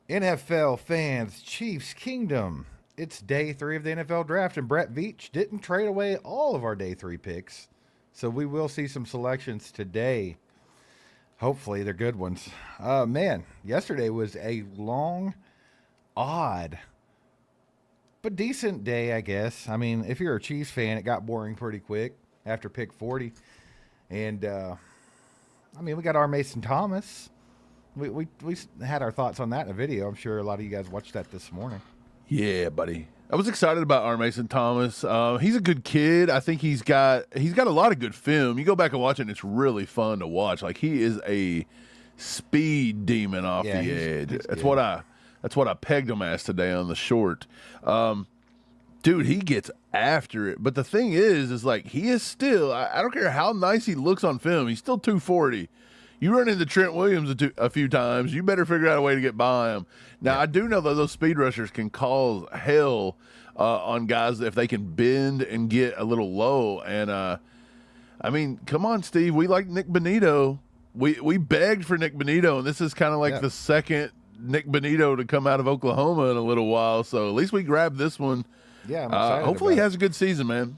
NFL fans, Chiefs Kingdom. It's day 3 of the NFL draft, and Brett Veach didn't trade away all of our day 3 picks. So we will see some selections today. Hopefully, they're good ones. Man, yesterday was a long, odd, but decent day, I guess. I mean, if you're a Chiefs fan, it got boring pretty quick after pick 40. And, we got our Mason Thomas. We had our thoughts on that in a video. I'm sure a lot of you guys watched that this morning. Yeah, buddy. I was excited about R. Mason Thomas. He's a good kid. I think he's got a lot of good film. You go back and watch it, and it's really fun to watch. Like, he is a speed demon off the edge. That's what I pegged him as today on the short. Dude, he gets after it. But the thing is like, he is still, I don't care how nice he looks on film, he's still 240. You run into Trent Williams a few times, you better figure out a way to get by him. Now, I do know that those speed rushers can cause hell on guys if they can bend and get a little low. And, come on, Steve. We like Nick Bonito. We begged for Nick Bonito, and this is kind of like the second Nick Bonito to come out of Oklahoma in a little while. So at least we grabbed this one. Yeah, I'm excited. Hopefully he has a good season, man.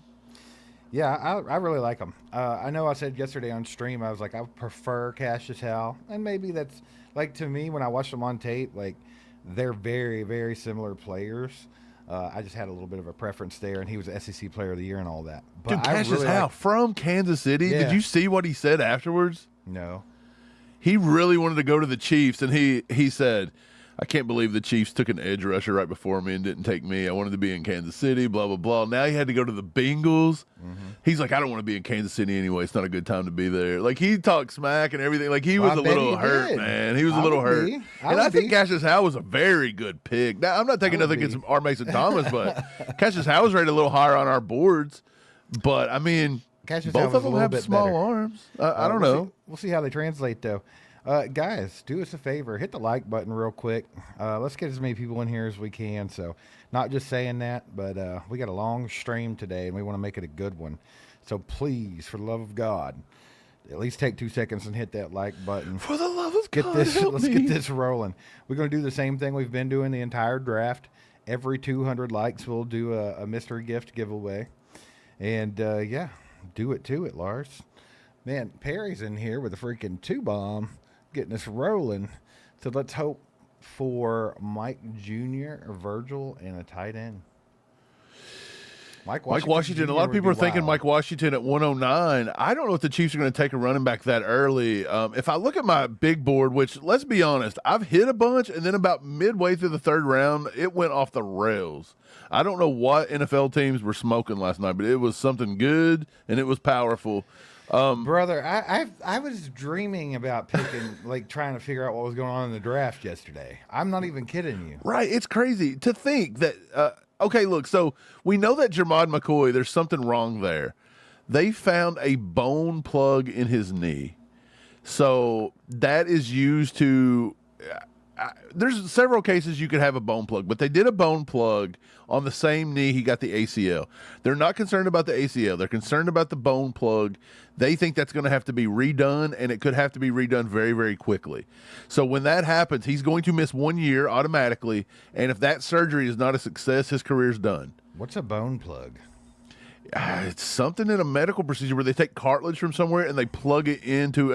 Yeah, I really like him. I know I said yesterday on stream, I was like, I prefer Cassius Howell. And maybe that's, like, to me, when I watched them on tape, like, they're very, very similar players. I just had a little bit of a preference there, and he was SEC Player of the Year and all that. But dude, Cassius Howell from Kansas City. Yeah. Did you see what he said afterwards? No. He really wanted to go to the Chiefs, and he said, I can't believe the Chiefs took an edge rusher right before me and didn't take me. I wanted to be in Kansas City, blah, blah, blah. Now he had to go to the Bengals. Mm-hmm. He's like, I don't want to be in Kansas City anyway. It's not a good time to be there. Like, he talked smack and everything. Like, he was a little hurt, man. He was a little hurt. And I think Cassius Howell was a very good pick. Now, I'm not taking nothing against R. Mason Thomas, but Cassius Howell was rated a little higher on our boards. But, I mean, both of them have small arms. I don't know. We'll see how they translate, though. Guys, do us a favor. Hit the like button real quick. Let's get as many people in here as we can. So, not just saying that, but we got a long stream today, and we want to make it a good one. So, please, for the love of God, at least take 2 seconds and hit that like button. For the love of God, let's get this rolling. We're going to do the same thing we've been doing the entire draft. Every 200 likes, we'll do a mystery gift giveaway. And, do it to it, Lars. Man, Perry's in here with a freaking 2-bomb. Getting us rolling. So let's hope for Mike Jr., Virgil, and a tight end. Mike Washington. A lot of people are thinking Mike Washington at 109. I don't know if the Chiefs are going to take a running back that early. If I look at my big board, which, let's be honest, I've hit a bunch, and then about midway through the third round, it went off the rails. I don't know what NFL teams were smoking last night, but it was something good, and it was powerful. Brother, I was dreaming about picking, like, trying to figure out what was going on in the draft yesterday. I'm not even kidding you. Right. It's crazy to think that, okay, look, so we know that Jermod McCoy, there's something wrong there. They found a bone plug in his knee. So that is used to, there's several cases you could have a bone plug, but they did a bone plug on the same knee he got the ACL. They're not concerned about the ACL. They're concerned about the bone plug. They think that's going to have to be redone, and it could have to be redone very, very quickly. So when that happens, he's going to miss 1 year automatically, and if that surgery is not a success, his career's done. What's a bone plug? It's something in a medical procedure where they take cartilage from somewhere and they plug it into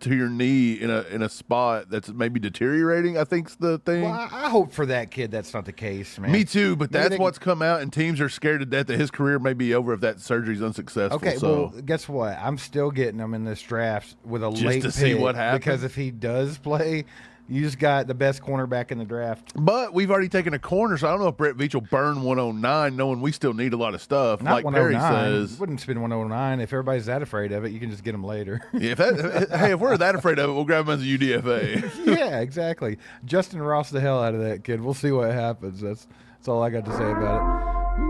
to your knee in a spot that's maybe deteriorating, I think's the thing. Well, I hope for that kid that's not the case, man. Me too, but that's what's come out, and teams are scared to death that his career may be over if that surgery's unsuccessful. Okay, so. well, guess what? I'm still getting him in this draft with a just late to see pick what happens. because if he does play, you just got the best cornerback in the draft. But we've already taken a corner, so I don't know if Brett Veach will burn 109, knowing we still need a lot of stuff. Not like Perry 109. says. Wouldn't spend 109. If everybody's that afraid of it, you can just get them later. Yeah, if we're that afraid of it, we'll grab him as a UDFA. Yeah, exactly. Justin Ross the hell out of that kid. We'll see what happens. That's all I got to say about it.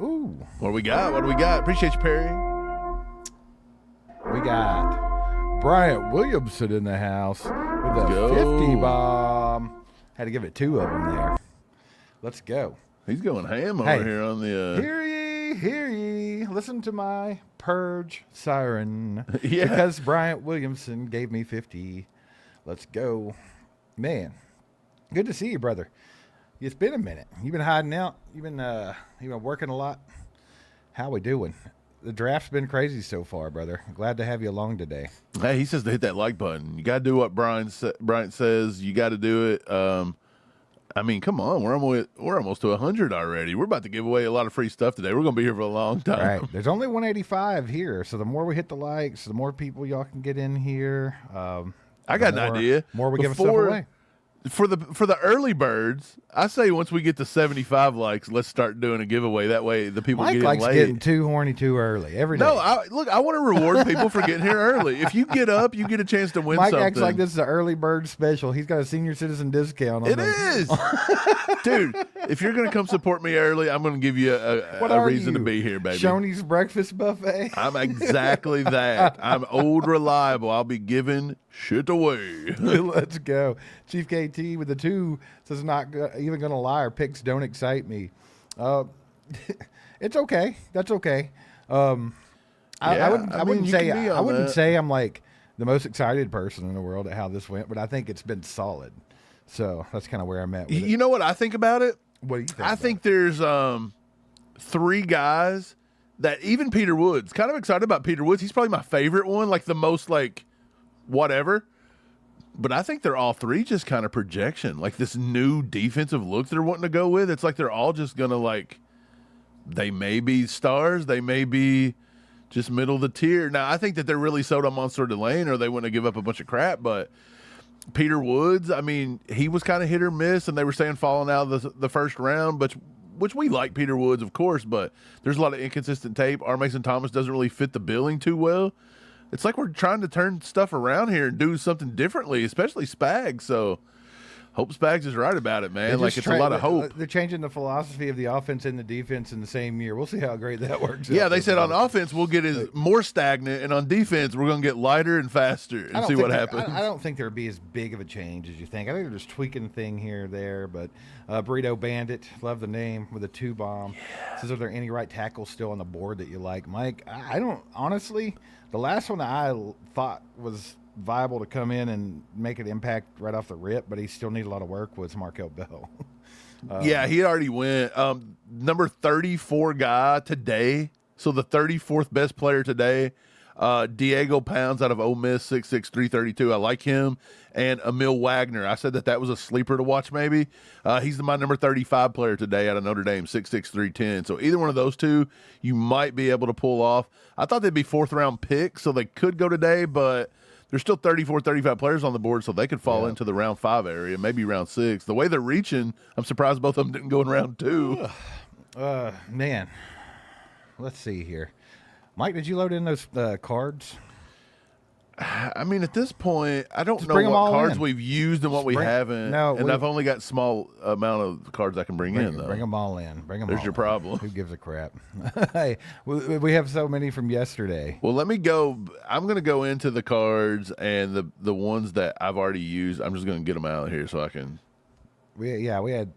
Ooh. What do we got? Appreciate you, Perry. We got Bryant Williamson in the house with a 50 bomb. Had to give it 2 of them there. Let's go. He's going ham over here on the. Hear ye. Listen to my purge siren. Yeah. Because Bryant Williamson gave me 50. Let's go. Man, Good to see you, brother. It's been a minute. You've been hiding out. You've been working a lot. How we doing? The draft's been crazy so far, brother. Glad to have you along today. Hey, he says to hit that like button. You got to do what Brian says. You got to do it. I mean, come on. We're almost to 100 already. We're about to give away a lot of free stuff today. We're going to be here for a long time. Right. There's only 185 here, so the more we hit the likes, the more people y'all can get in here. I got an idea. More we give stuff away. For the early birds, I say once we get to 75 likes, let's start doing a giveaway. That way, the people Mike get in likes late. getting too horny too early every day. No, I want to reward people for getting here early. If you get up, you get a chance to win Mike something. acts like this is an early bird special. He's got a senior citizen discount on It is. Dude, if you're going to come support me early, I'm going to give you a reason to be here, baby. Shoney's breakfast buffet. I'm exactly that. I'm old reliable. I'll be giving shit away. Let's go. Chief KT with the 2 says not even going to lie. Our picks don't excite me. It's okay. That's okay. I wouldn't say I'm like the most excited person in the world at how this went, but I think it's been solid. So that's kind of where I'm at with it. You know what I think about it? What do you think? I think there's 3 guys that even Peter Woods, kind of excited about Peter Woods. He's probably my favorite one, like the most like whatever. But I think they're all 3 just kind of projection, like this new defensive look they're wanting to go with. It's like they're all just going to like, they may be stars, they may be just middle of the tier. Now, I think that they're really sold on Monsieur Delane or they wouldn't have give up a bunch of crap, but Peter Woods, I mean, he was kind of hit or miss, and they were saying falling out of the first round, but which we like Peter Woods, of course, but there's a lot of inconsistent tape. R. Mason Thomas doesn't really fit the billing too well. It's like we're trying to turn stuff around here and do something differently, especially Spags. So hope Spags is right about it, man. Like, it's a lot of hope. They're changing the philosophy of the offense and the defense in the same year. We'll see how great that works. Yeah, they said on offense we'll get more stagnant, and on defense we're going to get lighter and faster and see what happens. I don't think there would be as big of a change as you think. I think they're just tweaking a thing here or there. But Burrito Bandit, love the name, with a 2 bomb. Yeah. Says, are there any right tackles still on the board that you like? Mike, I don't, honestly, the last one that I thought was viable to come in and make an impact right off the rip, but he still needed a lot of work, was Markel Bell. Yeah, he already went. Number 34 guy today, so the 34th best player today, Diego Pounds out of Ole Miss, 6'6", 332. I like him. And Emil Wagner. I said that was a sleeper to watch maybe. He's my number 35 player today out of Notre Dame, 6'6", 310. So either one of those 2 you might be able to pull off. I thought they'd be 4th-round picks, so they could go today, but there's still 34, 35 players on the board, so they could fall into the round 5 area, maybe round 6. The way they're reaching, I'm surprised both of them didn't go in round 2. Man, let's see here. Mike, did you load in those cards? I mean, at this point, I don't Just know bring 'em what all cards in. we've used and what we haven't. And I've only got small amount of cards I can bring in, though. Bring them all in. There's your problem. Who gives a crap? Hey, we have so many from yesterday. Well, let me go. I'm going to go into the cards and the ones that I've already used. I'm just going to get them out here so I can. We had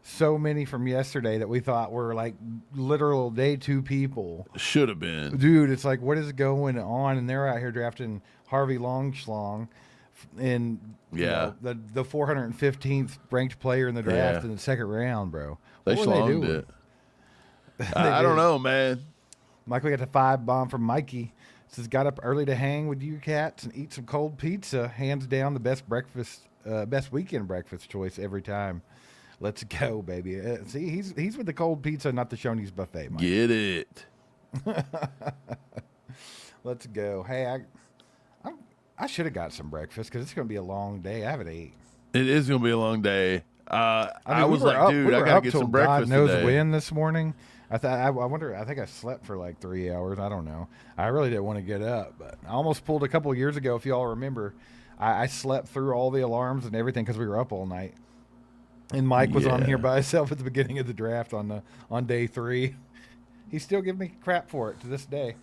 so many from yesterday that we thought were like literal day 2 people. Should have been. Dude, it's like, what is going on? And they're out here drafting Harvey Longschlong in the 415th ranked player in the draft in the 2nd round, bro. They schlonged it. I don't know, man. Mike, we got the 5 bomb from Mikey. Says, got up early to hang with you cats and eat some cold pizza. Hands down, the best weekend breakfast choice every time. Let's go, baby. See, he's with the cold pizza, not the Shoney's buffet, Mike. Get it. Let's go. Hey, I should have got some breakfast because it's going to be a long day. I haven't ate. It is going to be a long day. I was like, dude, I got to get some breakfast God knows today. when this morning. I wonder. I think I slept for like 3 hours. I don't know. I really didn't want to get up, but I almost pulled a couple of years ago. If you all remember, I slept through all the alarms and everything because we were up all night. And Mike was on here by himself at the beginning of the draft on day 3. He's still giving me crap for it to this day.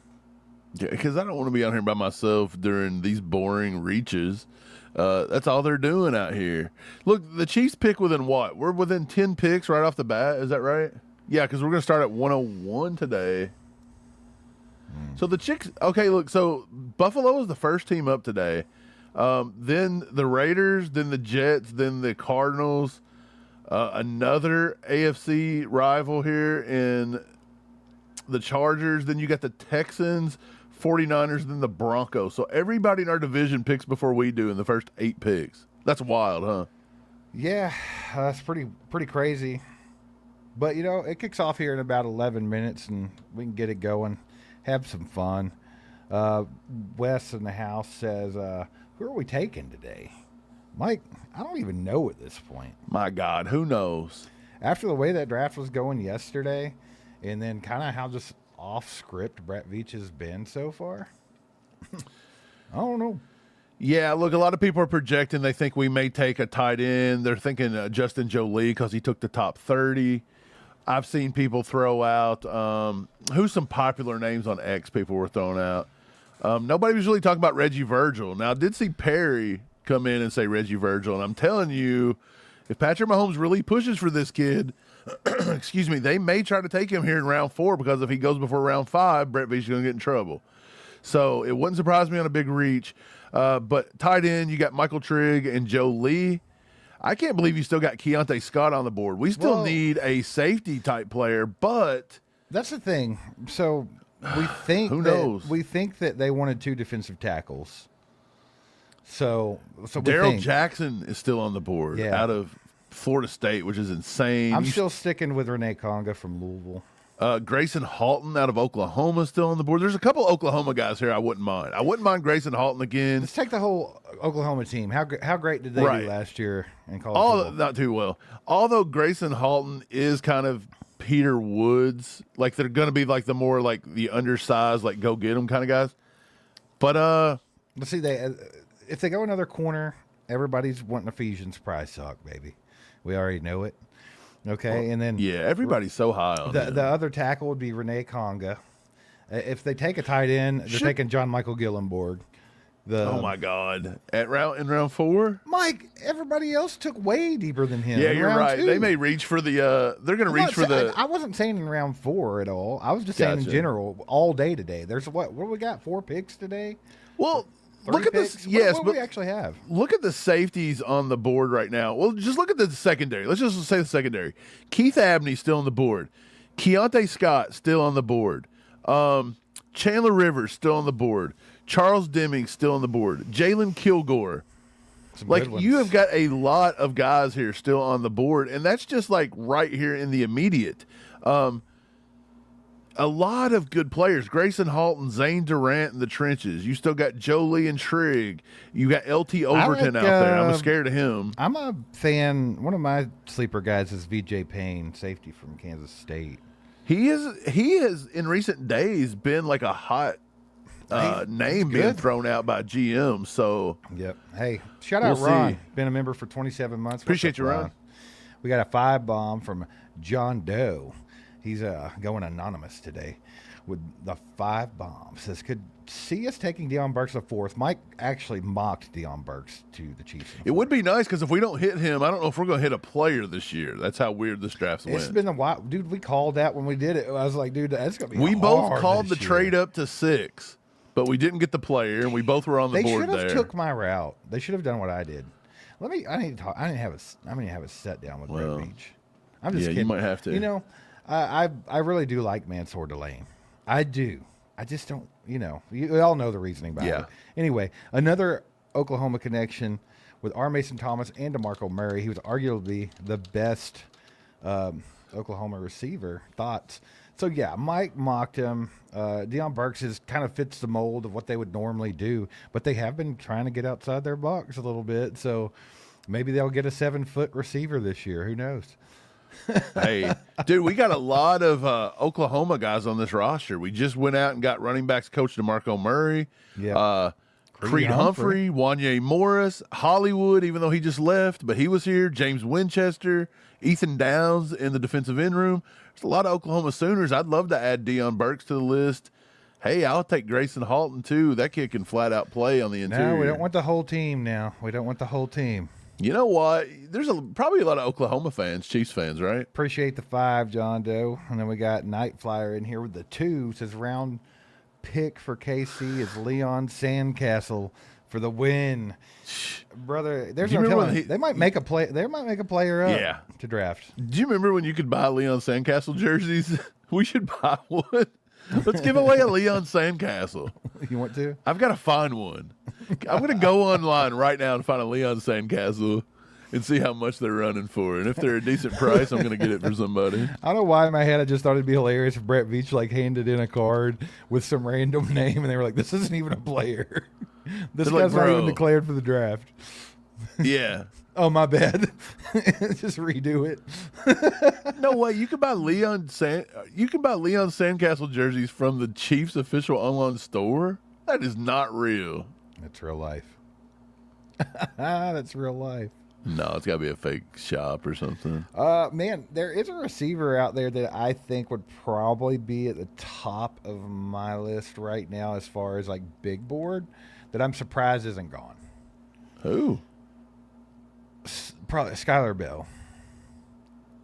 Yeah, because I don't want to be out here by myself during these boring reaches. That's all they're doing out here. Look, the Chiefs pick within what? We're within 10 picks right off the bat. Is that right? Yeah, because we're going to start at 101 today. So the Chicks, okay, look, so Buffalo is the first team up today. Then the Raiders, then the Jets, then the Cardinals. Another AFC rival here in the Chargers. Then you got the Texans, 49ers, then the Broncos. So everybody in our division picks before we do in the first 8 picks. That's wild, huh? Yeah, that's pretty crazy. But, it kicks off here in about 11 minutes, and we can get it going, have some fun. Wes in the house says, who are we taking today? Mike, I don't even know at this point. My God, who knows? After the way that draft was going yesterday, and then kind of how just off script Brett Veach has been so far, I don't know. Yeah, look, a lot of people are projecting they think we may take a tight end. They're thinking Justin Jolie because he took the top 30. I've seen people throw out who's some popular names on X people were throwing out. Nobody was really talking about Reggie Virgil. Now, I did see Perry come in and say Reggie Virgil, and I'm telling you, if Patrick Mahomes really pushes for this kid, excuse me, they may try to take him here in round 4 because if he goes before round 5, Brett Veach is going to get in trouble. So it wouldn't surprise me on a big reach. But tight end, you got Michael Trigg and Joe Lee. I can't believe you still got Keontae Scott on the board. We still need a safety type player, but that's the thing. So we think who knows? We think that they wanted 2 defensive tackles. So Daryl Jackson is still on the board out of Florida State, which is insane. I'm still sticking with Renee Conga from Louisville. Grayson Halton out of Oklahoma still on the board. There's a couple Oklahoma guys here I wouldn't mind. I wouldn't mind Grayson Halton again. Let's take the whole Oklahoma team. How great did they do last year in college football? Not too well. Although Grayson Halton is kind of Peter Woods. Like they're going to be like the more like the undersized, like go get them kind of guys. But let's see. If they go another corner, everybody's wanting Ephesians prize talk, baby. We already know it. Okay, and then everybody's so high on the other tackle would be Renee Conga. If they take a tight end, they're taking John Michael Gillenborg. Oh my God! In round 4, Mike. Everybody else took way deeper than him. Yeah, you're right. 2. They may reach for the. They're going to reach for the. I wasn't saying in round 4 at all. I was just saying in general all day today. There's what do we got? 4 picks today. Well. 3 look at picks? this. Yes, what but do we actually have? Look at the safeties on the board right now. Well, just look at the secondary. Let's just say the secondary. Keith Abney still on the board. Keontae Scott still on the board. Chandler Rivers still on the board. Charles Deming still on the board. Jalen Kilgore. Like you have got a lot of guys here still on the board, and that's just like right here in the immediate. A lot of good players. Grayson Halton, Zane Durant in the trenches. You still got Jolie and Trigg. You got LT Overton out there. I'm scared of him. I'm a fan. One of my sleeper guys is VJ Payne, safety from Kansas State. He has in recent days been like a hot name being thrown out by GM. So yep. Hey, shout out Ron. Been a member for 27 months. Appreciate you, Ron. We got a 5 bomb from John Doe. He's going anonymous today with the 5 bombs. Says, could see us taking Deion Burks the 4th. Mike actually mocked Deion Burks to the Chiefs. It would be nice because if we don't hit him, I don't know if we're going to hit a player this year. That's how weird this draft's went. It's been a while. Dude, we called that when we did it. I was like, dude, that's going to be We both called the year. Trade up to 6, but we didn't get the player, and we both were on the board there. They should have took my route. They should have done what I did. I need to talk. I need to have a sit down with Brett Veach. I'm just kidding. You might have to. You know, I really do like Mansour Delane. I do. I just don't, we all know the reasoning behind it. Anyway, another Oklahoma connection with R. Mason Thomas and DeMarco Murray. He was arguably the best Oklahoma receiver. Thoughts? So, yeah, Mike mocked him. Deion Burks kind of fits the mold of what they would normally do, but they have been trying to get outside their box a little bit. So maybe they'll get a 7-foot receiver this year. Who knows? Hey, dude, we got a lot of Oklahoma guys on this roster. We just went out and got running backs coach DeMarco Murray, Creed Humphrey, Wanye Morris, Hollywood, even though he just left, but he was here, James Winchester, Ethan Downs in the defensive end room. There's a lot of Oklahoma Sooners. I'd love to add Deion Burks to the list. Hey, I'll take Grayson Halton, too. That kid can flat out play on the interior. No, we don't want the whole team now. We don't want the whole team. You know what? There's probably a lot of Oklahoma fans, Chiefs fans, right? Appreciate the 5, John Doe. And then we got Night Flyer in here with the 2. Says round pick for KC is Leon Sandcastle for the win. Brother, there's Do you no remember telling. when They might make a play. They might make a player up Yeah. to draft. Do you remember when you could buy Leon Sandcastle jerseys? We should buy one. Let's give away a Leon Sandcastle. You want to? I've got to find one. I'm going to go online right now and find a Leon Sandcastle and see how much they're running for. And if they're a decent price, I'm going to get it for somebody. I don't know why in my head I just thought it'd be hilarious if Brett Veach like handed in a card with some random name and they were like, "This isn't even a player. This They're like, guy's not even "Bro." declared for the draft." Yeah. Oh, my bad. Just redo it. No way. You can buy Leon Sandcastle jerseys from the Chiefs official online store. That is not real. That's real life. That's real life. No, it's got to be a fake shop or something. Man, there is a receiver out there that I think would probably be at the top of my list right now as far as like big board that I'm surprised isn't gone. Who? Probably Skylar Bell.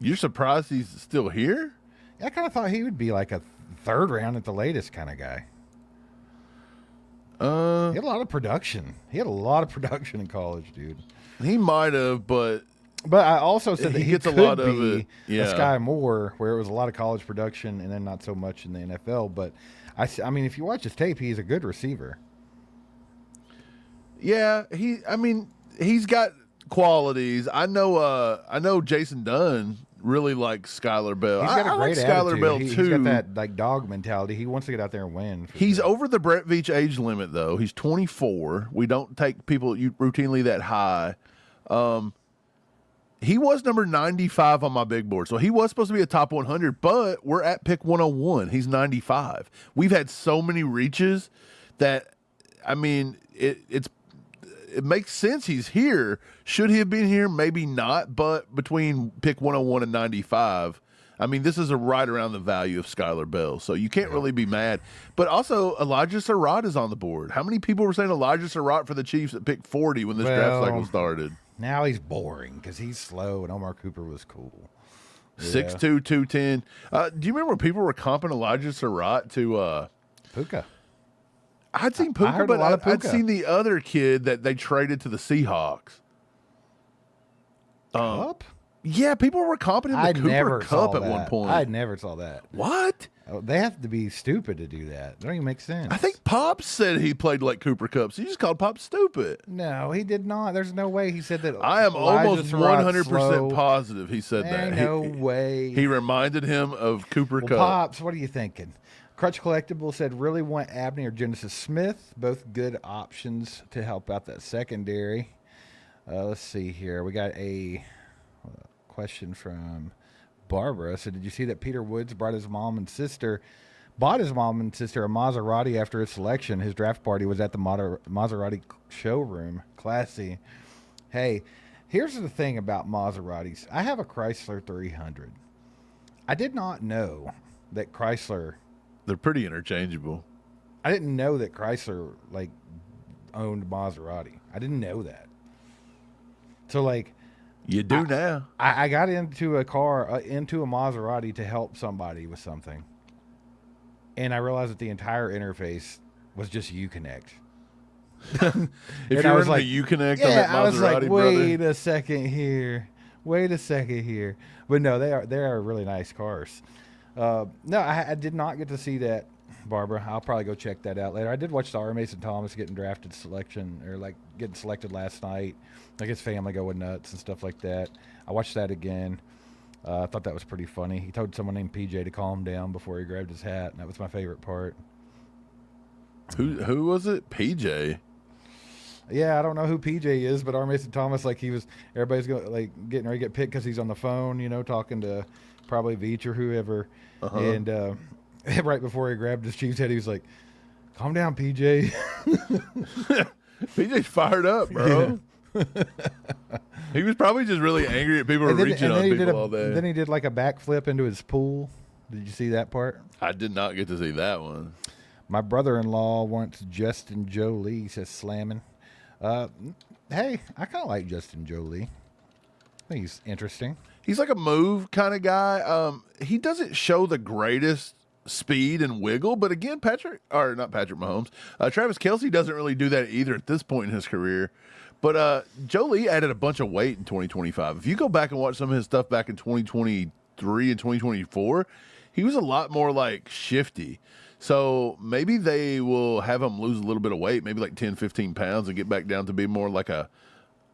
You're surprised he's still here? I kind of thought he would be like a third round at the latest kind of guy. He had a lot of production. He had a lot of production in college, dude. He might have, but I also said that he gets could a lot of be it. Yeah. a Sky Moore, where it was a lot of college production and then not so much in the NFL. But I mean, if you watch his tape, he's a good receiver. yeah, he's got qualities. I know Jason Dunn really likes Skylar Bell. He's got a I great like Skylar attitude. Bell He's too. got that like dog mentality. He wants to get out there and win. for He's sure. over the Brett Veach age limit, though. He's 24. We don't take people routinely that high. He was number 95 on my big board, so he was supposed to be a top 100, but we're at pick 101. He's 95. We've had so many reaches that, I mean, it makes sense he's here. Should he have been here? Maybe not, but between pick 101 and 95, I mean, this is right around the value of Skylar Bell, so you can't really be mad. But also, Elijah Surratt is on the board. How many people were saying Elijah Surratt for the Chiefs at pick 40 when this draft cycle started? Now he's boring because he's slow, and Omar Cooper was cool. 6'2", 210. Do you remember when people were comping Elijah Surratt to Puka. I'd seen I Puka, heard a but lot of I'd Puka. seen the other kid that they traded to the Seahawks. Cup? Yeah, people were comping him I to Cooper never Cup saw at that. one point. I never saw that. What? Oh, they have to be stupid to do that. It don't even make sense. I think Pops said he played like Cooper Cup, so you just called Pops stupid. No, he did not. There's no way he said that. I am Elijah almost Surratt's 100% slow. positive he said that. No He- way. He reminded him of Cooper Well, Cup. Pops, what are you thinking? Crutch Collectible said, really want Abney or Genesis Smith. Both good options to help out that secondary. Let's see here. We got a question from Barbara. So did you see that Peter Woods bought his mom and sister a Maserati after his selection? His draft party was at the Maserati showroom. Classy. Hey, here's the thing about Maseratis. I have a Chrysler 300. I did not know that Chrysler... They're pretty interchangeable. I didn't know that Chrysler like owned Maserati. I didn't know that. So like, You do now. I got into a car, into a Maserati to help somebody with something, and I realized that the entire interface was just Uconnect. If And you're I was running like, the Uconnect on yeah, that I was like, Maserati, wait brother. a second here, but no, they are really nice cars. No, I did not get to see that, Barbara. I'll probably go check that out later. I did watch the R. Mason Thomas getting selected last night. Like his family going nuts and stuff like that. I watched that again. I thought that was pretty funny. He told someone named PJ to calm down before he grabbed his hat, and that was my favorite part. Who was it? PJ. Yeah, I don't know who PJ is, but R. Mason Thomas, like everybody's going like getting ready to get picked because he's on the phone, talking to probably Veach or whoever. Uh-huh. And right before he grabbed his Chiefs head, he was like, "Calm down, PJ." PJ's fired up, bro. He was probably just really angry at people reaching on people all day. Then he did like a backflip into his pool. Did you see that part? I did not get to see that one. My brother-in-law wants Justin Jolie, says slamming. Hey, I kind of like Justin Jolie. I think he's interesting. He's like a move kind of guy. He doesn't show the greatest speed and wiggle. But again, Travis Kelce doesn't really do that either at this point in his career. But Jolie added a bunch of weight in 2025. If you go back and watch some of his stuff back in 2023 and 2024, he was a lot more like shifty. So maybe they will have him lose a little bit of weight, maybe like 10, 15 pounds, and get back down to be more like a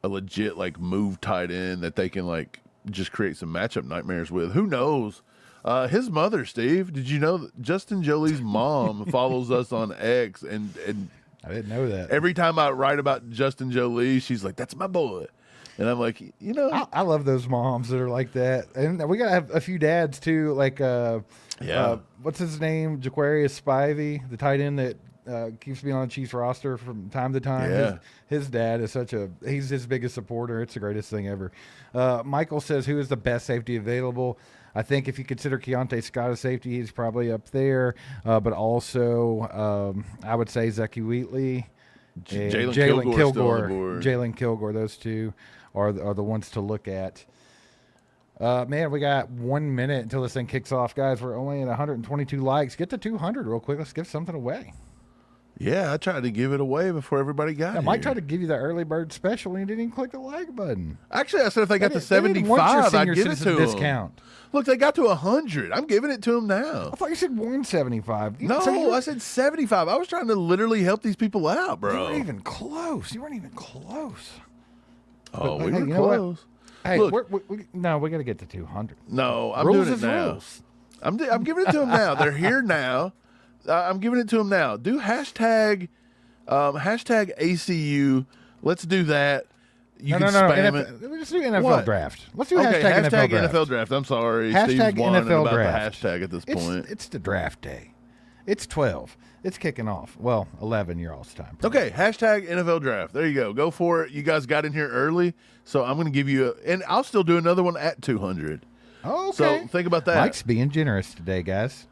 legit like move tight end that they can like just create some matchup nightmares with. Who knows? His mother, Steve, did you know that Justin Jolie's mom follows us on X? And I didn't know that. Every time I write about Justin Jolie, she's like, "That's my boy." And I'm like, you know. I love those moms that are like that. And we got to have a few dads, too, like what's his name? Jaquarius Spivey, the tight end that keeps being on the Chiefs roster from time to time. Yeah. His dad is he's his biggest supporter. It's the greatest thing ever. Michael says, who is the best safety available? I think if you consider Keontae Scott a safety, he's probably up there. But also, I would say Zeki Wheatley, Jalen Kilgore. Jalen Kilgore, those two are the ones to look at. Man, we got 1 minute until this thing kicks off, guys. We're only at 122 likes. Get to 200 real quick. Let's give something away. Yeah, I tried to give it away before everybody got it. Mike tried to give you the early bird special, and he didn't even click the like button. Actually, I said if they got to 75, I'd give it to discount. Them. Look, they got to 100. I'm giving it to them now. I thought you said 175. No, I said 75. I was trying to literally help these people out, bro. You weren't even close. Oh, we were close. Hey, look, we got to get to 200. No, I'm rules doing it now. Rules. I'm giving it to them now. They're here now. I'm giving it to them now. Do hashtag ACU. Let's do that. You can spam it. Let's do NFL draft. Let's do hashtag NFL draft. I'm sorry. Hashtag Steve's whining NFL about draft. the hashtag at this point. It's the draft day. It's 12. It's kicking off. Well, 11 your all's time. Okay, hashtag NFL draft. There you go. Go for it. You guys got in here early, so I'm going to give you and I'll still do another one at 200. Oh, okay. So think about that. Mike's being generous today, guys.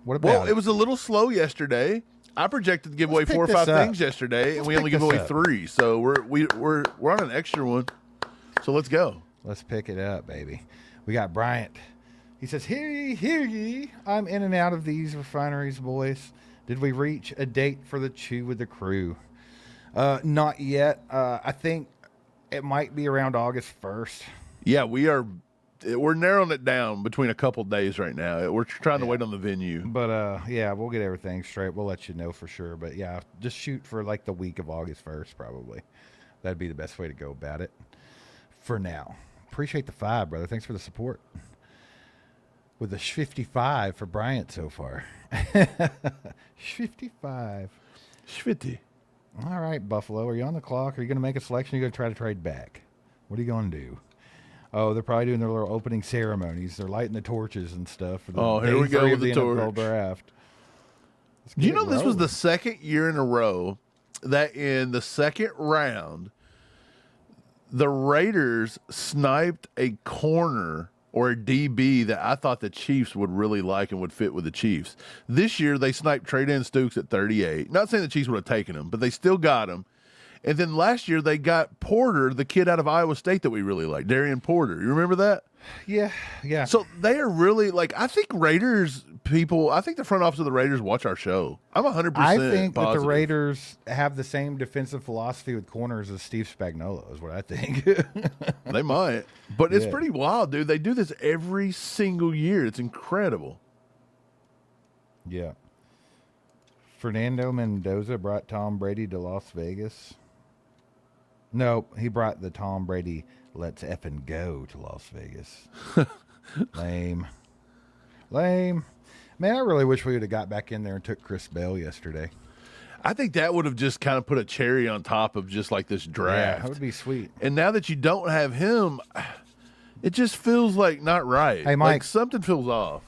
What about it was a little slow yesterday. I projected to give away 4 or 5 things yesterday, and we only give away 3. So we're on an extra one. So let's go. Let's pick it up, baby. We got Bryant. He says, "Hear ye, I'm in and out of these refineries, boys. Did we reach a date for the Chew with the Crew? Not yet. I think it might be around August 1st. Yeah, we're narrowing it down between a couple days right now. We're trying to wait on the venue. But, yeah, we'll get everything straight. We'll let you know for sure. But, yeah, just shoot for, like, the week of August 1st, probably. That'd be the best way to go about it for now. Appreciate the 5, brother. Thanks for the support. With a 55 for Bryant so far. 55. 50. All right, Buffalo. Are you on the clock? Are you going to make a selection? Or are you going to try to trade back? What are you going to do? Oh, they're probably doing their little opening ceremonies. They're lighting the torches and stuff. For the here we go with the NFL draft. Do you know this was the second year in a row that in the second round, the Raiders sniped a corner or a DB that I thought the Chiefs would really like and would fit with the Chiefs. This year, they sniped Trey Stooks at 38. Not saying the Chiefs would have taken him, but they still got him. And then last year, they got Porter, the kid out of Iowa State that we really like, Darian Porter. You remember that? Yeah. So they are really, I think I think the front office of the Raiders watch our show. I'm 100% I think positive. that the Raiders have the same defensive philosophy with corners as Steve Spagnuolo is what I think. They might. But it's pretty wild, dude. They do this every single year. It's incredible. Yeah. Fernando Mendoza brought Tom Brady to Las Vegas. No, he brought the Tom Brady let's effing go to Las Vegas. Lame. Man, I really wish we would have got back in there and took Chris Bell yesterday. I think that would have just kind of put a cherry on top of just like this draft. Yeah, that would be sweet. And now that you don't have him, it just feels like not right. Hey, Mike. Like something feels off.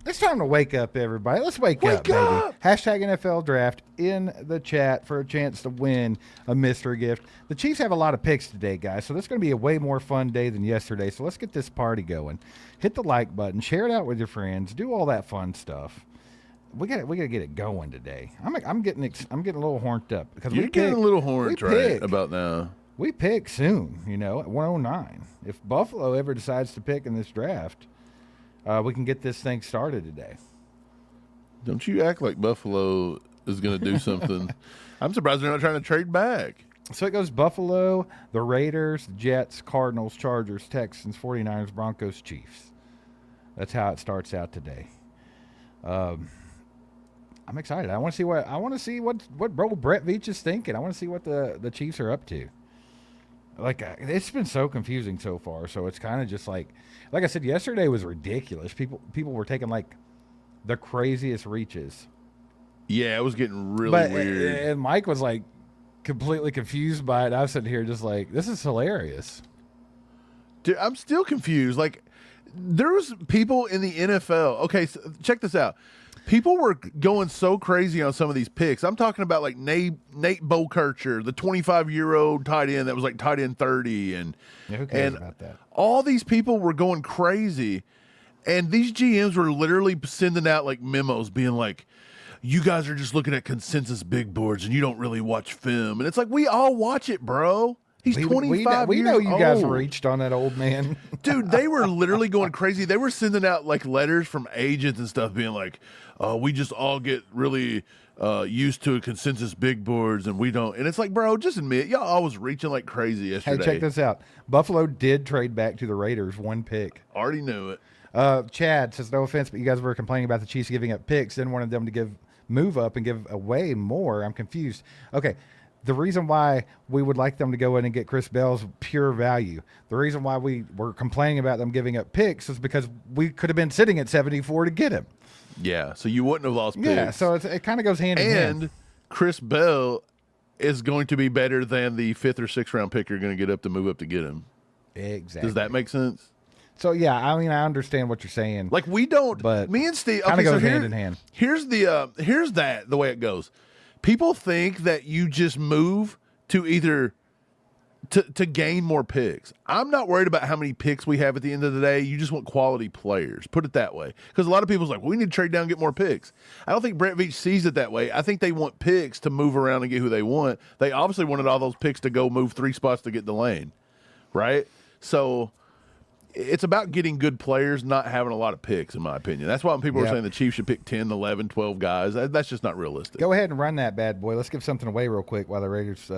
It's time to wake up, everybody. Let's wake up, baby. Hashtag NFL draft in the chat for a chance to win a mystery gift. The Chiefs have a lot of picks today, guys, so this is going to be a way more fun day than yesterday. So let's get this party going. Hit the like button, share it out with your friends, do all that fun stuff. We got to get it going today. I'm getting a little horned up because You're getting a little horned right about now. We pick soon, at 109. If Buffalo ever decides to pick in this draft, we can get this thing started today. Don't you act like Buffalo is going to do something. I'm surprised they're not trying to trade back. So it goes Buffalo, the Raiders, Jets, Cardinals, Chargers, Texans, 49ers, Broncos, Chiefs. That's how it starts out today. I'm excited. I want to see what bro Brett Veach is thinking. I want to see what the Chiefs are up to. Like, it's been so confusing so far. So it's kind of just like I said, yesterday was ridiculous. People were taking like the craziest reaches. Yeah, it was getting really weird. And Mike was like completely confused by it. I was sitting here just like, this is hilarious. Dude, I'm still confused. Like, there's people in the NFL. Okay, so check this out. People were going so crazy on some of these picks. I'm talking about like Nate Bokercher, the 25-year-old tight end that was like tight end 30, and Who cares about that? all these people were going crazy, and these GMs were literally sending out like memos, being like, "You guys are just looking at consensus big boards, and you don't really watch film." And it's like, we all watch it, bro. He's 25 we know years you guys old. reached on that old man. Dude, they were literally going crazy. They were sending out like letters from agents and stuff being like, we just all get really used to consensus big boards and we don't. And it's like, bro, just admit, y'all always reaching like crazy yesterday. Hey, check this out. Buffalo did trade back to the Raiders, one pick. Already knew it. Chad says, no offense, but you guys were complaining about the Chiefs giving up picks, then wanted them to move up and give away more. I'm confused. Okay. The reason why we would like them to go in and get Chris Bell's pure value. The reason why we were complaining about them giving up picks is because we could have been sitting at 74 to get him. Yeah, so you wouldn't have lost picks. Yeah, so it kind of goes hand in hand. And Chris Bell is going to be better than the 5th or 6th round pick you're going to get up to move up to get him. Exactly. Does that make sense? So, yeah, I mean, I understand what you're saying. Like, we don't, but me and Steve, kind of okay, goes so hand in hand. Here's the way it goes. People think that you just move to either to gain more picks. I'm not worried about how many picks we have at the end of the day. You just want quality players. Put it that way. Because a lot of people's like, we need to trade down and get more picks. I don't think Brett Veach sees it that way. I think they want picks to move around and get who they want. They obviously wanted all those picks to go move 3 spots to get the lane. Right? So it's about getting good players, not having a lot of picks, in my opinion. That's why when people are saying the Chiefs should pick 10, 11, 12 guys, that's just not realistic. Go ahead and run that bad boy. Let's give something away real quick while the Raiders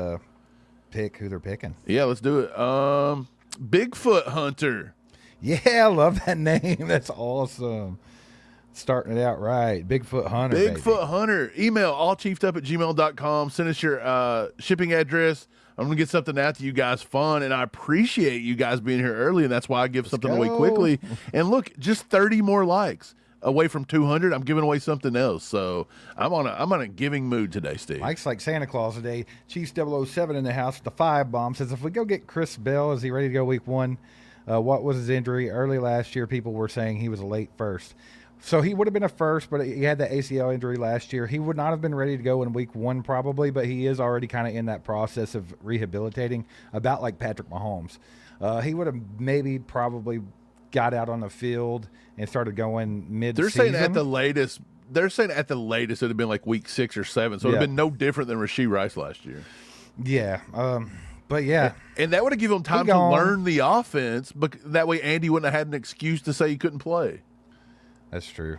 pick who they're picking. Yeah, let's do it. Bigfoot Hunter. Yeah, I love that name. That's awesome. Starting it out right. Bigfoot Hunter. Bigfoot baby. Hunter. Email allchiefedup@gmail.com. Send us your shipping address. I'm going to get something out to you guys fun, and I appreciate you guys being here early, and that's why I give something away quickly. And look, just 30 more likes away from 200. I'm giving away something else. So I'm on a giving mood today, Steve. Mike's like Santa Claus today. Chiefs 007 in the house with the 5 bomb. Says, if we go get Chris Bell, is he ready to go week 1? What was his injury? Early last year, people were saying he was a late first. So he would have been a first, but he had that ACL injury last year. He would not have been ready to go in week 1 probably, but he is already kind of in that process of rehabilitating, about like Patrick Mahomes. He would have probably got out on the field and started going mid-season. They're saying at the latest it would have been like week 6 or 7, so it would have been no different than Rashee Rice last year. Yeah, but yeah. And that would have given him time to learn the offense, but that way Andy wouldn't have had an excuse to say he couldn't play. That's true.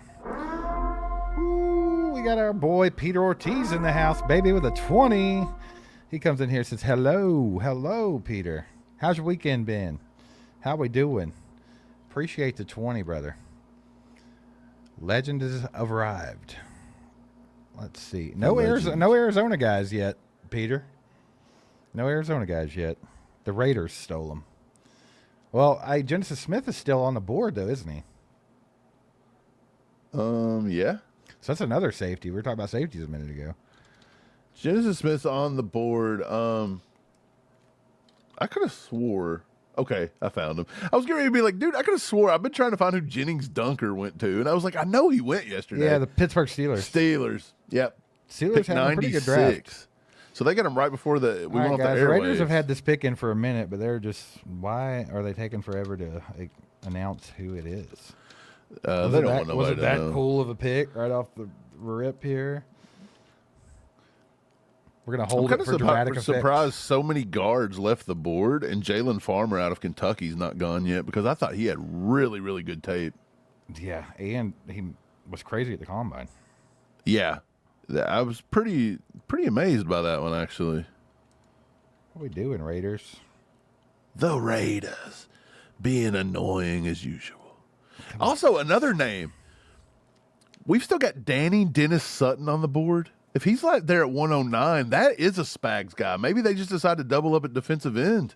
Ooh, we got our boy Peter Ortiz in the house, baby, with a 20. He comes in here and says, hello, Peter. How's your weekend been? How we doing? Appreciate the 20, brother. Legend has arrived. Let's see. No Arizona guys yet, Peter. No Arizona guys yet. The Raiders stole them. Well, Genesis Smith is still on the board, though, isn't he? Yeah. So that's another safety. We were talking about safeties a minute ago. Genesis Smith's on the board. I could have swore. Okay, I found him. I was getting ready to be like, dude, I could have swore. I've been trying to find who Jennings Dunker went to, and I was like, I know he went yesterday. Yeah, the Pittsburgh Steelers. Yep. Steelers had a pretty good draft. So they got him right before we went off the airwaves. The Raiders have had this pick in for a minute, but they're just, why are they taking forever to announce who it is? They don't want nobody Was it to that know. cool of a pick right off the rip here? We're going to hold it for dramatic effect. I'm surprised so many guards left the board, and Jalen Farmer out of Kentucky's not gone yet, because I thought he had really, really good tape. Yeah, and he was crazy at the combine. Yeah, I was pretty amazed by that one, actually. What are we doing, Raiders? The Raiders being annoying as usual. Also, another name. We've still got Danny Dennis Sutton on the board. If he's like there at 109, that is a Spags guy. Maybe they just decided to double up at defensive end.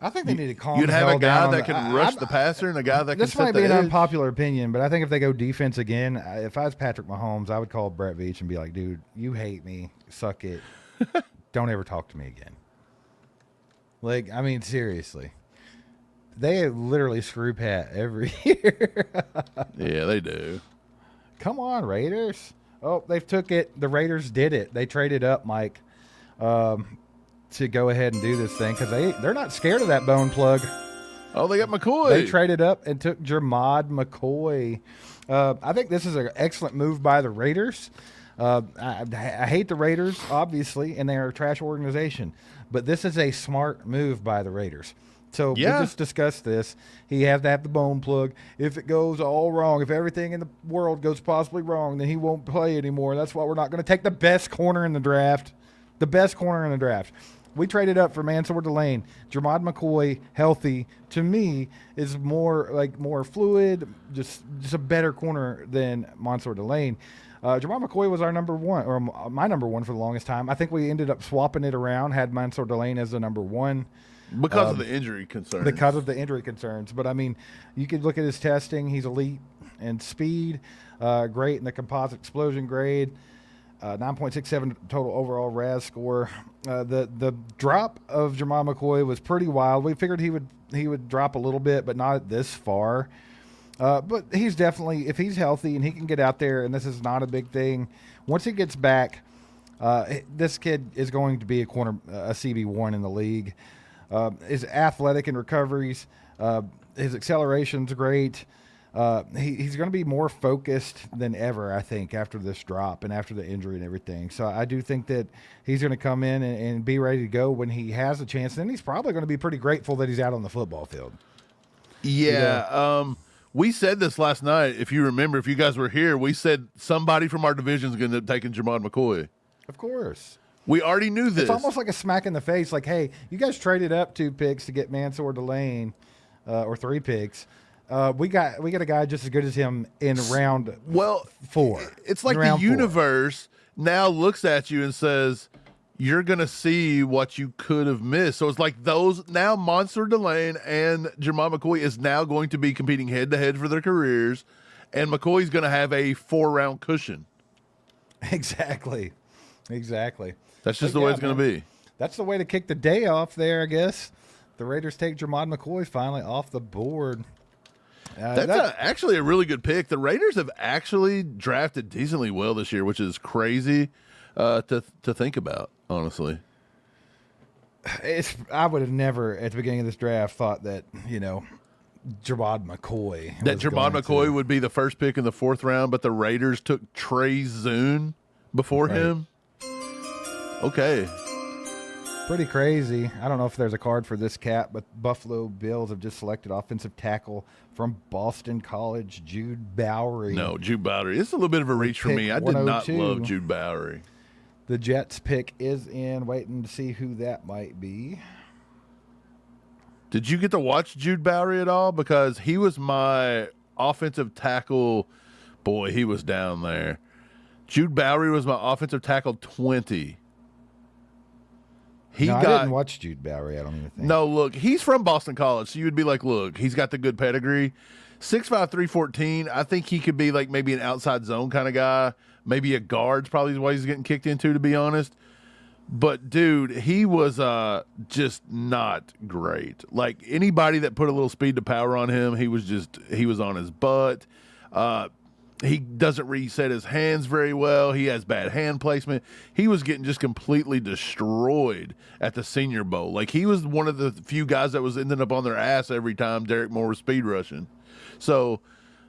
I think they need to calm You'd the have hell a guy down that can rush the passer and a guy that can This set might the be an edge. unpopular opinion, but I think if they go defense again, if I was Patrick Mahomes, I would call Brett Veach and be like, dude, you hate me. Suck it. Don't ever talk to me again. Like, I mean, seriously. They literally screw Pat every year. Yeah, they do. Come on, Raiders. Oh, they took it. The Raiders did it. They traded up, Mike, to go ahead and do this thing because they're not scared of that bone plug. Oh, they got McCoy. They traded up and took Jermod McCoy. I think this is an excellent move by the Raiders. I hate the Raiders, obviously, and they're a trash organization. But this is a smart move by the Raiders. So we just discussed this. He has to have the bone plug. If it goes all wrong, if everything in the world goes possibly wrong, then he won't play anymore. That's why we're not going to take the best corner in the draft. The best corner in the draft. We traded up for Mansour Delane. Jermod McCoy, healthy, to me, is more fluid, just a better corner than Mansour Delane. Jermod McCoy was our number one, or my number one for the longest time. I think we ended up swapping it around, had Mansour Delane as the number one. Because of the injury concerns. Because of the injury concerns. But, I mean, you could look at his testing. He's elite in speed, great in the composite explosion grade, 9.67 total overall RAS score. The drop of Jermod McCoy was pretty wild. We figured he would drop a little bit, but not this far. But he's definitely, if he's healthy and he can get out there, and this is not a big thing, once he gets back, this kid is going to be a CB1 in the league. Is athletic in recoveries. His acceleration's great. He's going to be more focused than ever, I think, after this drop and after the injury and everything. So I do think that he's going to come in and be ready to go when he has a chance. Then he's probably going to be pretty grateful that he's out on the football field. Yeah. We said this last night. If you remember, if you guys were here, we said somebody from our division is going to end up taking Jermod McCoy. Of course. We already knew this. It's almost like a smack in the face. Like, hey, you guys traded up 2 picks to get Mansour Delane, or 3 picks. We got a guy just as good as him in round 4. It's like the universe now looks at you and says, you're going to see what you could have missed. So it's like those now Mansour Delane and Jermod McCoy is now going to be competing head to head for their careers. And McCoy's going to have a 4-round cushion. Exactly. That's just the way it's going to be. That's the way to kick the day off there, I guess. The Raiders take Jermod McCoy finally off the board. That's actually a really good pick. The Raiders have actually drafted decently well this year, which is crazy to think about, honestly. I would have never, at the beginning of this draft, thought that, Jermod McCoy. That Jermod McCoy would be the first pick in the 4th round, but the Raiders took Trey Zune before him. Okay. Pretty crazy. I don't know if there's a card for this cat, but Buffalo Bills have just selected offensive tackle from Boston College, Jude Bowery. No, Jude Bowery. It's a little bit of a reach for me. I did not love Jude Bowery. The Jets pick is in. Waiting to see who that might be. Did you get to watch Jude Bowery at all? Because he was my offensive tackle. Boy, he was down there. Jude Bowery was my offensive tackle 20. I didn't watch Jude Bowery, I don't even think. No, look, he's from Boston College, so you would be like, look, he's got the good pedigree. 6'5", 314. I think he could be like maybe an outside zone kind of guy. Maybe a guard's probably what he's getting kicked into, to be honest. But, dude, he was just not great. Like, anybody that put a little speed to power on him, he was on his butt. He doesn't reset his hands very well. He has bad hand placement. He was getting just completely destroyed at the Senior Bowl. Like, he was one of the few guys that was ending up on their ass every time Derek Moore was speed rushing. So,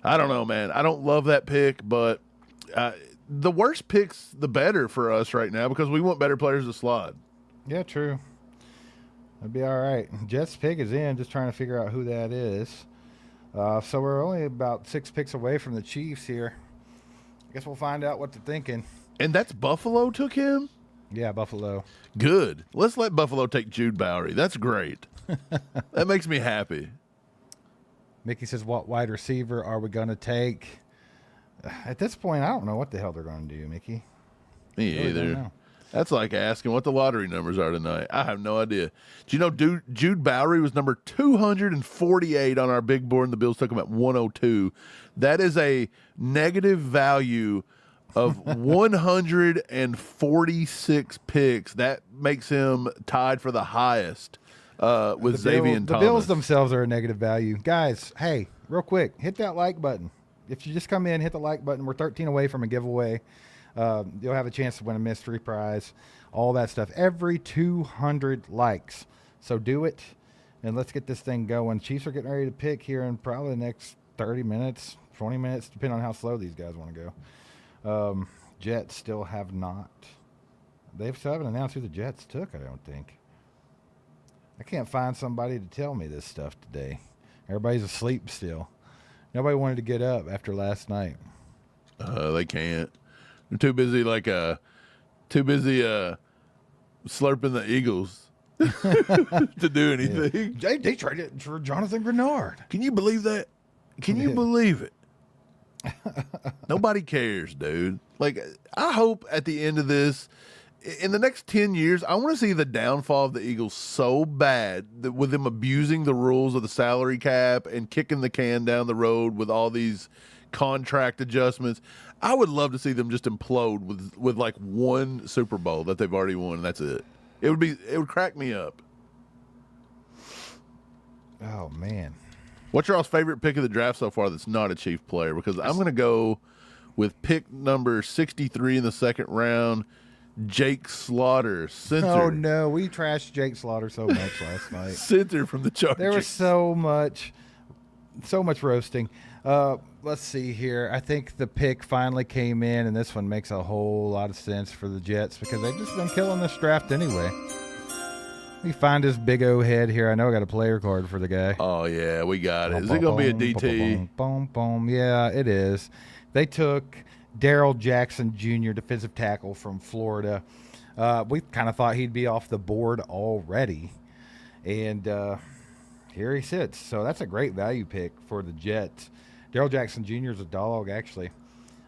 I don't know, man. I don't love that pick, but the worse picks, the better for us right now because we want better players to slide. Yeah, true. That'd be all right. Jets pick is in, just trying to figure out who that is. So we're only about 6 picks away from the Chiefs here. Guess we'll find out what they're thinking. And that's Buffalo took him? Yeah, Buffalo. Good. Let's let Buffalo take Jude Bowery. That's great. That makes me happy. Mickey says, what wide receiver are we going to take? At this point, I don't know what the hell they're going to do, Mickey. Me Really don't either. know. That's like asking what the lottery numbers are tonight. I have no idea. Do you know Jude Bowery was number 248 on our big board, and the Bills took him at 102. That is a negative value of 146 picks. That makes him tied for the highest with Xavier Thomas. The Bills themselves are a negative value. Guys, hey, real quick, hit that like button. If you just come in, hit the like button. We're 13 away from a giveaway. You'll have a chance to win a mystery prize, all that stuff. Every 200 likes. So do it, and let's get this thing going. Chiefs are getting ready to pick here in probably the next 30 minutes, 20 minutes, depending on how slow these guys want to go. Jets still have not. They still haven't announced who the Jets took, I don't think. I can't find somebody to tell me this stuff today. Everybody's asleep still. Nobody wanted to get up after last night. They can't. They're too busy slurping the Eagles to do anything. Yeah. They traded for Jonathan Grenard. Can you believe that? Can you believe it? Nobody cares, dude. Like, I hope at the end of this, in the next 10 years, I want to see the downfall of the Eagles so bad that with them abusing the rules of the salary cap and kicking the can down the road with all these contract adjustments. I would love to see them just implode with like one Super Bowl that they've already won, and that's it. It would crack me up. Oh, man. What's your all's favorite pick of the draft so far that's not a Chief player? Because I'm going to go with pick number 63 in the second round, Jake Slaughter, center. Oh, no. We trashed Jake Slaughter so much last night. Center from the Chargers. There was so much roasting. Let's see here. I think the pick finally came in, and this one makes a whole lot of sense for the Jets because they've just been killing this draft anyway. Let me find his big O head here. I know I got a player card for the guy. Oh, yeah, we got it. Is it going to be a DT? Boom, boom. Yeah, it is. They took Darrell Jackson Jr., defensive tackle from Florida. We kind of thought he'd be off the board already. And here he sits. So that's a great value pick for the Jets. Darrell Jackson Jr. is a dog, actually.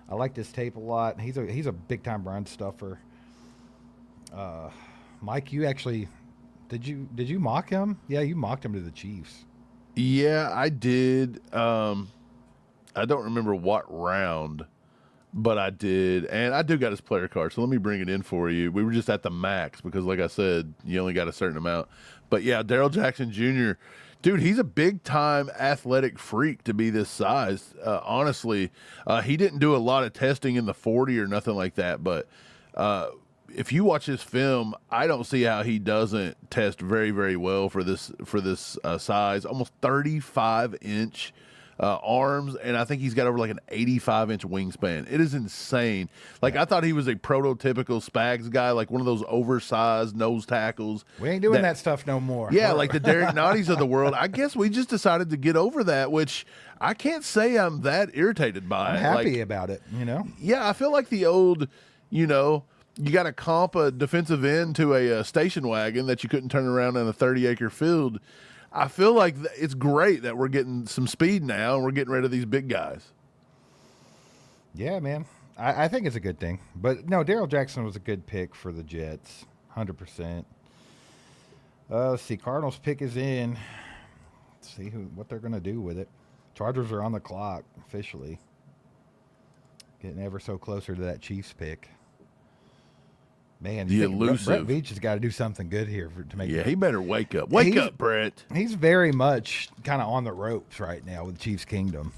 I like this tape a lot. He's a big-time run stuffer. Mike, you actually – did you mock him? Yeah, you mocked him to the Chiefs. Yeah, I did. I don't remember what round, but I did. And I do got his player card, so let me bring it in for you. We were just at the max because, like I said, you only got a certain amount. But, yeah, Darrell Jackson Jr., dude, he's a big-time athletic freak to be this size. Honestly, he didn't do a lot of testing in the 40 or nothing like that, but if you watch his film, I don't see how he doesn't test very, very well for this size. Almost 35-inch arms, and I think he's got over like an 85-inch wingspan. It is insane. Like, I thought he was a prototypical Spags guy, like one of those oversized nose tackles. We ain't doing that stuff no more. Yeah, like the Derek Notties of the world. I guess we just decided to get over that, which I can't say I'm that irritated by. I'm happy about it, you know? Yeah, I feel like the old, you got to comp a defensive end to a station wagon that you couldn't turn around in a 30-acre field. I feel like it's great that we're getting some speed now and we're getting rid of these big guys. Yeah, man. I think it's a good thing. But, no, Darrell Jackson was a good pick for the Jets, 100%. Let's see. Cardinals pick is in. Let's see what they're going to do with it. Chargers are on the clock officially. Getting ever so closer to that Chiefs pick. Man, the elusive. Brett Veach has got to do something good here to make. Yeah, he better wake up. Wake up, Brett. He's very much kind of on the ropes right now with Chiefs Kingdom.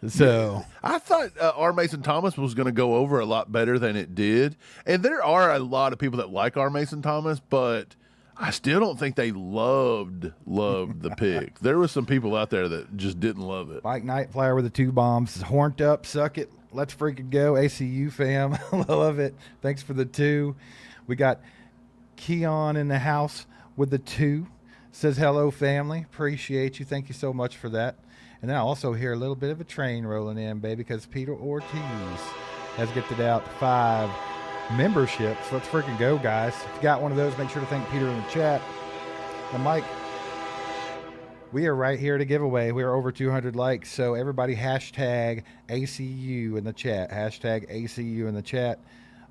So I thought R. Mason Thomas was going to go over a lot better than it did, and there are a lot of people that like R. Mason Thomas, but I still don't think they loved the pick. There was some people out there that just didn't love it. Mike Nightflyer with the 2 bombs, horned up, suck it. Let's freaking go, ACU fam. Love it. Thanks for the 2. We got Keon in the house with the 2. Says hello, family. Appreciate you. Thank you so much for that. And then I also hear a little bit of a train rolling in, baby, because Peter Ortiz has gifted out 5 memberships. Let's freaking go, guys. If you got one of those, make sure to thank Peter in the chat. And Mike, we are right here to give away. We are over 200 likes, so everybody hashtag ACU in the chat. Hashtag ACU in the chat.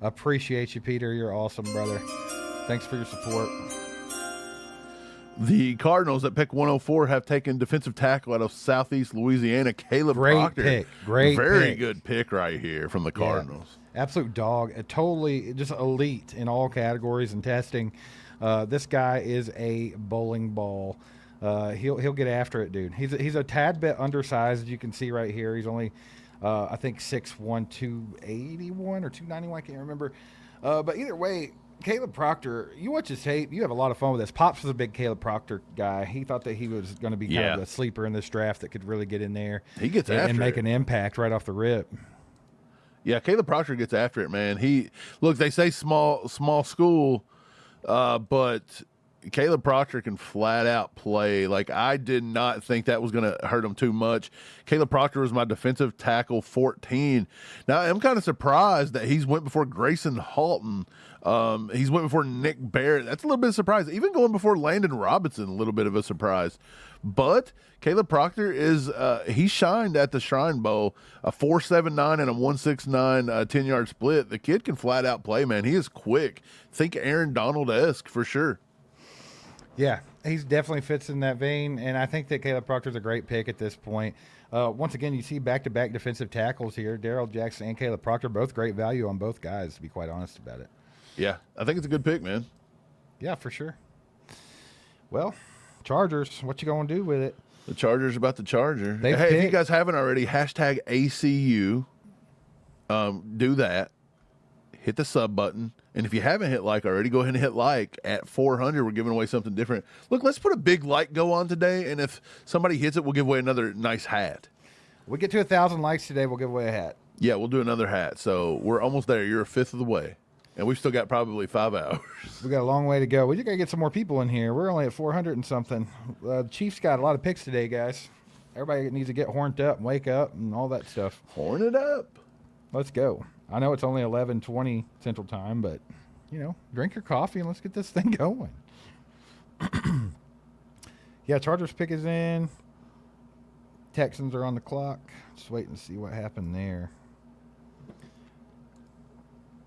Appreciate you, Peter. You're awesome, brother. Thanks for your support. The Cardinals at pick 104 have taken defensive tackle out of Southeast Louisiana, Caleb Proctor. Great pick. Great Very pick. good pick right here from the Cardinals. Yeah, absolute dog. Totally just elite in all categories and testing. This guy is a bowling ball. He'll get after it, dude. He's a tad bit undersized, as you can see right here. He's only, I think, 6'1", 281 or 291. I can't remember. But either way, Caleb Proctor, you watch his tape, you have a lot of fun with this. Pops was a big Caleb Proctor guy. He thought that he was going to be kind of a sleeper in this draft that could really get in there. He gets after and make it. an impact right off the rip. Yeah, Caleb Proctor gets after it, man. They say small school, but Caleb Proctor can flat out play. Like, I did not think that was going to hurt him too much. Caleb Proctor was my defensive tackle 14. Now, I'm kind of surprised that he's went before Grayson Halton. He's went before Nick Barrett. That's a little bit of surprise. Even going before Landon Robinson, a little bit of a surprise. But Caleb Proctor is he shined at the Shrine Bowl, a 4.79 and a 1.69 10-yard split. The kid can flat out play, man. He is quick. Think Aaron Donald-esque for sure. Yeah, he's definitely fits in that vein, and I think that Caleb Proctor's a great pick at this point. Once again, you see back-to-back defensive tackles here. Darrell Jackson and Caleb Proctor, both great value on both guys, to be quite honest about it. Yeah, I think it's a good pick, man. Yeah, for sure. Well, Chargers, what you going to do with it? The Chargers about the Charger. They Hey, if you picked- guys haven't already, hashtag ACU. Do that. Hit the sub button. And if you haven't hit like already, go ahead and hit like. At 400, we're giving away something different. Look, let's put a big like go on today, and if somebody hits it, we'll give away another nice hat. We get to 1,000 likes today, we'll give away a hat. Yeah, we'll do another hat. So we're almost there. You're a fifth of the way. And we've still got probably 5 hours. We got a long way to go. We just got to get some more people in here. We're only at 400 and something. The Chiefs got a lot of picks today, guys. Everybody needs to get horned up and wake up and all that stuff. Horn it up. Let's go. I know it's only 11:20 Central Time, but, drink your coffee and let's get this thing going. Yeah, Chargers pick is in. Texans are on the clock. Just waiting to see what happened there.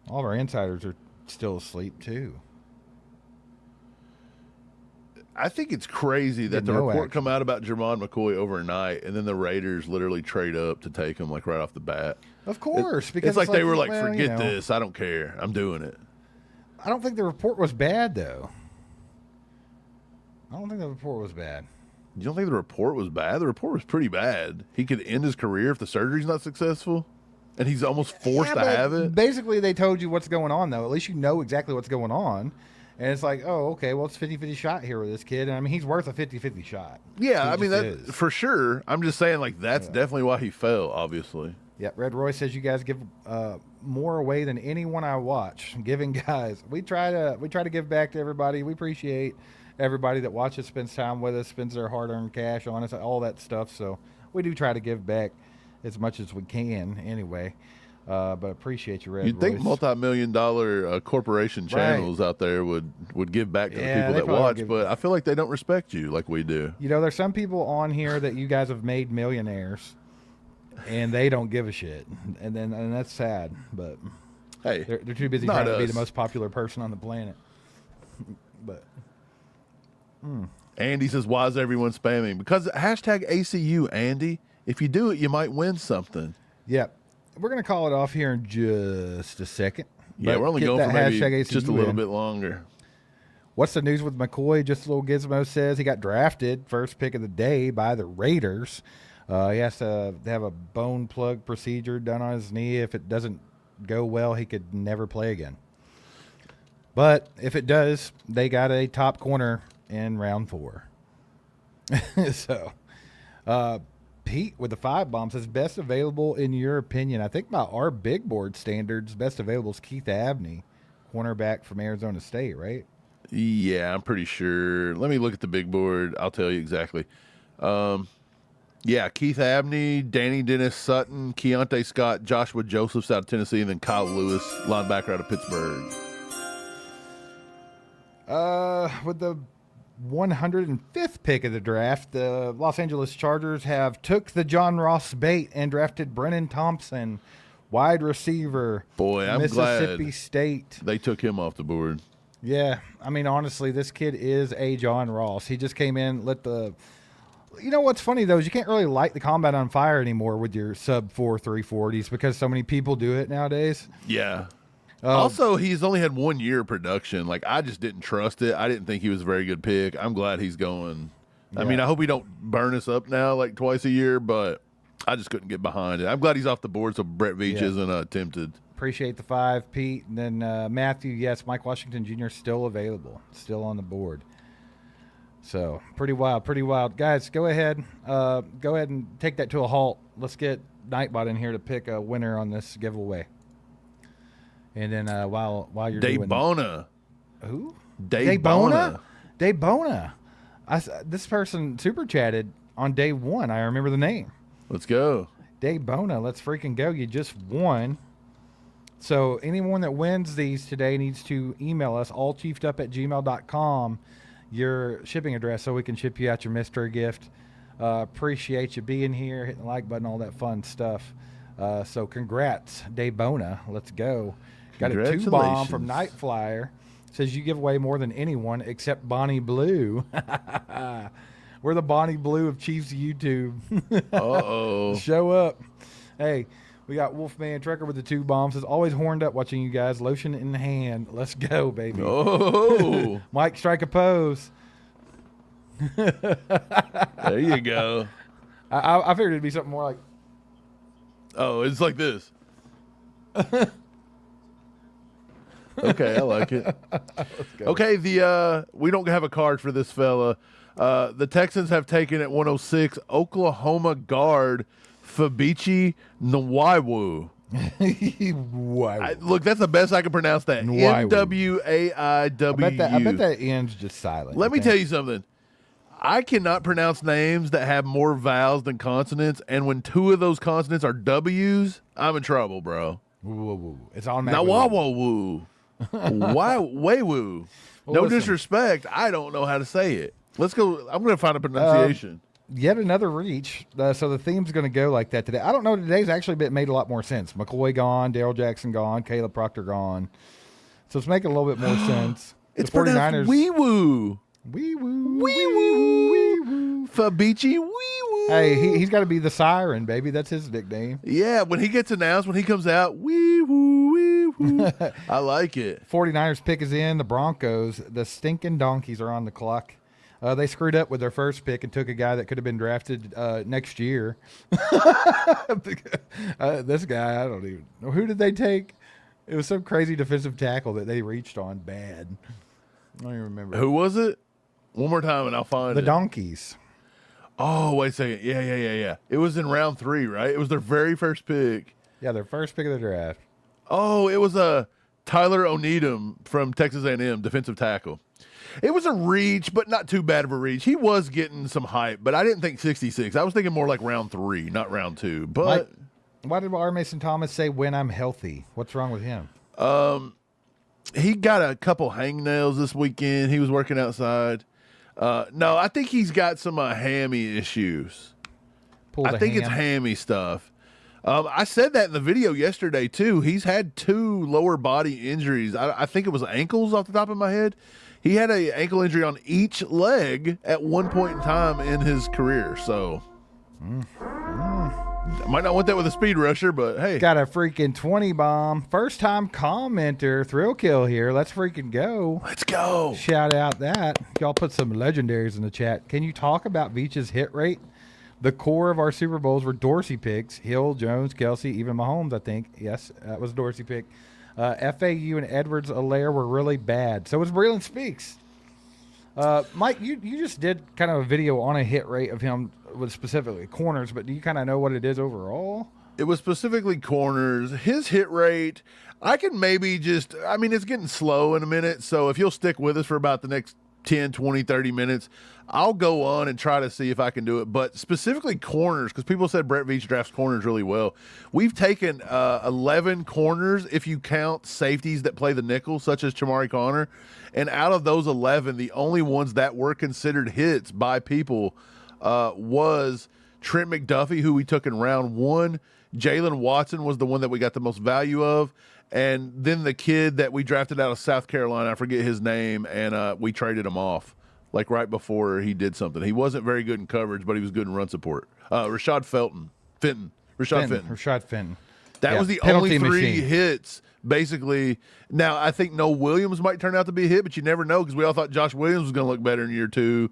All of our insiders are still asleep, too. I think it's crazy that the report come out about Jermon McCoy overnight, and then the Raiders literally trade up to take him like right off the bat. Of course, because because it's like they were like, well, forget this, I don't care, I'm doing it. I don't think the report was bad, though. I don't think the report was bad. You don't think the report was bad? The report was pretty bad. He could end his career if the surgery's not successful, and he's almost forced to have it. Basically, they told you what's going on, though. At least you know exactly what's going on. And it's like, oh, okay, well, it's 50-50 shot here with this kid. And, I mean, he's worth a 50-50 shot. Yeah, I mean, that for sure. I'm just saying, like, that's definitely why he fell, obviously. Yeah, Red Roy says you guys give more away than anyone I watch. Giving guys, we try to give back to everybody. We appreciate everybody that watches, spends time with us, spends their hard-earned cash on us, all that stuff. So we do try to give back as much as we can, anyway. But appreciate you, Red. You'd think multi-million-dollar corporation channels out there would give back to the people that watch, but I feel like they don't respect you like we do. There's some people on here that you guys have made millionaires, and they don't give a shit, and that's sad. But hey, they're too busy trying to be the most popular person on the planet. But Andy says, "Why is everyone spamming?" Because hashtag ACU, Andy. If you do it, you might win something. Yep. We're going to call it off here in just a second. Yeah, we're only going for maybe just a little bit longer. What's the news with McCoy? Just a little gizmo says he got drafted, first pick of the day by the Raiders. He has to have a bone plug procedure done on his knee. If it doesn't go well, he could never play again. But if it does, they got a top corner in round 4. So, Pete with the 5 bomb says best available in your opinion. I think by our big board standards, best available is Keith Abney, cornerback from Arizona State, right? Yeah, I'm pretty sure. Let me look at the big board. I'll tell you exactly. Yeah, Keith Abney, Danny Dennis Sutton, Keontae Scott, Joshua Josephs out of Tennessee, and then Kyle Lewis, linebacker out of Pittsburgh. With the 105th pick of the draft, the Los Angeles Chargers have took the John Ross bait and drafted Brennan Thompson, wide receiver. Boy, I'm Mississippi glad State. they took him off the board. Yeah, I mean, honestly, this kid is a John Ross. He just came in, You know what's funny, though, is you can't really light the combat on fire anymore with your sub-4 340s because so many people do it nowadays. Yeah. Also, he's only had 1 year of production. Like, I just didn't trust it. I didn't think he was a very good pick. I'm glad he's going. I mean, I hope he don't burn us up now like twice a year, but I just couldn't get behind it. I'm glad he's off the board so Brett Veach isn't tempted. Appreciate the 5, Pete. And then Matthew, yes, Mike Washington Jr. is still available, still on the board. So pretty wild, pretty wild. Guys, go ahead and take that to a halt. Let's get Nightbot in here to pick a winner on this giveaway. And then while you're doing Daybona. Who? Daybona. Daybona. This person super chatted on day 1. I remember the name. Let's go. Daybona. Let's freaking go. You just won. So anyone that wins these today needs to email us allchiefedup@gmail.com your shipping address so we can ship you out your mystery gift. Appreciate you being here, hitting the like button, all that fun stuff. So congrats, Daybona. Let's go. Got a 2-bomb from Night Flyer. Says you give away more than anyone except Bonnie Blue. We're the Bonnie Blue of Chiefs YouTube. Uh-oh. Show up. Hey, we got Wolfman Trekker with the 2 bombs. Says always horned up watching you guys. Lotion in hand. Let's go, baby. Oh. Mike, strike a pose. There you go. I figured it'd be something more like. Oh, it's like this. Okay, I like it. Okay, we don't have a card for this fella. The Texans have taken at 106 Oklahoma guard Fabichi Nwaiwu. Wow. Look, that's the best I can pronounce that. Nwaiwu. I bet that end's just silent. Let me tell you something. I cannot pronounce names that have more vowels than consonants, and when 2 of those consonants are W's, I'm in trouble, bro. Woo. It's on that. Now, woo. Why, way-woo. No disrespect. I don't know how to say it. Let's go. I'm going to find a pronunciation. Yet another reach. So the theme's going to go like that today. I don't know. Today's actually made a lot more sense. McCoy gone. Daryl Jackson gone. Caleb Proctor gone. So it's making a little bit more sense. It's pronounced wee-woo. Wee-woo. Wee-woo. Fabichi wee-woo. Hey, he's got to be the siren, baby. That's his nickname. Yeah, when he gets announced, when he comes out, wee-woo, wee-woo. I like it. 49ers pick is in. The Broncos, the stinking donkeys are on the clock. They screwed up with their first pick and took a guy that could have been drafted next year. This guy, I don't even know. Who did they take? It was some crazy defensive tackle that they reached on bad. I don't even remember. Who was it? One more time and I'll find it. The Donkeys. Oh, wait a second. Yeah. It was in round 3, right? It was their very first pick. Yeah, their first pick of the draft. Oh, it was Tyler Oneedham from Texas A&M, defensive tackle. It was a reach, but not too bad of a reach. He was getting some hype, but I didn't think 66. I was thinking more like round 3, not round 2. But why did R. Mason Thomas say when I'm healthy? What's wrong with him? He got a couple hangnails this weekend. He was working outside. No, I think he's got some hammy issues. I think it's hammy stuff. I said that in the video yesterday, too. He's had 2 lower body injuries. I think it was ankles off the top of my head. He had an ankle injury on each leg at one point in time in his career. So, I might not want that with a speed rusher, but hey. Got a freaking 20 bomb. First time commenter. Thrill kill here. Let's freaking go. Let's go. Shout out that. Y'all put some legendaries in the chat. Can you talk about Veach's hit rate? The core of our Super Bowls were Dorsey picks. Hill, Jones, Kelsey, even Mahomes, I think. Yes, that was a Dorsey pick. FAU and Edwards-Alaire were really bad. So was Breland Speaks. Mike, you just did kind of a video on a hit rate of him with specifically corners, but do you kind of know what it is overall? It was specifically corners. His hit rate, I can maybe it's getting slow in a minute, so if you'll stick with us for about the next 10, 20, 30 minutes. I'll go on and try to see if I can do it. But specifically corners, because people said Brett Veach drafts corners really well. We've taken 11 corners if you count safeties that play the nickel, such as Chamari Connor. And out of those 11, the only ones that were considered hits by people was Trent McDuffie, who we took in round 1. Jalen Watson was the one that we got the most value of. And then the kid that we drafted out of South Carolina, I forget his name, and we traded him off, like right before he did something. He wasn't very good in coverage, but he was good in run support. Rashad Fenton. That was the only 3 hits, basically. Now, I think Noah Williams might turn out to be a hit, but you never know because we all thought Josh Williams was going to look better in year 2.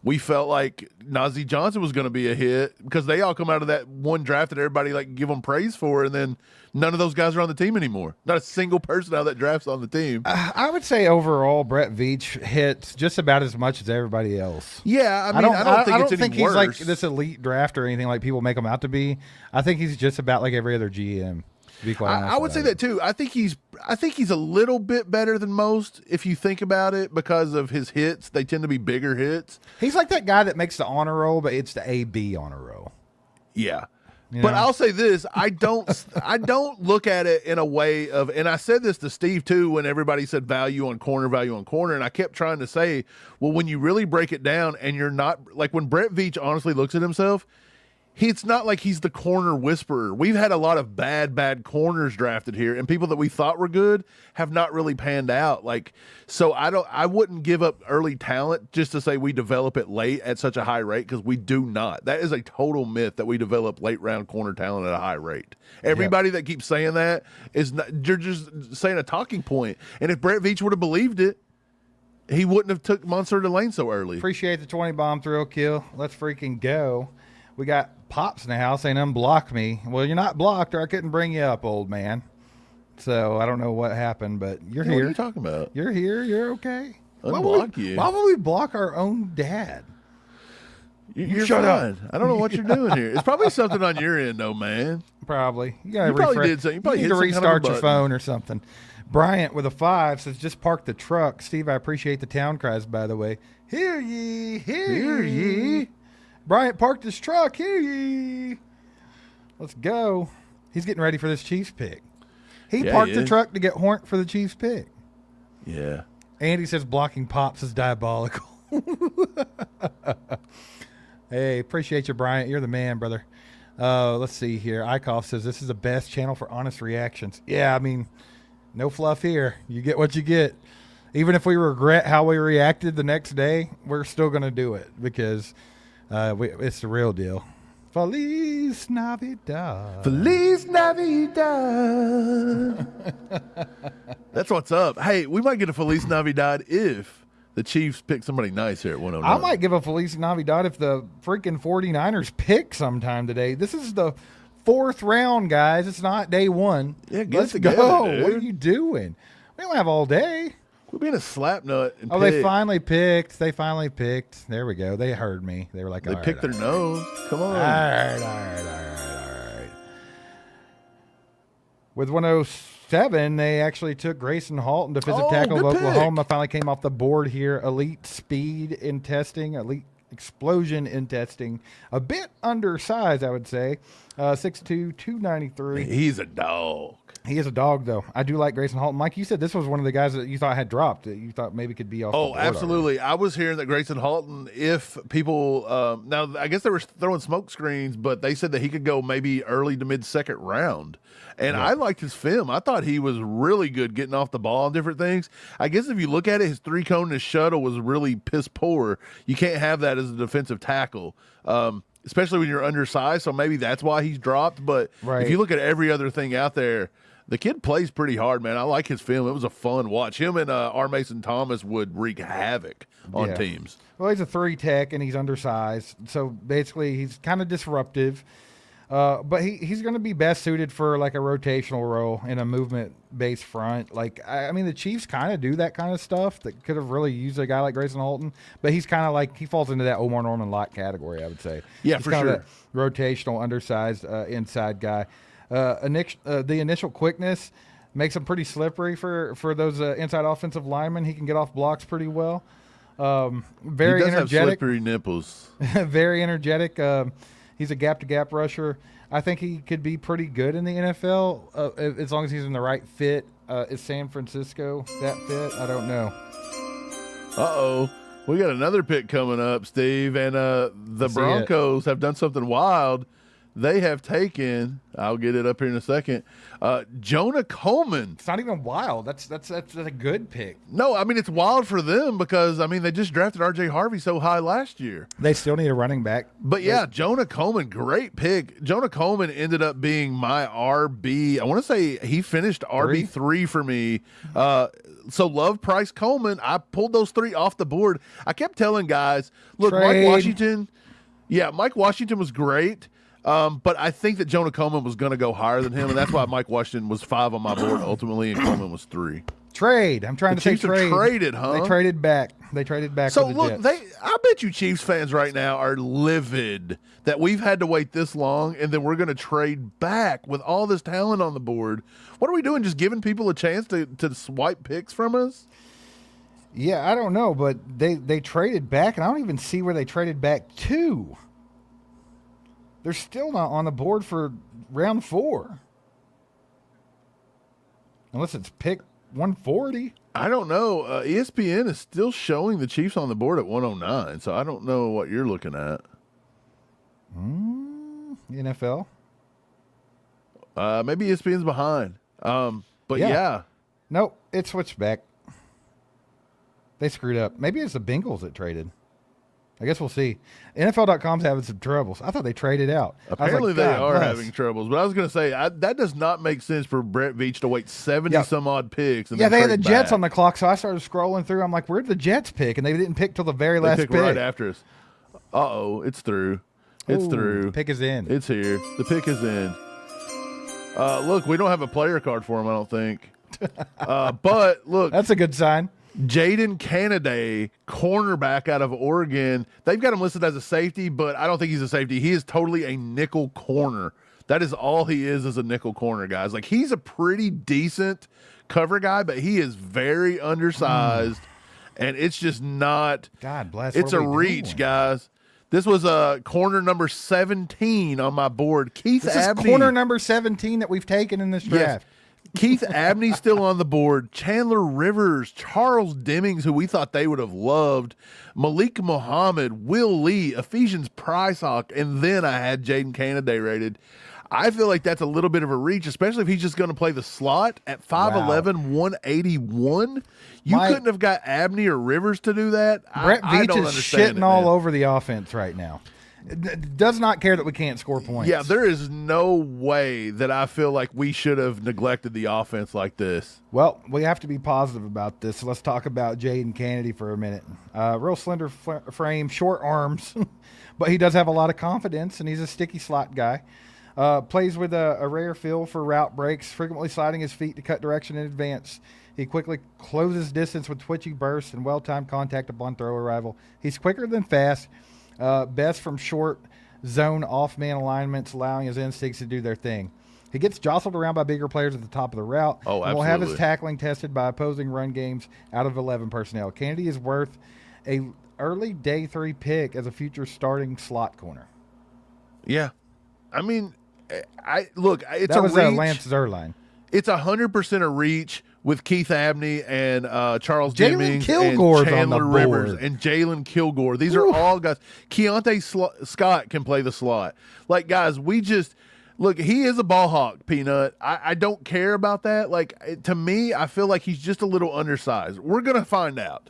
We felt like Najee Johnson was going to be a hit because they all come out of that one draft that everybody like give them praise for, and then none of those guys are on the team anymore. Not a single person out of that draft's on the team. I would say overall, Brett Veach hits just about as much as everybody else. Yeah, I mean, I don't think he's like this elite draft or anything like people make him out to be. I think he's just about like every other GM. To be quite honest, I would say that too. I think he's a little bit better than most if you think about it because of his hits. They tend to be bigger hits. He's like that guy that makes the honor roll, but it's the AB honor roll. Yeah. But I'll say this, I don't look at it in a way of, and I said this to Steve too when everybody said value on corner, and I kept trying to say, well, when you really break it down and you're not, like when Brett Veach honestly looks at himself, it's not like he's the corner whisperer. We've had a lot of bad corners drafted here, and people that we thought were good have not really panned out. So I wouldn't give up early talent just to say we develop it late at such a high rate, because we do not. That is a total myth that we develop late round corner talent at a high rate. Everybody that keeps saying that is not, you're just saying a talking point. And if Brett Veach would have believed it, he wouldn't have took Monsieur Delane so early. Appreciate the 20 bomb thrill kill. Let's freaking go. We got Pops in the house saying unblock me. Well, you're not blocked or I couldn't bring you up, old man. So I don't know what happened, but you're here. What are you talking about? You're here. You're okay. Unblock you. Why would we block our own dad? You're shut fine. I don't know what you're doing here. It's probably something on your end, though, man. Probably. You probably did something. You probably need to restart your phone or something. Bryant with a 5 says, just park the truck. Steve, I appreciate the town cries, by the way. Hear ye, hear ye. Bryant parked his truck. Hear ye. Let's go. He's getting ready for this Chiefs pick. He parked the truck to get horned for the Chiefs pick. Yeah. Andy says blocking Pops is diabolical. Hey, appreciate you, Bryant. You're the man, brother. Let's see here. Eichhoff says this is the best channel for honest reactions. Yeah, I mean, no fluff here. You get what you get. Even if we regret how we reacted the next day, we're still going to do it because it's the real deal. Feliz Navidad. Feliz Navidad. That's what's up. Hey, we might get a Feliz Navidad if the Chiefs pick somebody nice here at 109. I might give a Feliz Navidad if the freaking 49ers pick sometime today. This is the 4th round, guys. It's not day 1. Yeah, let's together, go. Dude. What are you doing? We don't have all day. We're being a slapnut. Oh, pick. They finally picked. There we go. They heard me. They were like, they picked their nose. Come on. All right. With 107, they actually took Grayson Halton, defensive tackle of Oklahoma. Pick. Finally came off the board here. Elite speed in testing, elite explosion in testing. A bit undersized, I would say. 6'2", 293. He's a dog. He is a dog, though. I do like Grayson Halton. Mike, you said this was one of the guys that you thought had dropped, that you thought maybe could be off the board absolutely. already. I was hearing that Grayson Halton, if people now I guess they were throwing smoke screens, but they said that he could go maybe early to mid-second round. And I liked his film. I thought he was really good getting off the ball and different things. I guess if you look at it, his 3-cone and his shuttle was really piss poor. You can't have that as a defensive tackle. Especially when you're undersized, so maybe that's why he's dropped. But if you look at every other thing out there, the kid plays pretty hard, man. I like his film. It was a fun watch. Him and R. Mason Thomas would wreak havoc on teams. Well, he's a 3 tech, and he's undersized. So, basically, he's kind of disruptive. But he's going to be best suited for, like, a rotational role in a movement-based front. Like, I mean, the Chiefs kind of do that kind of stuff that could have really used a guy like Grayson Halton. But he's kind of like – he falls into that Omar Norman Lott category, I would say. Yeah, he's for kind sure. of that rotational, undersized inside guy. The initial quickness, Makes him pretty slippery for those inside offensive linemen. He can get off blocks pretty well. Very he does energetic. have slippery nipples. Very energetic. He's a gap-to-gap rusher. I think he could be pretty good in the NFL as long as he's in the right fit. Is San Francisco that fit? I don't know. Uh-oh. We got another pick coming up, Steve, and the Broncos have done something wild. They have taken, I'll get it up here in a second, Jonah Coleman. It's not even wild. That's a good pick. No, I mean, it's wild for them because, I mean, they just drafted R.J. Harvey so high last year. They still need a running back. But, yeah, Jonah Coleman, great pick. Jonah Coleman ended up being my RB. I want to say he finished RB3 for me. So Love, Price, Coleman, I pulled those three off the board. I kept telling guys, look, Trade. Mike Washington was great. But I think that Jonah Coleman was going to go higher than him, and that's why Mike Washington was 5 on my board ultimately, and Coleman was 3. Trade. I'm trying to say Chiefs trade. have traded, huh? They traded back. So with the look, Jets. I bet you Chiefs fans right now are livid that we've had to wait this long, and then we're going to trade back with all this talent on the board. What are we doing? Just giving people a chance to swipe picks from us? Yeah, I don't know, but they traded back, and I don't even see where they traded back to. They're still not on the board for round 4. Unless it's pick 140. I don't know. ESPN is still showing the Chiefs on the board at 109, so I don't know what you're looking at. NFL? Maybe ESPN's behind. But yeah. Nope, it switched back. They screwed up. Maybe it's the Bengals that traded. I guess we'll see. NFL.com's having some troubles. I thought they traded out. Apparently they are having troubles. But I was going to say, that does not make sense for Brett Veach to wait 70-some-odd picks. And they had the trade Jets back. on the clock, so I started scrolling through. I'm like, where'd the Jets pick? And they didn't pick till the very last pick. Right after us. Uh-oh, it's through. It's through. Pick is in. It's here. The pick is in. Look, we don't have a player card for him, I don't think. But, look. That's a good sign. Jaden Canaday, cornerback out of Oregon. They've got him listed as a safety, but I don't think he's a safety. He is totally a nickel corner. That is all he is a nickel corner, guys. Like, he's a pretty decent cover guy, but he is very undersized, and it's just not. God bless. It's a reach, guys. This was corner number 17 on my board. Keith Abney. This is corner number 17 that we've taken in this draft. Yes. Keith Abney still on the board. Chandler Rivers, Charles Demmings, who we thought they would have loved, Malik Muhammad, Will Lee, Ephesians Prysock, and then I had Jaden Canaday rated. I feel like that's a little bit of a reach, especially if he's just going to play the slot at 5'11", 181. You couldn't have got Abney or Rivers to do that. Brett I Veach don't is understand shitting all over the offense right now. Does not care that we can't score points. Yeah, there is no way that I feel like we should have neglected the offense like this. Well, we have to be positive about this. So let's talk about Jaden Kennedy for a minute. Real slender frame, short arms, but he does have a lot of confidence, and he's a sticky slot guy. Plays with a rare feel for route breaks, frequently sliding his feet to cut direction in advance. He quickly closes distance with twitchy bursts and well-timed contact upon throw arrival. He's quicker than fast. Best from short zone off-man alignments, allowing his instincts to do their thing. He gets jostled around by bigger players at the top of the route. Oh, absolutely. And will have his tackling tested by opposing run games out of 11 personnel. Kennedy is worth a early day 3 pick as a future starting slot corner. Yeah. I mean, look, it's that a was reach. Lance Zierlein. It's 100% a reach with Keith Abney and Charles Jalen Demmings Kilgore's and Chandler on the board. Rivers and Jalen Kilgore. These are all guys. Keontae Scott can play the slot. Like, guys, look, he is a ball hawk, Peanut. I don't care about that. Like, to me, I feel like he's just a little undersized. We're going to find out.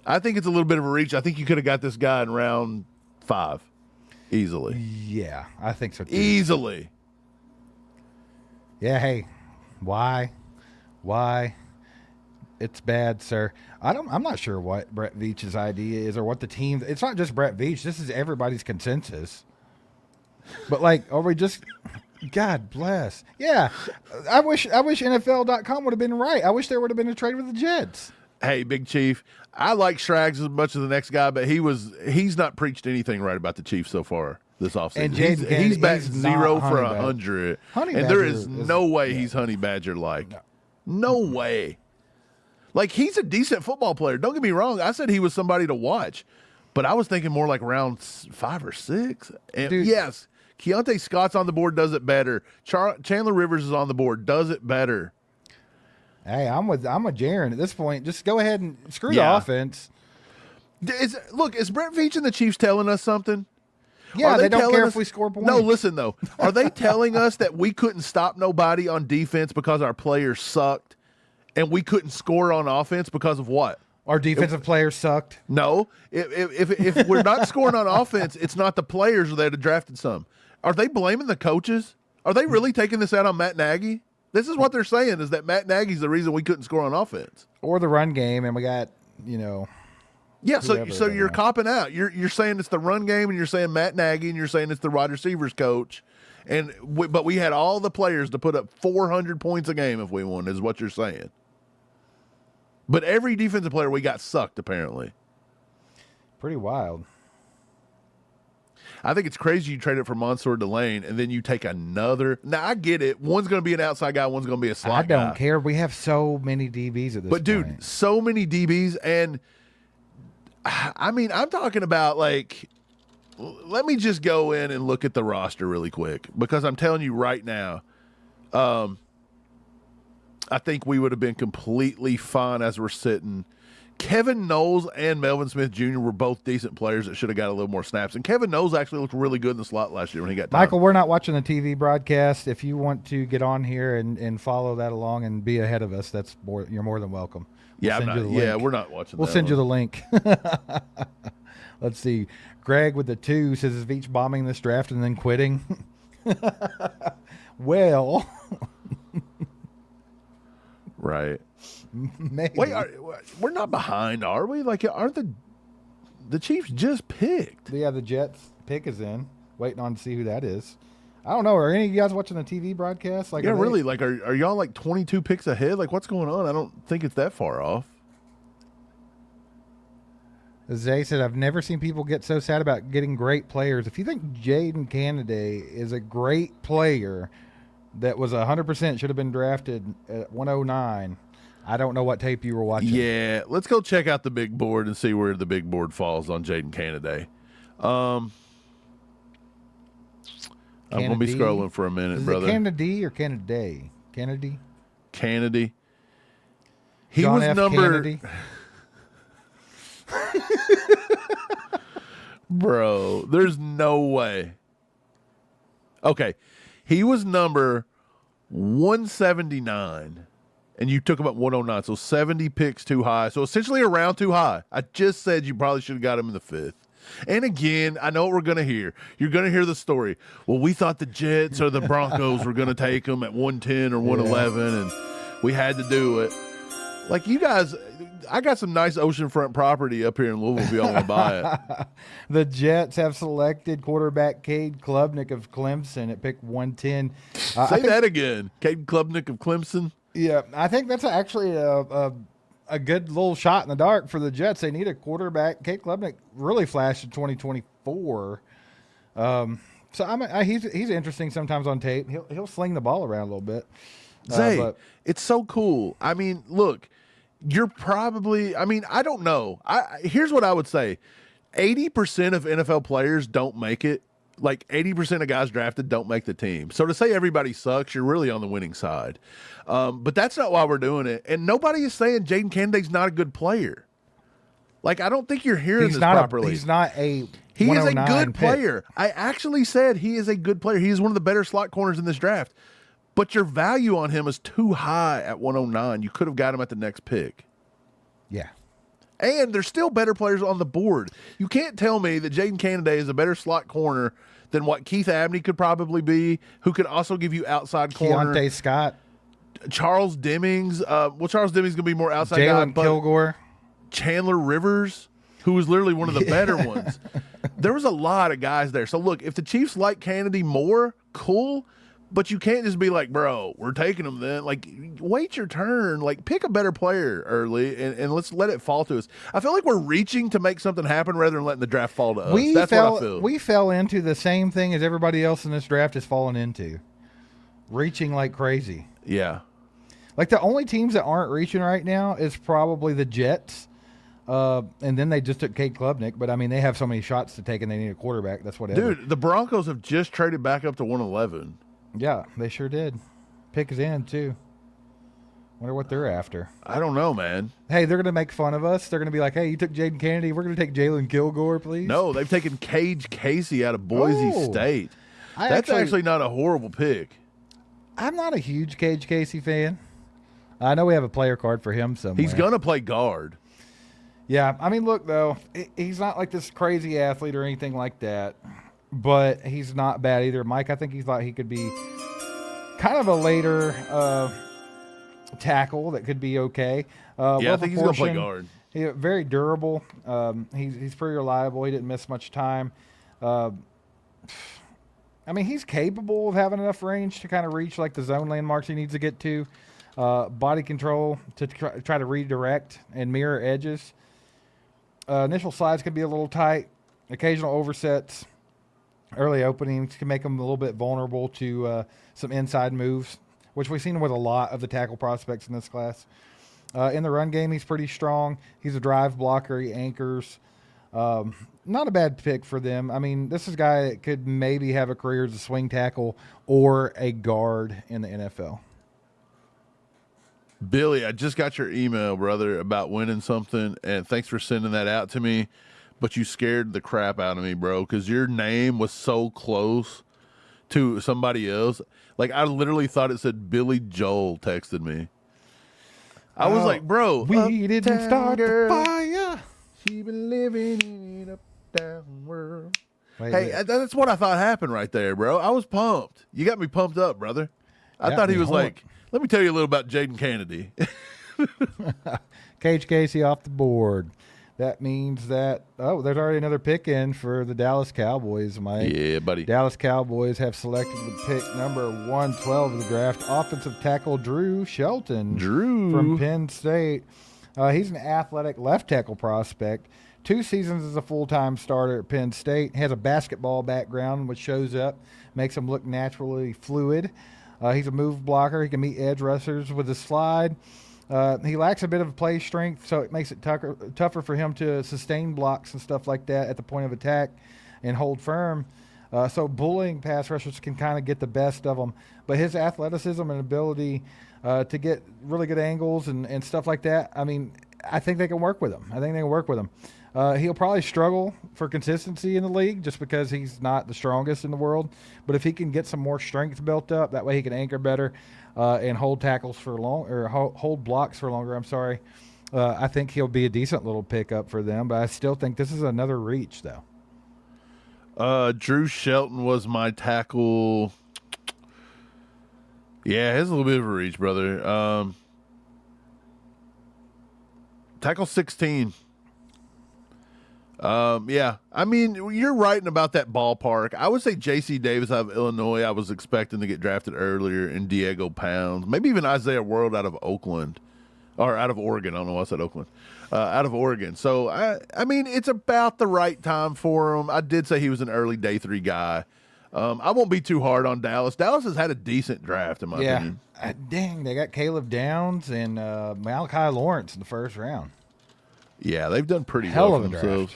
I think it's a little bit of a reach. I think you could have got this guy in round 5 easily. Yeah, I think so too. Easily. Yeah, hey, why? It's bad, sir. I'm not sure what Brett Veach's idea is or what the team. It's not just Brett Veach. This is everybody's consensus. But like, are we just? God bless. Yeah, I wish NFL.com would have been right. I wish there would have been a trade with the Jets. Hey, Big Chief, I like Schrags as much as the next guy, but he's not preached anything right about the Chiefs so far this offseason. And he's back he's 0 for not 100. Honey And there Badger is no way he's Honey Badger like. No. No way. Like, he's a decent football player. Don't get me wrong. I said he was somebody to watch, but I was thinking more like round 5 or 6. And Dude. yes, Keontae Scott's on the board, does it better. Chandler Rivers is on the board, does it better. Hey, I'm with Jaron at this point. Just go ahead and screw Yeah. the offense. Look, is Brett Veach and the Chiefs telling us something? Yeah, Are they don't telling care us- if we score points. No, listen, though. Are they telling us that we couldn't stop nobody on defense because our players sucked and we couldn't score on offense because of what? Our defensive players sucked. No. If we're not scoring on offense, it's not the players that have drafted some. Are they blaming the coaches? Are they really taking this out on Matt Nagy? This is what they're saying, is that Matt Nagy's the reason we couldn't score on offense. Or the run game, and we got, Yeah, so Whoever, you're yeah. copping out. You're saying it's the run game, and you're saying Matt Nagy, and you're saying it's the wide receivers coach, but we had all the players to put up 400 points a game if we won, is what you're saying. But every defensive player we got sucked, apparently. pretty wild. I think it's crazy you trade it for Mansour Delane, and then you take another. Now, I get it. One's going to be an outside guy, one's going to be a slot I don't guy. care. We have so many DBs at this But, dude, point. so many DBs, and I mean, I'm talking about, like, let me just go in and look at the roster really quick, because I'm telling you right now, I think we would have been completely fine as we're sitting. Kevin Knowles and Melvin Smith Jr. were both decent players that should have got a little more snaps. And Kevin Knowles actually looked really good in the slot last year when he got time. Michael, we're not watching the TV broadcast. If you want to get on here and follow that along and be ahead of us, you're more than welcome. Yeah, Send you the link. we're not watching We'll that send you one. the link. Let's see. Greg with the 2 says, is Veach bombing this draft and then quitting? Well, Right. maybe. Wait, we're not behind, are we? Like, aren't the Chiefs just picked? Yeah, the Jets pick is in. Waiting on to see who that is. I don't know. Are any of you guys watching the TV broadcast? Like, Yeah, are they- really. Like, are y'all like 22 picks ahead? Like, what's going on? I don't think it's that far off. Zay said, I've never seen people get so sad about getting great players. If you think Jaden Kennedy is a great player that was 100% should have been drafted at 109, I don't know what tape you were watching. Yeah, let's go check out the big board and see where the big board falls on Jaden Kennedy. I'm going to be Kennedy? scrolling for a minute, Is brother. it Kennedy or Kennedy? Kennedy? Kennedy. He John was F. number. Kennedy? Bro, there's no way. Okay. He was number 179, and you took him at 109, so 70 picks too high. So essentially a round too high. I just said you probably should have got him in the 5th. And again, I know what we're going to hear. You're going to hear the story. Well, we thought the Jets or the Broncos were going to take him at 110 or 111, and we had to do it. Like, you guys, I got some nice oceanfront property up here in Louisville if y'all want to buy it. The Jets have selected quarterback Cade Klubnik of Clemson at pick 110. I Say think- that again. Caden Klubnik of Clemson. Yeah, I think that's actually a good little shot in the dark for the Jets. They need a quarterback. Cade Klubnik really flashed in 2024. So he's interesting sometimes on tape. He'll sling the ball around a little bit. Zay, But it's so cool. I mean, look, you're probably, I mean, I don't know. Here's what I would say. 80% of NFL players don't make it. Like 80% of guys drafted don't make the team. So to say everybody sucks, you're really on the winning side. But that's not why we're doing it. And nobody is saying Jaden Kennedy's not a good player. Like, I don't think you're hearing he's this not properly. he's not a He is a 109 good pick. player. I actually said he is a good player. He is one of the better slot corners in this draft. But your value on him is too high at 109. You could have got him at the next pick. Yeah. And there's still better players on the board. You can't tell me that Jaden Kennedy is a better slot corner than what Keith Abney could probably be, who could also give you outside corner. Keontae Scott, Charles Demings. Charles Demings is going to be more outside guy. Jalen But Kilgore. Chandler Rivers, who was literally one of the better ones. There was a lot of guys there. So, look, if the Chiefs like Kennedy more, cool. But you can't just be like, bro, we're taking him then. Like, wait your turn. Like, pick a better player early and let's let it fall to us. I feel like we're reaching to make something happen rather than letting the draft fall to us. That's what I feel. We fell into the same thing as everybody else in this draft has fallen into. Reaching like crazy. Yeah. Like the only teams that aren't reaching right now is probably the Jets. And then they just took Cade Klubnik, but I mean they have so many shots to take and they need a quarterback. That's whatever. Dude, the Broncos have just traded back up to 111. Yeah, they sure did. Pick is in too. Wonder what they're after. I don't know, man. Hey, they're gonna make fun of us. They're gonna be like, "Hey, you took Jaden Kennedy. We're gonna take Jalen Kilgore, please." No, they've taken Cage Casey out of Boise Oh. State. I That's actually not a horrible pick. I'm not a huge Cage Casey fan. I know we have a player card for him somewhere. He's gonna play guard. Yeah, I mean, look though, he's not like this crazy athlete or anything like that, but he's not bad either. Mike, I think he thought he could be kind of a later tackle that could be okay. I think he's gonna play guard. Very durable. He's pretty reliable. He didn't miss much time. I mean, he's capable of having enough range to kind of reach like the zone landmarks he needs to get to. Body control to try to redirect and mirror edges. Initial slides can be a little tight. Occasional oversets, early openings can make him a little bit vulnerable to some inside moves, which we've seen with a lot of the tackle prospects in this class. In the run game, he's pretty strong. He's a drive blocker. He anchors. Not a bad pick for them. I mean, this is a guy that could maybe have a career as a swing tackle or a guard in the NFL. Billy, I just got your email, brother, about winning something, and thanks for sending that out to me. But you scared the crap out of me, bro, because your name was so close to somebody else. Like, I literally thought it said Billy Joel texted me. I was like, bro, we didn't start the fire. She been living in an up-down world. Wait, Hey, that's what I thought happened right there, bro. I was pumped. You got me pumped up, brother. I Got thought he me was hyped. like, let me tell you a little about Jaden Kennedy. Cage Casey off the board. That means that, there's already another pick in for the Dallas Cowboys, Mike. Yeah, buddy. Dallas Cowboys have selected the pick number 112 of the draft, offensive tackle Drew Shelton from Penn State. He's an athletic left tackle prospect. 2 seasons as a full-time starter at Penn State. Has a basketball background, which shows up, makes him look naturally fluid. He's a move blocker. He can meet edge rushers with his slide. He lacks a bit of play strength, so it makes it tougher for him to sustain blocks and stuff like that at the point of attack and hold firm. So bullying pass rushers can kind of get the best of him. But his athleticism and ability to get really good angles and stuff like that, I mean, I think they can work with him. He'll probably struggle for consistency in the league just because he's not the strongest in the world. But if he can get some more strength built up, that way he can anchor better and hold tackles for long or hold blocks for longer. I think he'll be a decent little pickup for them. But I still think this is another reach, though. Drew Shelton was my tackle. Yeah, it's a little bit of a reach, brother. Tackle 16. Yeah, I mean, you're right about that ballpark. I would say J.C. Davis out of Illinois. I was expecting to get drafted earlier, and Diego Pounds, maybe even Isaiah World out of Oakland, or out of Oregon. I don't know why I said Oakland. Out of Oregon. So, I mean, it's about the right time for him. I did say he was an early day 3 guy. I won't be too hard on Dallas. Dallas has had a decent draft, in my opinion. Dang, they got Caleb Downs and Malachi Lawrence in the first round. Yeah, they've done pretty Hell well of for a themselves.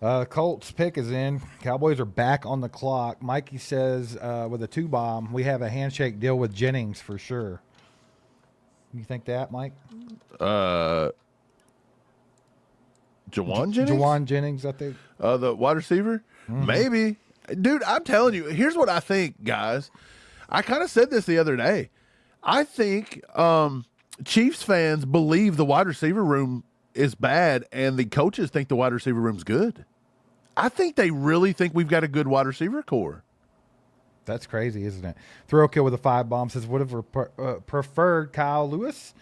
draft. Colts pick is in. Cowboys are back on the clock. Mikey says with a 2-bomb, we have a handshake deal with Jennings for sure. You think that, Mike? Jawan Jennings? Jawan Jennings, I think. The wide receiver? Mm-hmm. Maybe. Dude, I'm telling you, here's what I think, guys. I kind of said this the other day. I think Chiefs fans believe the wide receiver room is bad and the coaches think the wide receiver room's good. I think they really think we've got a good wide receiver core. That's crazy, isn't it? Thrill Kill with a 5-bomb says, would have preferred Kyle Lewis,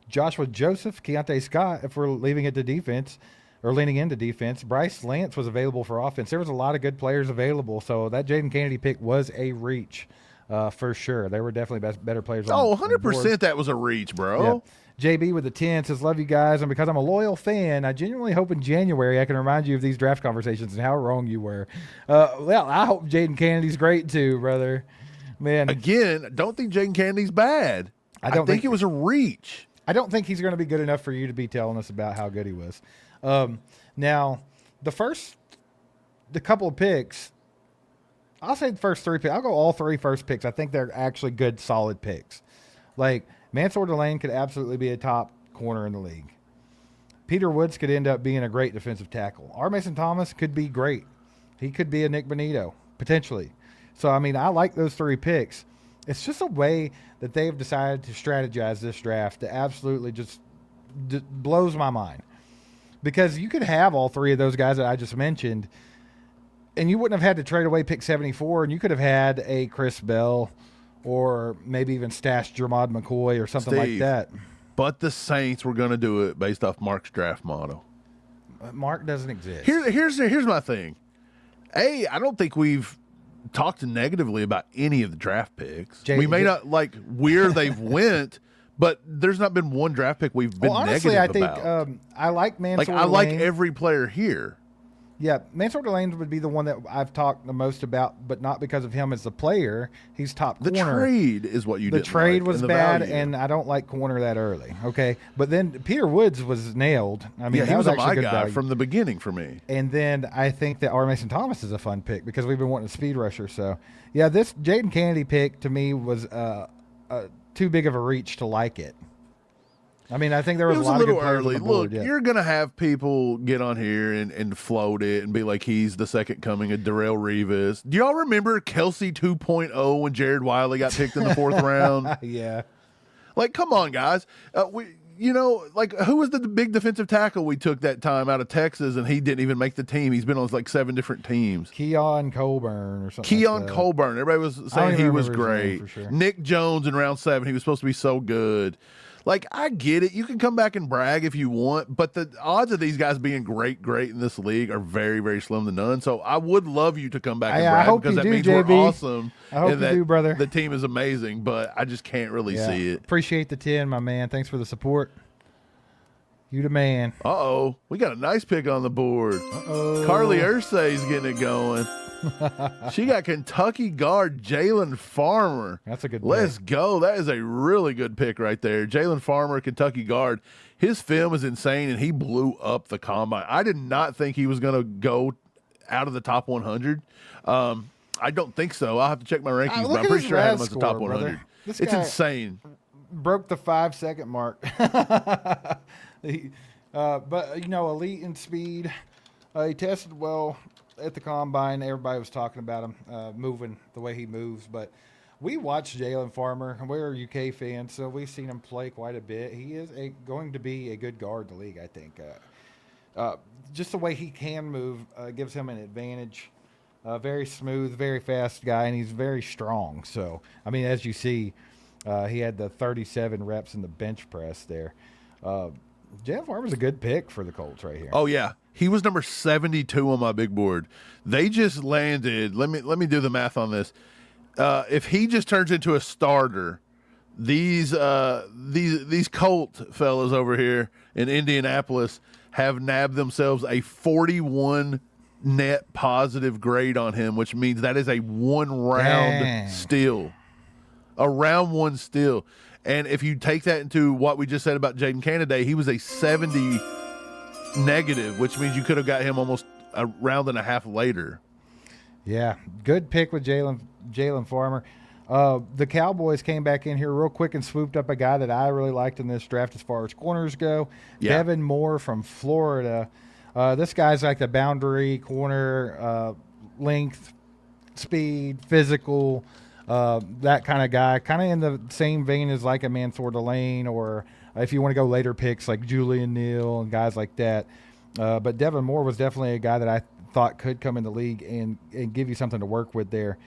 Joshua Joseph, Keontae Scott if we're leaving it to defense or leaning into defense. Bryce Lance was available for offense. There was a lot of good players available, so that Jaden Kennedy pick was a reach for sure. There were definitely better players on 100% that was a reach, bro. Yeah. JB with the 10 says, love you guys, and because I'm a loyal fan, I genuinely hope in January I can remind you of these draft conversations and how wrong you were. Well, I hope Jaden Kennedy's great too, brother. Man, again, don't think Jaden Kennedy's bad. I think it was a reach. I don't think he's going to be good enough for you to be telling us about how good he was. Now, the couple of picks, I'll say the first 3 picks. I'll go all 3 first picks. I think they're actually good, solid picks. Like, Mansour Delane could absolutely be a top corner in the league. Peter Woods could end up being a great defensive tackle. R. Mason Thomas could be great. He could be a Nick Bonito, potentially. So, I mean, I like those 3 picks. It's just a way that they've decided to strategize this draft that absolutely just blows my mind. Because you could have all 3 of those guys that I just mentioned, and you wouldn't have had to trade away pick 74, and you could have had a Chris Bell or maybe even stashed Jermod McCoy or something like that. But the Saints were going to do it based off Mark's draft model. Mark doesn't exist. Here's my thing. I don't think we've talked negatively about any of the draft picks. We may not like where they've went, but there's not been one draft pick we've been honestly, I negative think about. I like Mansour I like Delane. every player here. Yeah, Mansour Delane would be the one that I've talked the most about, but not because of him as a player. He's top The corner. trade is what you The didn't trade like, was and the bad, value. and I don't like corner that early. Okay, but then Peter Woods was nailed. I mean, he that was a actually my good guy value. from the beginning for me. And then I think that R. Mason Thomas is a fun pick because we've been wanting a speed rusher. So, yeah, this Jaden Kennedy pick to me was too big of a reach to like it. I mean, I think there was, It was a lot a little of good players early. on the board. Look, Yeah. you're going to have people get on here and float it and be like, he's the second coming of Darrelle Revis. Do y'all remember Kelsey 2.0 when Jared Wiley got picked in the 4th round? Yeah. Like, come on, guys. Who was the big defensive tackle we took that time out of Texas and he didn't even make the team? He's been on like 7 different teams. Keon Colburn or something. Keon like that. Colburn. Everybody was saying even he was remember his name great. for sure. Nick Jones in round 7. He was supposed to be so good. Like, I get it. You can come back and brag if you want, but the odds of these guys being great in this league are very, very slim to none. So I would love you to come back and I brag hope because you that do, means JB. we're awesome. I hope and you that do, brother. The team is amazing, but I just can't really see it. Appreciate the 10, my man. Thanks for the support. You the man. Uh-oh. We got a nice pick on the board. Uh-oh. Carly Ursay's getting it going. She got Kentucky guard Jalen Farmer. That's a good Let's go. That is a really good pick right there. Jalen Farmer, Kentucky guard. His film is insane, and he blew up the combine. I did not think he was going to go out of the top 100. I don't think so. I'll have to check my rankings, but I'm pretty sure I had him as the top 100. Brother. This It's guy insane. broke the 5-second mark. But, elite in speed. He tested well at the combine. Everybody was talking about him moving the way he moves. But we watched Jalen Farmer. We're UK fans, so we've seen him play quite a bit. He is going to be a good guard in the league, I think. Just the way he can move gives him an advantage. Very smooth, very fast guy, and he's very strong. So, I mean, as you see, he had the 37 reps in the bench press there. Jalen Farmer's a good pick for the Colts right here. Oh yeah, he was number 72 on my big board. They just landed. Let me do the math on this. If he just turns into a starter, these Colt fellas over here in Indianapolis have nabbed themselves a 41 net positive grade on him, which means that is a 1 round Dang. steal, a round 1 steal. And if you take that into what we just said about Jaden Kennedy, he was a 70 negative, which means you could have got him almost a round and a half later. Yeah, good pick with Jalen Farmer. The Cowboys came back in here real quick and swooped up a guy that I really liked in this draft as far as corners go. Yeah. Devin Moore from Florida. This guy's like the boundary corner, length, speed, physical, that kind of guy. Kind of in the same vein as like a Mansour Delane, or if you want to go later picks like Julian Neal and guys like that. But Devin Moore was definitely a guy that I thought could come in the league and give you something to work with there.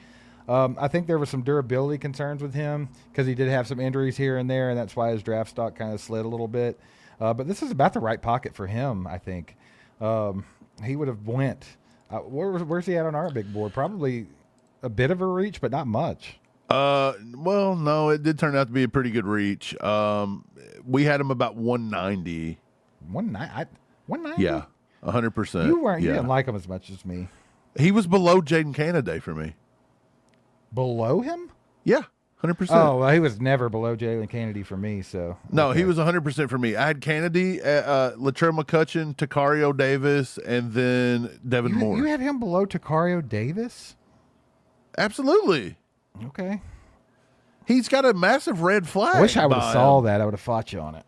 I think there were some durability concerns with him because he did have some injuries here and there, and that's why his draft stock kind of slid a little bit. But this is about the right pocket for him, I think. He would have went. Where's he at on our big board? Probably a bit of a reach, but not much. Well, no, it did turn out to be a pretty good reach. We had him about 190. 190? Yeah, 100%. You Yeah. didn't like him as much as me. He was below Jaden Kennedy for me. Below him? Yeah. 100%. Oh, well, he was never below Jalen Kennedy for me. So No, okay. he was 100% for me. I had Kennedy, Latrell McCutcheon, Takario Davis, and then Devin Moore. You had him below Takario Davis? Absolutely. Okay. He's got a massive red flag. I wish I would have by saw him. that. I would have fought you on it.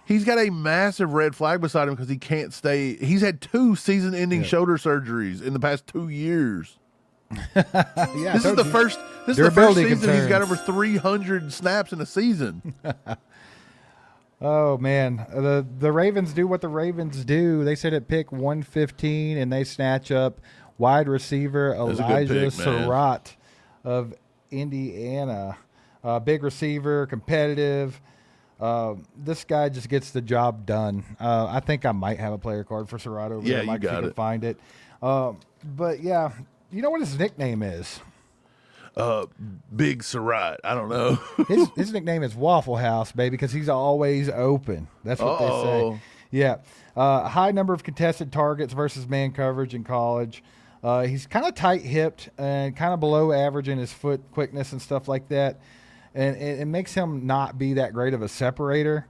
He's got a massive red flag beside him because he can't stay. He's had 2 season-ending shoulder surgeries in the past 2 years. Yeah, This is the first. This is the first Durability season he's got concerns. over 300 snaps in a season. Oh man, the Ravens do what the Ravens do. They sit at pick 115 and they snatch up wide receiver That's a good Elijah pick, man. Surratt of Indiana. Big receiver, competitive. This guy just gets the job done. I think I might have a player card for Surratt over Yeah, there. you Mike, if got can it. find it. But yeah, you know what his nickname is? Big Surratt. I don't know. His nickname is Waffle House, baby, because he's always open. That's what they Uh-oh. say. Yeah. High number of contested targets versus man coverage in college. He's kind of tight-hipped and kind of below average in his foot quickness and stuff like that. And it makes him not be that great of a separator.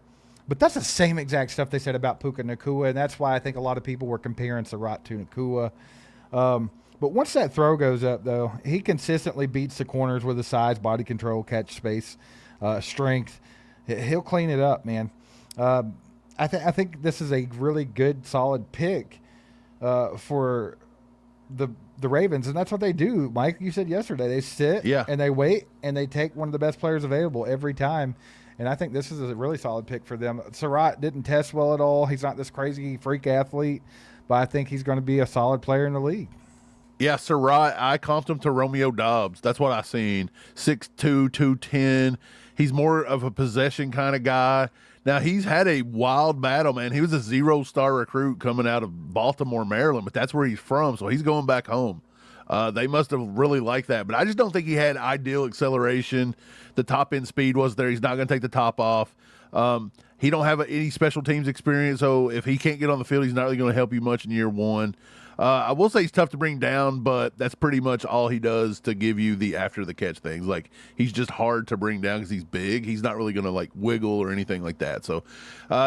But that's the same exact stuff they said about Puka Nacua, and that's why I think a lot of people were comparing Surratt to Nacua. But once that throw goes up, though, he consistently beats the corners with his size, body control, catch space, strength. He'll clean it up, man. I think this is a really good, solid pick for the Ravens, and that's what they do. Mike, you said yesterday, they sit and they wait, and they take one of the best players available every time. And I think this is a really solid pick for them. Surratt didn't test well at all. He's not this crazy freak athlete, but I think he's going to be a solid player in the league. Yeah, Surratt, I comped him to Romeo Dobbs. That's what I seen. 6'2", 210. He's more of a possession kind of guy. Now, he's had a wild battle, man. He was a 0-star recruit coming out of Baltimore, Maryland, but that's where he's from, so he's going back home. They must have really liked that, but I just don't think he had ideal acceleration. The top-end speed was there. He's not going to take the top off. He don't have any special teams experience, so if he can't get on the field, he's not really going to help you much in year one. I will say he's tough to bring down, but that's pretty much all he does to give you the after-the-catch things. Like, he's just hard to bring down because he's big. He's not really going to, like, wiggle or anything like that. So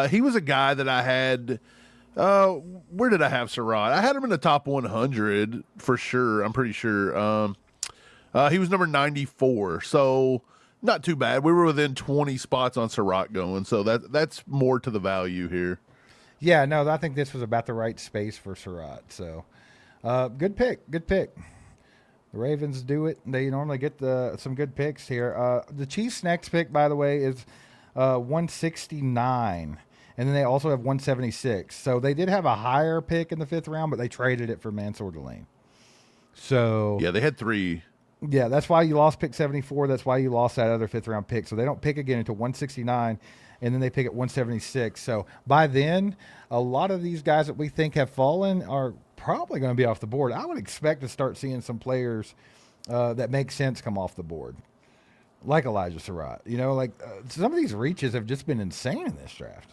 he was a guy that I had where did I have Surratt? I had him in the top 100 for sure. I'm pretty sure. He was number 94, so not too bad. We were within 20 spots on Surratt going, so that's more to the value here. Yeah, no, I think this was about the right space for Surratt. So, good pick. Good pick. The Ravens do it. They normally get some good picks here. The Chiefs' next pick, by the way, is 169. And then they also have 176. So they did have a higher pick in the 5th round, but they traded it for Mansour Delane. So yeah, they had 3. Yeah, that's why you lost pick 74. That's why you lost that other 5th round pick. So they don't pick again until 169, and then they pick at 176. So by then, a lot of these guys that we think have fallen are probably going to be off the board. I would expect to start seeing some players that make sense come off the board, like Elijah Surratt. You know, like some of these reaches have just been insane in this draft.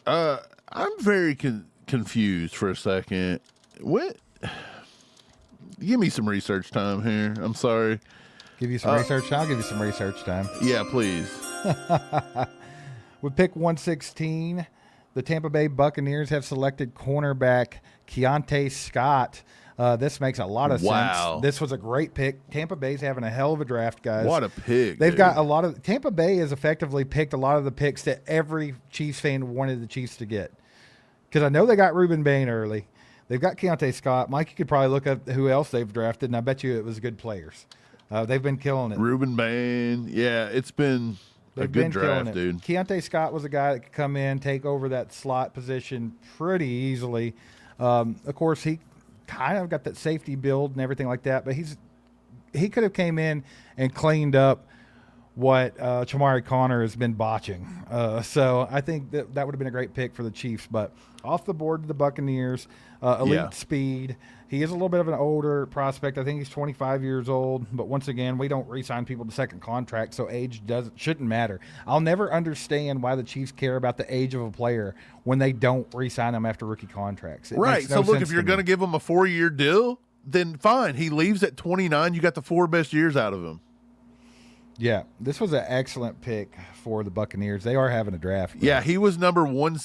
I'm very confused for a second. What? Give me some research time here. I'm sorry. Give you some research time? I'll give you some research time. Yeah, please. With pick 116, the Tampa Bay Buccaneers have selected cornerback Keontae Scott. This makes a lot of sense. This was a great pick. Tampa Bay's having a hell of a draft, guys. What a pick. They've got a lot of – Tampa Bay has effectively picked a lot of the picks that every Chiefs fan wanted the Chiefs to get. Because I know they got Reuben Bain early. They've got Keontae Scott. Mike, you could probably look up who else they've drafted, and I bet you it was good players. They've been killing it. Reuben Bain. Yeah, it's been a good draft, dude. Keontae Scott was a guy that could come in, take over that slot position pretty easily. Of course, he kind of got that safety build and everything like that, but he could have came in and cleaned up what Chamari Connor has been botching. So I think that would have been a great pick for the Chiefs. But off the board to the Buccaneers, elite speed. He is a little bit of an older prospect. I think he's 25 years old. But once again, we don't re-sign people to second contract, so age shouldn't matter. I'll never understand why the Chiefs care about the age of a player when they don't re-sign them after rookie contracts. Right. So look, if you're going to give him a 4-year deal, then fine. He leaves at 29. You got the 4 best years out of him. Yeah, this was an excellent pick for the Buccaneers. They are having a draft. Yeah, he was number one.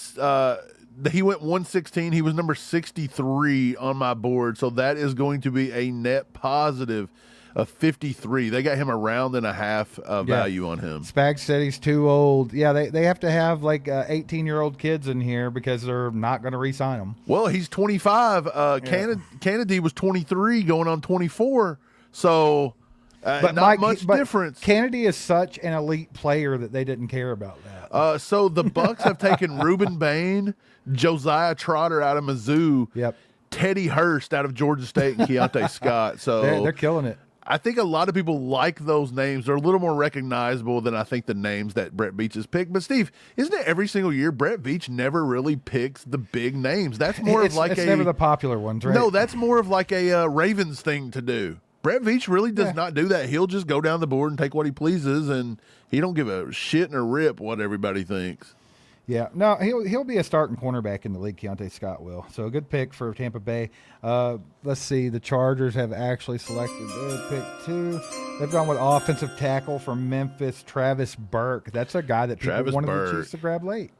He went 116. He was number 63 on my board. So that is going to be a net positive of 53. They got him a round and a half value on him. Spag said he's too old. Yeah, they have to have like 18-year-old kids in here because they're not going to re-sign them. Well, he's 25. Kennedy was 23 going on 24. So not Mike, much difference. Kennedy is such an elite player that they didn't care about that. So the Bucks have taken Reuben Bain, Josiah Trotter out of Mizzou, Yep. Teddy Hurst out of Georgia State, and Keontae Scott. So They're killing it. I think a lot of people like those names. They're a little more recognizable than I think the names that Brett Veach has picked. But, Steve, isn't it every single year Brett Veach never really picks the big names? That's more of like it's never the popular ones, right? No, that's more of like a Ravens thing to do. Brett Veach really does not do that. He'll just go down the board and take what he pleases, and he don't give a shit and a rip what everybody thinks. Yeah, no, he'll be a starting cornerback in the league. Keontae Scott will. So a good pick for Tampa Bay. Let's see. The Chargers have actually selected their pick 2. They've gone with offensive tackle from Memphis, Travis Burke. That's a guy that people wanted the Chiefs to grab late.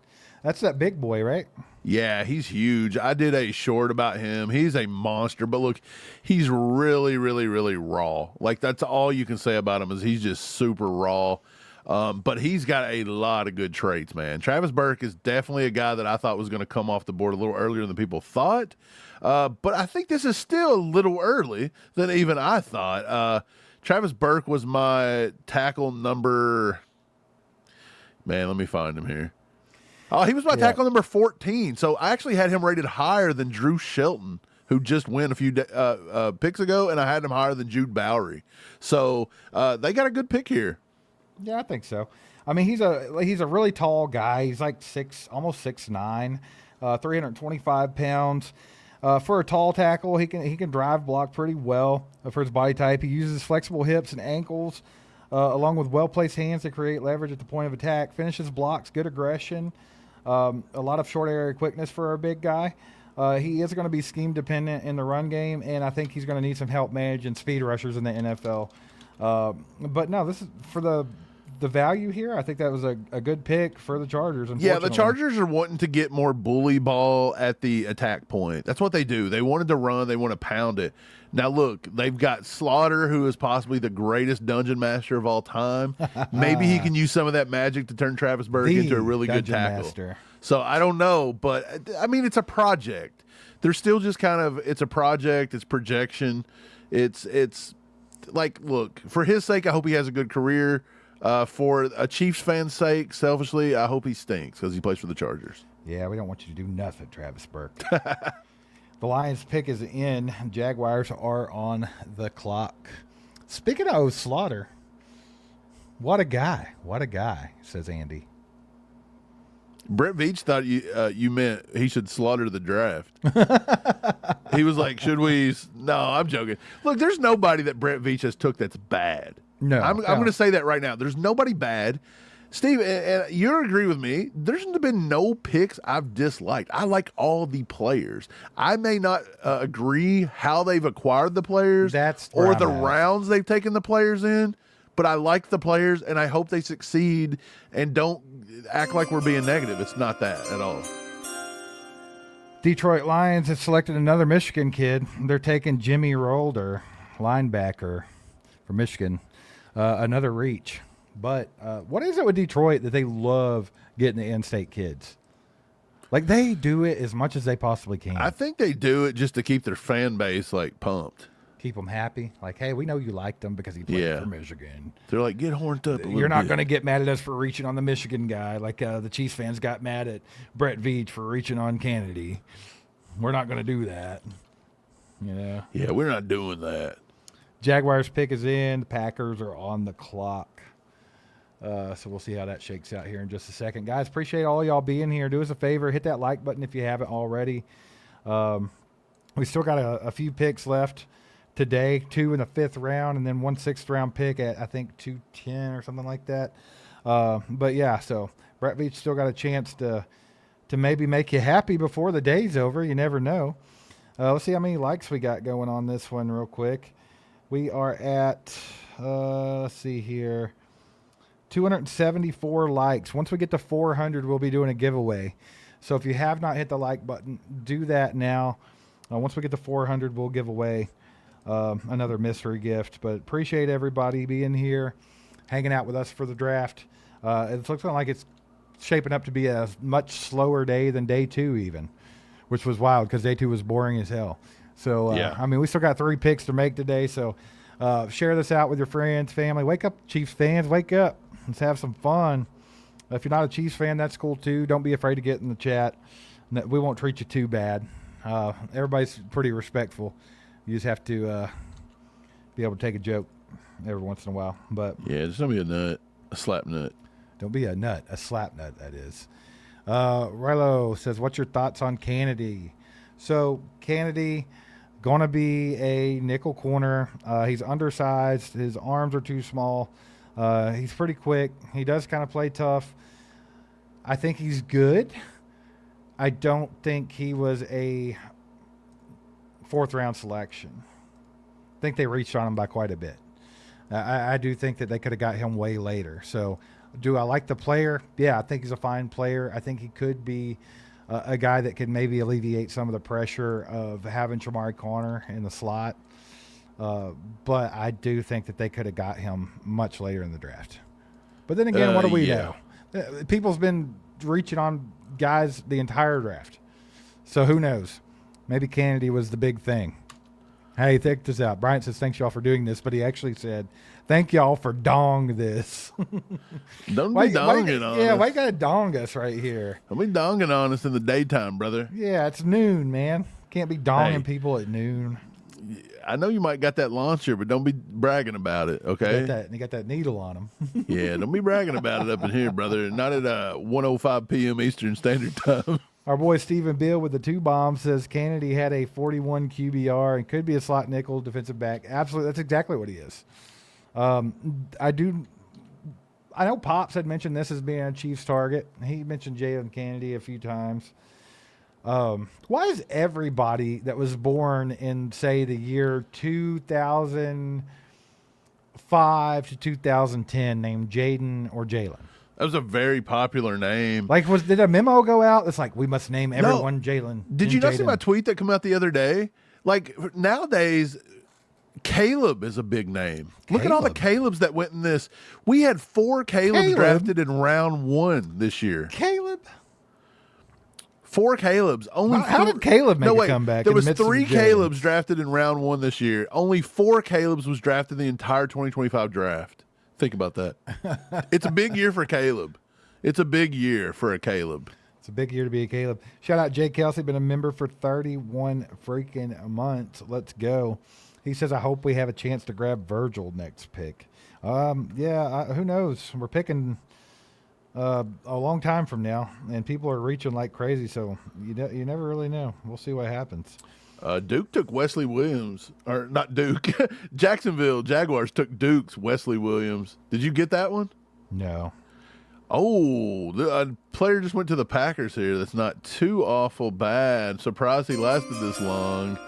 That's that big boy, right? Yeah, he's huge. I did a short about him. He's a monster, but look, he's really, really, really raw. Like, that's all you can say about him is he's just super raw. But he's got a lot of good traits, man. Travis Burke is definitely a guy that I thought was going to come off the board a little earlier than people thought. But I think this is still a little early than even I thought. Travis Burke was my tackle number. Man, let me find him here. Oh, he was my tackle number 14. So I actually had him rated higher than Drew Shelton, who just went a few picks ago, and I had him higher than Jude Bowery. So they got a good pick here. Yeah, I think so. I mean, he's a really tall guy. He's like almost 6'9", 325 pounds. For a tall tackle, he can drive block pretty well for his body type. He uses flexible hips and ankles, along with well-placed hands to create leverage at the point of attack. Finishes blocks, good aggression, a lot of short area quickness for a big guy. He is going to be scheme dependent in the run game, and I think he's going to need some help managing speed rushers in the NFL. But no, this is for the value here. I think that was a good pick for the Chargers. Yeah, the Chargers are wanting to get more bully ball at the attack point. That's what they do. They wanted to run. They want to pound it. Now, look, they've got Slaughter, who is possibly the greatest dungeon master of all time. Maybe he can use some of that magic to turn Travis Burke into a really good tackle. Master. So I don't know, but, I mean, it's a project. They're still just kind of – it's a project. It's projection. It's like, look, for his sake, I hope he has a good career. For a Chiefs fan's sake, selfishly, I hope he stinks because he plays for the Chargers. Yeah, we don't want you to do nothing, Travis Burke. The Lions' pick is in. Jaguars are on the clock. Speaking of Slaughter, what a guy. What a guy, says Andy. Brett Veach thought you meant he should slaughter the draft. He was like, should we? No, I'm joking. Look, there's nobody that Brett Veach has took that's bad. No. I'm going to say that right now. There's nobody bad. Steve, and you agree with me, there's been no picks I've disliked. I like all the players. I may not agree how they've acquired the players or the rounds they've taken the players in, but I like the players, and I hope they succeed and don't act like we're being negative. It's not that at all. Detroit Lions have selected another Michigan kid. They're taking Jimmy Rolder, linebacker for Michigan. Another reach. But what is it with Detroit that they love getting the in-state kids? Like, they do it as much as they possibly can. I think they do it just to keep their fan base, like, pumped. Keep them happy. Like, hey, we know you liked him because he played for Michigan. They're like, get horned up a little You're not bit. going to get mad at us for reaching on the Michigan guy. Like the Chiefs fans got mad at Brett Veach for reaching on Kennedy. We're not going to do that. You know? Yeah, we're not doing that. Jaguars pick is in. The Packers are on the clock. So we'll see how that shakes out here in just a second. Guys, appreciate all y'all being here. Do us a favor. Hit that like button if you haven't already. We still got a few picks left today, 2 in the 5th round, and then 1 6th-round pick at, I think, 210 or something like that. But, yeah, so Brett Veach still got a chance to maybe make you happy before the day's over. You never know. Let's see how many likes we got going on this one real quick. We are at, let's see here. 274 likes. Once we get to 400, we'll be doing a giveaway. So if you have not hit the like button, do that now. Once we get to 400, we'll give away another mystery gift. But appreciate everybody being here, hanging out with us for the draft. It looks like it's shaping up to be a much slower day than day 2 even, which was wild because day 2 was boring as hell. So, Yeah. I mean, we still got 3 picks to make today. So share this out with your friends, family. Wake up, Chiefs fans. Wake up. Let's have some fun. If you're not a Chiefs fan, that's cool too. Don't be afraid to get in the chat. We won't treat you too bad. Everybody's pretty respectful. You just have to be able to take a joke every once in a while. But Yeah, just don't be a nut, a slap nut. don't be a nut, a slap nut, that is. Rilo says, what's your thoughts on Kennedy? So Kennedy, going to be a nickel corner. He's undersized. His arms are too small. He's pretty quick. He does kind of play tough. I think he's good. I don't think he was a 4th-round selection. I think they reached on him by quite a bit. I do think that they could have got him way later. So do I like the player? Yeah, I think he's a fine player. I think he could be a guy that could maybe alleviate some of the pressure of having Shamari Connor in the slot. But I do think that they could have got him much later in the draft. But then again, what do we know? People's been reaching on guys the entire draft. So who knows? Maybe Kennedy was the big thing. Hey, check this out. Bryant says, thanks y'all for doing this. But he actually said, thank y'all for dong this. Don't be donging on us. Yeah, why you got to dong us right here? Don't be donging on us in the daytime, brother. Yeah, it's noon, man. Can't be donging people at noon. I know you might got that launcher, but don't be bragging about it, okay? You got that needle on him. Yeah, don't be bragging about it up in here, brother. Not at 1:05 p.m. Eastern Standard Time. Our boy Stephen Bill with the 2 bombs says Kennedy had a 41 QBR and could be a slot nickel defensive back. Absolutely, that's exactly what he is. I know Pops had mentioned this as being a Chiefs target. He mentioned Jalen Kennedy a few times. Why is everybody that was born in, say, the year 2005 to 2010 named Jaden or Jalen? That was a very popular name. Like, did a memo go out? It's like, we must name everyone Jalen. Did you not see my tweet that came out the other day? Like, nowadays, Caleb is a big name. Look at all the Calebs that went in this. We had 4 Calebs drafted in round 1 this year. Caleb? 4 Calebs. How did Caleb make a comeback? There was 3 Calebs drafted in round 1 this year. Only 4 Calebs was drafted in the entire 2025 draft. Think about that. It's a big year for Caleb. It's a big year for a Caleb. It's a big year to be a Caleb. Shout out Jay Kelsey, been a member for 31 freaking months. Let's go. He says, I hope we have a chance to grab Virgil next pick. Who knows? We're picking a long time from now, and people are reaching like crazy, so you never really know. We'll see what happens. Duke took Wesley Williams, or not Duke. Jacksonville Jaguars took Duke's Wesley Williams. Did you get that one? No. Oh, the player just went to the Packers here. That's not too awful bad. Surprised he lasted this long.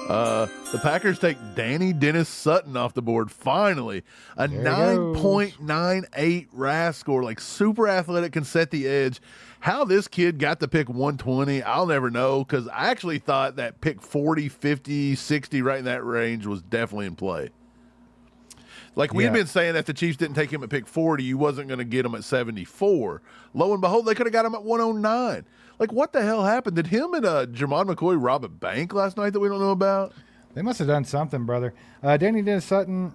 The Packers take Danny Dennis Sutton off the board. Finally, a 9.98 RAS score, like super athletic, can set the edge. How this kid got to pick 120, I'll never know, because I actually thought that pick 40, 50, 60, right in that range was definitely in play. Like we had been saying that the Chiefs didn't take him at pick 40, you wasn't going to get him at 74. Lo and behold, they could have got him at 109. Like, what the hell happened? Did him and Jermon McCoy rob a bank last night that we don't know about? They must have done something, brother. Danny Dennis Sutton,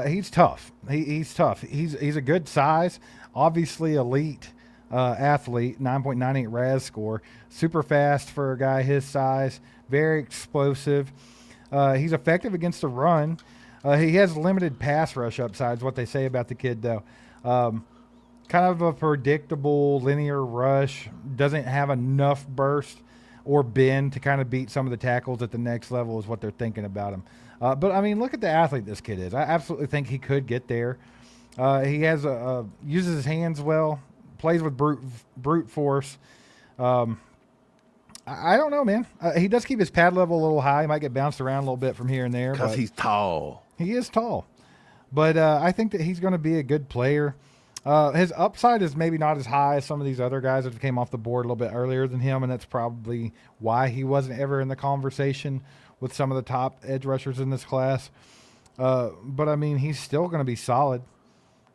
he's tough. He's tough. He's a good size, obviously elite athlete, 9.98 RAS score. Super fast for a guy his size, very explosive. He's effective against the run. He has limited pass rush upside, is what they say about the kid, though. Kind of a predictable linear rush, doesn't have enough burst or bend to kind of beat some of the tackles at the next level is what they're thinking about him. But, I mean, look at the athlete this kid is. I absolutely think he could get there. He has uses his hands well, plays with brute force. I don't know, man. He does keep his pad level a little high. He might get bounced around a little bit from here and there. Because he's tall. He is tall. But I think that he's going to be a good player. His upside is maybe not as high as some of these other guys that came off the board a little bit earlier than him, and that's probably why he wasn't ever in the conversation with some of the top edge rushers in this class. But, I mean, he's still going to be solid.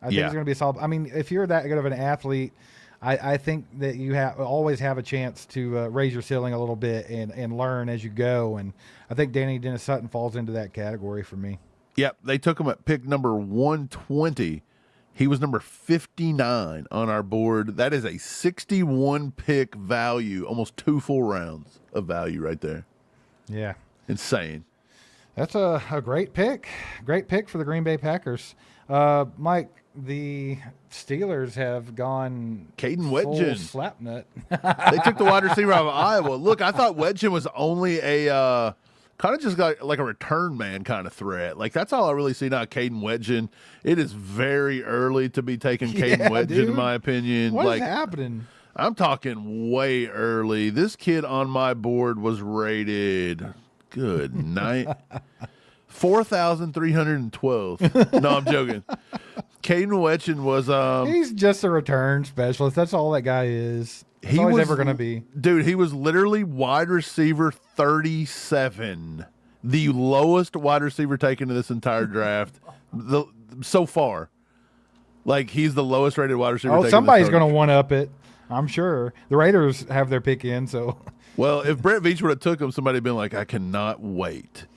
I think he's going to be solid. I mean, if you're that good of an athlete, I think that you always have a chance to raise your ceiling a little bit and learn as you go. And I think Danny Dennis Sutton falls into that category for me. Yep, they took him at pick number 120. He was number 59 on our board. That is a 61 pick value, almost 2 full rounds of value right there. Yeah. Insane. That's a great pick. Great pick for the Green Bay Packers. Mike, the Steelers have gone Caden full Wedgen. slapnut. They took the wide receiver out of Iowa. Look, I thought Wedgen was only a kind of just like a return man kind of threat. Like, that's all I really see now, Caden Wedgen. It is very early to be taking Caden Wedgen, in my opinion. What is happening? I'm talking way early. This kid on my board was rated, good night, 4,312. No, I'm joking. Caden Wedgen was he's just a return specialist. That's all that guy is. That's all he's ever going to be. Dude, he was literally wide receiver 37. The lowest wide receiver taken in this entire draft so far. Like, he's the lowest rated wide receiver taken. Somebody's going to one-up it, I'm sure. The Raiders have their pick in, so. Well, if Brett Veach would have took him, somebody would have been like, I cannot wait.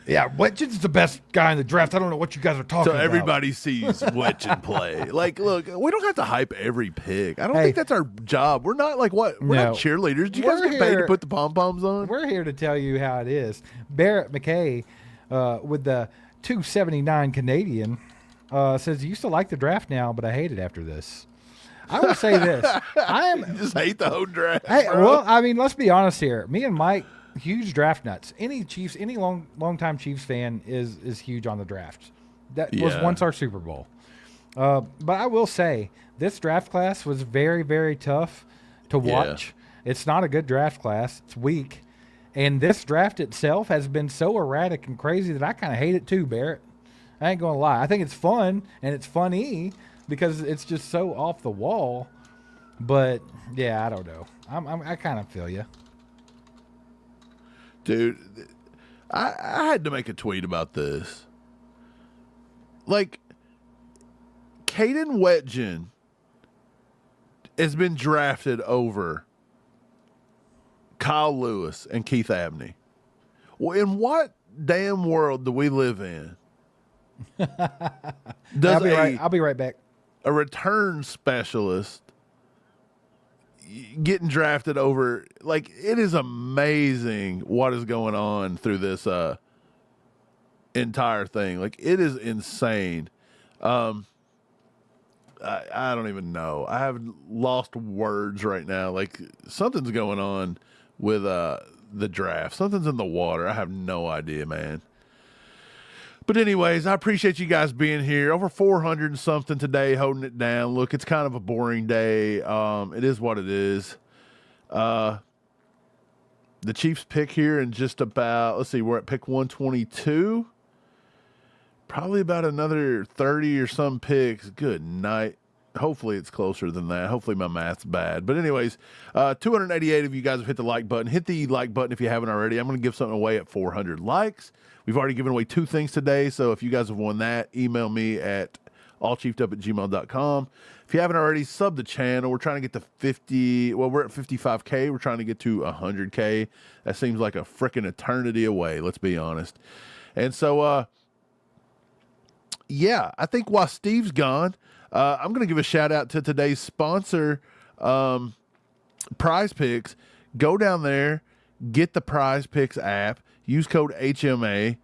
Yeah, Wedgen's the best guy in the draft. I don't know what you guys are talking about. So everybody sees Wedgen play. Like, look, we don't have to hype every pick. I don't think that's our job. We're not like what? We're not cheerleaders. Do you guys get paid to put the pom-poms on? We're here to tell you how it is. Barrett McKay with the 279 Canadian says, you used to like the draft now, but I hate it after this. I will say this. You just hate the whole draft. Hey, well, I mean, let's be honest here. Me and Mike, huge draft nuts. Any long-time Chiefs fan is huge on the draft. That was once our Super Bowl. But I will say, this draft class was very, very tough to watch. It's not a good draft class. It's weak. And this draft itself has been so erratic and crazy that I kind of hate it too, Barrett. I ain't going to lie. I think it's fun, and it's funny because it's just so off the wall. But, yeah, I don't know. I kind of feel you. Dude, I had to make a tweet about this. Like, Caden Wedgen has been drafted over Kyle Lewis and Keith Abney. Well, in what damn world do we live in? I'll be right back. A return specialist getting drafted over, like, it is amazing what is going on through this entire thing. Like, it is insane. I don't even know. I have lost words right now. Like, something's going on with the draft. Something's in the water. I have no idea, man. But anyways, I appreciate you guys being here. Over 400 and something today, holding it down. Look, it's kind of a boring day. It is what it is. The Chiefs pick here in just about, let's see, we're at pick 122. Probably about another 30 or some picks. Good night. Hopefully it's closer than that. Hopefully my math's bad. But anyways, 288 of you guys have hit the like button. Hit the like button if you haven't already. I'm going to give something away at 400 likes. We've already given away 2 things today, so if you guys have won that, email me at allchiefedup@gmail.com. If you haven't already, sub the channel. We're trying to get to 50. Well, we're at 55K. We're trying to get to 100K. That seems like a freaking eternity away, let's be honest. And so, yeah, I think while Steve's gone, I'm going to give a shout-out to today's sponsor, PrizePicks. Go down there, get the PrizePicks app. Use code HMA,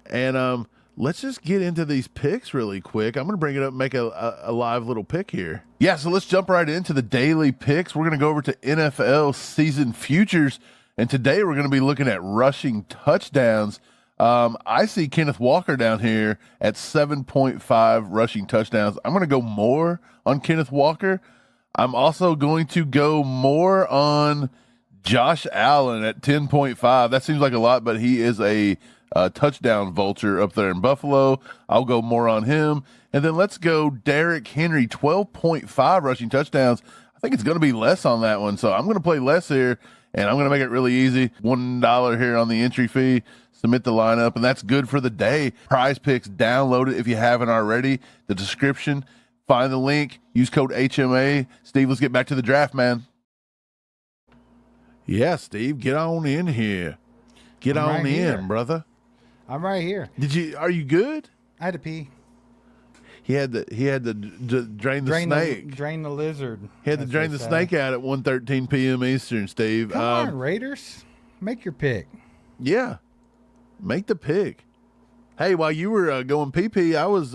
and let's just get into these picks really quick. I'm going to bring it up and make a live little pick here. Yeah, so let's jump right into the daily picks. We're going to go over to NFL season futures, and today we're going to be looking at rushing touchdowns. I see Kenneth Walker down here at 7.5 rushing touchdowns. I'm going to go more on Kenneth Walker. I'm also going to go more on Josh Allen at 10.5. That seems like a lot, but he is a touchdown vulture up there in Buffalo. I'll go more on him. And then let's go Derrick Henry, 12.5 rushing touchdowns. I think it's going to be less on that one. So I'm going to play less here, and I'm going to make it really easy. $1 here on the entry fee. Submit the lineup, and that's good for the day. PrizePicks, download it if you haven't already. The description, find the link, use code HMA. Steve, let's get back to the draft, man. Yeah, Steve, get on in here. Get I'm on right in, here. brother. I'm right here. Are you good? I had to pee. He had to drain the snake. Drain the lizard. He had to drain the snake out at 1:13 p.m. Eastern, Steve. Come on, Raiders. Make your pick. Yeah. Make the pick. Hey, while you were going pee-pee, I was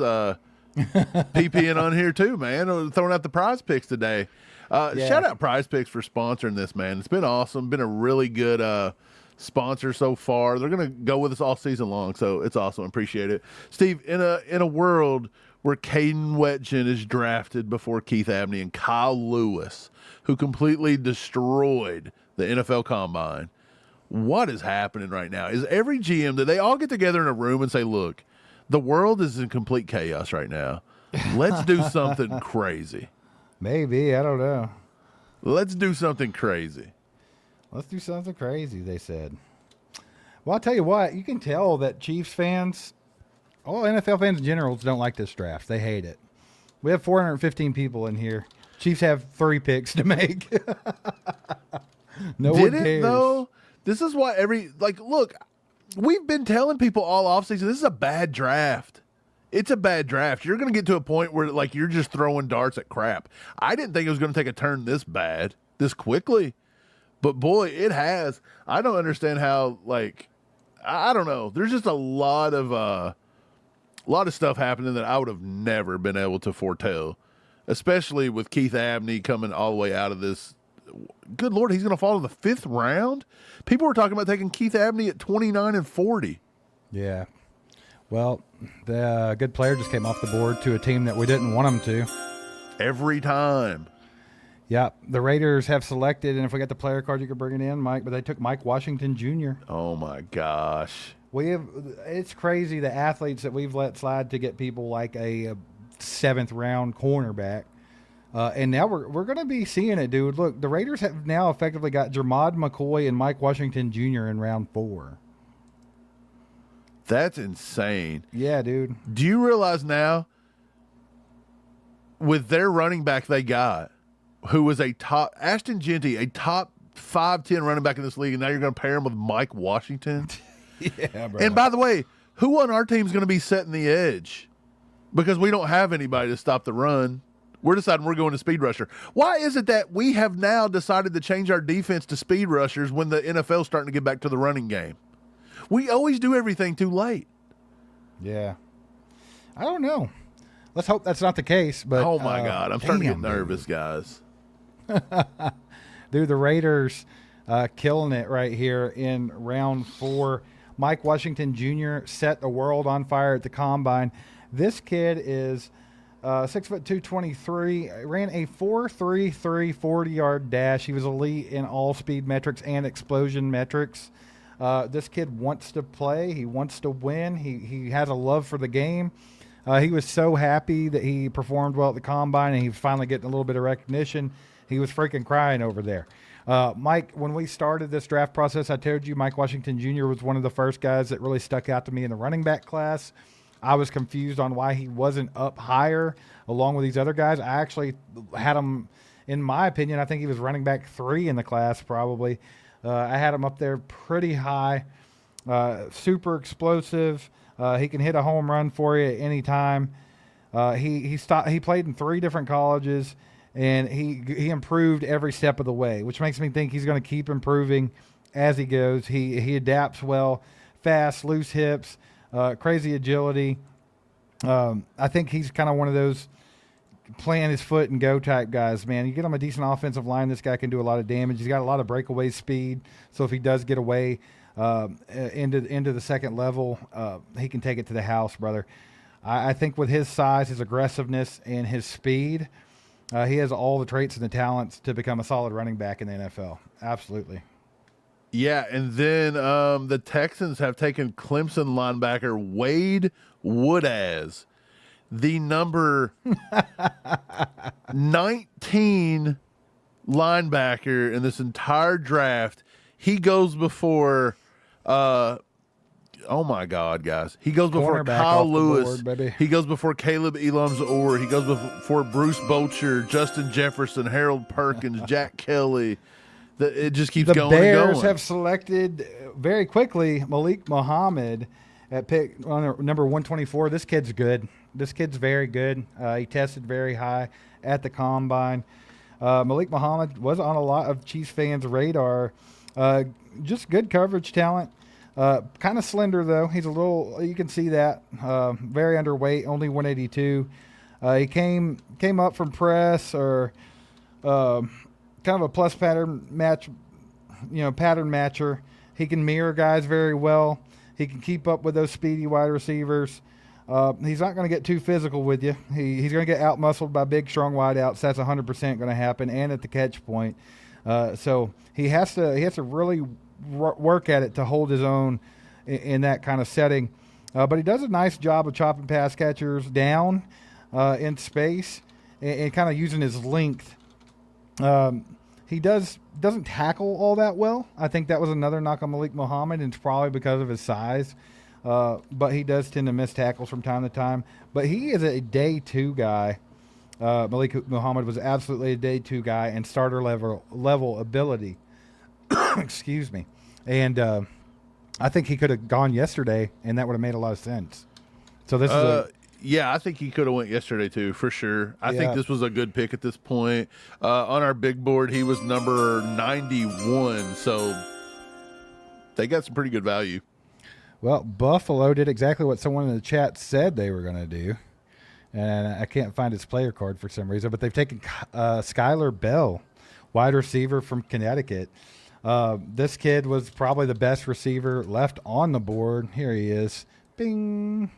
pee-peeing on here too, man. I was throwing out the prize picks today. Shout out PrizePicks for sponsoring this, man. It's been awesome. Been a really good sponsor so far. They're going to go with us all season long, so it's awesome. Appreciate it. Steve, in a world where Caden Wetjen is drafted before Keith Abney and Kyle Lewis, who completely destroyed the NFL Combine, what is happening right now? Is every GM, do they all get together in a room and say, look, the world is in complete chaos right now. Let's do something crazy. Maybe. I don't know. Let's do something crazy. Let's do something crazy, they said. Well, I'll tell you what. You can tell that Chiefs fans, all NFL fans in general, don't like this draft. They hate it. We have 415 people in here. Chiefs have 3 picks to make. No one cares. Did it, though? This is why look, we've been telling people all offseason, this is a bad draft. It's a bad draft. You're going to get to a point where, you're just throwing darts at crap. I didn't think it was going to take a turn this bad, this quickly. But, boy, it has. I don't understand how, I don't know. There's just a lot of stuff happening that I would have never been able to foretell, especially with Keith Abney coming all the way out of this. Good Lord, he's going to fall in the 5th round? People were talking about taking Keith Abney at 29 and 40. Yeah. Well, the good player just came off the board to a team that we didn't want him to. Every time. Yeah, the Raiders have selected, and if we got the player card, you could bring it in, Mike, but they took Mike Washington Jr. Oh, my gosh. It's crazy the athletes that we've let slide to get people like a 7th round cornerback. And now we're going to be seeing it, dude. Look, the Raiders have now effectively got Jermod McCoy and Mike Washington Jr. in round 4. That's insane. Yeah, dude. Do you realize now, with their running back they got, who was Ashton Genty, a top 5'10" running back in this league, and now you're going to pair him with Mike Washington? Yeah, bro. And by the way, who on our team is going to be setting the edge? Because we don't have anybody to stop the run. We're deciding we're going to speed rusher. Why is it that we have now decided to change our defense to speed rushers when the NFL is starting to get back to the running game? We always do everything too late. Yeah. I don't know. Let's hope that's not the case. But oh, my God. I'm starting to get nervous, guys. Dude, the Raiders killing it right here in round 4. Mike Washington Jr. set the world on fire at the Combine. This kid is 6'2", 223, ran a 4.33 40-yard dash. He was elite in all speed metrics and explosion metrics. This kid wants to play. He wants to win. He has a love for the game. He was so happy that he performed well at the Combine, and he was finally getting a little bit of recognition. He was freaking crying over there. Mike, when we started this draft process, I told you Mike Washington Jr. was one of the first guys that really stuck out to me in the running back class. I was confused on why he wasn't up higher along with these other guys. I actually had him, in my opinion, I think he was running back 3 in the class probably. I had him up there pretty high, super explosive. He can hit a home run for you at any time. He played in 3 different colleges, and he improved every step of the way, which makes me think he's going to keep improving as he goes. He adapts well, fast, loose hips, crazy agility. I think he's kind of one of those plant his foot and go type guys, man. You get him a decent offensive line, this guy can do a lot of damage. He's got a lot of breakaway speed, so if he does get away into the second level, he can take it to the house, brother. I think with his size, his aggressiveness, and his speed, he has all the traits and the talents to become a solid running back in the NFL. Absolutely. Yeah, and then the Texans have taken Clemson linebacker Wade Woodaz, the number 19 linebacker in this entire draft. He goes before oh my God, guys. He goes before Cornerback Kyle off the Lewis. board, baby. He goes before Caleb Elam's-Orr. He goes before Bruce Bochure, Justin Jefferson, Harold Perkins, Jack Kelly. It just keeps The going Bears and going. have selected very quickly Malik Muhammad at pick on number 124. This kid's good. This kid's very good. He tested very high at the combine. Malik Muhammad was on a lot of Chiefs fans' radar. Just good coverage talent. Kind of slender though. He's a little. You can see that. Very underweight. Only 182. He came up from press or kind of a plus pattern match. Pattern matcher. He can mirror guys very well. He can keep up with those speedy wide receivers. He's not going to get too physical with you. He's going to get out-muscled by big, strong wideouts. That's 100% going to happen, and at the catch point. So he has to really work at it to hold his own in that kind of setting. But he does a nice job of chopping pass catchers down in space and kind of using his length. He doesn't tackle all that well. I think that was another knock on Malik Muhammad, and it's probably because of his size. But he does tend to miss tackles from time to time. But he is a day 2 guy. Malik Muhammad was absolutely a day 2 guy and starter level ability. Excuse me. And I think he could have gone yesterday, and that would have made a lot of sense. So this is yeah, I think he could have went yesterday too, for sure. I think this was a good pick at this point. On our big board, he was number 91, so they got some pretty good value. Well, Buffalo did exactly what someone in the chat said they were going to do. And I can't find his player card for some reason, but they've taken Skylar Bell, wide receiver from Connecticut. This kid was probably the best receiver left on the board. Here he is. Bing.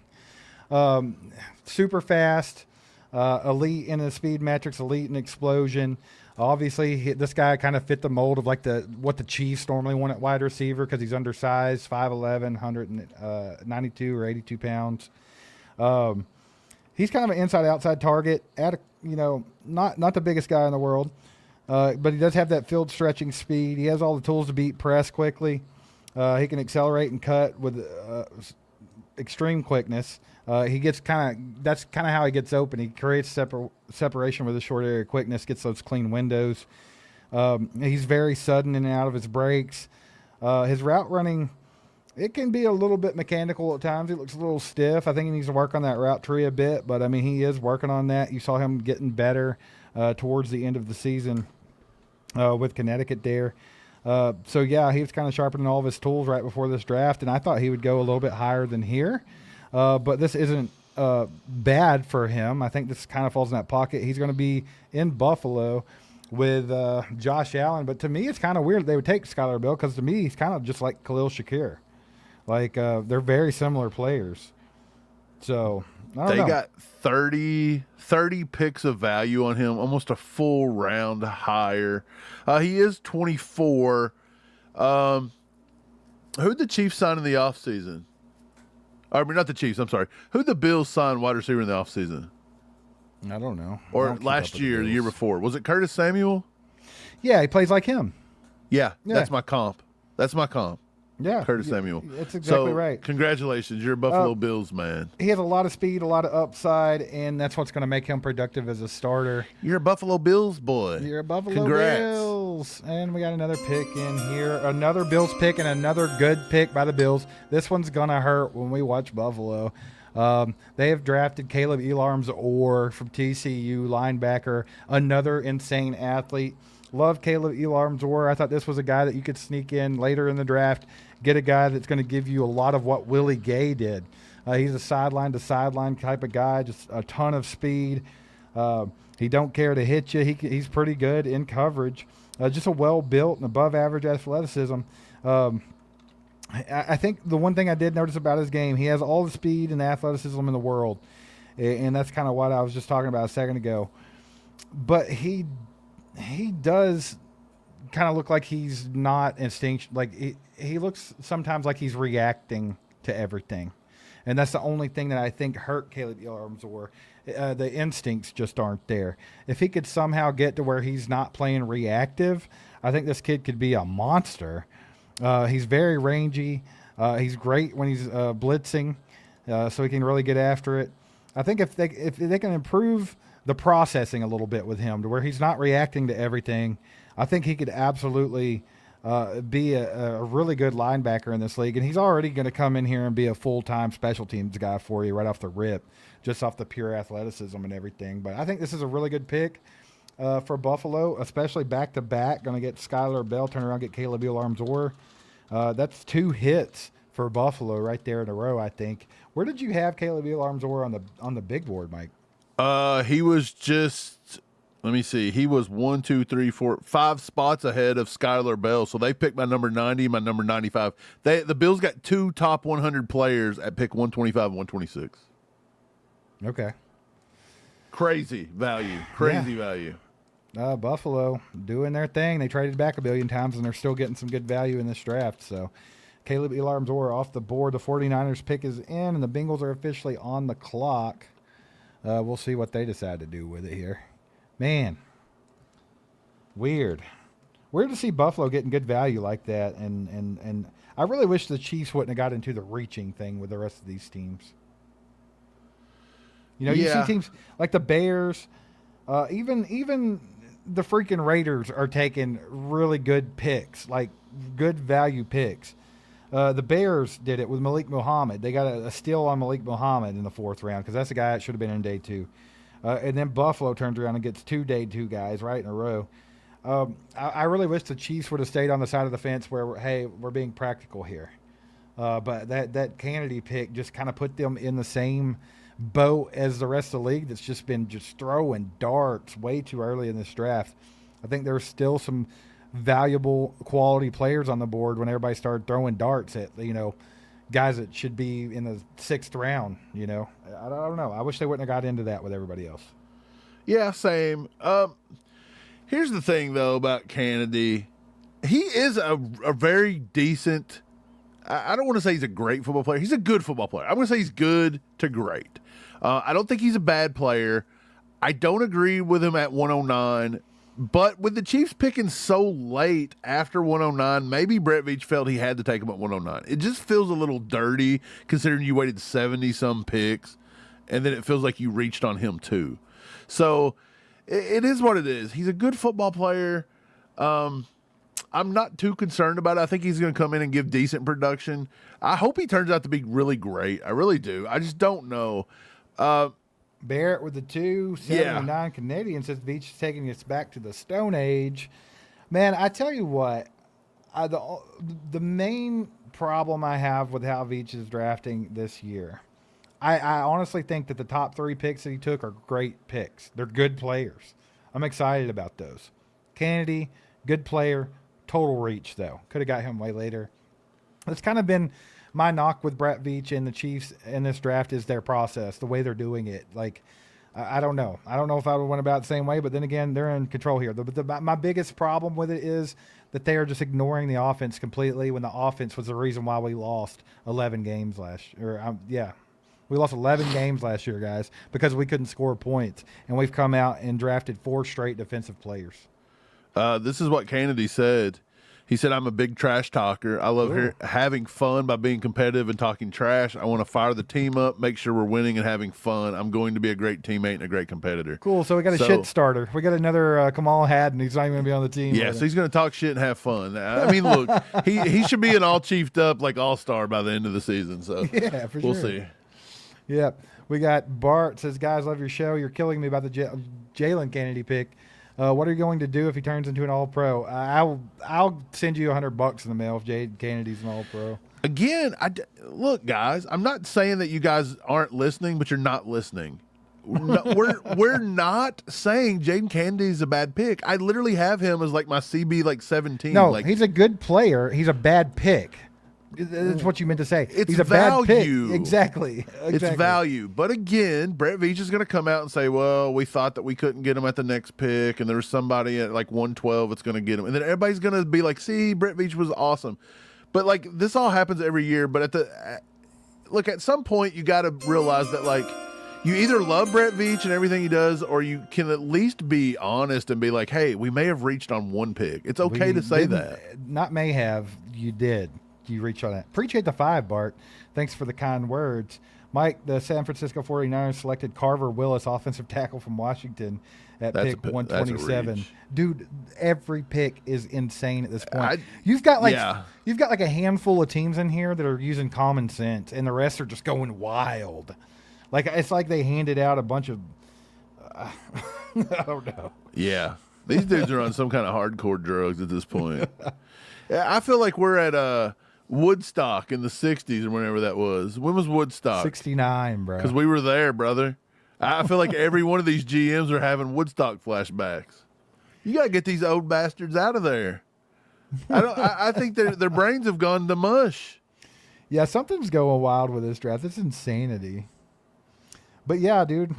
Super fast, elite in the speed metrics, elite in explosion. Obviously, this guy kind of fit the mold of like what the Chiefs normally want at wide receiver because he's undersized, 5'11", 192 or 82 pounds. He's kind of an inside-outside target. Not the biggest guy in the world, but he does have that field stretching speed. He has all the tools to beat press quickly. He can accelerate and cut with extreme quickness. That's kind of how he gets open. He creates separation with a short area quickness, gets those clean windows. He's very sudden in and out of his breaks. His route running, it can be a little bit mechanical at times. He looks a little stiff. I think he needs to work on that route tree a bit, but I mean, he is working on that. You saw him getting better towards the end of the season with Connecticut there. So yeah, he was kind of sharpening all of his tools right before this draft, and I thought he would go a little bit higher than here. But this isn't bad for him. I think this kind of falls in that pocket. He's going to be in Buffalo with Josh Allen. But to me, it's kind of weird they would take Skylar Bell because to me, he's kind of just like Khalil Shakir. Like, they're very similar players. So, I don't know. They got 30 picks of value on him, almost a full round higher. He is 24. Who'd the Chiefs sign in the offseason? I mean, not the Chiefs, I'm sorry. Who'd the Bills sign wide receiver in the offseason? I don't know. Or last year, the year before. Was it Curtis Samuel? Yeah, he plays like him. Yeah, that's my comp. Yeah. Curtis Samuel. That's exactly right. Congratulations. You're a Buffalo Bills man. He has a lot of speed, a lot of upside, and that's what's going to make him productive as a starter. You're a Buffalo Bills boy. You're a Buffalo Congrats. Bills. And we got another pick in here. Another Bills pick and another good pick by the Bills. This one's going to hurt when we watch Buffalo. They have drafted Caleb Elarms-Orr from TCU, linebacker, another insane athlete. Love Caleb Elarms-Orr. I thought this was a guy that you could sneak in later in the draft, get a guy that's going to give you a lot of what Willie Gay did. He's a sideline-to-sideline type of guy, just a ton of speed. He don't care to hit you. He's pretty good in coverage. Just a well-built and above-average athleticism. I think the one thing I did notice about his game, he has all the speed and athleticism in the world, and that's kind of what I was just talking about a second ago. But he does kind of look like he's not instinct. Like he looks sometimes like he's reacting to everything, and that's the only thing that I think hurt Caleb Armsor. The instincts just aren't there. If he could somehow get to where he's not playing reactive, I think this kid could be a monster. He's very rangy. He's great when he's blitzing, so he can really get after it. I think if they can improve the processing a little bit with him to where he's not reacting to everything, I think he could absolutely be a really good linebacker in this league. And he's already going to come in here and be a full-time special teams guy for you right off the rip, just off the pure athleticism and everything. But I think this is a really good pick for Buffalo, especially back-to-back. Going to get Skylar Bell, turn around, get Caleb Armsor. That's 2 hits for Buffalo right there in a row, I think. Where did you have Caleb Armsor on the big board, Mike? He was just, let me see. He was 1, 2, 3, 4, 5 spots ahead of Skylar Bell. So they picked my number 90, my number 95. The Bills got 2 top 100 players at pick 125 and 126. Okay. Crazy value. Value. Buffalo doing their thing. They traded back a billion times, and they're still getting some good value in this draft. So Caleb Armsor off the board. The 49ers pick is in, and the Bengals are officially on the clock. We'll see what they decide to do with it here. Man, weird to see Buffalo getting good value like that, and I really wish the Chiefs wouldn't have got into the reaching thing with the rest of these teams. You know, you see teams like the Bears, even the freaking Raiders are taking really good picks, like good value picks. The Bears did it with Malik Muhammad. They got a steal on Malik Muhammad in the 4th round because that's a guy that should have been in day 2. And then Buffalo turns around and gets 2 day 2 guys right in a row. I really wish the Chiefs would have stayed on the side of the fence where, hey, we're being practical here. But that Kennedy pick just kind of put them in the same boat as the rest of the league that's just been just throwing darts way too early in this draft. I think there's still some valuable quality players on the board when everybody started throwing darts at, guys that should be in the 6th round, I don't know. I wish they wouldn't have got into that with everybody else. Yeah, same. Here's the thing, though, about Kennedy. He is a very decent – I don't want to say he's a great football player. He's a good football player. I'm going to say he's good to great. I don't think he's a bad player. I don't agree with him at 109. But with the Chiefs picking so late after 109, maybe Brett Veach felt he had to take him at 109. It just feels a little dirty considering you waited 70-some picks, and then it feels like you reached on him too. So it is what it is. He's a good football player. I'm not too concerned about it. I think he's going to come in and give decent production. I hope he turns out to be really great. I really do. I just don't know. Barrett with the 279 Canadian says Beach is taking us back to the Stone Age. Man, I tell you what, the main problem I have with how Veach is drafting this year, I honestly think that the top 3 picks that he took are great picks. They're good players. I'm excited about those. Kennedy, good player, total reach though. Could have got him way later. It's kind of been my knock with Brett Veach and the Chiefs in this draft is their process, the way they're doing it. Like, I don't know. I don't know if I would have went about it the same way, but then again, they're in control here. My biggest problem with it is that they are just ignoring the offense completely when the offense was the reason why we lost 11 games last year. We lost 11 games last year, guys, because we couldn't score points, and we've come out and drafted 4 straight defensive players. This is what Kennedy said. He said, I'm a big trash talker. I love having fun by being competitive and talking trash. I want to fire the team up, make sure we're winning and having fun. I'm going to be a great teammate and a great competitor. Cool. So we got a shit starter. We got another Kamal Haddon. He's not even going to be on the team. Yeah, so he's going to talk shit and have fun. I mean, look, he should be an all chiefed up, like all-star by the end of the season. So yeah, for sure. We'll see. Yep. We got Bart says, guys, love your show. You're killing me about the Jalen Kennedy pick. What are you going to do if he turns into an All-Pro? I'll send you $100 in the mail if Jade Kennedy's an All-Pro. Again, look, guys, I'm not saying that you guys aren't listening, but you're not listening. We're not saying Jaden Kennedy's a bad pick. I literally have him as like my CB 17. No, he's a good player. He's a bad pick. That's what you meant to say. It's He's a bad pick. value. Exactly. It's value. But again, Brett Veach is going to come out and say, well, we thought that we couldn't get him at the next pick, and there was somebody at like 112 that's going to get him. And then everybody's going to be like, see, Brett Veach was awesome. But like this all happens every year. But look, at some point, you got to realize that like you either love Brett Veach and everything he does, or you can at least be honest and be like, hey, we may have reached on one pick. It's okay to say that. Not may have. You did. You reach on that. Appreciate the 5, Bart. Thanks for the kind words. Mike, the San Francisco 49ers selected Carver Willis, offensive tackle from Washington, at pick 127. Dude, every pick is insane at this point. You've got like a handful of teams in here that are using common sense, and the rest are just going wild. Like it's like they handed out a bunch of I don't know. Yeah. These dudes are on some kind of hardcore drugs at this point. I feel like we're at Woodstock in the 60s or whenever that was. When was Woodstock? 69, bro. Because we were there, brother. I feel like every one of these GMs are having Woodstock flashbacks. You got to get these old bastards out of there. I think their brains have gone to mush. Yeah, something's going wild with this draft. It's insanity. But yeah, dude,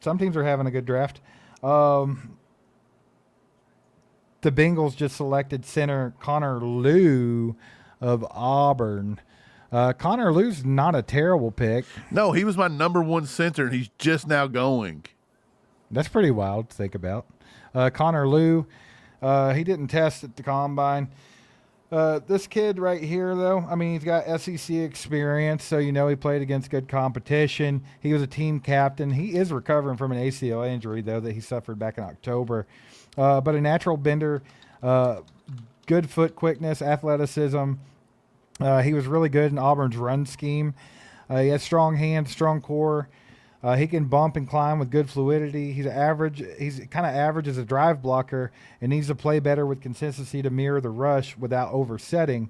some teams are having a good draft. The Bengals just selected center Connor Lew of Auburn. Connor Lew's not a terrible pick. No, he was my number 1 center, and he's just now going. That's pretty wild to think about. Connor Lew, he didn't test at the combine. This kid right here, though, I mean, he's got SEC experience, so you know he played against good competition. He was a team captain. He is recovering from an ACL injury, though, that he suffered back in October. But a natural bender, good foot quickness, athleticism. He was really good in Auburn's run scheme. He has strong hands, strong core. He can bump and climb with good fluidity. He's average. He's kind of average as a drive blocker and needs to play better with consistency to mirror the rush without oversetting.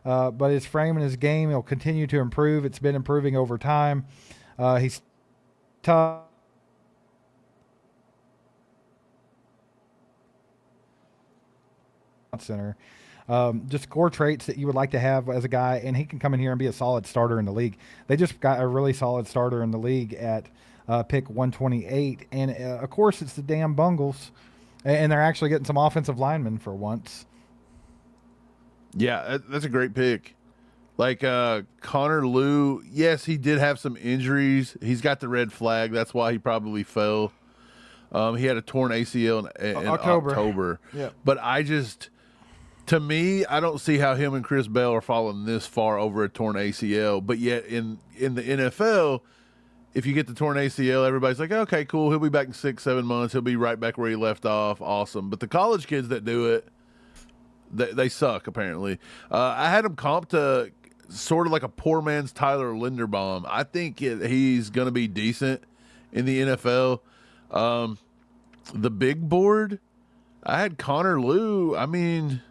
But his frame and his game, he'll continue to improve. It's been improving over time. He's tough. Center. Just core traits that you would like to have as a guy, and he can come in here and be a solid starter in the league. They just got a really solid starter in the league at pick 128, and of course it's the damn Bungles, and they're actually getting some offensive linemen for once. Yeah, that's a great pick. Like Connor Lew, yes, he did have some injuries. He's got the red flag. That's why he probably fell. He had a torn ACL in October. Yeah. But to me, I don't see how him and Chris Bell are falling this far over a torn ACL. But yet in the NFL, if you get the torn ACL, everybody's like, okay, cool. He'll be back in 6-7 months. He'll be right back where he left off. Awesome. But the college kids that do it, they suck, apparently. I had him comped to sort of like a poor man's Tyler Linderbaum. I think he's going to be decent in the NFL. The big board, I had Connor Lew. I mean,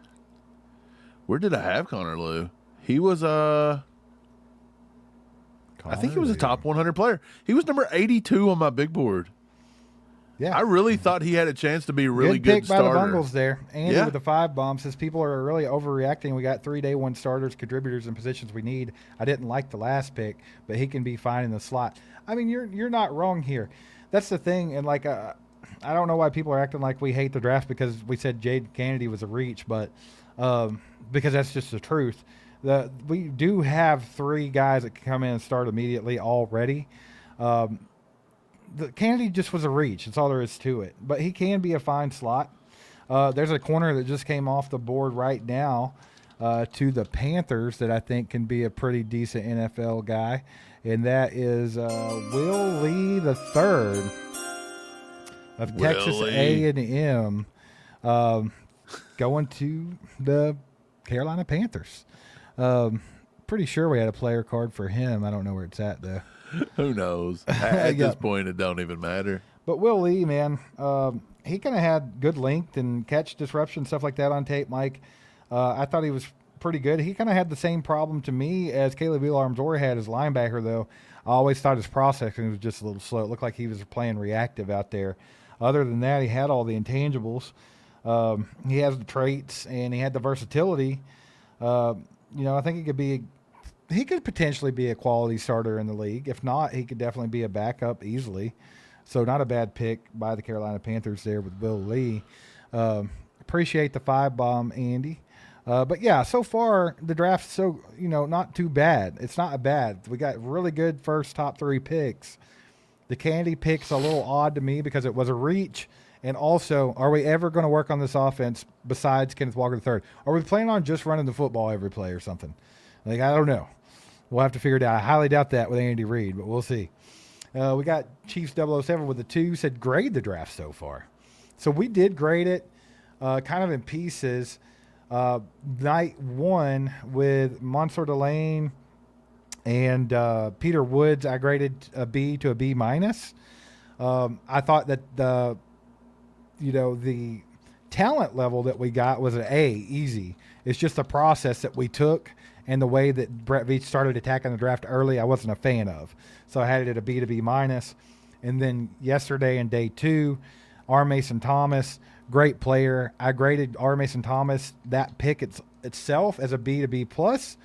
where did I have Connor Lew? He was I think he was a top 100 player. He was number 82 on my big board. Yeah, I really thought he had a chance to be a really good pick starter. by the Bungles there. Andy with the 5 bomb says people are really overreacting. We got 3 day 1 starters, contributors, and positions we need. I didn't like the last pick, but he can be fine in the slot. I mean, you're not wrong here. That's the thing, and like I don't know why people are acting like we hate the draft because we said Jade Kennedy was a reach, but because that's just the truth. We do have 3 guys that can come in and start immediately already. The Kennedy just was a reach. That's all there is to it. But he can be a fine slot. There's a corner that just came off the board right now to the Panthers that I think can be a pretty decent NFL guy, and that is Will Lee the third of Texas A&M, going to the Carolina Panthers. Pretty sure we had a player card for him. I don't know where it's at though. Who knows? At this point, it don't even matter. But Will Lee, man, he kind of had good length and catch disruption, stuff like that on tape, Mike. I thought he was pretty good. He kind of had the same problem to me as Caleb Elam-Zor had as linebacker, though. I always thought his processing was just a little slow. It looked like he was playing reactive out there. Other than that, he had all the intangibles. He has the traits, and he had the versatility. I think he could potentially be a quality starter in the league. If not, he could definitely be a backup easily. So not a bad pick by the Carolina Panthers there with Will Lee. Appreciate the 5-bomb, Andy. But yeah, so far the draft's not too bad. It's not bad. We got really good first top 3 picks. The Candy pick's a little odd to me because it was a reach. And also, are we ever going to work on this offense besides Kenneth Walker III? Are we planning on just running the football every play or something? I don't know. We'll have to figure it out. I highly doubt that with Andy Reid, but we'll see. We got Chiefs007 with the 2, said grade the draft so far. So we did grade it kind of in pieces. Night 1 with Monsieur Delane and Peter Woods, I graded a B to a B minus. I thought that the talent level that we got was an A, easy. It's just the process that we took and the way that Brett Veach started attacking the draft early, I wasn't a fan of. So I had it at a B to B minus. And then yesterday in day 2, R. Mason Thomas, great player. I graded R. Mason Thomas, that pick itself, as a B to B plus.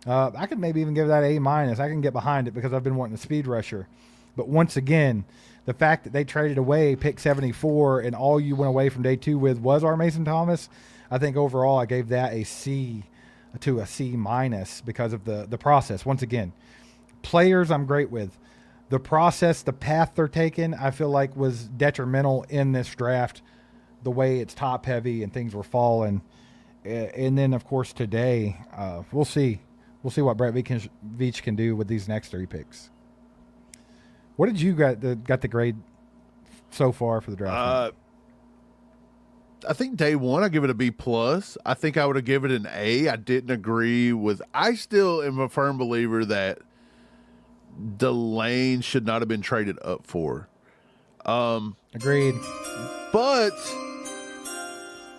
I could maybe even give that A minus. I can get behind it because I've been wanting a speed rusher. But once again, the fact that they traded away pick 74 and all you went away from day 2 with was R. Mason Thomas, I think overall I gave that a C to a C minus because of the process. Once again, players I'm great with. The process, the path they're taking, I feel like was detrimental in this draft, the way it's top heavy and things were falling. And then, of course, today, we'll see. We'll see what Brett Veach can do with these next 3 picks. What did you got the grade so far for the draft? I think day 1, I give it a B plus. I think I would have given it an A. I didn't agree with. I still am a firm believer that Delane should not have been traded up for. Agreed. But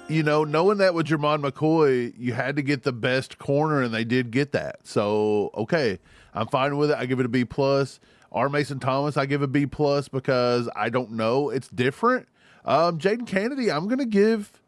knowing that with Jermon McCoy, you had to get the best corner, and they did get that. So okay, I'm fine with it. I give it a B plus. R. Mason Thomas, I give a B plus because I don't know. It's different. Jaden Kennedy, I'm gonna give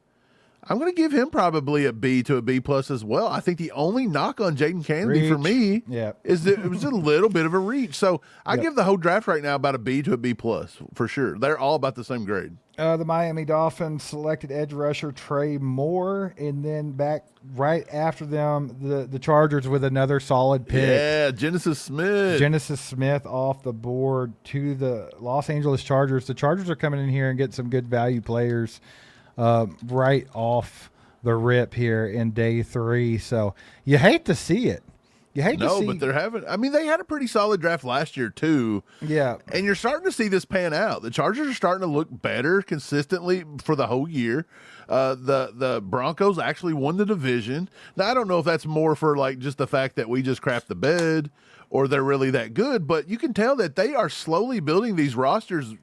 him probably a B to a B plus as well. I think the only knock on Jaden Kennedy for me is that it was a little bit of a reach. So I give the whole draft right now about a B to a B plus for sure. They're all about the same grade. The Miami Dolphins selected edge rusher Trey Moore, and then back right after them, the Chargers with another solid pick. Yeah, Genesis Smith off the board to the Los Angeles Chargers. The Chargers are coming in here and getting some good value players right off the rip here in day 3. So you hate to see it. But they're having. I mean, they had a pretty solid draft last year too. Yeah, and you're starting to see this pan out. The Chargers are starting to look better consistently for the whole year. The Broncos actually won the division. Now I don't know if that's more for like just the fact that we just crapped the bed, or they're really that good. But you can tell that they are slowly building these rosters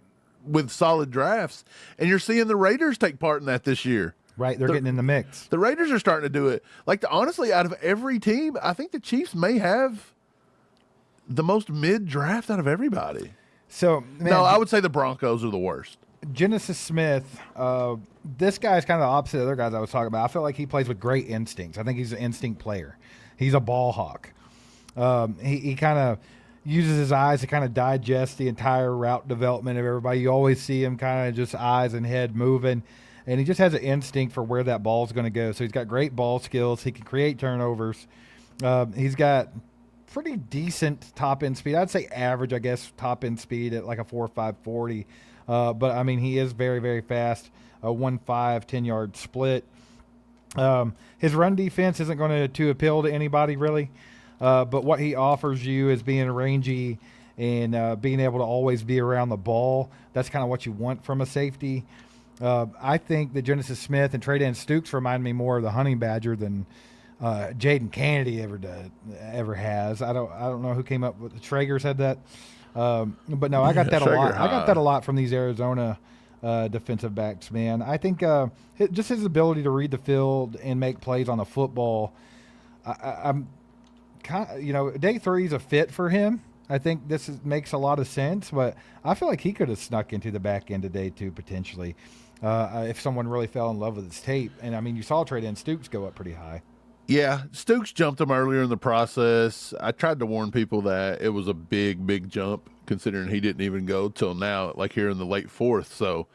with solid drafts, and you're seeing the Raiders take part in that this year. Right, they're getting in the mix. The Raiders are starting to do it. Honestly, out of every team, I think the Chiefs may have the most mid-draft out of everybody. So, no, I would say the Broncos are the worst. Genesis Smith, this guy's kind of the opposite of the other guys I was talking about. I feel like he plays with great instincts. I think he's an instinct player. He's a ball hawk. He kind of uses his eyes to kind of digest the entire route development of everybody. You always see him kind of just eyes and head moving. And he just has an instinct for where that ball is going to go. So he's got great ball skills. He can create turnovers. He's got pretty decent top-end speed. I'd say average, I guess, top-end speed at like a 4.5 40. But, I mean, he is very, very fast. A 1.5 10-yard split. His run defense isn't going to appeal to anybody, really. But what he offers you is being rangy and being able to always be around the ball. That's kind of what you want from a safety. I think that Genesis Smith and Trey Stooks remind me more of the Honey Badger than Jaden Kennedy ever has. I don't know who came up with Traeger said that, but no, I got that a lot. I got that a lot from these Arizona defensive backs, man. I think just his ability to read the field and make plays on the football. I'm kind of, day 3 is a fit for him. I think makes a lot of sense, but I feel like he could have snuck into the back end of day 2 potentially if someone really fell in love with his tape. And, I mean, you saw Trey Stooks go up pretty high. Yeah, Stooks jumped him earlier in the process. I tried to warn people that it was a big, big jump, considering he didn't even go till now, like here in the late fourth. So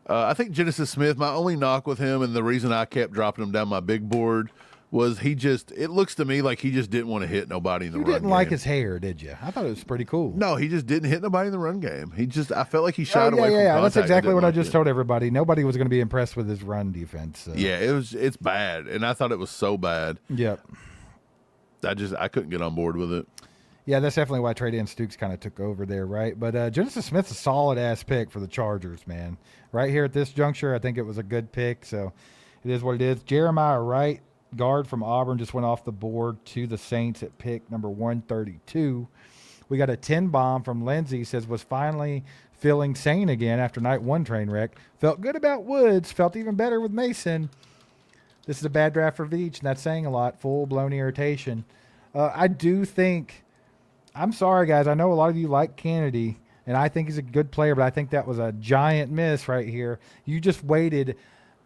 I think Genesis Smith, my only knock with him, and the reason I kept dropping him down my big board was it looks to me like he just didn't want to hit nobody in the run game. You didn't like his hair, did you? I thought it was pretty cool. No, he just didn't hit nobody in the run game. I felt like he shied away from contact. That's exactly what I just told everybody. Nobody was going to be impressed with his run defense. So. Yeah, it's bad, and I thought it was so bad. Yep. I couldn't get on board with it. Yeah, that's definitely why Trey Dan Stooks kind of took over there, right? But Genesis Smith's a solid-ass pick for the Chargers, man. Right here at this juncture, I think it was a good pick, so it is what it is. Jeremiah Wright, guard from Auburn, just went off the board to the Saints at pick number 132. We got a 10 bomb from Lindsay, says was finally feeling sane again after night one train wreck. Felt good about Woods, felt even better with Mason. This is a bad draft for Veach, and that's saying a lot. Full-blown irritation. I do think, I'm sorry, guys, I know a lot of you like Kennedy, and I think he's a good player, but I think that was a giant miss right here. You just waited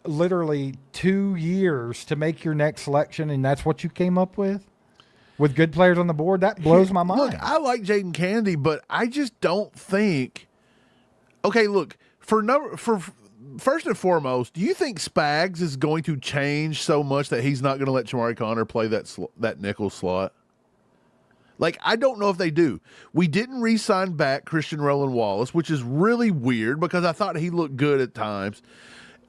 literally 2 years to make your next selection, and that's what you came up with good players on the board. That blows my mind. Look, I like Jaden Kennedy, but I just don't think. Okay, look, for first and foremost, do you think Spags is going to change so much that he's not going to let Chamari Connor play that nickel slot? Like, I don't know if they do. We didn't re-sign back Christian Roland Wallace, which is really weird because I thought he looked good at times.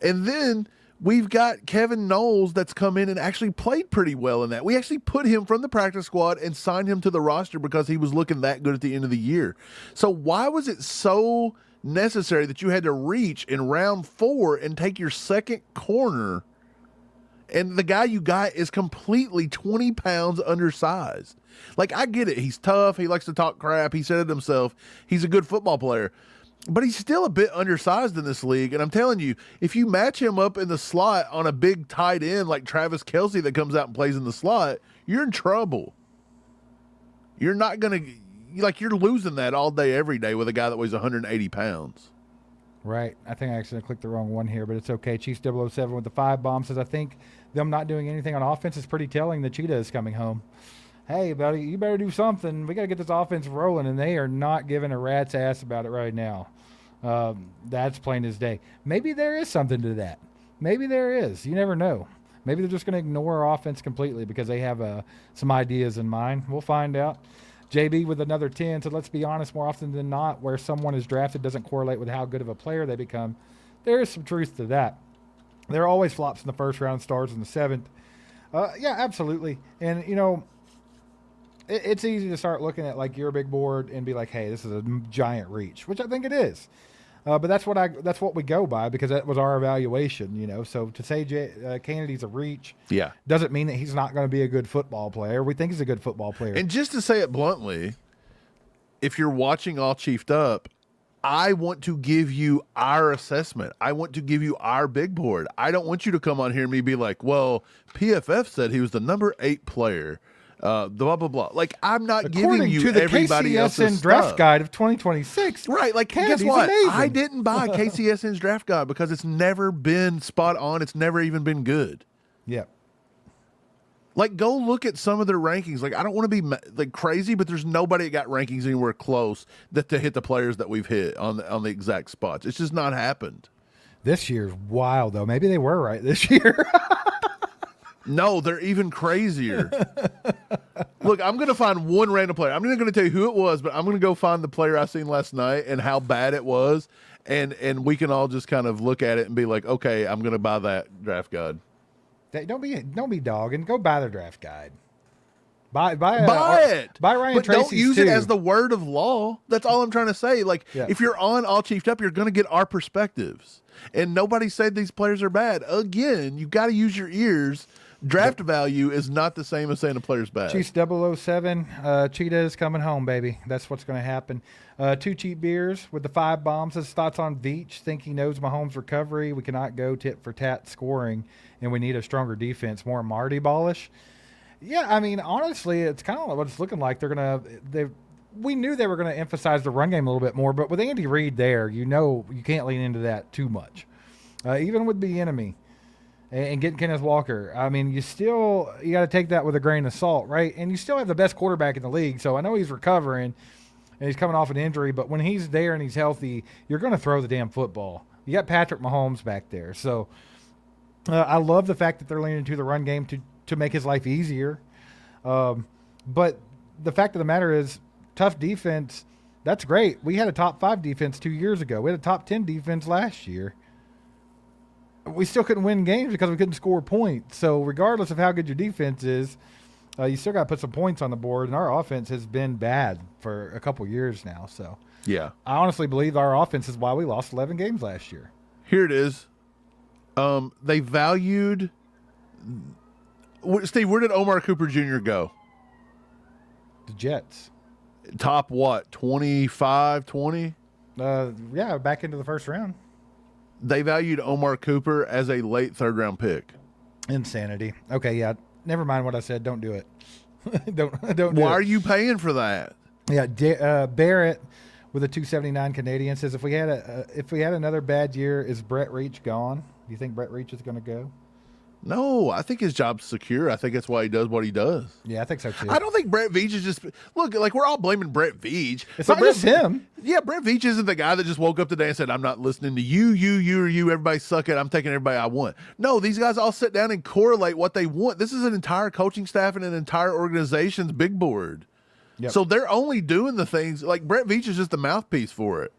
And then we've got Kevin Knowles that's come in and actually played pretty well in that. We actually put him from the practice squad and signed him to the roster because he was looking that good at the end of the year. So why was it so necessary that you had to reach in round 4 and take your second corner, and the guy you got is completely 20 pounds undersized? Like, I get it. He's tough. He likes to talk crap. He said it himself. He's a good football player. But he's still a bit undersized in this league. And I'm telling you, if you match him up in the slot on a big tight end like Travis Kelce that comes out and plays in the slot, you're in trouble. You're not going to, like, you're losing that all day, every day with a guy that weighs 180 pounds. Right. I think I accidentally clicked the wrong one here, but it's okay. Chiefs 007 with the 5 bomb says, I think them not doing anything on offense is pretty telling. The Cheetah is coming home. Hey, buddy, you better do something. We got to get this offense rolling, and they are not giving a rat's ass about it right now. That's plain as day. Maybe there is something to that. Maybe there is. You never know. Maybe they're just going to ignore our offense completely because they have some ideas in mind. We'll find out. JB with another 10. So let's be honest, more often than not, where someone is drafted doesn't correlate with how good of a player they become. There is some truth to that. There are always flops in the first round, stars in the 7th. Yeah, absolutely. And, you know, it's easy to start looking at like your big board and be like, hey, this is a giant reach, which I think it is. But that's what we go by because that was our evaluation, you know. So to say Kennedy's a reach, doesn't mean that he's not going to be a good football player. We think he's a good football player. And just to say it bluntly, if you're watching All Chiefed Up, I want to give you our assessment. I want to give you our big board. I don't want you to come on here and me be like, well, PFF said he was the number 8 player. Blah blah blah. Like, I'm not giving you to the everybody else's draft stuff. guide of 2026. Right? Like, Kennedy's guess what? amazing. I didn't buy KCSN's draft guide because it's never been spot on. It's never even been good. Yeah. Like, go look at some of their rankings. Like, I don't want to be like crazy, but there's nobody that got rankings anywhere close to hit the players that we've hit on the exact spots. It's just not happened. This year's wild though. Maybe they were right this year. No, they're even crazier. Look, I'm going to find one random player. I'm not going to tell you who it was, but I'm going to go find the player I seen last night and how bad it was, and we can all just kind of look at it and be like, okay, I'm going to buy that draft guide. Don't be dogging. Go buy the draft guide. Buy it. Buy Ryan but Tracy's don't use too. it as the word of law. That's all I'm trying to say. Like, if you're on All Chiefed Up, you're going to get our perspectives. And nobody said these players are bad. Again, you got to use your ears. Draft value is not the same as saying a player's bad. Chiefs 007, Cheetah is coming home, baby. That's what's going to happen. 2 Cheap Beers with the 5 bombs. His thoughts on Veach. Think he knows Mahomes' recovery. We cannot go tit for tat scoring, and we need a stronger defense. More Marty ballish. Yeah, I mean, honestly, it's kind of what it's looking like. We knew they were going to emphasize the run game a little bit more, but with Andy Reid there, you know you can't lean into that too much. Even with the enemy. and getting Kenneth Walker. I mean, you got to take that with a grain of salt, right? And you still have the best quarterback in the league. So I know he's recovering and he's coming off an injury, but when he's there and he's healthy, you're going to throw the damn football. You got Patrick Mahomes back there. So I love the fact that they're leaning into the run game to make his life easier. But the fact of the matter is, tough defense, that's great. We had a top 5 defense 2 years ago. We had a top 10 defense last year. We still couldn't win games because we couldn't score points. So regardless of how good your defense is, you still got to put some points on the board, and our offense has been bad for a couple years now. So yeah, I honestly believe our offense is why we lost 11 games last year. Here it is. They valued Steve. Where did Omar Cooper Jr. go? The Jets. Top what? 25, 20? Yeah, back into the first round. They valued Omar Cooper as a late 3rd-round pick. Insanity. Okay, yeah. Never mind what I said. Don't do it. don't. Why are you paying for that? Yeah, Barrett with a 279 Canadian says if we had another bad year, is Brett Reach gone? Do you think Brett Reach is going to go? No, I think his job's secure. I think that's why he does what he does. Yeah, I think so too. I don't think Brett Veach is just look like we're all blaming Brett Veach. It's not just him. Yeah, Brett Veach isn't the guy that just woke up today and said, "I'm not listening to you, or you. Everybody suck it. I'm taking everybody I want." No, these guys all sit down and correlate what they want. This is an entire coaching staff and an entire organization's big board. Yep. So they're only doing the things like Brett Veach is just the mouthpiece for it.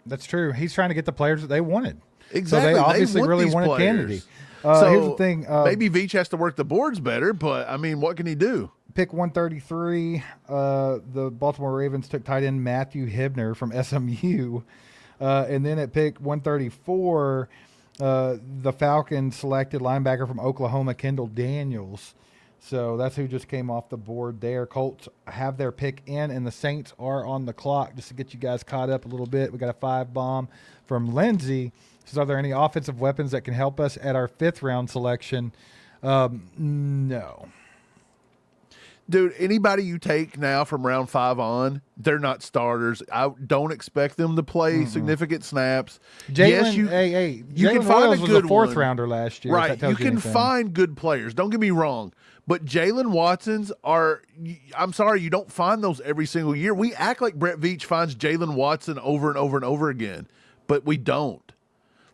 That's true. He's trying to get the players that they wanted. Exactly. So they obviously really wanted players. Kennedy. So here's the thing. Maybe Veach has to work the boards better, but I mean, what can he do? Pick 133. The Baltimore Ravens took tight end Matthew Hibner from SMU. And then at pick 134, the Falcons selected linebacker from Oklahoma, Kendall Daniels. So that's who just came off the board there. Colts have their pick in, and the Saints are on the clock. Just to get you guys caught up a little bit, we got a 5-bomb from Lindsay. Says, are there any offensive weapons that can help us at our 5th-round selection? No. Dude, anybody you take now from round 5 on, they're not starters. I don't expect them to play significant snaps. Jalen, you can find a good 4th-rounder last year. Right, you can find good players. Don't get me wrong. But Jalen Watsons are – I'm sorry, you don't find those every single year. We act like Brett Veach finds Jalen Watson over and over and over again, but we don't.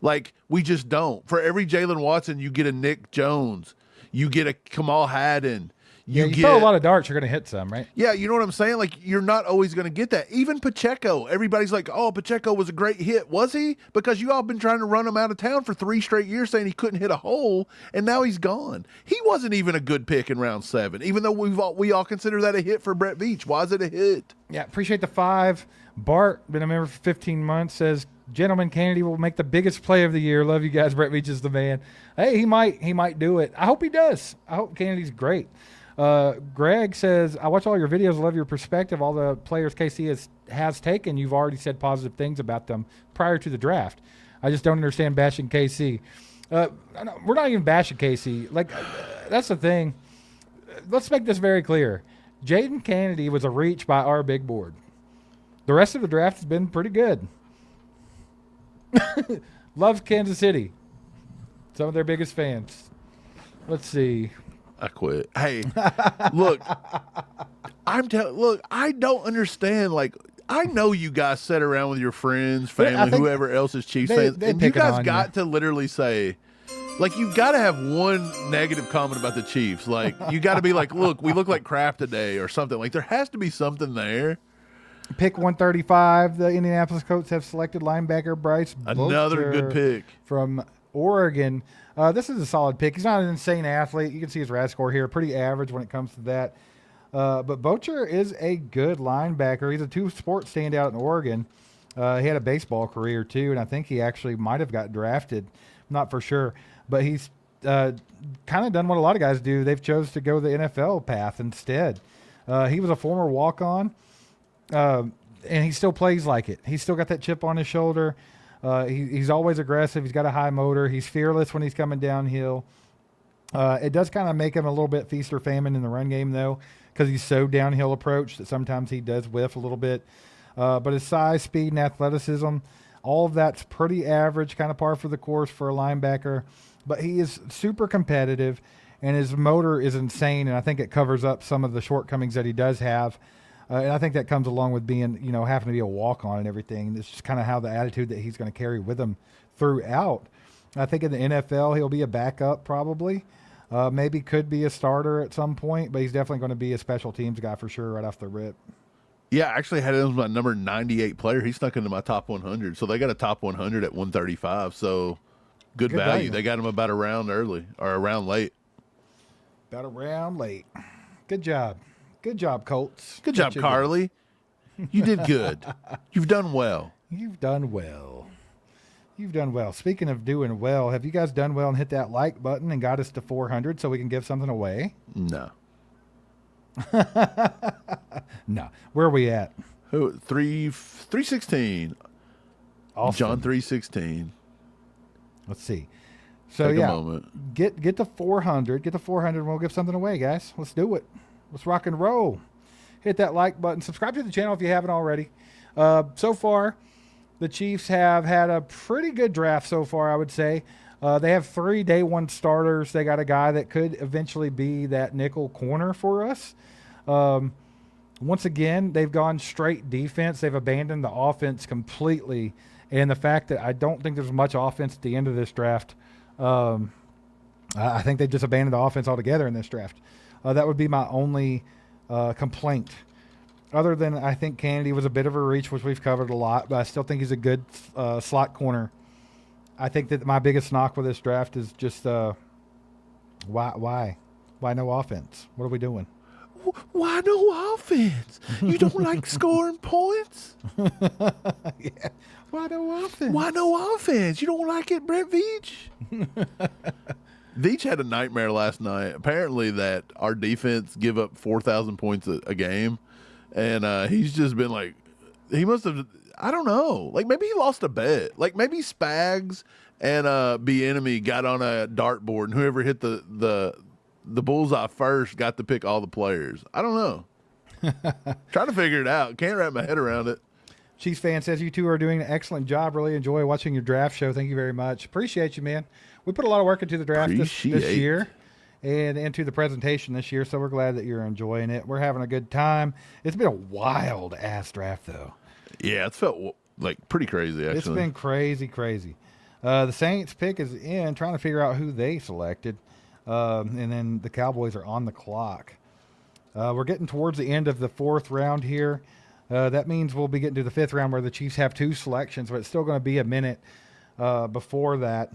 Like, we just don't. For every Jalen Watson, you get a Nick Jones. You get a Kamal Haddon. You throw a lot of darts, you're going to hit some, right? Yeah, you know what I'm saying? Like, you're not always going to get that. Even Pacheco. Everybody's like, oh, Pacheco was a great hit. Was he? Because you all been trying to run him out of town for 3 straight years saying he couldn't hit a hole, and now he's gone. He wasn't even a good pick in round 7, even though we all consider that a hit for Brett Veach. Why is it a hit? Yeah, appreciate the 5. Bart, been a member for 15 months, says, gentleman, Kennedy will make the biggest play of the year. Love you guys. Brett Veach is the man. Hey, he might do it. I hope he does. I hope Kennedy's great. Greg says, I watch all your videos. Love your perspective. All the players KC has taken, you've already said positive things about them prior to the draft. I just don't understand bashing KC. We're not even bashing KC. Like, that's the thing. Let's make this very clear. Jaden Kennedy was a reach by our big board. The rest of the draft has been pretty good. Love Kansas City. Some of their biggest fans. Let's see. I quit. Hey, look, I don't understand. Like, I know you guys sit around with your friends, family, whoever else is Chiefs fans, and you guys got to literally say, like, you've got to have one negative comment about the Chiefs. Like, you got to be like, look, we look like crap today or something. Like, there has to be something there. Pick 135, the Indianapolis Colts have selected linebacker Bryce Another Bocher good pick. From Oregon. This is a solid pick. He's not an insane athlete. You can see his RAS score here. Pretty average when it comes to that. But Bocher is a good linebacker. He's a 2-sport standout in Oregon. He had a baseball career, too, and I think he actually might have got drafted. I'm not for sure. But he's kind of done what a lot of guys do. They've chose to go the NFL path instead. He was a former walk-on. And he still plays like it. He's still got that chip on his shoulder. He's always aggressive. He's got a high motor. He's fearless when he's coming downhill. It does kind of make him a little bit feast or famine in the run game, though, because he's so downhill approach that sometimes he does whiff a little bit. But his size, speed, and athleticism All of that's pretty average, kind of par for the course for a linebacker. But he is super competitive, and his motor is insane, and I think it covers up some of the shortcomings that he does have. And I think that comes along with being, having to be a walk-on and everything. It's just kind of how the attitude that he's going to carry with him throughout. I think in the NFL, he'll be a backup probably. Maybe could be a starter at some point, but he's definitely going to be a special teams guy for sure right off the rip. Yeah, I actually had him as my number 98 player. He snuck into my top 100. So they got a top 100 at 135. So good value. They got him about a round early or a round late. About a round late. Good job. Good job, Colts. Good job, Carly. You did good. You've done well. You've done well. You've done well. Speaking of doing well, have you guys done well and hit that like button and got us to 400 so we can give something away? No. No. Where are we at? 316. Awesome. John 3:16. Let's see. So Take a moment. Get to 400. Get to 400 and we'll give something away, guys. Let's do it. Let's rock and roll. Hit that like button. Subscribe to the channel if you haven't already. So far, the Chiefs have had a pretty good draft so far, I would say. They have 3 day one starters. They got a guy that could eventually be that nickel corner for us. Once again, they've gone straight defense. They've abandoned the offense completely. And the fact that I don't think there's much offense at the end of this draft, I think they just abandoned the offense altogether in this draft. That would be my only complaint. Other than I think Kennedy was a bit of a reach, which we've covered a lot, but I still think he's a good slot corner. I think that my biggest knock with this draft is just why no offense? What are we doing? Why no offense? You don't like scoring points? Yeah. Why no offense? Why no offense? You don't like it, Brett Veach? Veach had a nightmare last night. Apparently that our defense give up 4,000 points a game. And he's just been like, he must have, I don't know. Like maybe he lost a bet. Like maybe Spags and Bieniemy got on a dartboard and whoever hit the bullseye first got to pick all the players. I don't know. Trying to figure it out. Can't wrap my head around it. Chiefs fan says you two are doing an excellent job. Really enjoy watching your draft show. Thank you very much. Appreciate you, man. We put a lot of work into the draft this year and into the presentation this year, so we're glad that you're enjoying it. We're having a good time. It's been a wild-ass draft, though. Yeah, it's felt like pretty crazy, actually. It's been crazy. The Saints pick is in, trying to figure out who they selected, and then the Cowboys are on the clock. We're getting towards the end of the 4th round here. That means we'll be getting to the 5th round where the Chiefs have 2 selections, but it's still going to be a minute before that.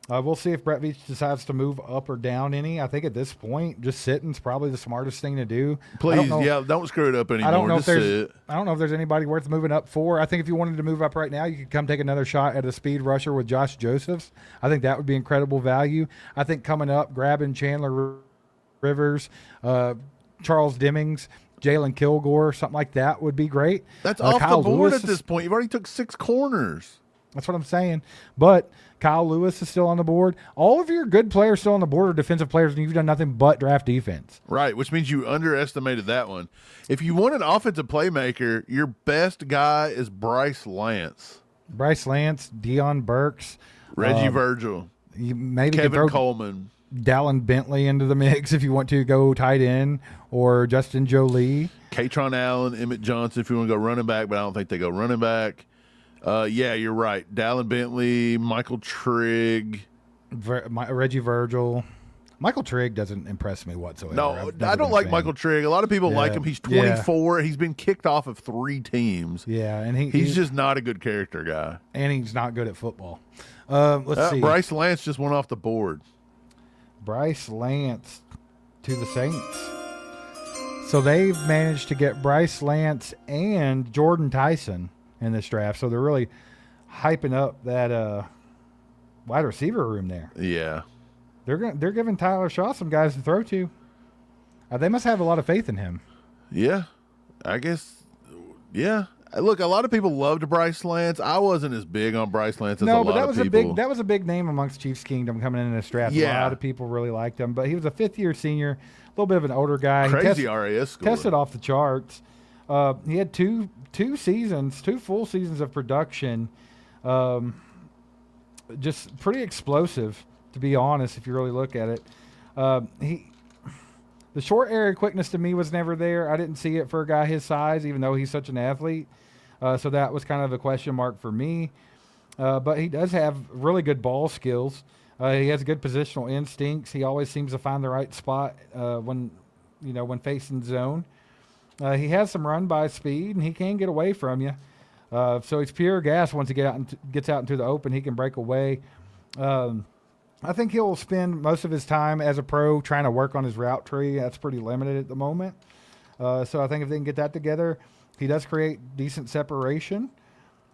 We'll see if Brett Veach decides to move up or down any. I think at this point, just sitting's probably the smartest thing to do. Please, don't screw it up anymore. I don't know if there's anybody worth moving up for. I think if you wanted to move up right now, you could come take another shot at a speed rusher with Josh Josephs. I think that would be incredible value. I think coming up, grabbing Chandler Rivers, Charles Demmings, Jalen Kilgore, something like that would be great. That's off Kyle the board Lewis at this point. You've already took 6 corners. That's what I'm saying. But Kyle Lewis is still on the board. All of your good players still on the board are defensive players, and you've done nothing but draft defense. Right, which means you underestimated that one. If you want an offensive playmaker, your best guy is Bryce Lance. Bryce Lance, Deion Burks. Reggie Virgil. You maybe Kevin Coleman. Dallin Bentley into the mix if you want to go tight end, or Justin Jolie. Katron Allen, Emmett Johnson if you want to go running back, but I don't think they go running back. Yeah, you're right. Dallin Bentley, Michael Trigg. Reggie Virgil. Michael Trigg doesn't impress me whatsoever. No, I don't like Michael Trigg. A lot of people like him. He's 24. Yeah. He's been kicked off of 3 teams. Yeah, and he's just not a good character guy. And he's not good at football. Let's see. Bryce Lance just went off the board. Bryce Lance to the Saints. So they've managed to get Bryce Lance and Jordan Tyson in this draft. So they're really hyping up that wide receiver room there. Yeah. They're giving Tyler Shaw some guys to throw to. They must have a lot of faith in him. Yeah. I guess, yeah. Look, a lot of people loved Bryce Lance. I wasn't as big on Bryce Lance as a lot of people. No, but that was a big name amongst Chiefs Kingdom coming in this draft. Yeah. A lot of people really liked him. But he was a 5th-year senior, a little bit of an older guy. Crazy RAS score. Tested off the charts. He had two full seasons of production. Just pretty explosive, to be honest, if you really look at it. He The short area quickness to me was never there. I didn't see it for a guy his size, even though he's such an athlete. So that was kind of a question mark for me. But he does have really good ball skills. He has good positional instincts. He always seems to find the right spot when facing zone. He has some run by speed, and he can get away from you. So he's pure gas once he gets out into the open. He can break away. I think he'll spend most of his time as a pro trying to work on his route tree. That's pretty limited at the moment. So I think if they can get that together, he does create decent separation.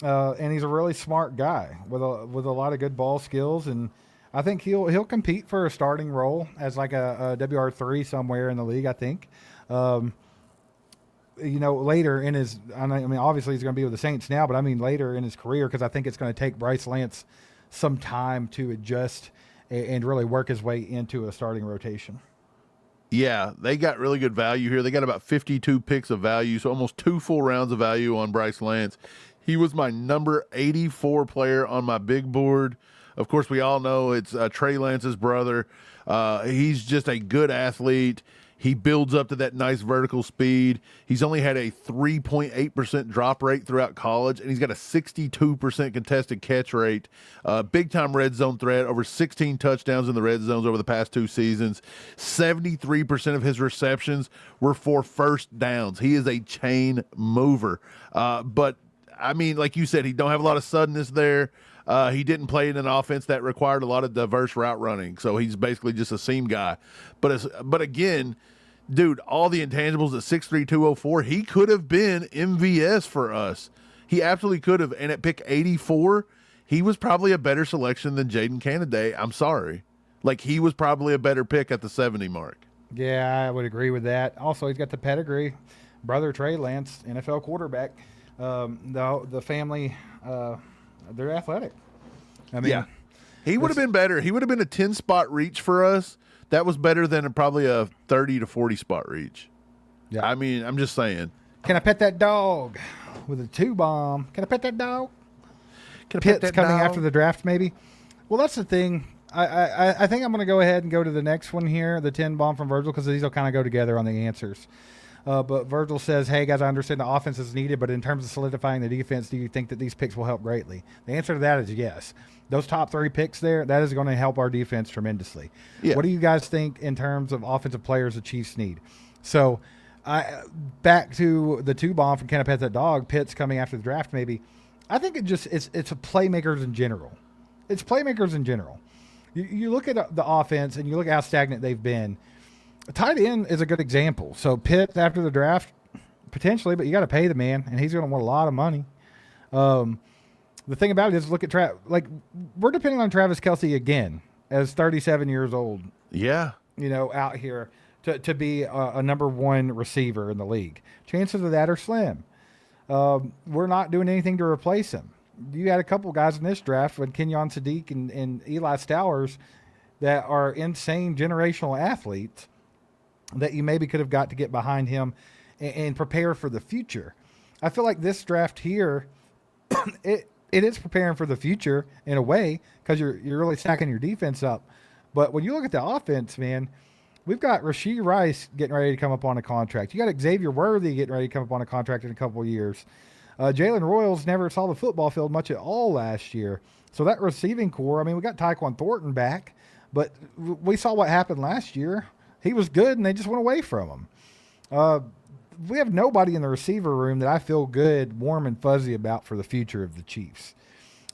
And he's a really smart guy with a lot of good ball skills. And I think he'll compete for a starting role as like a WR3 somewhere in the league, I think. Later in his, obviously he's going to be with the Saints now, but I mean later in his career, because I think it's going to take Bryce Lance some time to adjust and really work his way into a starting rotation. Yeah, they got really good value here. They got about 52 picks of value, so almost 2 full rounds of value on Bryce Lance. He was my number 84 player on my big board. Of course, we all know it's Trey Lance's brother. He's just a good athlete. He builds up to that nice vertical speed. He's only had a 3.8% drop rate throughout college, and he's got a 62% contested catch rate. Big-time red zone threat, over 16 touchdowns in the red zones over the past 2 seasons. 73% of his receptions were for first downs. He is a chain mover. But, I mean, like you said, he don't have a lot of suddenness there. He didn't play in an offense that required a lot of diverse route running, so he's basically just a seam guy. But again, dude, all the intangibles at 6'3", 204, he could have been MVS for us. He absolutely could have. And at pick 84, he was probably a better selection than Jaden Canaday. I'm sorry. Like, he was probably a better pick at the 70 mark. Yeah, I would agree with that. Also, he's got the pedigree. Brother Trey Lance, NFL quarterback. The family... they're athletic. I mean, yeah, he would have been better. He would have been a 10-spot reach for us. That was better than probably a 30 to 40 spot reach. Yeah, I mean, I'm just saying. Can I pet that dog with a 2-bomb? Can I pet that dog? Can I Pitt's pet that coming dog? after the draft, maybe. Well, that's the thing. I think I'm going to go ahead and go to the next one here, the 10-bomb from Virgil, because these will kind of go together on the answers. But Virgil says, hey, guys, I understand the offense is needed, but in terms of solidifying the defense, do you think that these picks will help greatly? The answer to that is yes. Those top 3 picks there, that is going to help our defense tremendously. Yeah. What do you guys think in terms of offensive players the Chiefs need? So back to the 2-bomb from Can I Pet That Dog, Pitt's coming after the draft maybe. I think it's a playmakers in general. It's playmakers in general. You look at the offense and you look at how stagnant they've been. A tight end is a good example. So Pitt after the draft, potentially, but you got to pay the man, and he's going to want a lot of money. The thing about it is, look at we're depending on Travis Kelce again as 37 years old. Yeah, out here to be a number 1 receiver in the league. Chances of that are slim. We're not doing anything to replace him. You had a couple guys in this draft with Kenyon Sadiq and Eli Stowers that are insane generational athletes that you maybe could have got to get behind him and prepare for the future. I feel like this draft here, it is preparing for the future in a way, because you're really stacking your defense up. But when you look at the offense, man, we've got Rashee Rice getting ready to come up on a contract. You got Xavier Worthy getting ready to come up on a contract in a couple of years. Jalen Royals never saw the football field much at all last year. So that receiving core, we got Tyquan Thornton back, but we saw what happened last year. He was good, and they just went away from him. We have nobody in the receiver room that I feel good, warm, and fuzzy about for the future of the Chiefs.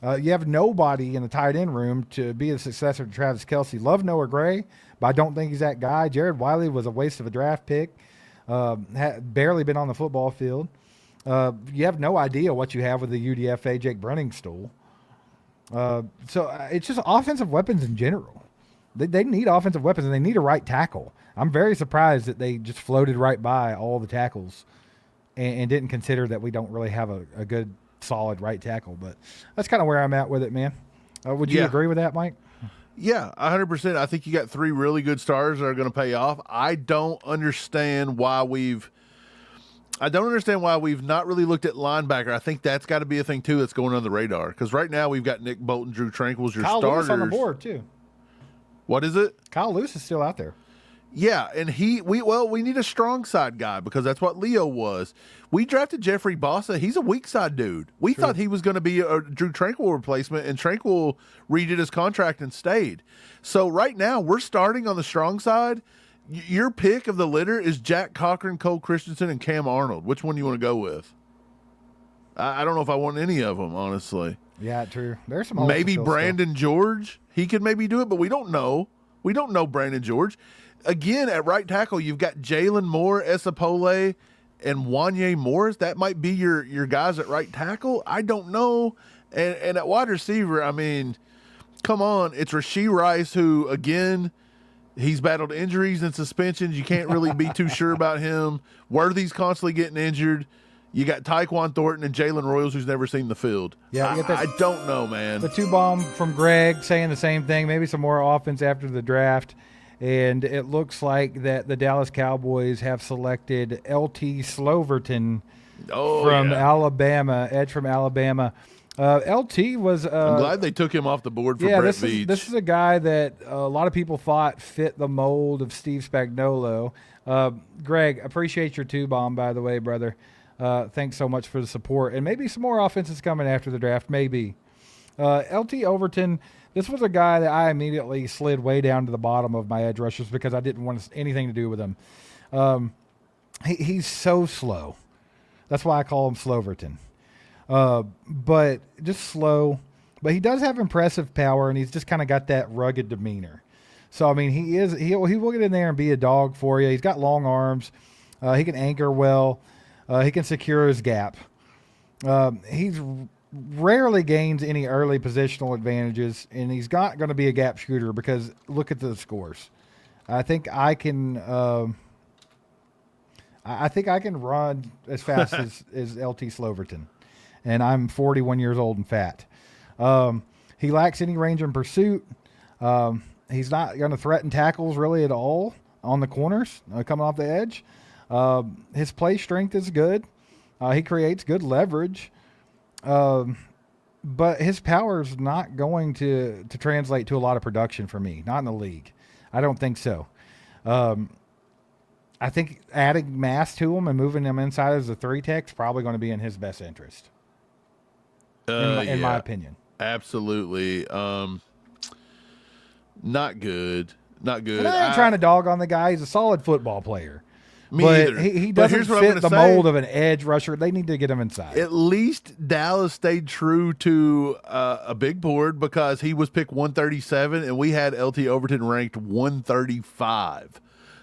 You have nobody in the tight end room to be a successor to Travis Kelce. Love Noah Gray, but I don't think he's that guy. Jared Wiley was a waste of a draft pick. Had barely been on the football field. You have no idea what you have with the UDFA Jake Brenningstool. So it's just offensive weapons in general. They need offensive weapons, and they need a right tackle. I'm very surprised that they just floated right by all the tackles and didn't consider that we don't really have a good, solid right tackle. But that's kind of where I'm at with it, man. Would you agree with that, Mike? Yeah, 100%. I think you got 3 really good stars that are going to pay off. I don't understand why we've I don't understand why we've not really looked at linebacker. I think that's got to be a thing, too, that's going on the radar. Because right now we've got Nick Bolton, Drew Tranquil's your Kyle starters. Lewis on the board, too. What is it? Kyle Lewis is still out there. Yeah, and we need a strong side guy because that's what Leo was. We drafted Jeffrey Bossa. He's a weak side dude. We thought he was going to be a Drew Tranquil replacement, and Tranquil redid his contract and stayed. So right now we're starting on the strong side. Your pick of the litter is Jack Cochran, Cole Christensen, and Cam Arnold. Which one do you want to go with? I don't know if I want any of them, honestly. Yeah, true. There's some maybe Brandon George. He could maybe do it, but we don't know. We don't know Brandon George. Again, at right tackle, you've got Jalen Moore, Esapole, and Wanye Morris. That might be your guys at right tackle. I don't know. And at wide receiver, I mean, come on. It's Rashee Rice, who, again, he's battled injuries and suspensions. You can't really be too sure about him. Worthy's constantly getting injured. You got Tyquan Thornton and Jalen Royals, who's never seen the field. Yeah, I don't know, man. The 2-bomb from Greg saying the same thing. Maybe some more offense after the draft. And it looks like that the Dallas Cowboys have selected L.T. Sloverton from Alabama, edge from Alabama. L.T. was I'm glad they took him off the board for Brett Veach. This is a guy that a lot of people thought fit the mold of Steve Spagnuolo. Greg, appreciate your 2-bomb, by the way, brother. Thanks so much for the support. And maybe some more offenses coming after the draft, maybe. L.T. Overton, this was a guy that I immediately slid way down to the bottom of my edge rushers because I didn't want anything to do with him. He's so slow. That's why I call him Sloverton. But just slow. But he does have impressive power, and he's just kind of got that rugged demeanor. So, I mean, he will get in there and be a dog for you. He's got long arms. He can anchor well. He can secure his gap. He's rarely gains any early positional advantages, and he's not going to be a gap shooter because look at the scores. I think I can run as fast as LT Sloverton, and I'm 41 years old and fat. He lacks any range in pursuit. He's not going to threaten tackles really at all on the corners coming off the edge. His play strength is good. He creates good leverage. But his power is not going to translate to a lot of production for me, not in the league. I don't think so. I think adding mass to him and moving him inside as a 3-tech is probably going to be in his best interest, in my opinion. Absolutely. Not good. Not good. And I ain't trying to dog on the guy. He's a solid football player. Me but either. He doesn't fit the mold of an edge rusher. They need to get him inside. At least Dallas stayed true to a big board because he was picked 137 and we had LT Overton ranked 135.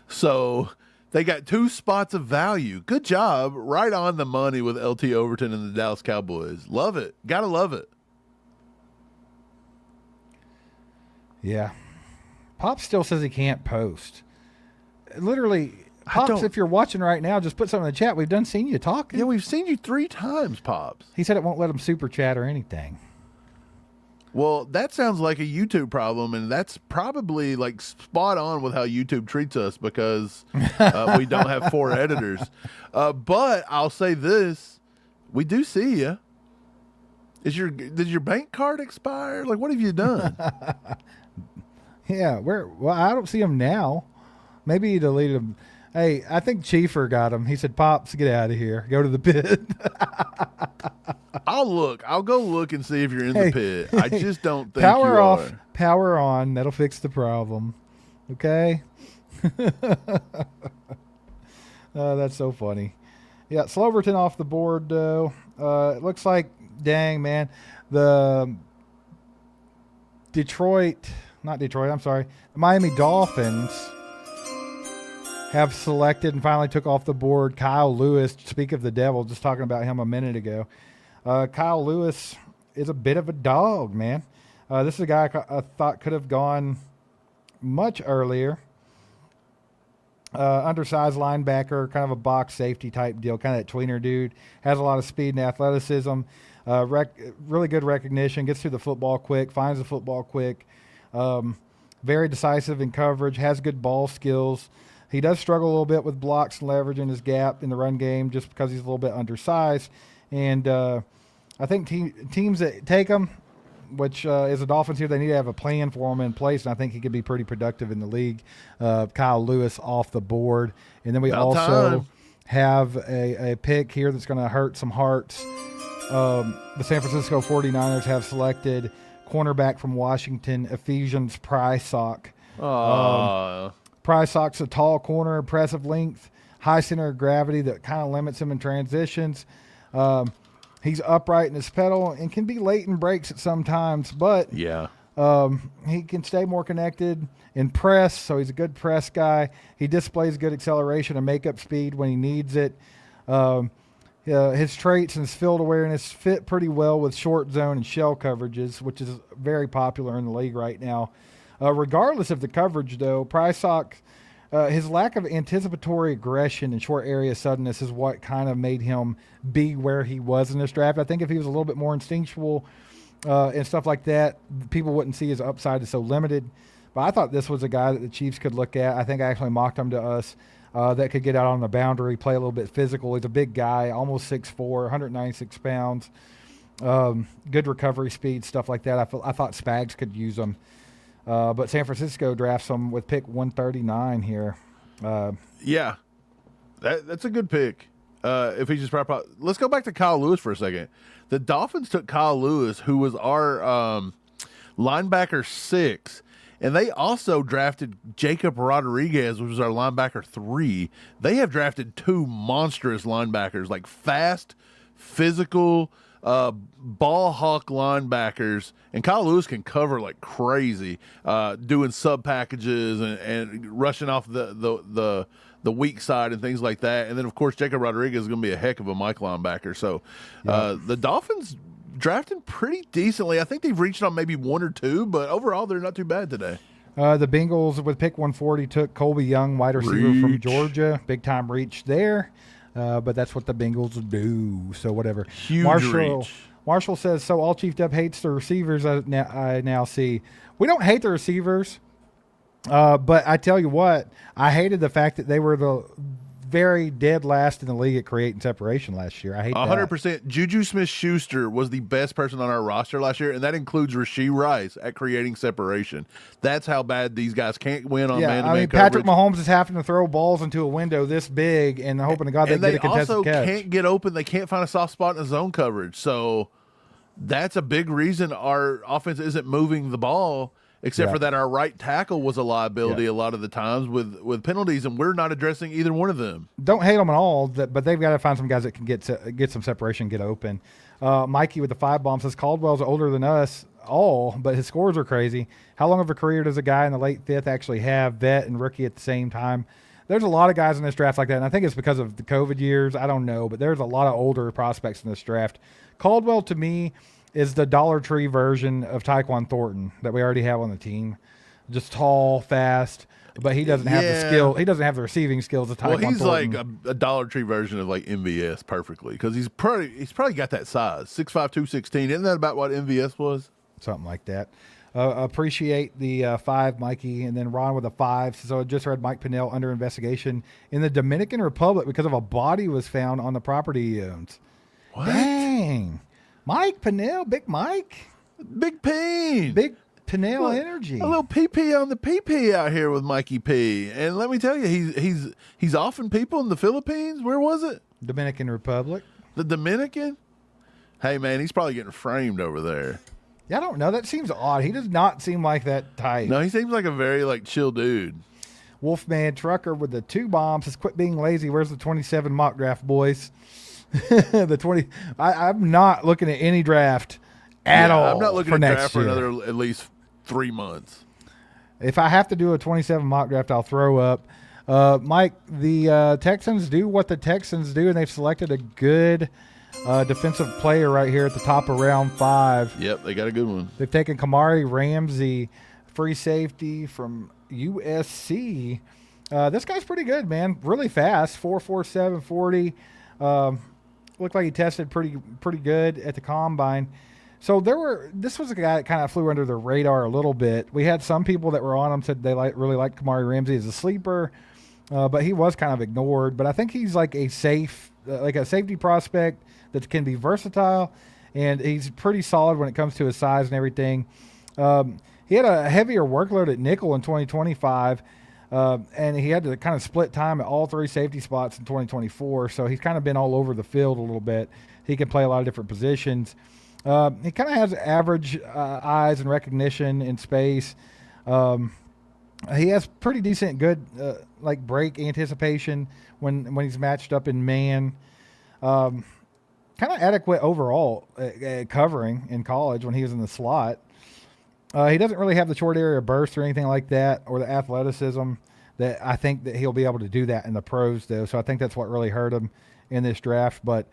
So they got 2 spots of value. Good job. Right on the money with LT Overton and the Dallas Cowboys. Love it. Gotta love it. Yeah. Pop still says he can't post. Literally, Pops, if you're watching right now, just put something in the chat. We've done seen you talking. Yeah, we've seen you 3 times, Pops. He said it won't let him super chat or anything. Well, that sounds like a YouTube problem, and that's probably like spot on with how YouTube treats us because we don't have 4 editors. But I'll say this: we do see you. Did your bank card expire? Like, what have you done? Yeah, well, I don't see him now. Maybe he deleted him. Hey, I think Chiefer got him. He said, "Pops, get out of here. Go to the pit." I'll look. I'll go look and see if you're in the pit. I just don't think power you off, are. power on. That'll fix the problem. Okay. That's so funny. Yeah, Sloverton off the board though. It looks like, dang man, the Miami Dolphins have selected and finally took off the board Kyle Lewis. Speak of the devil, just talking about him a minute ago. Kyle Lewis is a bit of a dog, man. This is a guy I thought could have gone much earlier. Undersized linebacker, kind of a box safety type deal, kind of that tweener dude. Has a lot of speed and athleticism. Really good recognition, gets through the football quick, finds the football quick. Very decisive in coverage, has good ball skills. He does struggle a little bit with blocks and leverage in his gap in the run game just because he's a little bit undersized. And I think teams that take him, which is the Dolphins here, they need to have a plan for him in place, and I think he could be pretty productive in the league. Kyle Lewis off the board. And then we About also time. have a pick here that's going to hurt some hearts. The San Francisco 49ers have selected cornerback from Washington, Ephesians Prysock. Prysock's a tall corner, impressive length, high center of gravity that kind of limits him in transitions. He's upright in his pedal and can be late in breaks at some times, but Yeah. he can stay more connected in press, so he's a good press guy. He displays good acceleration and makeup speed when he needs it. His traits and his field awareness fit pretty well with short zone and shell coverages, which is very popular in the league right now. Regardless of the coverage, though, Prysock, his lack of anticipatory aggression and short area suddenness is what kind of made him be where he was in this draft. I think if he was a little bit more instinctual and stuff like that, people wouldn't see his upside is so limited. But I thought this was a guy that the Chiefs could look at. I think I actually mocked him to us. That could get out on the boundary, play a little bit physical. He's a big guy, almost 6'4", 196 pounds. Good recovery speed, stuff like that. I thought Spags could use him. But San Francisco drafts him with pick 139 here. Yeah, that's a good pick. If he just let's go back to Kyle Lewis for a second. The Dolphins took Kyle Lewis, who was our linebacker 6, and they also drafted Jacob Rodriguez, which was our linebacker 3. They have drafted 2 monstrous linebackers, like fast, physical, ball hawk linebackers, and Kyle Lewis can cover like crazy, doing sub packages and rushing off the weak side and things like that. And then of course Jacob Rodriguez is going to be a heck of a Mike linebacker. So the Dolphins drafted pretty decently. I think they've reached on maybe 1 or 2, but overall they're not too bad today. The Bengals with pick 140 took Colby Young, wide receiver from Georgia. Big time reach there. But that's what the Bengals do. So whatever. Huge reach. Marshall says, so all Chiefed Up hates the receivers I now see. We don't hate the receivers. But I tell you what, I hated the fact that they were the very dead last in the league at creating separation last year. I hate 100%. that. Juju Smith-Schuster was the best person on our roster last year, and that includes Rashee Rice at creating separation. That's how bad these guys can't win on man-to-man coverage. Patrick Mahomes is having to throw balls into a window this big and hoping to God they get a contested catch. They also can't get open. They can't find a soft spot in the zone coverage. So that's a big reason our offense isn't moving the ball, except for that our right tackle was a liability a lot of the times with penalties, and we're not addressing either one of them. Don't hate them at all, but they've got to find some guys that can get some separation, get open. Mikey with the 5 bomb says Caldwell's older than us all, but his scores are crazy. How long of a career does a guy in the late 5th actually have, vet and rookie at the same time? There's a lot of guys in this draft like that, and I think it's because of the COVID years. I don't know, but there's a lot of older prospects in this draft. Caldwell, to me, is the Dollar Tree version of Tyquan Thornton that we already have on the team. Just tall, fast, but he doesn't have the skill. He doesn't have the receiving skills of Tyquan Thornton. Well, he's like a Dollar Tree version of like MVS perfectly, because he's probably got that size, 6'5", 216. Isn't that about what MVS was? Something like that. Appreciate the 5, Mikey. And then Ron with a 5. So I just read Mike Pinnell under investigation in the Dominican Republic because of a body was found on the property he owns. What? Dang. Mike Pinnell, Big Mike. Big P. Big Pinnell energy. A little PP on the PP out here with Mikey P. And let me tell you, he's offing people in the Philippines. Where was it? Dominican Republic. The Dominican? Hey, man, he's probably getting framed over there. Yeah, I don't know. That seems odd. He does not seem like that type. No, he seems like a very like chill dude. Wolfman Trucker with the 2 bombs says, quit being lazy. Where's the 27 mock draft, boys? The 20. I'm not looking at any draft at all. I'm not looking for at next draft for year. another at least 3 months. If I have to do a 27 mock draft, I'll throw up. Mike, the Texans do what the Texans do, and they've selected a good defensive player right here at the top of round 5. Yep, they got a good one. They've taken Kamari Ramsey, free safety from USC. This guy's pretty good, man. Really fast, 4.47 40. Looked like he tested pretty good at the combine. So this was a guy that kind of flew under the radar a little bit. We had some people that were on him said they really liked Kamari Ramsey as a sleeper. but he was kind of ignored. But I think he's like a safety prospect that can be versatile, and he's pretty solid when it comes to his size and everything. He had a heavier workload at nickel in 2025, and he had to kind of split time at all three safety spots in 2024. So he's kind of been all over the field a little bit. He can play a lot of different positions. He kind of has average eyes and recognition in space. He has pretty decent, good like break anticipation when he's matched up in man. Kind of adequate overall covering in college when he was in the slot. He doesn't really have the short area burst or anything like that, or the athleticism that I think that he'll be able to do that in the pros, though. So I think that's what really hurt him in this draft. But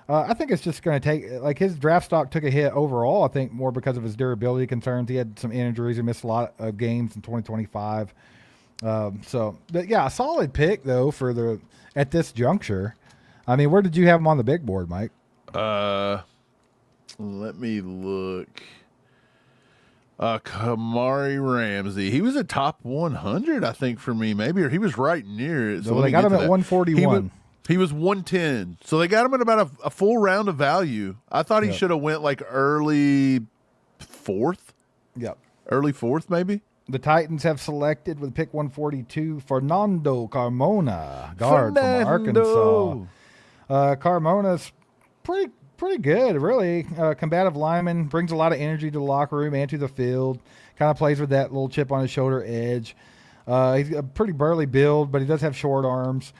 I think it's just going to take, like, his draft stock took a hit overall, I think, more because of his durability concerns. He had some injuries. He missed a lot of games in 2025. But yeah, a solid pick, though, at this juncture. I mean, where did you have him on the big board, Mike? Let me look. Kamari Ramsey. He was a top 100, I think, for me, maybe, or he was right near it. So they got him at 141. He was 110. So they got him at about a full round of value. I thought he should have went like early fourth. Yep. Early fourth, maybe. The Titans have selected with pick 142 Fernando Carmona, guard from Arkansas. Carmona's pretty good, really. Combative lineman, brings a lot of energy to the locker room and to the field. Kind of plays with that little chip on his shoulder edge. He's a pretty burly build, but he does have short arms.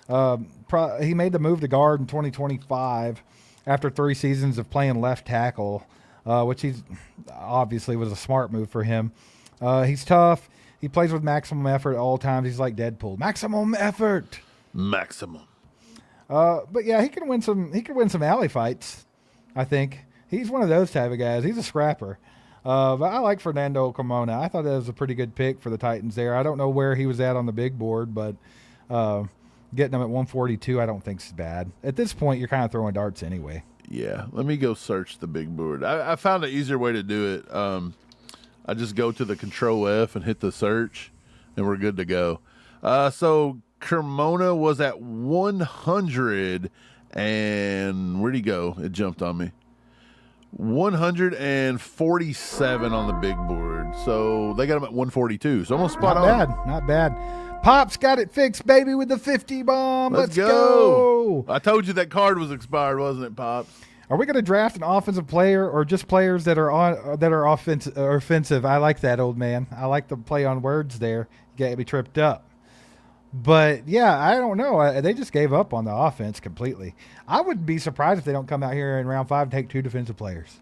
He made the move to guard in 2025 after 3 seasons of playing left tackle, which he's obviously was a smart move for him. He's tough. He plays with maximum effort at all times. He's like Deadpool. Maximum effort. Maximum. But yeah, he can win some alley fights, I think. He's one of those type of guys. He's a scrapper. But I like Fernando Carmona. I thought that was a pretty good pick for the Titans there. I don't know where he was at on the big board, but getting him at 142 I don't think is bad. At this point, you're kind of throwing darts anyway. Yeah, let me go search the big board. I found an easier way to do it. I just go to the Control F and hit the search, and we're good to go. So Carmona was at 100, and where'd he go? It jumped on me. 147 on the big board. So they got him at 142. So almost spot on. Not bad. Pops got it fixed, baby, with the 50 bomb. Let's go. I told you that card was expired, wasn't it, Pops? Are we going to draft an offensive player or just players that are offensive? I like that, old man. I like the play on words there. You got me tripped up. But, yeah, I don't know. They just gave up on the offense completely. I would be surprised if they don't come out here in round 5 and take 2 defensive players.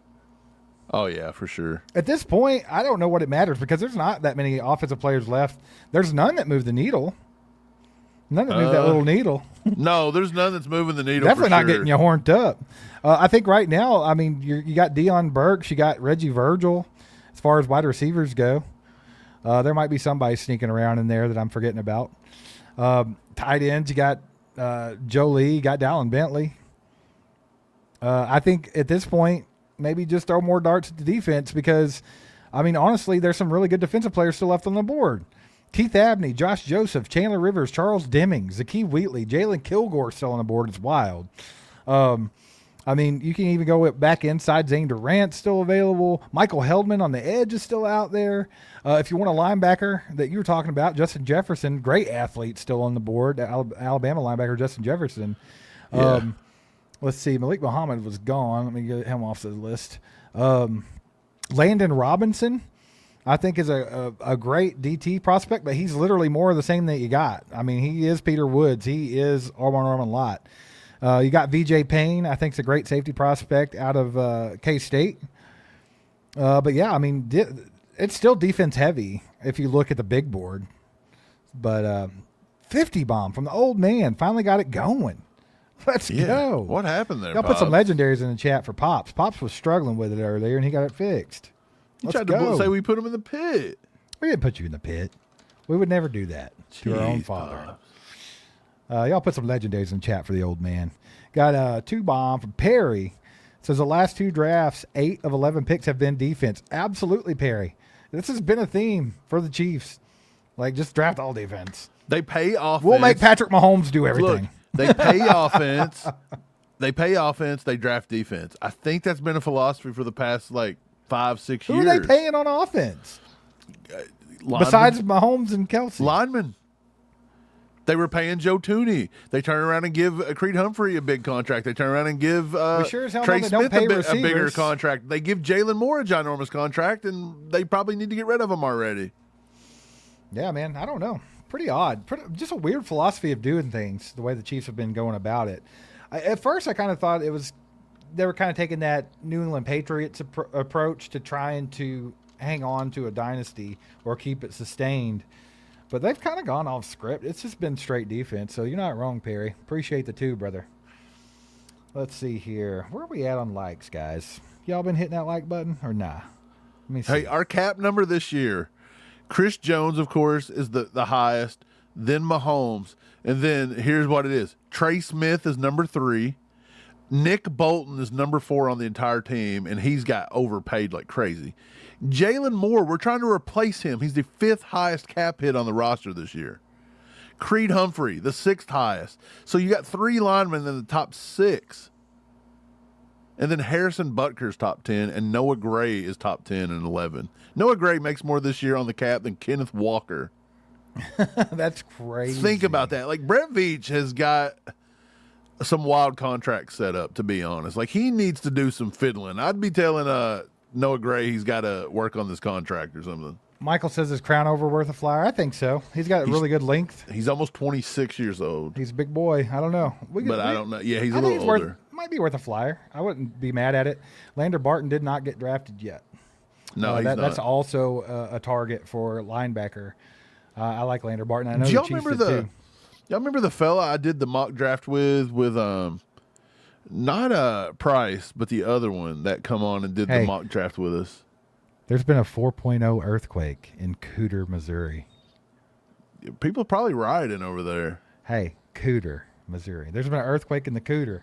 Oh, yeah, for sure. At this point, I don't know what it matters because there's not that many offensive players left. There's none that move the needle. None that move that little needle. No, there's none that's moving the needle. Definitely for not sure. getting you horned up. I think right now, I mean, you got Deion Burks, you got Reggie Virgil. As far as wide receivers go, there might be somebody sneaking around in there that I'm forgetting about. Tight ends, you got Joe Lee, you got Dallin Bentley. I think at this point, maybe just throw more darts at the defense because, I mean, honestly, there's some really good defensive players still left on the board. Keith Abney, Josh Joseph, Chandler Rivers, Charles Deming, Zakeem Wheatley, Jalen Kilgore still on the board. It's wild. I mean, you can even go back inside. Zane Durant's still available. Michael Heldman on the edge is still out there. If you want a linebacker that you were talking about, Justin Jefferson, great athlete still on the board. Alabama linebacker Justin Jefferson. Yeah. Let's see. Malik Muhammad was gone. Let me get him off the list. Landon Robinson, I think, is a great DT prospect, but he's literally more of the same that you got. I mean, he is Peter Woods. He is Armand Lott. You got VJ Payne, I think, is a great safety prospect out of K-State. But, yeah, I mean, it's still defense heavy if you look at the big board. But 50 bomb from the old man finally got it going. Let's go. What happened there, Y'all put some legendaries in the chat for Pops. Pops was struggling with it earlier, and he got it fixed. You tried to say we put him in the pit. We didn't put you in the pit. We would never do that to our own father. Y'all put some legendaries in the chat for the old man. Got a 2 bomb from Perry. Says the last 2 drafts, 8 of 11 picks have been defense. Absolutely, Perry. This has been a theme for the Chiefs. Like, just draft all defense. They pay offense. We'll make Patrick Mahomes do everything. Look, they pay offense. They pay offense. They draft defense. I think that's been a philosophy for the past 5-6 Who years. are they paying on offense? Linemen. Besides Mahomes and Kelsey. Linemen. They were paying Joe Tooney. They turn around and give Creed Humphrey a big contract. They turn around and give sure as hell Trey know they don't Smith pay a bigger receivers. contract. They give Jalen Moore a ginormous contract, and they probably need to get rid of him already. Yeah, man. I don't know. Pretty odd. Just a weird philosophy of doing things, the way the Chiefs have been going about it. At first, I kind of thought they were kind of taking that New England Patriots approach to trying to hang on to a dynasty or keep it sustained. But they've kind of gone off script. It's just been straight defense. So you're not wrong, Perry. Appreciate the two, brother. Let's see here. Where are we at on likes, guys? Y'all been hitting that like button or nah? Let me see. Hey, our cap number this year, Chris Jones, of course, is the highest, then Mahomes, and then here's what it is. Trey Smith is number 3. Nick Bolton is number 4 on the entire team, and he's got overpaid like crazy. Jalen Moore, we're trying to replace him. He's the 5th highest cap hit on the roster this year. Creed Humphrey, the 6th highest. So you got 3 linemen in the top 6. And then Harrison Butker's top 10, and Noah Gray is top 10 and 11. Noah Gray makes more this year on the cap than Kenneth Walker. That's crazy. Think about that. Brett Veach has got some wild contracts set up, to be honest. He needs to do some fiddling. I'd be telling Noah Gray he's got to work on this contract or something. Michael says, is Crown over worth a flyer? I think so. He's got really good length. He's almost 26 years old. He's a big boy. I don't know. I don't know. Yeah, he's a I think little older. Might be worth a flyer. I wouldn't be mad at it. Lander Barton did not get drafted yet. No, he's not. That's also a target for linebacker. I like Lander Barton. I know Do the y'all Chiefs remember did too. Y'all remember the fella I did the mock draft with not Price, but the other one that come on and did the mock draft with us? There's been a 4.0 earthquake in Cooter, Missouri. People probably rioting over there. Hey, Cooter, Missouri. There's been an earthquake in the Cooter.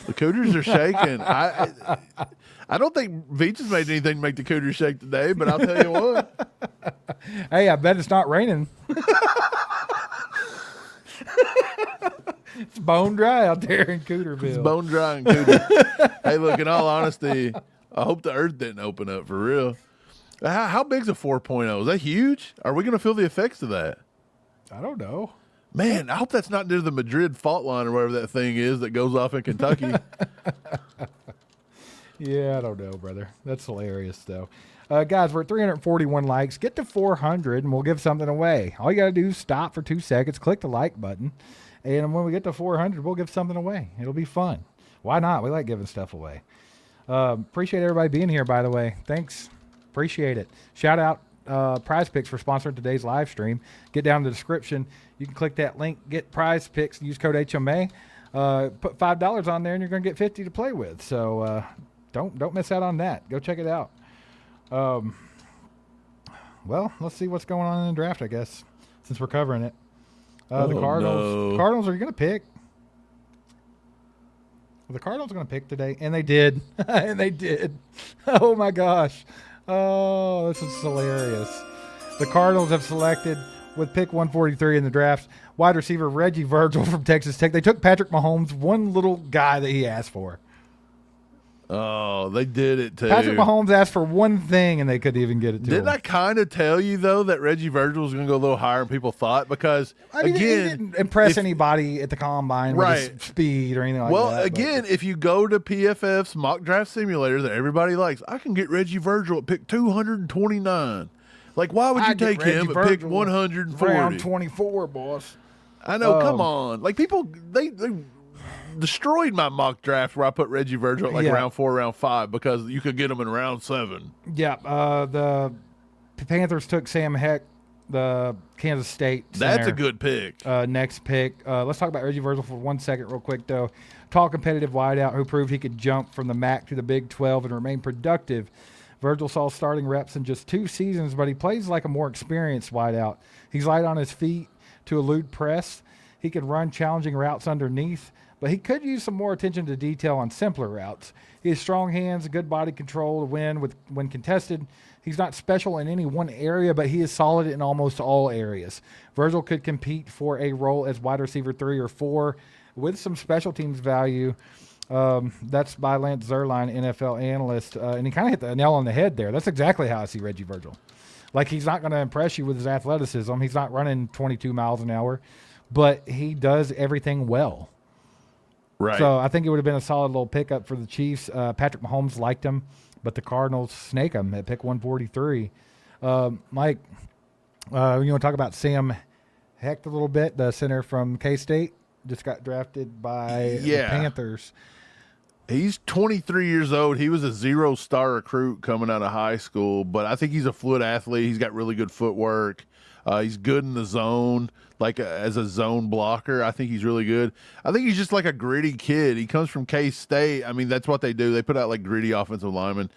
The Cooters are shaking. I don't think Veach has made anything to make the Cooters shake today, but I'll tell you what. Hey, I bet it's not raining. It's bone dry out there in Cooterville. It's bone dry in Cooter. Hey, look, in all honesty, I hope the earth didn't open up for real. How big's a 4.0? Is that huge? Are we going to feel the effects of that? I don't know. Man, I hope that's not near the Madrid fault line or whatever that thing is that goes off in Kentucky. Yeah, I don't know, brother. That's hilarious, though. Guys, we're at 341 likes. Get to 400, and we'll give something away. All you got to do is stop for 2 seconds, click the like button, and when we get to 400, we'll give something away. It'll be fun. Why not? We like giving stuff away. Appreciate everybody being here, by the way. Thanks. Appreciate it. Shout out PrizePicks for sponsoring today's live stream. Get down in the description. You can click that link, get PrizePicks, and use code HMA. Put $5 on there, and you're going to get 50 to play with. So don't miss out on that. Go check it out. Well, let's see what's going on in the draft, I guess, since we're covering it. The Cardinals. No. Cardinals are going to pick. The Cardinals are going to pick today, and they did. And they did. Oh, my gosh. Oh, this is hilarious. The Cardinals have selected, with pick 143 in the draft, wide receiver Reggie Virgil from Texas Tech. They took Patrick Mahomes, one little guy that he asked for. Oh, they did it too. Patrick Mahomes asked for one thing, and they couldn't even get it to him. Didn't I kind of tell you, though, that Reggie Virgil was going to go a little higher than people thought? Because, I mean, again, he didn't impress anybody at the combine with his speed or anything like that. Well, again, if you go to PFF's mock draft simulator that everybody likes, I can get Reggie Virgil at pick 229. Why would you take him at pick 140? Round 24, boss. I know, come on. People, they destroyed my mock draft where I put Reggie Virgil at round 4, round 5 because you could get him in round 7. Yeah, the Panthers took Sam Heck, the Kansas State center. That's a good pick. Next pick. Let's talk about Reggie Virgil for 1 second real quick, though. Tall, competitive wideout who proved he could jump from the MAC to the Big 12 and remain productive. Virgil saw starting reps in just 2 seasons, but he plays like a more experienced wideout. He's light on his feet to elude press. He can run challenging routes underneath, but he could use some more attention to detail on simpler routes. He has strong hands, good body control to win when contested. He's not special in any one area, but he is solid in almost all areas. Virgil could compete for a role as wide receiver 3 or 4 with some special teams value. That's by Lance Zierlein, NFL analyst, and he kind of hit the nail on the head there. That's exactly how I see Reggie Virgil. Like, he's not going to impress you with his athleticism. He's not running 22 miles an hour, but he does everything well. Right. So I think it would have been a solid little pickup for the Chiefs. Patrick Mahomes liked him, but the Cardinals snake him at pick 143. Mike, you want to talk about Sam Hecht a little bit, the center from K-State? Just got drafted by the Panthers. He's 23 years old. He was a 0-star recruit coming out of high school, but I think he's a fluid athlete. He's got really good footwork. He's good in the zone, as a zone blocker. I think he's really good. I think he's just like a gritty kid. He comes from K-State. I mean, that's what they do. They put out like gritty offensive linemen.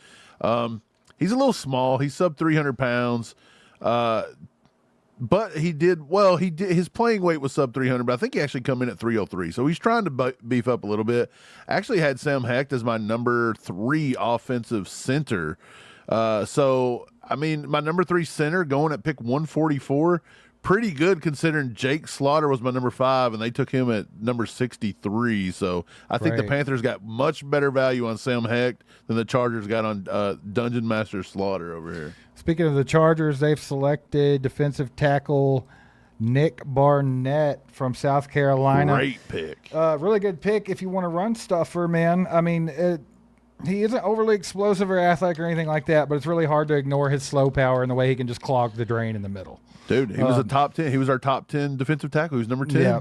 He's a little small. He's sub 300 pounds. But he did well. His playing weight was sub 300, but I think he actually come in at 303. So he's trying to beef up a little bit. I actually had Sam Hecht as my number 3 offensive center. So I mean, my number 3 center going at pick 144, pretty good considering Jake Slaughter was my number 5, and they took him at number 63. So I think the Panthers got much better value on Sam Hecht than the Chargers got on Dungeon Master Slaughter over here. Speaking of the Chargers, they've selected defensive tackle Nick Barnett from South Carolina. Great pick. Really good pick if you want to run stuffer, man. I mean, he isn't overly explosive or athletic or anything like that, but it's really hard to ignore his slow power and the way he can just clog the drain in the middle. Dude, he was a top 10. He was our top 10 defensive tackle. He was number 10. Yeah.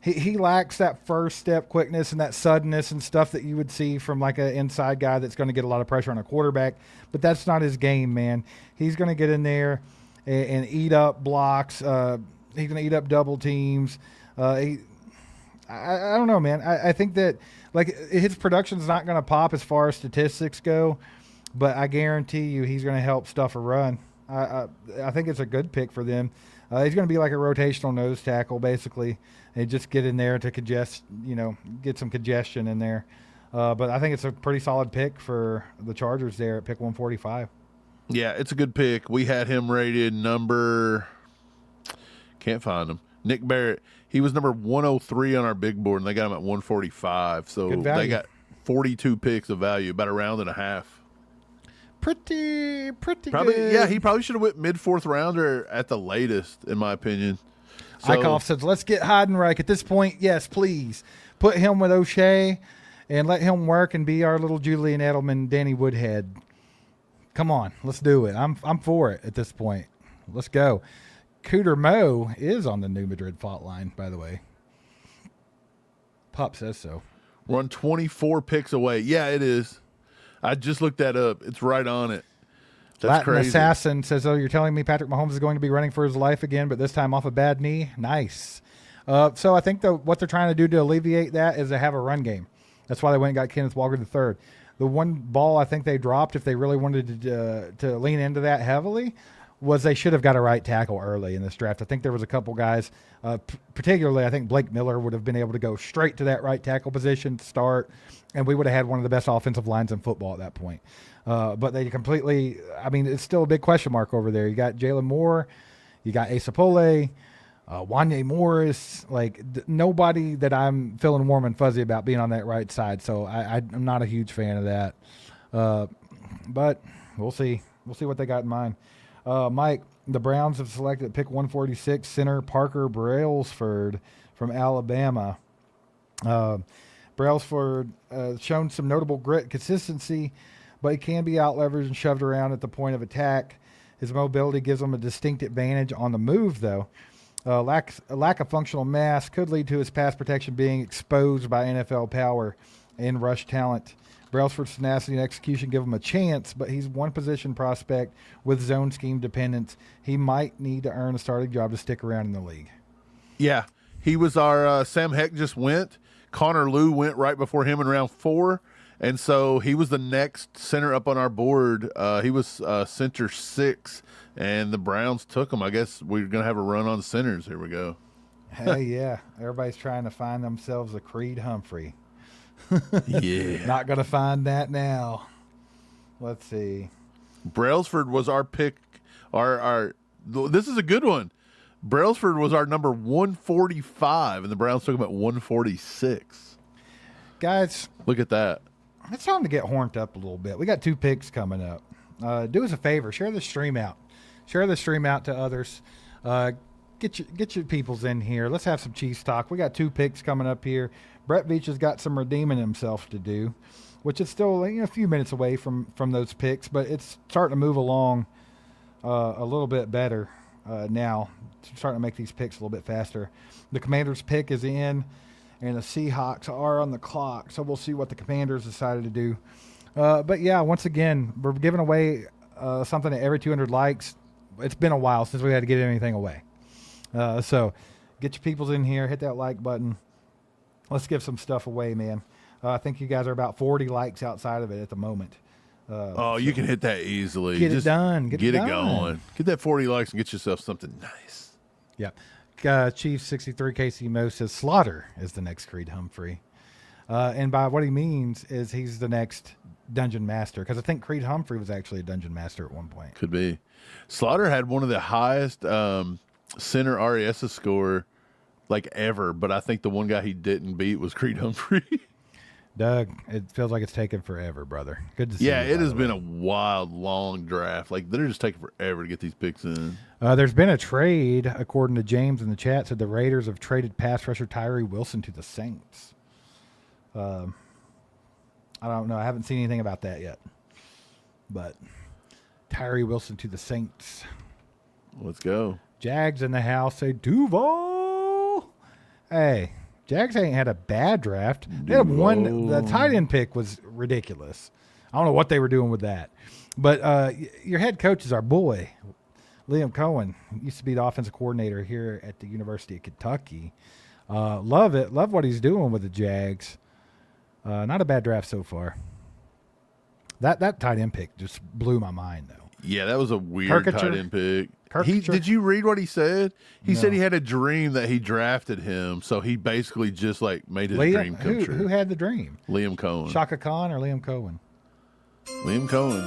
He lacks that first step quickness and that suddenness and stuff that you would see from like an inside guy that's going to get a lot of pressure on a quarterback, but that's not his game, man. He's going to get in there and eat up blocks. He's going to eat up double teams. I don't know, man. I think that like his production's not going to pop as far as statistics go, but I guarantee you he's going to help stuff a run. I think it's a good pick for them. He's going to be like a rotational nose tackle, basically, and just get in there to get some congestion in there. But I think it's a pretty solid pick for the Chargers there at pick 145. Yeah, it's a good pick. We had him rated can't find him. Nick Barrett. He was number 103 on our big board, and they got him at 145. So they got 42 picks of value, about a round and a half. Pretty probably, good. Yeah, he probably should have went mid-4th rounder at the latest, in my opinion. So, Eichhoff says, let's get Heidenreich. At this point, yes, please. Put him with O'Shea and let him work and be our little Julian Edelman, Danny Woodhead. Come on, let's do it. I'm for it at this point. Let's go. Cooter Mo is on the New Madrid fault line, by the way. Pop says so. We're on 24 picks away. Yeah, it is. I just looked that up. It's right on it. That's Latin crazy. Assassin says, you're telling me Patrick Mahomes is going to be running for his life again, but this time off a bad knee? Nice. So I think what they're trying to do to alleviate that is to have a run game. That's why they went and got Kenneth Walker III. The one ball I think they dropped, if they really wanted to lean into that heavily, was they should have got a right tackle early in this draft. I think there was a couple guys, particularly I think Blake Miller would have been able to go straight to that right tackle position to start, and we would have had one of the best offensive lines in football at that point. But they completely, I mean, it's still a big question mark over there. You got Jalen Moore, you got Asa Pole, Wanye Morris, nobody that I'm feeling warm and fuzzy about being on that right side. So I'm not a huge fan of that. But we'll see. We'll see what they got in mind. Mike, the Browns have selected pick 146 center Parker Brailsford from Alabama. Brailsford shown some notable grit and consistency, but he can be out-leveraged and shoved around at the point of attack. His mobility gives him a distinct advantage on the move, though. Lack of functional mass could lead to his pass protection being exposed by NFL power and rush talent. Brailsford's tenacity and execution give him a chance, but he's one position prospect with zone scheme dependence. He might need to earn a starting job to stick around in the league. Yeah, he was our Sam Heck just went. Connor Lew went right before him in round 4, and so he was the next center up on our board. He was center 6, and the Browns took him. I guess we're going to have a run on centers. Here we go. Hey, yeah. Everybody's trying to find themselves a Creed Humphrey. Yeah. Not going to find that now. Let's see. Brailsford was our pick. This is a good one. Brailsford was our number 145, and the Browns took him at 146. Guys, Look at that. it's time to get horned up a little bit. We got 2 picks coming up. Do us a favor. Share the stream out. Share the stream out to others. Get your peoples in here. Let's have some Chiefs talk. We got 2 picks coming up here. Brett Veach has got some redeeming himself to do, which is still a few minutes away from those picks, but it's starting to move along a little bit better now. It's starting to make these picks a little bit faster. The Commanders' pick is in, and the Seahawks are on the clock, so we'll see what the Commanders decided to do. But, yeah, once again, we're giving away something at every 200 likes. It's been a while since we had to give anything away. So get your peoples in here. Hit that like button. Let's give some stuff away, man. I think you guys are about 40 likes outside of it at the moment. You can hit that easily. Get it done. Get it done. Going. Get that 40 likes and get yourself something nice. Yeah. Chief 63 KC Mo says Slaughter is the next Creed Humphrey. And by what he means is he's the next Dungeon Master, because I think Creed Humphrey was actually a Dungeon Master at one point. Could be. Slaughter had one of the highest center RES score ever, but I think the one guy he didn't beat was Creed Humphrey. Doug, it feels like it's taken forever, brother. Good to see you. Yeah, it has been a wild, long draft. They're just taking forever to get these picks in. There's been a trade, according to James in the chat, said the Raiders have traded pass rusher Tyree Wilson to the Saints. I don't know. I haven't seen anything about that yet. But Tyree Wilson to the Saints. Let's go. Jags in the house say Duval. Hey, Jags ain't had a bad draft. They had one. The tight end pick was ridiculous. I don't know what they were doing with that. But your head coach is our boy, Liam Cohen. Used to be the offensive coordinator here at the University of Kentucky. Love it. Love what he's doing with the Jags. Not a bad draft so far. That tight end pick just blew my mind, though. Yeah, that was a weird Kirkacher. tight end pick. Kirkacher. Did you read what he said? He No. said he had a dream that he drafted him, so he basically just made his dream come true. Who had the dream? Liam Cohen. Shaka Khan or Liam Cohen? Liam Cohen.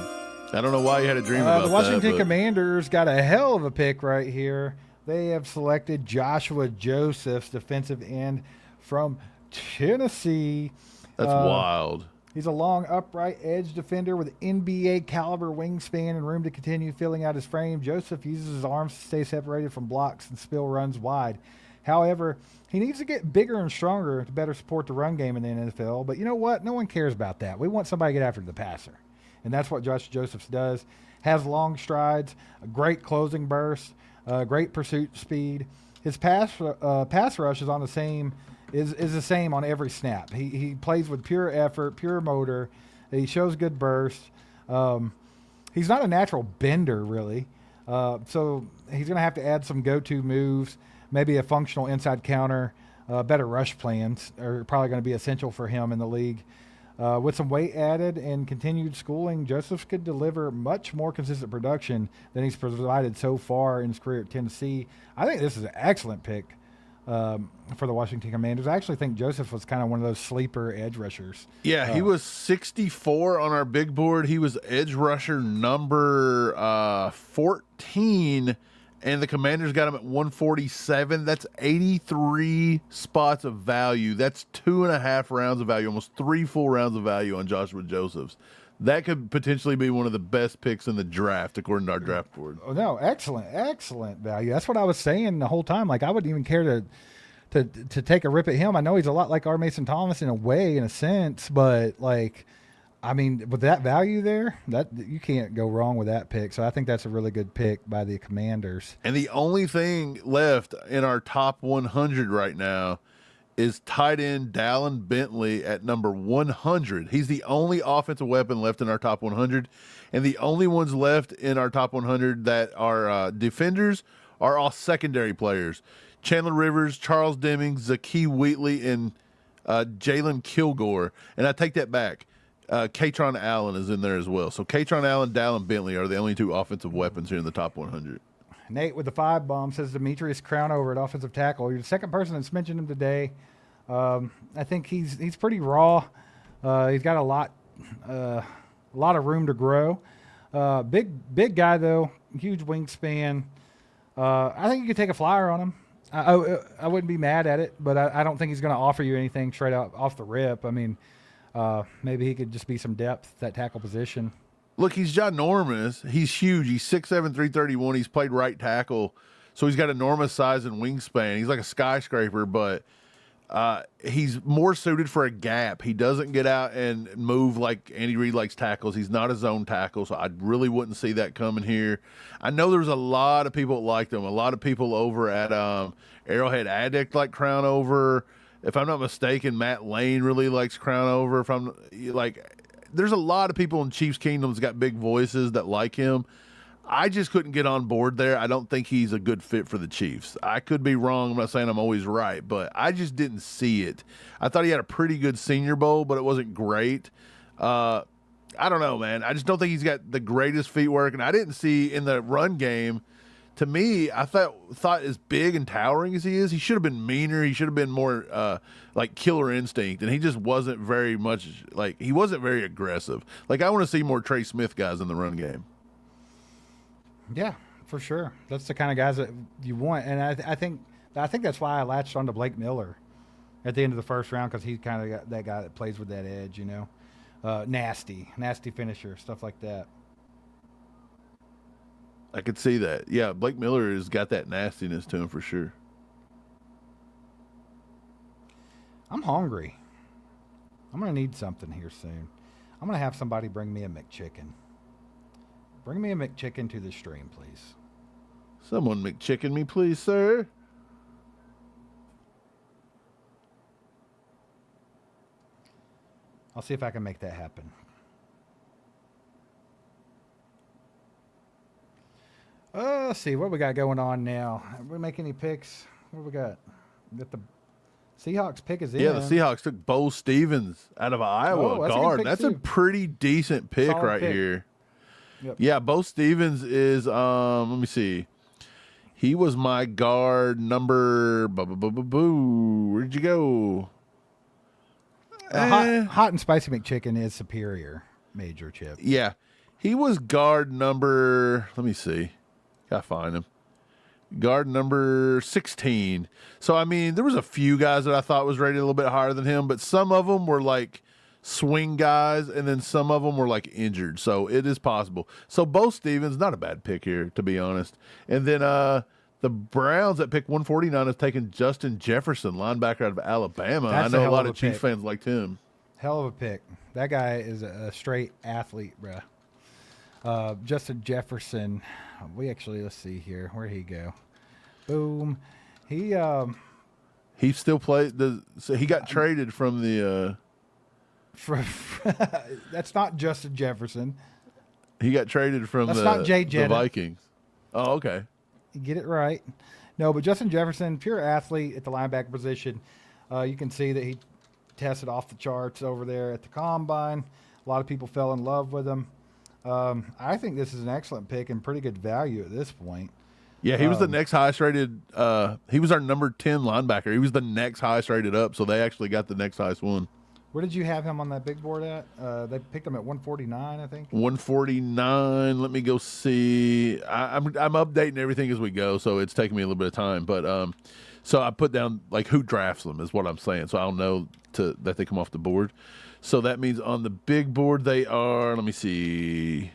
I don't know why he had a dream about the Washington that. but- Commanders got a hell of a pick right here. They have selected Joshua Josephs, defensive end from Tennessee. That's wild. He's a long, upright edge defender with NBA caliber wingspan and room to continue filling out his frame. Joseph uses his arms to stay separated from blocks and spill runs wide. However, he needs to get bigger and stronger to better support the run game in the NFL. But you know what? No one cares about that. We want somebody to get after the passer. And that's what Josh Josephs does. Has long strides, a great closing burst, great pursuit speed. His pass rush is on the same is the same on every snap. He plays with pure effort, pure motor. He shows good burst. He's not a natural bender, really. So he's going to have to add some go-to moves, maybe a functional inside counter, better rush plans are probably going to be essential for him in the league. With some weight added and continued schooling, Josephs could deliver much more consistent production than he's provided so far in his career at Tennessee. I think this is an excellent pick for the Washington Commanders. I actually think Joseph was kind of one of those sleeper edge rushers. Yeah, he was 64 on our big board. He was edge rusher number 14, and the Commanders got him at 147. That's 83 spots of value. That's 2.5 rounds of value, almost 3 full rounds of value on Joshua Josephs. That could potentially be one of the best picks in the draft, according to our draft board. Oh, no, excellent value. That's what I was saying the whole time. I wouldn't even care to take a rip at him. I know he's a lot like R. Mason Thomas in a way, in a sense, but with that value there, that you can't go wrong with that pick. So I think that's a really good pick by the Commanders. And the only thing left in our top 100 right now is tight end Dallin Bentley at number 100. He's the only offensive weapon left in our top 100, and the only ones left in our top 100 that are defenders are all secondary players. Chandler Rivers, Charles Demings, Zakee Wheatley, and Jalen Kilgore. And I take that back. Katron Allen is in there as well. So Katron Allen, Dallin Bentley are the only 2 offensive weapons here in the top 100. Nate with the 5 bomb says Demetrius Crownover at offensive tackle. You're the second person that's mentioned him today. I think he's pretty raw. He's got a lot of room to grow. Big guy though, huge wingspan. I think you could take a flyer on him. I wouldn't be mad at it, but I don't think he's going to offer you anything straight out off the rip. I mean, maybe he could just be some depth at that tackle position. Look, he's ginormous. He's huge. He's 6'7", 331. He's played right tackle, so he's got enormous size and wingspan. He's like a skyscraper, but he's more suited for a gap. He doesn't get out and move like Andy Reid likes tackles. He's not a zone tackle, so I really wouldn't see that coming here. I know there's a lot of people that liked him. A lot of people over at Arrowhead Addict like Crownover. If I'm not mistaken, Matt Lane really likes Crownover. If I'm like, there's a lot of people in Chiefs Kingdom that's got big voices that like him. I just couldn't get on board there. I don't think he's a good fit for the Chiefs. I could be wrong. I'm not saying I'm always right, but I just didn't see it. I thought he had a pretty good Senior Bowl, but it wasn't great. I don't know, man. I just don't think he's got the greatest feet work, and I didn't see in the run game. To me, I thought as big and towering as he is, he should have been meaner. He should have been more like killer instinct, and he just wasn't very much like he wasn't very aggressive. Like I want to see more Trey Smith guys in the run game. Yeah, for sure. That's the kind of guys that you want, and I think that's why I latched onto Blake Miller at the end of the first round, because he's kind of got that guy that plays with that edge, you know, nasty finisher, stuff like that. I could see that. Yeah, Blake Miller has got that nastiness to him for sure. I'm hungry. I'm going to need something here soon. I'm going to have somebody bring me a McChicken. Bring me a McChicken to the stream, please. Someone McChicken me, please, sir. I'll see if I can make that happen. Let's see what we got going on now. Are we make any picks? What we got? We got the Seahawks pick is in. Yeah, the Seahawks took Bo Stevens out of Iowa guard. That's a pretty decent pick right here. Yep. Yeah, Bo Stevens is let me see. He was my guard number where'd you go? Hot and spicy McChicken is superior, Major Chip. Yeah. He was guard number, let me see. Gotta find him. Guard number 16. So, I mean, there was a few guys that I thought was rated a little bit higher than him, but some of them were like swing guys, and then some of them were like injured. So, it is possible. So, Bo Stevens, not a bad pick here, to be honest. And then the Browns at pick 149 has taken Justin Jefferson, linebacker out of Alabama. I know a lot of Chiefs fans liked him. Hell of a pick. That guy is a straight athlete, bruh. Justin Jefferson. Let's see here. Where'd he go? Boom. He still played. So he got traded from the. That's not Justin Jefferson. He got traded from the Vikings. Oh, okay. You get it right. No, but Justin Jefferson, pure athlete at the linebacker position. You can see that he tested off the charts over there at the combine. A lot of people fell in love with him. I think this is an excellent pick and pretty good value at this point. Yeah, he was the next highest rated. He was our number 10 linebacker. He was the next highest rated up, so they actually got the next highest one. Where did you have him on that big board at? They picked him at 149, I think. 149. Let me go see. I'm updating everything as we go, so it's taking me a little bit of time. But so I put down like who drafts them is what I'm saying, so I'll know that they come off the board. So that means on the big board they are, let me see.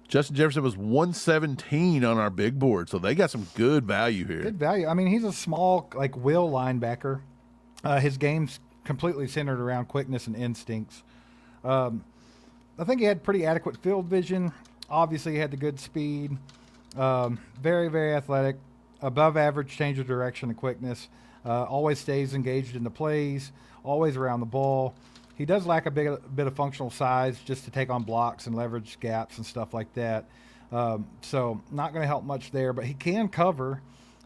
Justin Jefferson was 117 on our big board, so they got some good value here. Good value. I mean, he's a small, like, will linebacker. His game's completely centered around quickness and instincts. I think he had pretty adequate field vision. Obviously, he had the good speed. Very, very athletic. Above average change of direction and quickness. Always stays engaged in the plays. Always around the ball. He does lack a bit of functional size just to take on blocks and leverage gaps and stuff like that. So not going to help much there, but he can cover.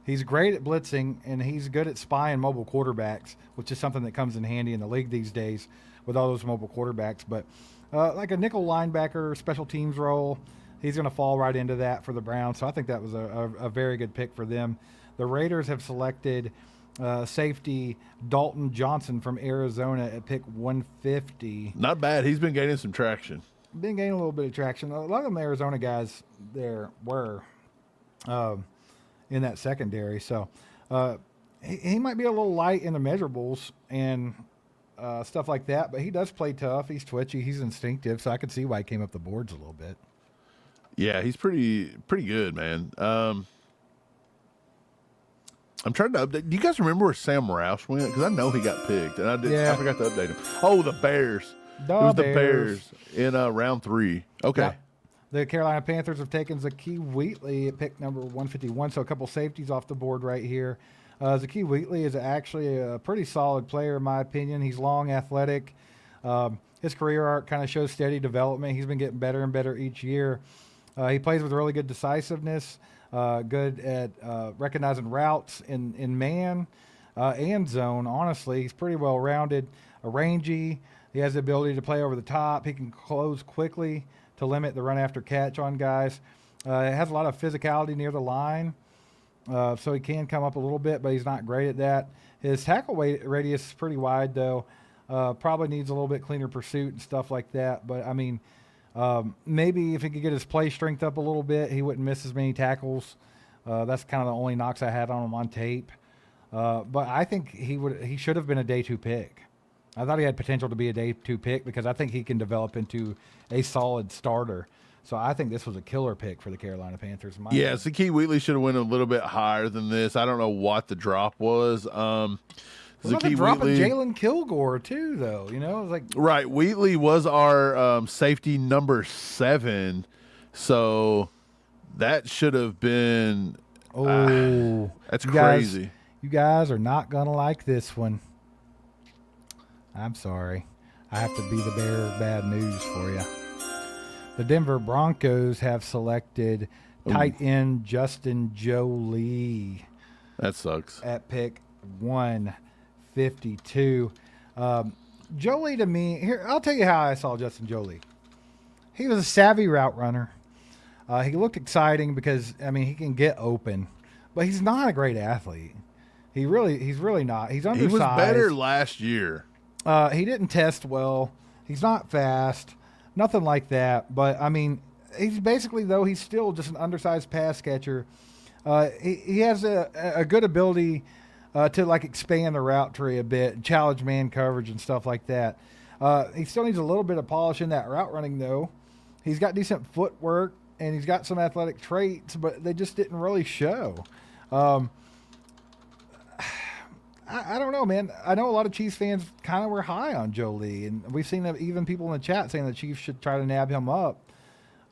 He's great at blitzing, and he's good at spying mobile quarterbacks, which is something that comes in handy in the league these days with all those mobile quarterbacks. But like a nickel linebacker, special teams role, he's going to fall right into that for the Browns. So I think that was a very good pick for them. The Raiders have selected safety Dalton Johnson from Arizona at pick 150. Not bad. He's been gaining some traction. Been gaining a little bit of traction. A lot of them Arizona guys there were in that secondary. So he might be a little light in the measurables and stuff like that, but he does play tough. He's twitchy. He's instinctive. So I could see why he came up the boards a little bit. Yeah, he's pretty good, man. I'm trying to update. Do you guys remember where Sam Roush went? Because I know he got picked, and I forgot to update him. Oh, the Bears. It was the Bears in round 3. Okay. Yeah. The Carolina Panthers have taken Zakee Wheatley at pick number 151, so a couple safeties off the board right here. Zakee Wheatley is actually a pretty solid player, in my opinion. He's long, athletic. His career arc kind of shows steady development. He's been getting better and better each year. He plays with really good decisiveness, good at recognizing routes in man and zone. Honestly, he's pretty well-rounded, rangy. He has the ability to play over the top. He can close quickly to limit the run after catch on guys. He has a lot of physicality near the line, so he can come up a little bit, but he's not great at that. His tackle radius is pretty wide, though. Probably needs a little bit cleaner pursuit and stuff like that. But, I mean, maybe if he could get his play strength up a little bit, he wouldn't miss as many tackles. That's kind of the only knocks I had on him on tape. But I think he should have been a day 2 pick. I thought he had potential to be a day 2 pick because I think he can develop into a solid starter. So I think this was a killer pick for the Carolina Panthers. Yeah, Zakee Wheatley should have went a little bit higher than this. I don't know what the drop was. Zakee Wheatley, Jalen Kilgore too, though. You know, it was like right. Wheatley was our safety number 7, so that should have been. Oh, that's crazy. You guys are not gonna like this one. I'm sorry. I have to be the bearer of bad news for you. The Denver Broncos have selected tight end Justin Jolie. That sucks. At pick 152. Jolie, to me, here, I'll tell you how I saw Justin Jolie. He was a savvy route runner. He looked exciting because, I mean, he can get open, but he's not a great athlete. He's really not. He's undersized. He was better last year. He didn't test well. He's not fast, nothing like that. But, I mean, he's basically, though, he's still just an undersized pass catcher. He has a good ability to, like, expand the route tree a bit, challenge man coverage and stuff like that. He still needs a little bit of polish in that route running, though. He's got decent footwork, and he's got some athletic traits, but they just didn't really show. I don't know, man. I know a lot of Chiefs fans kind of were high on Jolie, and we've seen even people in the chat saying the Chiefs should try to nab him up.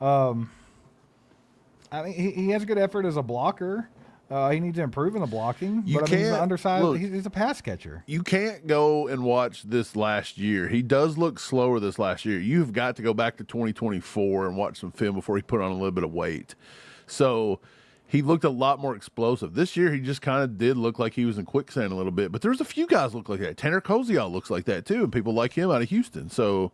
I mean, he has a good effort as a blocker. He needs to improve in the blocking. But I mean, he's an undersized. Look, he's a pass catcher. You can't go and watch this last year. He does look slower this last year. You've got to go back to 2024 and watch some film before he put on a little bit of weight. So he looked a lot more explosive. This year, he just kind of did look like he was in quicksand a little bit. But there's a few guys look like that. Tanner Koziol looks like that, too, and people like him out of Houston. So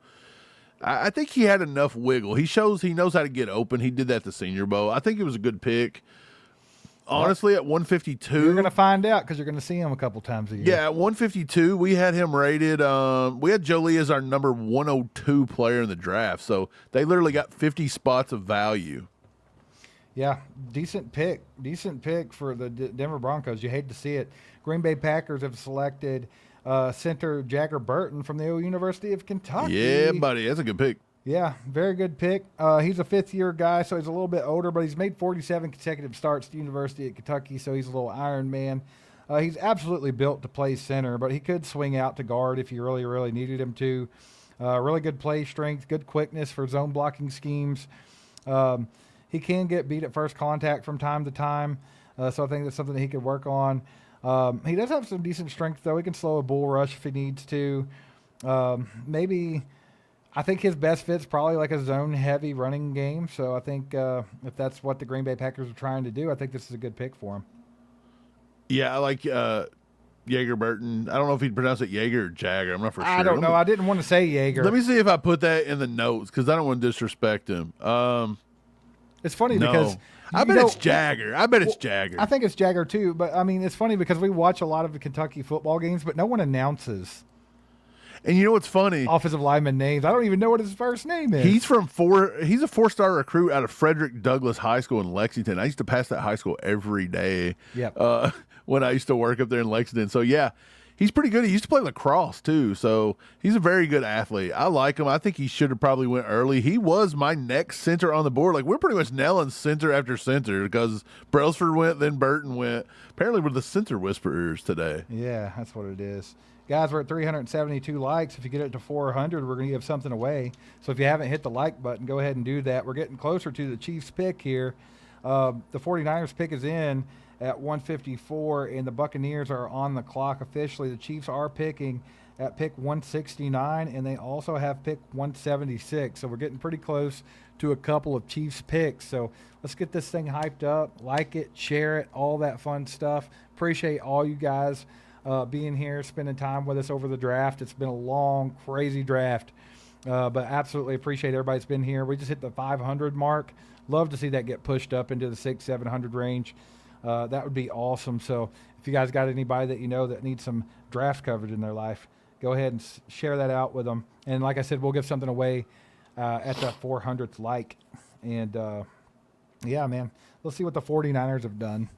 I think he had enough wiggle. He shows he knows how to get open. He did that at the Senior Bowl. I think it was a good pick. Honestly, at 152. You're going to find out because you're going to see him a couple times a year. Yeah, at 152, we had him rated. We had Jolie as our number 102 player in the draft. So they literally got 50 spots of value. Yeah, decent pick. Decent pick for the Denver Broncos. You hate to see it. Green Bay Packers have selected center Jagger Burton from the University of Kentucky. Yeah, buddy. That's a good pick. Yeah, very good pick. He's a fifth-year guy, so he's a little bit older, but he's made 47 consecutive starts at the University of Kentucky, so he's a little Iron Man. He's absolutely built to play center, but he could swing out to guard if you really, really needed him to. Really good play strength, good quickness for zone blocking schemes. He can get beat at first contact from time to time, so I think that's something that he could work on. He does have some decent strength, though. He can slow a bull rush if he needs to. I think his best fit's probably like a zone-heavy running game. So I think if that's what the Green Bay Packers are trying to do, I think this is a good pick for him. Yeah, I like Jaeger Burton. I don't know if he'd pronounce it Jaeger or Jagger. I'm not for sure. I don't know. I didn't want to say Jaeger. Let me see if I put that in the notes because I don't want to disrespect him. It's funny No. because I bet it's Jagger. I bet it's Jagger. I think it's Jagger too, but I mean, it's funny because we watch a lot of the Kentucky football games, but no one announces And you know what's funny? offensive lineman names. I don't even know what his first name is. He's a 4-star recruit out of Frederick Douglass High School in Lexington. I used to pass that high school every day. Yep. When I used to work up there in Lexington. So yeah, he's pretty good. He used to play lacrosse too. So he's a very good athlete. I like him. I think he should have probably went early. He was my next center on the board. Like, we're pretty much nailing center after center because Brailsford went, then Burton went. Apparently we're the center whisperers today. Yeah, that's what it is. Guys, we're at 372 likes. If you get it to 400, we're going to give something away. So if you haven't hit the like button, go ahead and do that. We're getting closer to the Chiefs pick here. The 49ers pick is in at 154, and the Buccaneers are on the clock officially. The Chiefs are picking at pick 169, and they also have pick 176. So we're getting pretty close to a couple of Chiefs picks. So let's get this thing hyped up. Like it, share it, all that fun stuff. Appreciate all you guys being here, spending time with us over the draft. It's been a long, crazy draft, but absolutely appreciate everybody that's been here. We just hit the 500 mark. Love to see that get pushed up into the 600-700 range. That would be awesome. So if you guys got anybody that you know that needs some draft coverage in their life, go ahead and share that out with them. And like I said, we'll give something away at the 400th like. And, yeah, man, let's see what the 49ers have done.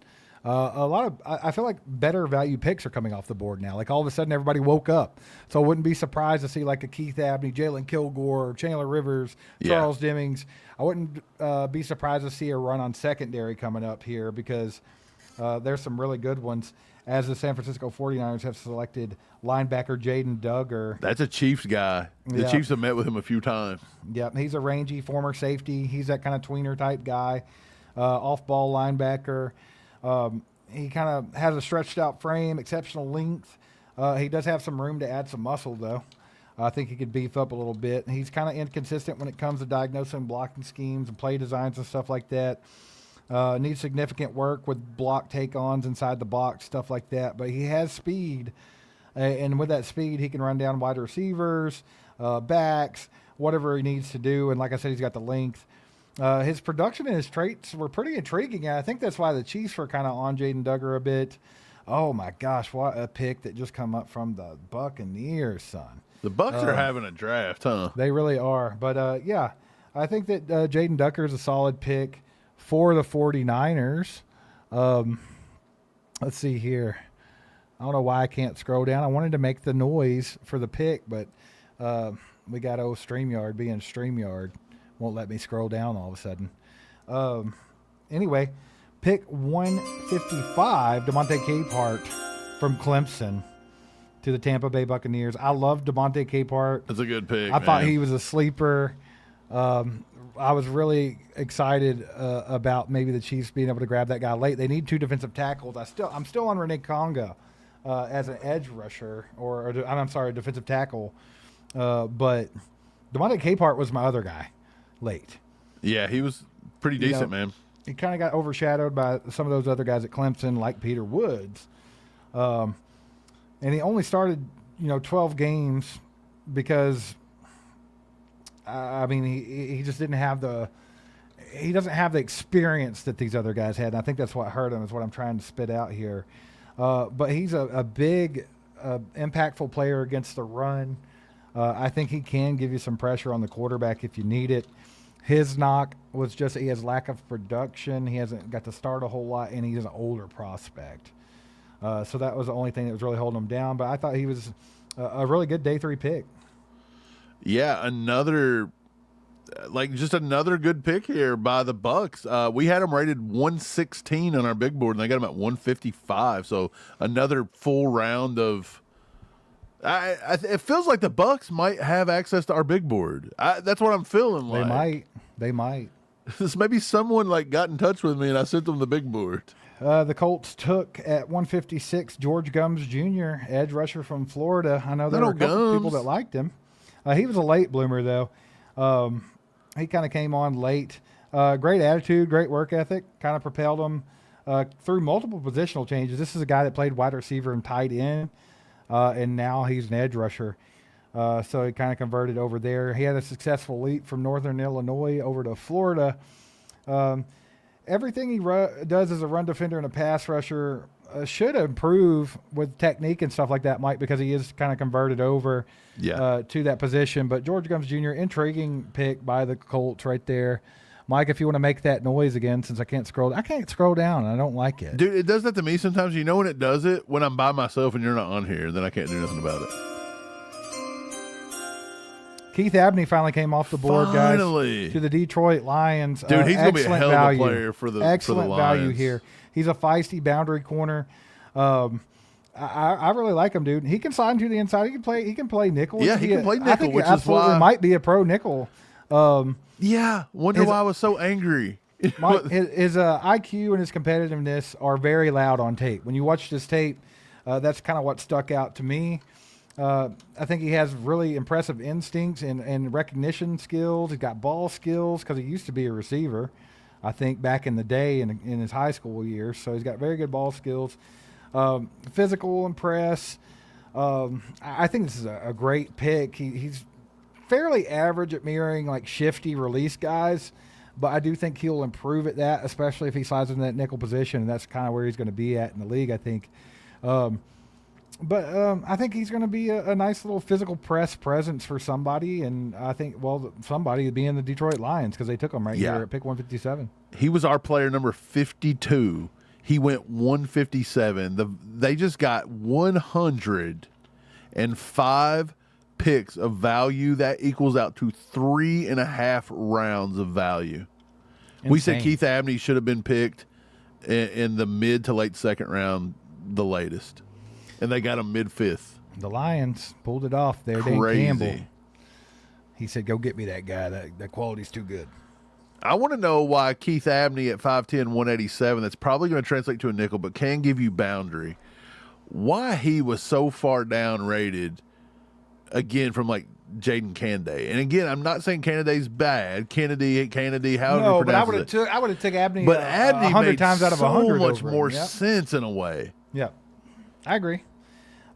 I feel like better value picks are coming off the board now. Like, all of a sudden everybody woke up. So I wouldn't be surprised to see like a Keith Abney, Jalen Kilgore, Chandler Rivers, Charles Demings. I wouldn't be surprised to see a run on secondary coming up here because there's some really good ones, as the San Francisco 49ers have selected linebacker Jaden Duggar. That's a Chiefs guy. The Chiefs have met with him a few times. Yep, he's a rangy former safety. He's that kind of tweener type guy, off-ball linebacker. He kind of has a stretched out frame, exceptional length. He does have some room to add some muscle, though. I think he could beef up a little bit. He's kind of inconsistent when it comes to diagnosing blocking schemes and play designs and stuff like that. Needs significant work with block take-ons inside the box, stuff like that. But he has speed, and with that speed, he can run down wide receivers, backs, whatever he needs to do. And like I said, he's got the length. His production and his traits were pretty intriguing, and I think that's why the Chiefs were kind of on Jaden Duggar a bit. Oh, my gosh, what a pick that just come up from the Buccaneers, son. The Bucks are having a draft, huh? They really are. But, yeah, I think that Jaden Duggar is a solid pick for the 49ers. Let's see here. I don't know why I can't scroll down. I wanted to make the noise for the pick, but we got old StreamYard being StreamYard. Won't let me scroll down all of a sudden. Anyway, pick 155, DeMonte Capehart from Clemson to the Tampa Bay Buccaneers. I love DeMonte Capehart. That's a good pick. I thought he was a sleeper. I was really excited about maybe the Chiefs being able to grab that guy late. They need two defensive tackles. I'm still on Renee Conga as an edge rusher, or I'm sorry, defensive tackle. But DeMonte Capehart was my other guy late. Yeah, he was pretty decent, man. He kind of got overshadowed by some of those other guys at Clemson, like Peter Woods. And he only started, 12 games because, I mean, he just didn't have he doesn't have the experience that these other guys had. And I think that's what hurt him, is what I'm trying to spit out here. But he's a big, impactful player against the run. I think he can give you some pressure on the quarterback if you need it. His knock was just he has lack of production. He hasn't got to start a whole lot, and he's an older prospect. So that was the only thing that was really holding him down. But I thought he was a really good day 3 pick. Yeah, another good pick here by the Bucks. We had him rated 116 on our big board, and they got him at 155. So another full round of. It feels like the Bucks might have access to our big board. That's what I'm feeling like. They might. This maybe someone got in touch with me, and I sent them the big board. The Colts took at 156 George Gums Jr., edge rusher from Florida. I know there were a couple people that liked him. He was a late bloomer, though. He kind of came on late. Great attitude, great work ethic, kind of propelled him through multiple positional changes. This is a guy that played wide receiver and tight end, and now he's an edge rusher. So he kind of converted over there. He had a successful leap from Northern Illinois over to Florida. Everything he does as a run defender and a pass rusher should improve with technique and stuff like that, Mike, because he is kind of converted over to that position. But George Gumbs Jr., intriguing pick by the Colts right there. Mike, if you want to make that noise again, since I can't scroll down. And I don't like it. Dude, it does that to me sometimes. You know when it does it? When I'm by myself and you're not on here, then I can't do nothing about it. Keith Abney finally came off the board, guys, to the Detroit Lions. Dude, he's going to be a hell of a player for the Lions. Excellent value here. He's a feisty boundary corner. I really like him, dude. He can slide into the inside. He can play nickel. Yeah, he can play nickel, I think which he absolutely is why might be a pro nickel. Wonder why I was so angry. His IQ and his competitiveness are very loud on tape. When you watch this tape, that's kind of what stuck out to me. I think he has really impressive instincts and recognition skills. He's got ball skills because he used to be a receiver, I think, back in the day in his high school years. So he's got very good ball skills. Physical and press. I think this is a great pick. He's fairly average at mirroring like shifty release guys, but I do think he'll improve at that, especially if he slides in that nickel position, and that's kind of where he's going to be at in the league, I think. But I think he's going to be a nice little physical press presence for somebody, and I think, somebody would be in the Detroit Lions because they took him here at pick 157. He was our player number 52. He went 157. They just got 105 picks of value. That equals out to 3.5 rounds of value. Insane. We said Keith Abney should have been picked in the mid to late second round, the latest. And they got him mid-fifth. The Lions pulled it off there. Dave Campbell. He said, go get me that guy. That quality's too good. I want to know why Keith Abney at 5'10", 187, that's probably going to translate to a nickel, but can give you boundary. Why he was so far down rated, again, from like Jaden Canday. And again, I'm not saying Canday's bad. Kennedy, however you pronounce it. I would have took Abney, but Abney 100 times out of 100. So much more sense in a way. Yeah, I agree.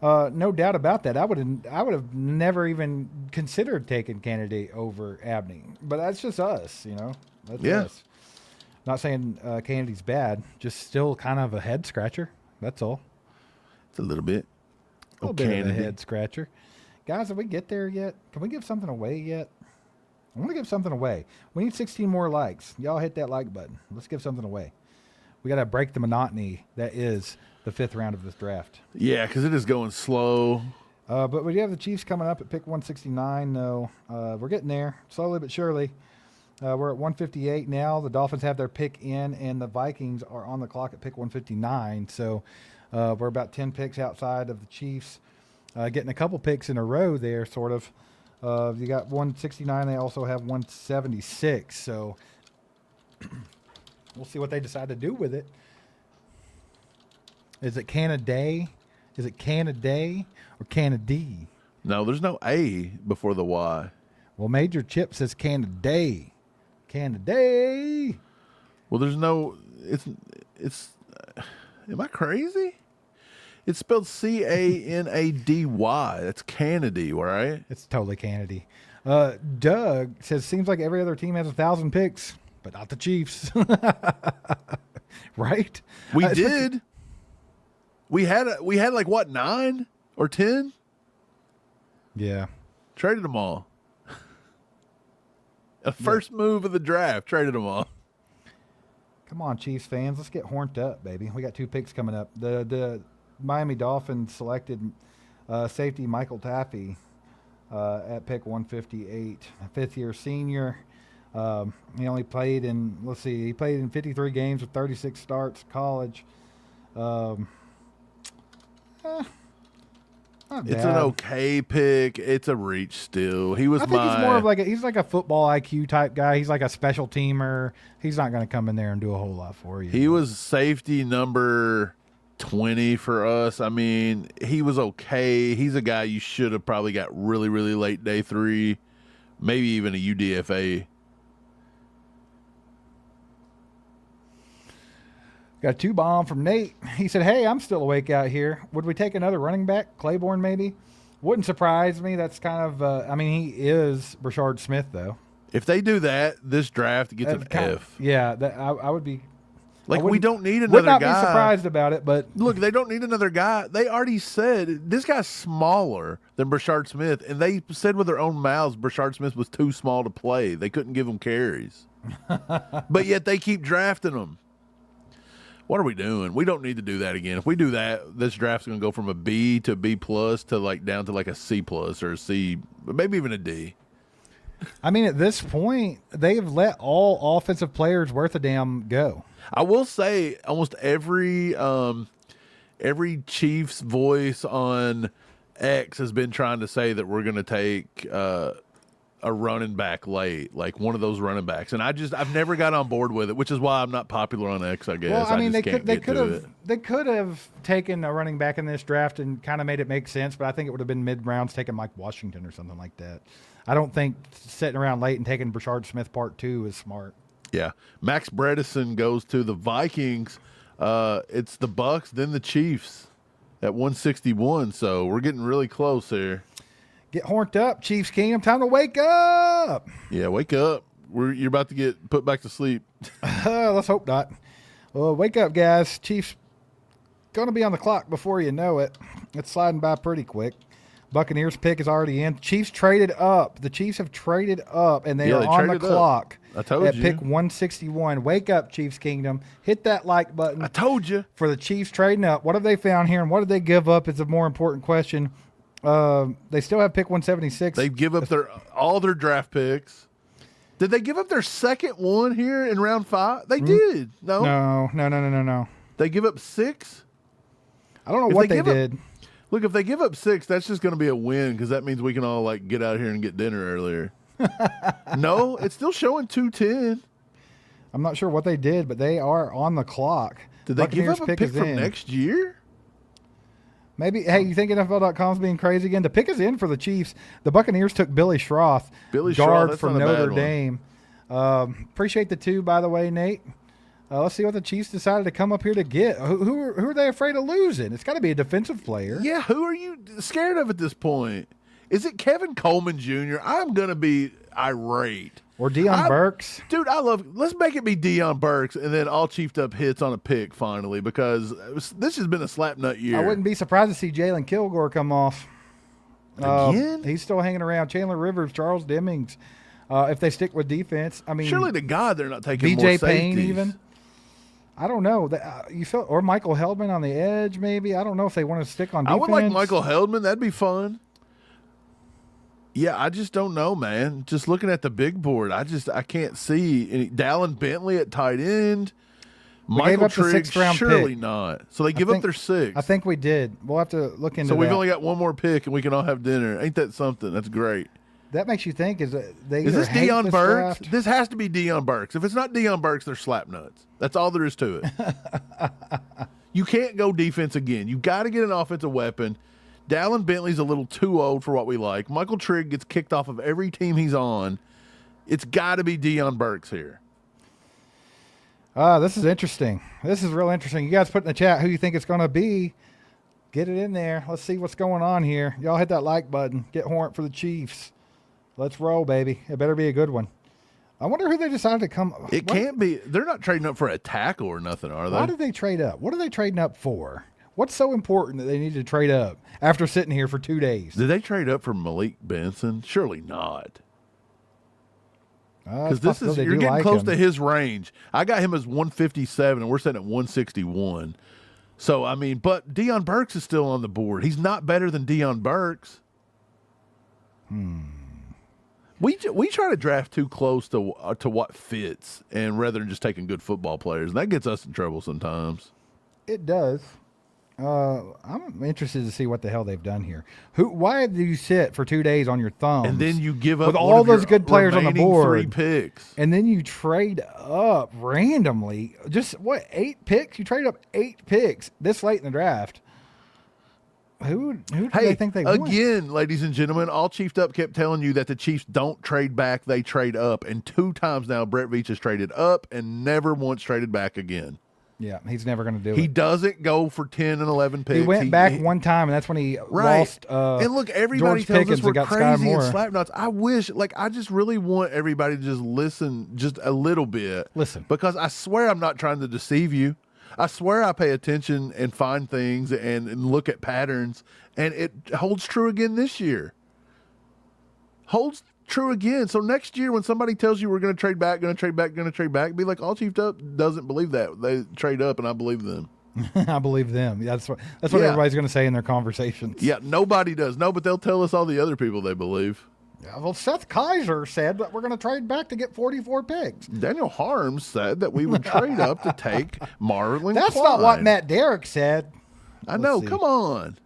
No doubt about that. I would have never even considered taking Kennedy over Abney, but that's just us, That's us. Not saying Kennedy's bad, just still kind of a head scratcher. That's all. It's a little bit. A little bit of a head scratcher. Guys, did we get there yet? Can we give something away yet? I want to give something away. We need 16 more likes. Y'all hit that like button. Let's give something away. We got to break the monotony that is the 5th round of this draft. Yeah, because it is going slow. But we have the Chiefs coming up at pick 169. No, we're getting there slowly but surely. We're at 158 now. The Dolphins have their pick in, and the Vikings are on the clock at pick 159. So we're about 10 picks outside of the Chiefs, getting a couple picks in a row there, sort of. You got 169. They also have 176. So we'll see what they decide to do with it. Is it Canada? Is it Canada or Canady? No, there's no A before the Y. Well, Major Chip says Canada. Canada. Well, there's no. It's. Am I crazy? It's spelled Canady. That's Canady, right? It's totally Canady. Doug says seems like every other team has 1,000 picks, but not the Chiefs. Right? We did. We had like what, 9 or 10? Yeah. Traded them all. First move of the draft, traded them all. Come on, Chiefs fans, let's get horned up, baby. We got 2 picks coming up. The Miami Dolphins selected safety Michael Taffy at pick 158, a 5th-year senior. He only played in, he played in 53 games with 36 starts, college. It's an okay pick. It's a reach still. He was. I think he's more of he's like a football IQ type guy. He's like a special teamer. He's not going to come in there and do a whole lot for you. He was safety number 20 for us. I mean, he was okay. He's a guy you should have probably got really, really late day 3, maybe even a UDFA. Got a 2-bomb from Nate. He said, hey, I'm still awake out here. Would we take another running back? Claiborne, maybe? Wouldn't surprise me. That's kind of, he is Rashard Smith, though. If they do that, this draft gets an F. Yeah, I would be. Like, we don't need Would another not guy. be surprised about it, but Look, they don't need another guy. They already said this guy's smaller than Brashard Smith, and they said with their own mouths Brashard Smith was too small to play. They couldn't give him carries. But yet they keep drafting him. What are we doing? We don't need to do that again. If we do that, this draft's going to go from a B to B plus to like down to like a C plus or a C, maybe even a D. I mean, at this point, they've let all offensive players worth a damn go. I will say almost every Chiefs voice on X has been trying to say that we're going to take a running back late, like one of those running backs, and I've never got on board with it, which is why I'm not popular on X. I guess. Well, I mean, they could have taken a running back in this draft and kind of made it make sense, but I think it would have been mid rounds taking Mike Washington or something like that. I don't think sitting around late and taking Brashard Smith Part 2 is smart. Yeah, Max Bredesen goes to the Vikings. It's the Bucks, then the Chiefs at 161. So we're getting really close here. Get horned up, Chiefs Kingdom. Time to wake up. Yeah, wake up. You're about to get put back to sleep. Let's hope not. Well, wake up, guys. Chiefs going to be on the clock before you know it. It's sliding by pretty quick. Buccaneers pick is already in. Chiefs traded up. The Chiefs have traded up, and they are on the clock. I told you. At pick 161. Wake up, Chiefs Kingdom. Hit that like button. I told you. For the Chiefs trading up. What have they found here, and what did they give up is a more important question. They still have pick 176. They give up all their draft picks. Did they give up their second one here in round 5? They did. No. They give up 6? I don't know what they did. Look, if they give up 6, that's just going to be a win because that means we can all like get out here and get dinner earlier. No, it's still showing 210. I'm not sure what they did, but they are on the clock. Did they give up a pick from next year? Maybe. Hey, you think NFL.com's being crazy again? The pick is in for the Chiefs. The Buccaneers took Billy Schroth, guard from Notre Dame. Appreciate the 2, by the way, Nate. Let's see what the Chiefs decided to come up here to get. Who are they afraid of losing? It's got to be a defensive player. Yeah, who are you scared of at this point? Is it Kevin Coleman Jr.? I'm going to be irate. Or Deion Burks. Dude, let's make it be Deion Burks and then all chiefed up hits on a pick finally because this has been a slapnut year. I wouldn't be surprised to see Jalen Kilgore come off. Again? He's still hanging around. Chandler Rivers, Charles Demings. If they stick with defense, I mean. Surely to God they're not taking more BJ safeties. Payne even. I don't know. You feel or Michael Heldman on the edge, maybe. I don't know if they want to stick on defense. I would like Michael Heldman. That'd be fun. Yeah, I just don't know, man. Just looking at the big board, I can't see any. Dallin Bentley at tight end. Michael Trigg, surely pick. not. So they give up their 6. I think we did. We'll have to look into that. So we've only got one more pick, and we can all have dinner. Ain't that something? That's great. That makes you think, is this Deion Burks? Draft? This has to be Deion Burks. If it's not Deion Burks, they're slap nuts. That's all there is to it. You can't go defense again. You got to get an offensive weapon. Dallin Bentley's a little too old for what we like. Michael Trigg gets kicked off of every team he's on. It's got to be Deion Burks here. This is interesting. This is real interesting. You guys put in the chat who you think it's going to be. Get it in there. Let's see what's going on here. Y'all hit that like button. Get horned for the Chiefs. Let's roll, baby. It better be a good one. I wonder who they decided to come. It can't be. They're not trading up for a tackle or nothing, are they? Why did they trade up? What are they trading up for? What's so important that they need to trade up after sitting here for 2 days? Did they trade up for Malik Benson? Surely not. Because you're getting close to his range. I got him as 157, and we're sitting at 161. So I mean, but Deion Burks is still on the board. He's not better than Deion Burks. We try to draft too close to what fits, and rather than just taking good football players, and that gets us in trouble sometimes. It does. I'm interested to see what the hell they've done here. Why do you sit for 2 days on your thumbs and then you give up with all those good players on the board, 3 picks, and then you trade up randomly? Just 8 picks? You trade up 8 picks this late in the draft. Who do they think they want? Again, ladies and gentlemen, all Chiefed Up kept telling you that the Chiefs don't trade back, they trade up. And 2 times now, Brett Veach has traded up and never once traded back again. Yeah, he's never going to do He it. doesn't go for 10 and 11 picks. He went back one time, and that's when he right. lost. And look, everybody George tells Pickens us we're and got Sky crazy and Moore. slapnuts. I wish, I just really want everybody to just listen just a little bit. Listen. Because I swear I'm not trying to deceive you. I swear I pay attention and find things and look at patterns, and it holds true again this year. Holds true again. So next year when somebody tells you we're going to trade back, be like, All Chiefed Up doesn't believe that. They trade up, and I believe them. I believe them. That's what Yeah. everybody's going to say in their conversations. Yeah, nobody does. No, but they'll tell us all the other people they believe. Yeah, well, Seth Kaiser said that we're going to trade back to get 44 picks. Daniel Harms said that we would trade up to take Marlon That's Klein. not what Matt Derrick said. I know. see. Come on.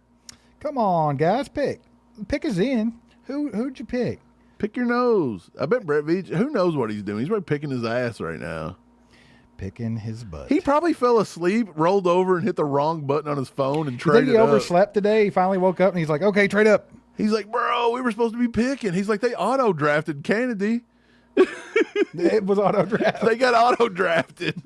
Come on, guys, pick. Pick is in. Who'd you pick? Pick your nose. I bet Brett Veach, who knows what he's doing? He's probably picking his ass right now. Picking his butt. He probably fell asleep, rolled over, and hit the wrong button on his phone and You traded think he up. overslept today? He finally woke up and he's like, okay, trade up. He's like, bro, we were supposed to be picking. He's like, they auto-drafted Kennedy. It was auto draft. They got auto-drafted.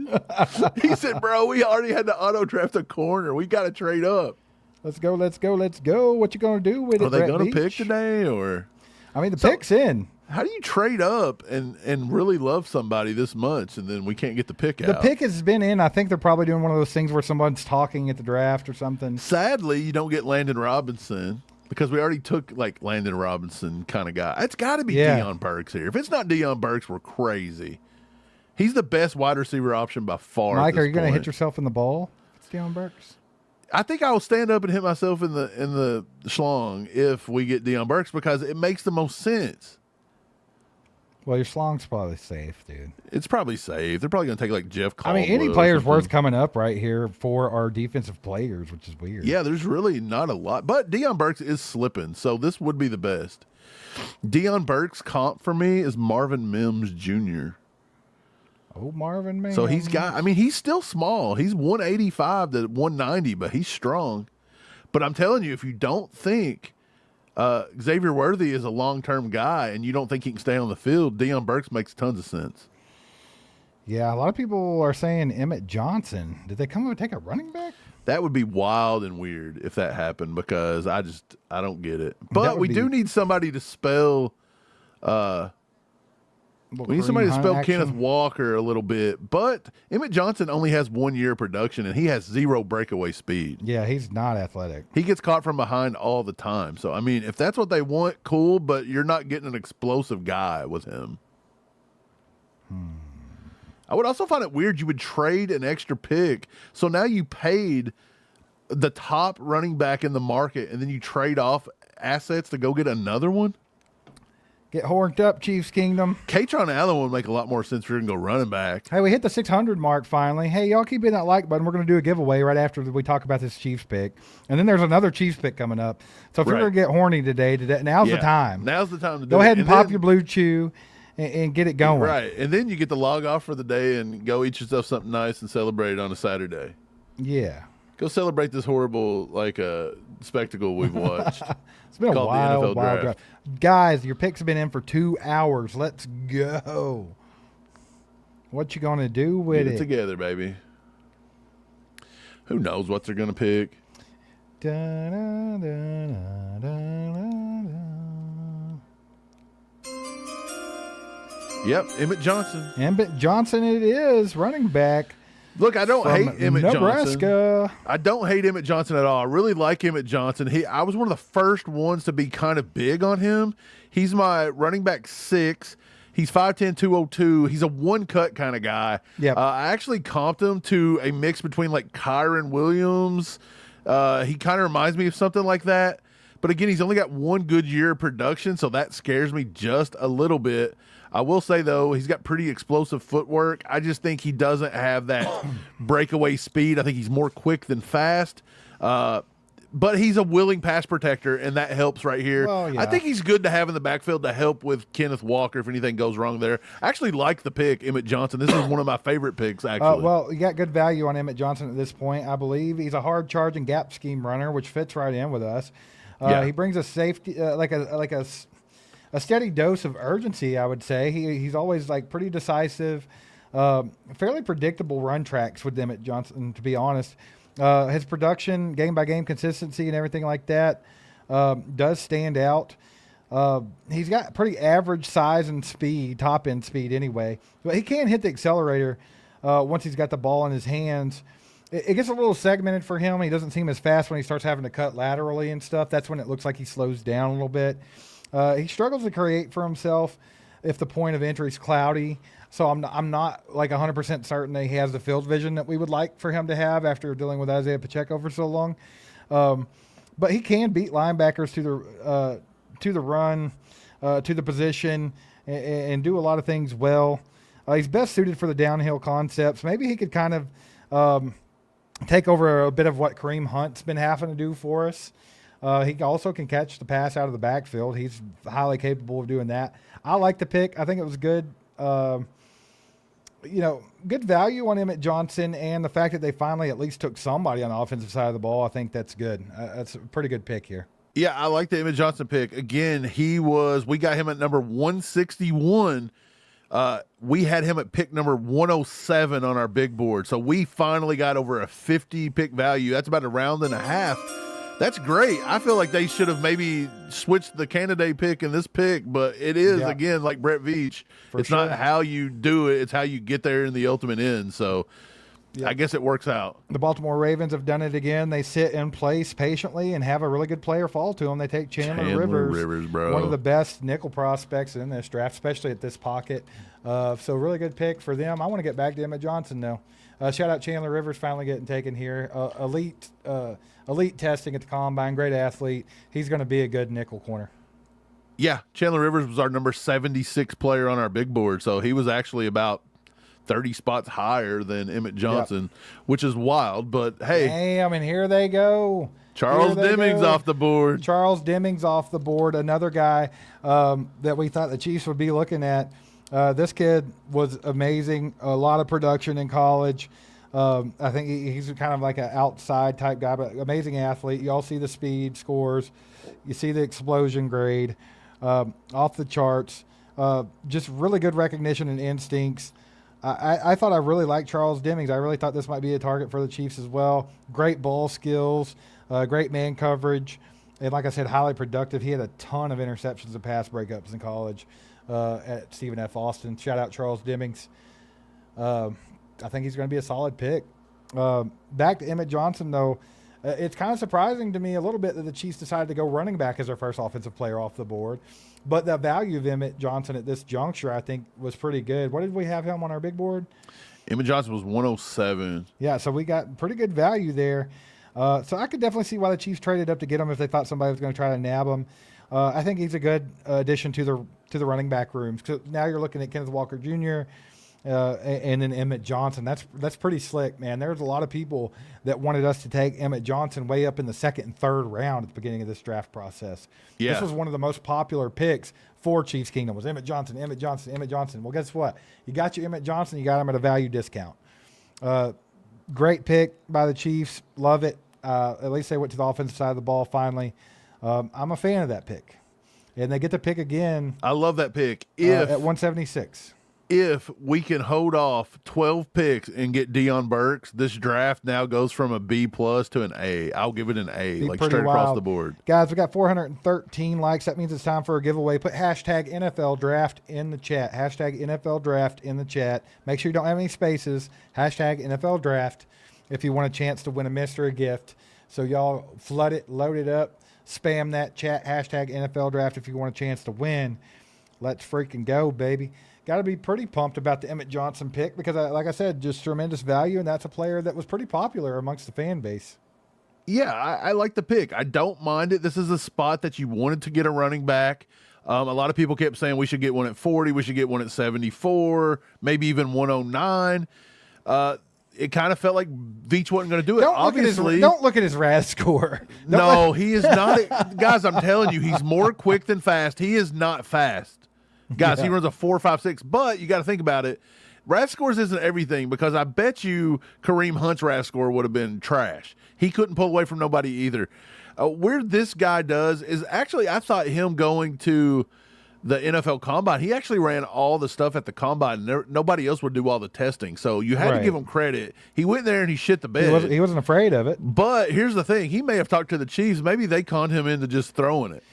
He said, bro, we already had to auto-draft a corner. We got to trade up. Let's go. What you going to do with it, Are they Brett going to pick Veach? today, or I mean, the pick's in. how do you trade up and really love somebody this much, and then we can't get the pick out? The pick has been in. I think they're probably doing one of those things where someone's talking at the draft or something. Sadly, you don't get Landon Robinson because we already took like Landon Robinson kind of guy. It's got to be Yeah. Deion Burks here. If it's not Deion Burks, we're crazy. He's the best wide receiver option by far. Mike, at this are you going to point. hit yourself in the ball? It's Deion Burks. I think I will stand up and hit myself in the schlong if we get Deion Burks because it makes the most sense. Well, your slong's probably safe, dude. It's probably safe. They're probably going to take like Jeff I Caldwell. mean, any or player's something. worth coming up right here for our defensive players, which is weird. Yeah, there's really not a lot. But Deion Burks is slipping, so this would be the best. Deion Burks' comp for me is Marvin Mims Jr. Oh, Marvin, man. So he's still small. He's 185 to 190, but he's strong. But I'm telling you, if you don't think Xavier Worthy is a long-term guy and you don't think he can stay on the field, Deion Burks makes tons of sense. Yeah, a lot of people are saying Emmett Johnson. Did they come over and take a running back? That would be wild and weird if that happened because I don't get it. But would we be- do need somebody to spell we need somebody to spell Kenneth Walker a little bit. But Emmett Johnson only has 1 year of production and he has 0 breakaway speed. Yeah, he's not athletic. He gets caught from behind all the time. So, I mean, if that's what they want, cool, but you're not getting an explosive guy with him. I would also find it weird you would trade an extra pick. So now you paid the top running back in the market and then you trade off assets to go get another one? Get horked up, Chiefs Kingdom. Katron Allen would make a lot more sense if you're going to go running back. Hey, we hit the 600 mark finally. Hey, y'all keep hitting that like button. We're going to do a giveaway right after we talk about this Chiefs pick. And then there's another Chiefs pick coming up. So if you're Right. going to get horny today, now's the Yeah. time. Now's the time to do Go it. ahead and pop then- your Blue Chew and get it going. Right. And then you get to log off for the day and go eat yourself something nice and celebrate it on a Saturday. Yeah. Go celebrate this horrible spectacle we've watched. It's been a Called the wild, NFL wild draft. draft. Guys, your picks have been in for 2 hours. Let's go. What you going to do with Get it it? together, baby. Who knows what they're going to pick? Yep, Emmett Johnson. Emmett Johnson it is, running back Look, I don't from hate Emmett Johnson. Nebraska. I don't hate Emmett Johnson at all. I really like Emmett Johnson. I was one of the first ones to be kind of big on him. He's my running back 6. He's 5'10", 202. He's a one-cut kind of guy. Yep. I actually comped him to a mix between like Kyron Williams. He kind of reminds me of something like that. But again, he's only got 1 good year of production, so that scares me just a little bit. I will say, though, he's got pretty explosive footwork. I just think he doesn't have that breakaway speed. I think he's more quick than fast. But he's a willing pass protector, and that helps right here. Well, yeah. I think he's good to have in the backfield to help with Kenneth Walker if anything goes wrong there. I actually like the pick, Emmett Johnson. This is one of my favorite picks, actually. Well, you got good value on Emmett Johnson at this point, I believe. He's a hard-charging gap scheme runner, which fits right in with us. Yeah. He brings a safety, a steady dose of urgency, I would say. He's always like pretty decisive. Fairly predictable run tracks with Emmett Johnson, to be honest. His production, game-by-game consistency and everything like that does stand out. He's got pretty average size and speed, top-end speed anyway. But he can hit the accelerator once he's got the ball in his hands. It gets a little segmented for him. He doesn't seem as fast when he starts having to cut laterally and stuff. That's when it looks like he slows down a little bit. He struggles to create for himself if the point of entry is cloudy. So I'm not like 100% certain that he has the field vision that we would like for him to have after dealing with Isaiah Pacheco for so long. But he can beat linebackers to the run, to the position, and do a lot of things well. He's best suited for the downhill concepts. Maybe he could kind of take over a bit of what Kareem Hunt's been having to do for us. He also can catch the pass out of the backfield. He's highly capable of doing that. I like the pick. I think it was good. Good value on Emmett Johnson, and the fact that they finally at least took somebody on the offensive side of the ball, I think that's good. That's a pretty good pick here. Yeah, I like the Emmett Johnson pick. Again, we got him at number 161. We had him at pick number 107 on our big board. So we finally got over a 50 pick value. That's about a round and a half. That's great. I feel like they should have maybe switched the candidate pick and this pick, but it is, again, like Brett Veach. It's not how you do it, it's how you get there in the ultimate end. So I guess it works out. The Baltimore Ravens have done it again. They sit in place patiently and have a really good player fall to them. They take Chandler Rivers, bro. One of the best nickel prospects in this draft, especially at this pocket. So really good pick for them. I want to get back to Emmett Johnson, though. Shout out Chandler Rivers finally getting taken here. Elite testing at the combine, great athlete. He's going to be a good nickel corner. Yeah, Chandler Rivers was our number 76 player on our big board, so he was actually about 30 spots higher than Emmett Johnson, which is wild, but hey. Damn, and here they go. Charles Demings off the board. Charles Demings off the board, another guy that we thought the Chiefs would be looking at. This kid was amazing, a lot of production in college. I think he's kind of like an outside type guy, but amazing athlete. You all see the speed scores. You see the explosion grade off the charts. Just really good recognition and instincts. I thought I really liked Charles Demings. I really thought this might be a target for the Chiefs as well. Great ball skills, great man coverage, and like I said, highly productive. He had a ton of interceptions and pass breakups in college at Stephen F. Austin. Shout out Charles Demings. I think he's going to be a solid pick. Back to Emmett Johnson, though, it's kind of surprising to me a little bit that the Chiefs decided to go running back as their first offensive player off the board. But the value of Emmett Johnson at this juncture, I think, was pretty good. What did we have him on our big board? Emmett Johnson was 107. Yeah, so we got pretty good value there. So I could definitely see why the Chiefs traded up to get him if they thought somebody was going to try to nab him. I think he's a good addition to the running back rooms. So now you're looking at Kenneth Walker Jr., and then Emmett Johnson. That's pretty slick, man. There's a lot of people that wanted us to take Emmett Johnson way up in the second and third round at the beginning of this draft process. Yeah. This was one of the most popular picks for Chiefs Kingdom was Emmett Johnson, Emmett Johnson, Emmett Johnson. Well, guess what? You got your Emmett Johnson. You got him at a value discount. Great pick by the Chiefs. Love it. At least they went to the offensive side of the ball finally. I'm a fan of that pick. And they get to pick again. I love that pick. At 176. If we can hold off 12 picks and get Deion Burks, this draft now goes from a B plus to an A. I'll give it an A, like straight across the board. Guys, we got 413 likes. That means it's time for a giveaway. Put hashtag NFL Draft in the chat. Hashtag NFL Draft in the chat. Make sure you don't have any spaces. Hashtag NFL Draft if you want a chance to win a mystery gift. So y'all flood it, load it up, spam that chat. Hashtag NFL Draft if you want a chance to win. Let's freaking go, baby. Got to be pretty pumped about the Emmett Johnson pick because, like I said, just tremendous value, and that's a player that was pretty popular amongst the fan base. Yeah, I like the pick. I don't mind it. This is a spot that you wanted to get a running back. A lot of people kept saying we should get one at 40, we should get one at 74, maybe even 109. It kind of felt like Veach wasn't going to do it. Don't look at his RAS score. No, he is not. Guys, I'm telling you, he's more quick than fast. He is not fast. Guys, he runs a 4.56, but you got to think about it. RAS scores isn't everything because I bet you Kareem Hunt's RAS score would have been trash. He couldn't pull away from nobody either. Where this guy does is actually, I thought him going to the NFL Combine, he actually ran all the stuff at the Combine. And nobody else would do all the testing, so you had to Right. give him credit. He went there and he shit the bed. He wasn't afraid of it. But here's the thing: he may have talked to the Chiefs. Maybe they conned him into just throwing it.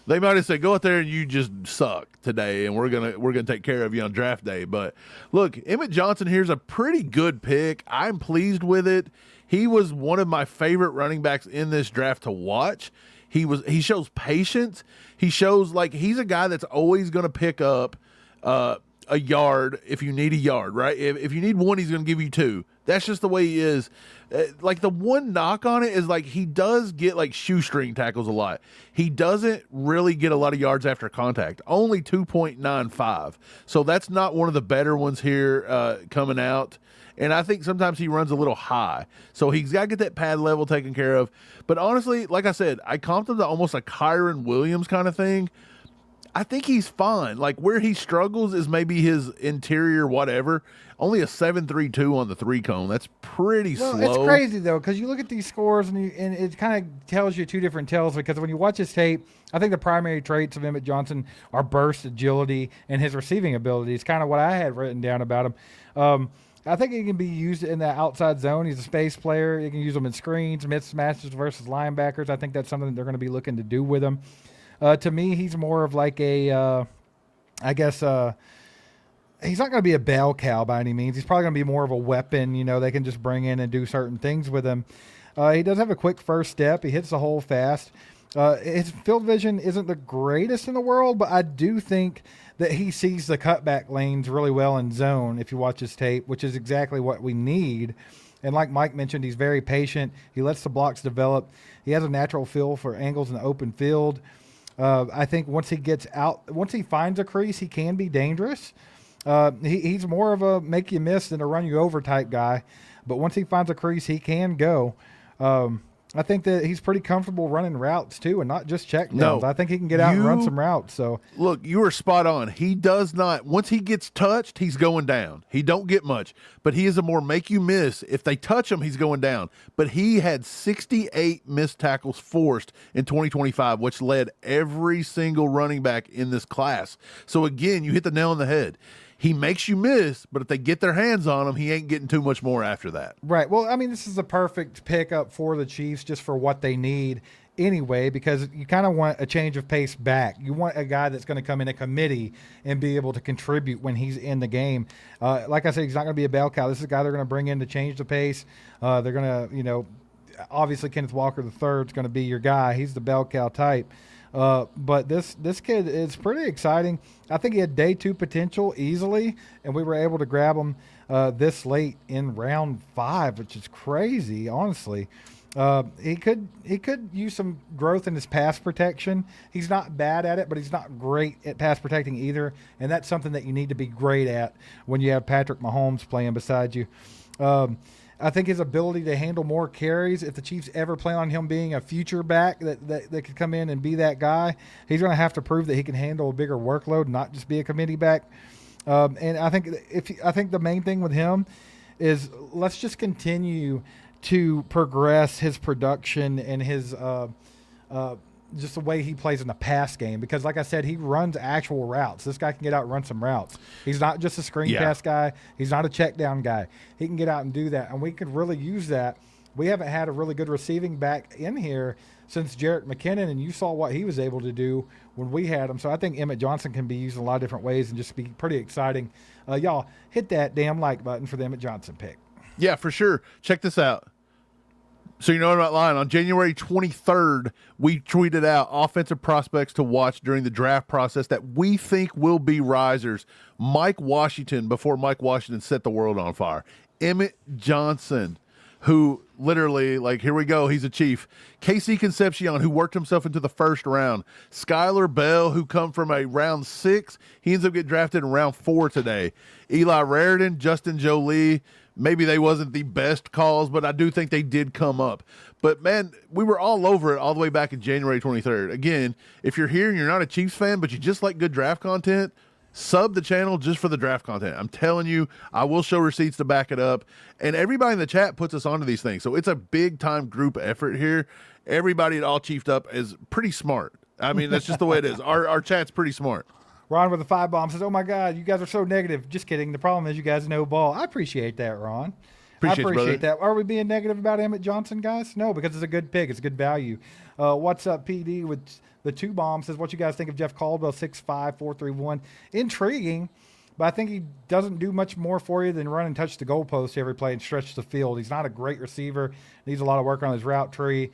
They might have said, "Go out there and you just suck today, and we're gonna take care of you on draft day." But look, Emmett Johnson here's a pretty good pick. I'm pleased with it. He was one of my favorite running backs in this draft to watch. He shows patience. He shows like he's a guy that's always going to pick up a yard if you need a yard, right? If you need one, he's going to give you two. That's just the way he is. Like the one knock on it is like he does get like shoestring tackles a lot. He doesn't really get a lot of yards after contact, only 2.95. So that's not one of the better ones here coming out. And I think sometimes he runs a little high. So he's got to get that pad level taken care of. But honestly, like I said, I comped him to almost a Kyron Williams kind of thing. I think he's fine. Like where he struggles is maybe his interior whatever. Only a 7.32 on the 3-cone. That's pretty slow. It's crazy though, because you look at these scores and it kind of tells you two different tales. Because when you watch his tape, I think the primary traits of Emmett Johnson are burst, agility, and his receiving ability. It's kind of what I had written down about him. I think he can be used in the outside zone. He's a space player. You can use him in screens, mismatches versus linebackers. I think that's something that they're going to be looking to do with him. To me, he's more of like a, he's not going to be a bell cow by any means. He's probably going to be more of a weapon. They can just bring in and do certain things with him. He does have a quick first step. He hits the hole fast. His field vision isn't the greatest in the world, but I do think that he sees the cutback lanes really well in zone if you watch his tape, which is exactly what we need. And like Mike mentioned, he's very patient. He lets the blocks develop. He has a natural feel for angles in the open field. I think once he finds a crease, he can be dangerous. He's more of a make you miss than a run you over type guy. But once he finds a crease, he can go. I think that he's pretty comfortable running routes too, and not just check downs. I think he can get out and run some routes. So look, you are spot on. He does not. Once he gets touched, he's going down. He don't get much, but he is a more make you miss. If they touch him, he's going down. But he had 68 missed tackles forced in 2025, which led every single running back in this class. So again, you hit the nail on the head. He makes you miss, but if they get their hands on him, he ain't getting too much more after that. Right. Well, I mean, this is a perfect pickup for the Chiefs just for what they need anyway, because you kind of want a change of pace back. You want a guy that's going to come in a committee and be able to contribute when he's in the game. Like I said, he's not going to be a bell cow. This is a guy they're going to bring in to change the pace. They're going to, obviously Kenneth Walker III is going to be your guy. He's the bell cow type. But this kid is pretty exciting. I think he had day 2 potential easily, and we were able to grab him this late in round 5, which is crazy, honestly. He could use some growth in his pass protection. He's not bad at it, but he's not great at pass protecting either, and that's something that you need to be great at when you have Patrick Mahomes playing beside you. I think his ability to handle more carries, if the Chiefs ever plan on him being a future back that could come in and be that guy, he's going to have to prove that he can handle a bigger workload, not just be a committee back. And I think the main thing with him is let's just continue to progress his production and his just the way he plays in the pass game, because like I said, he runs actual routes. This guy can get out and run some routes. He's not just a screen pass guy. He's not a check down guy. He can get out and do that, and we could really use that. We haven't had a really good receiving back in here since Jerick McKinnon, and you saw what he was able to do when we had him. So I think Emmett Johnson can be used in a lot of different ways and just be pretty exciting. Y'all hit that damn like button for the Emmett Johnson pick. Yeah, for sure. Check this out. So you know I'm not lying. On January 23rd, we tweeted out offensive prospects to watch during the draft process that we think will be risers. Mike Washington, before Mike Washington set the world on fire. Emmett Johnson, who literally, like, here we go, he's a Chief. KC Concepcion, who worked himself into the first round. Skylar Bell, who come from a round 6. He ends up getting drafted in round 4 today. Eli Raridan, Justin Jolie. Maybe they wasn't the best calls, but I do think they did come up. But, man, we were all over it all the way back in January 23rd. Again, if you're here and you're not a Chiefs fan, but you just like good draft content, sub the channel just for the draft content. I'm telling you, I will show receipts to back it up. And everybody in the chat puts us onto these things. So it's a big-time group effort here. Everybody at All Chiefed Up is pretty smart. I mean, that's just the way it is. Our chat's pretty smart. Ron with the 5 bomb says, "Oh my God, you guys are so negative." Just kidding. The problem is you guys know ball. I appreciate that, Ron. Appreciate I you, appreciate brother. that. Are we being negative about Emmett Johnson, guys? No, because it's a good pick. It's a good value. What's up, PD with the 2 bomb says, "What you guys think of Jeff Caldwell, 6'5", 431? Intriguing, but I think he doesn't do much more for you than run and touch the goalpost every play and stretch the field. He's not a great receiver. Needs a lot of work on his route tree.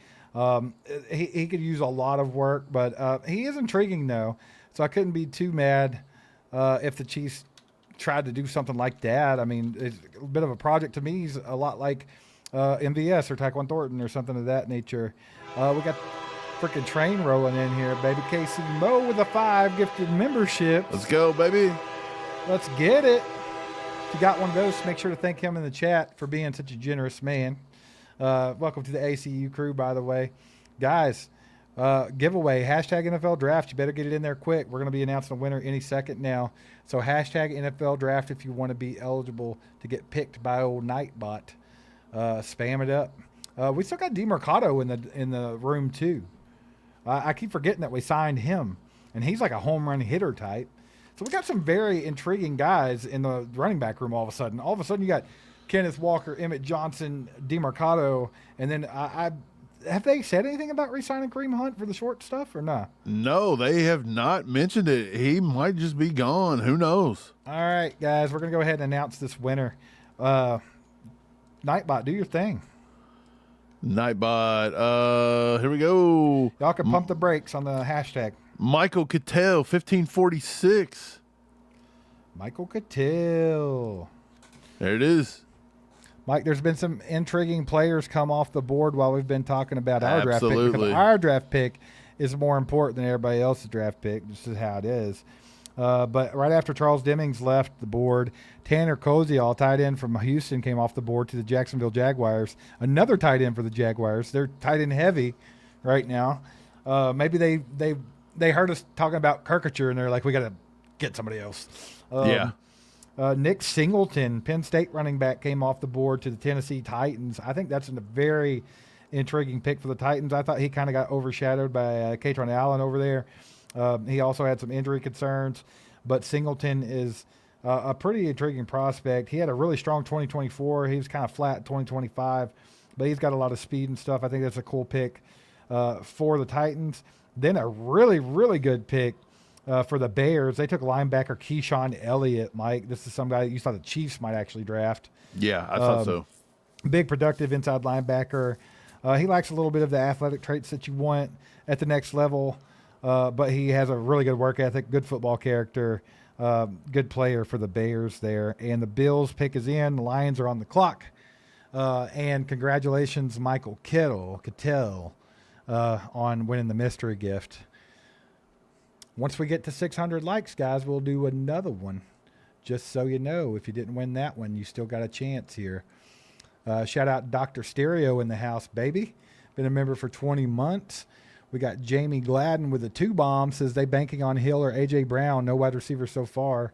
He could use a lot of work, but he is intriguing though. So I couldn't be too mad if the Chiefs tried to do something like that. I mean, it's a bit of a project to me. He's a lot like MVS or Tyquan Thornton or something of that nature. We got freaking train rolling in here, baby. Casey Moe with a 5 gifted membership. Let's go, baby. Let's get it. If you got one of those, make sure to thank him in the chat for being such a generous man. Welcome to the ACU crew, by the way. Guys, giveaway, hashtag NFL Draft. You better get it in there quick. We're going to be announcing a winner any second now. So hashtag NFL Draft if you want to be eligible to get picked by old Nightbot. Spam it up. We still got DeMercado in the room, too. I keep forgetting that we signed him, and he's like a home run hitter type. So we got some very intriguing guys in the running back room all of a sudden. All of a sudden you got Kenneth Walker, Emmett Johnson, DeMercado, and then I have they said anything about re-signing Kareem Hunt for the short stuff or not? No, they have not mentioned it. He might just be gone. Who knows? All right, guys, we're going to go ahead and announce this winner. Nightbot, do your thing. Nightbot. Here we go. Y'all can pump the brakes on the hashtag. Michael Cattell, 1546. Michael Cattell. There it is. Mike, there's been some intriguing players come off the board while we've been talking about our draft pick. Absolutely. Because our draft pick is more important than everybody else's draft pick. This is how it is. But right after Charles Demings left the board, Tanner Kozial, tight end from Houston, came off the board to the Jacksonville Jaguars. Another tight end for the Jaguars. They're tight end heavy right now. Maybe they heard us talking about caricature, and they're like, we got to get somebody else. Yeah. Nick Singleton, Penn State running back, came off the board to the Tennessee Titans. I think that's a very intriguing pick for the Titans. I thought he kind of got overshadowed by Katron Allen over there. He also had some injury concerns, but Singleton is a pretty intriguing prospect. He had a really strong 2024. He was kind of flat 2025, but he's got a lot of speed and stuff. I think that's a cool pick for the Titans. Then a really, really good pick for the Bears. They took linebacker Keyshawn Elliott, Mike. This is some guy that you thought the Chiefs might actually draft. Yeah, I thought so. Big, productive inside linebacker. He lacks a little bit of the athletic traits that you want at the next level, but he has a really good work ethic, good football character, good player for the Bears there. And the Bills pick is in. The Lions are on the clock. And congratulations, Michael Cattell, on winning the mystery gift. Once we get to 600 likes, guys, we'll do another one. Just so you know, if you didn't win that one, you still got a chance here. Shout out Dr. Stereo in the house, baby. Been a member for 20 months. We got Jamie Gladden with a 2 bomb. Says they banking on Hill or A.J. Brown. No wide receiver so far.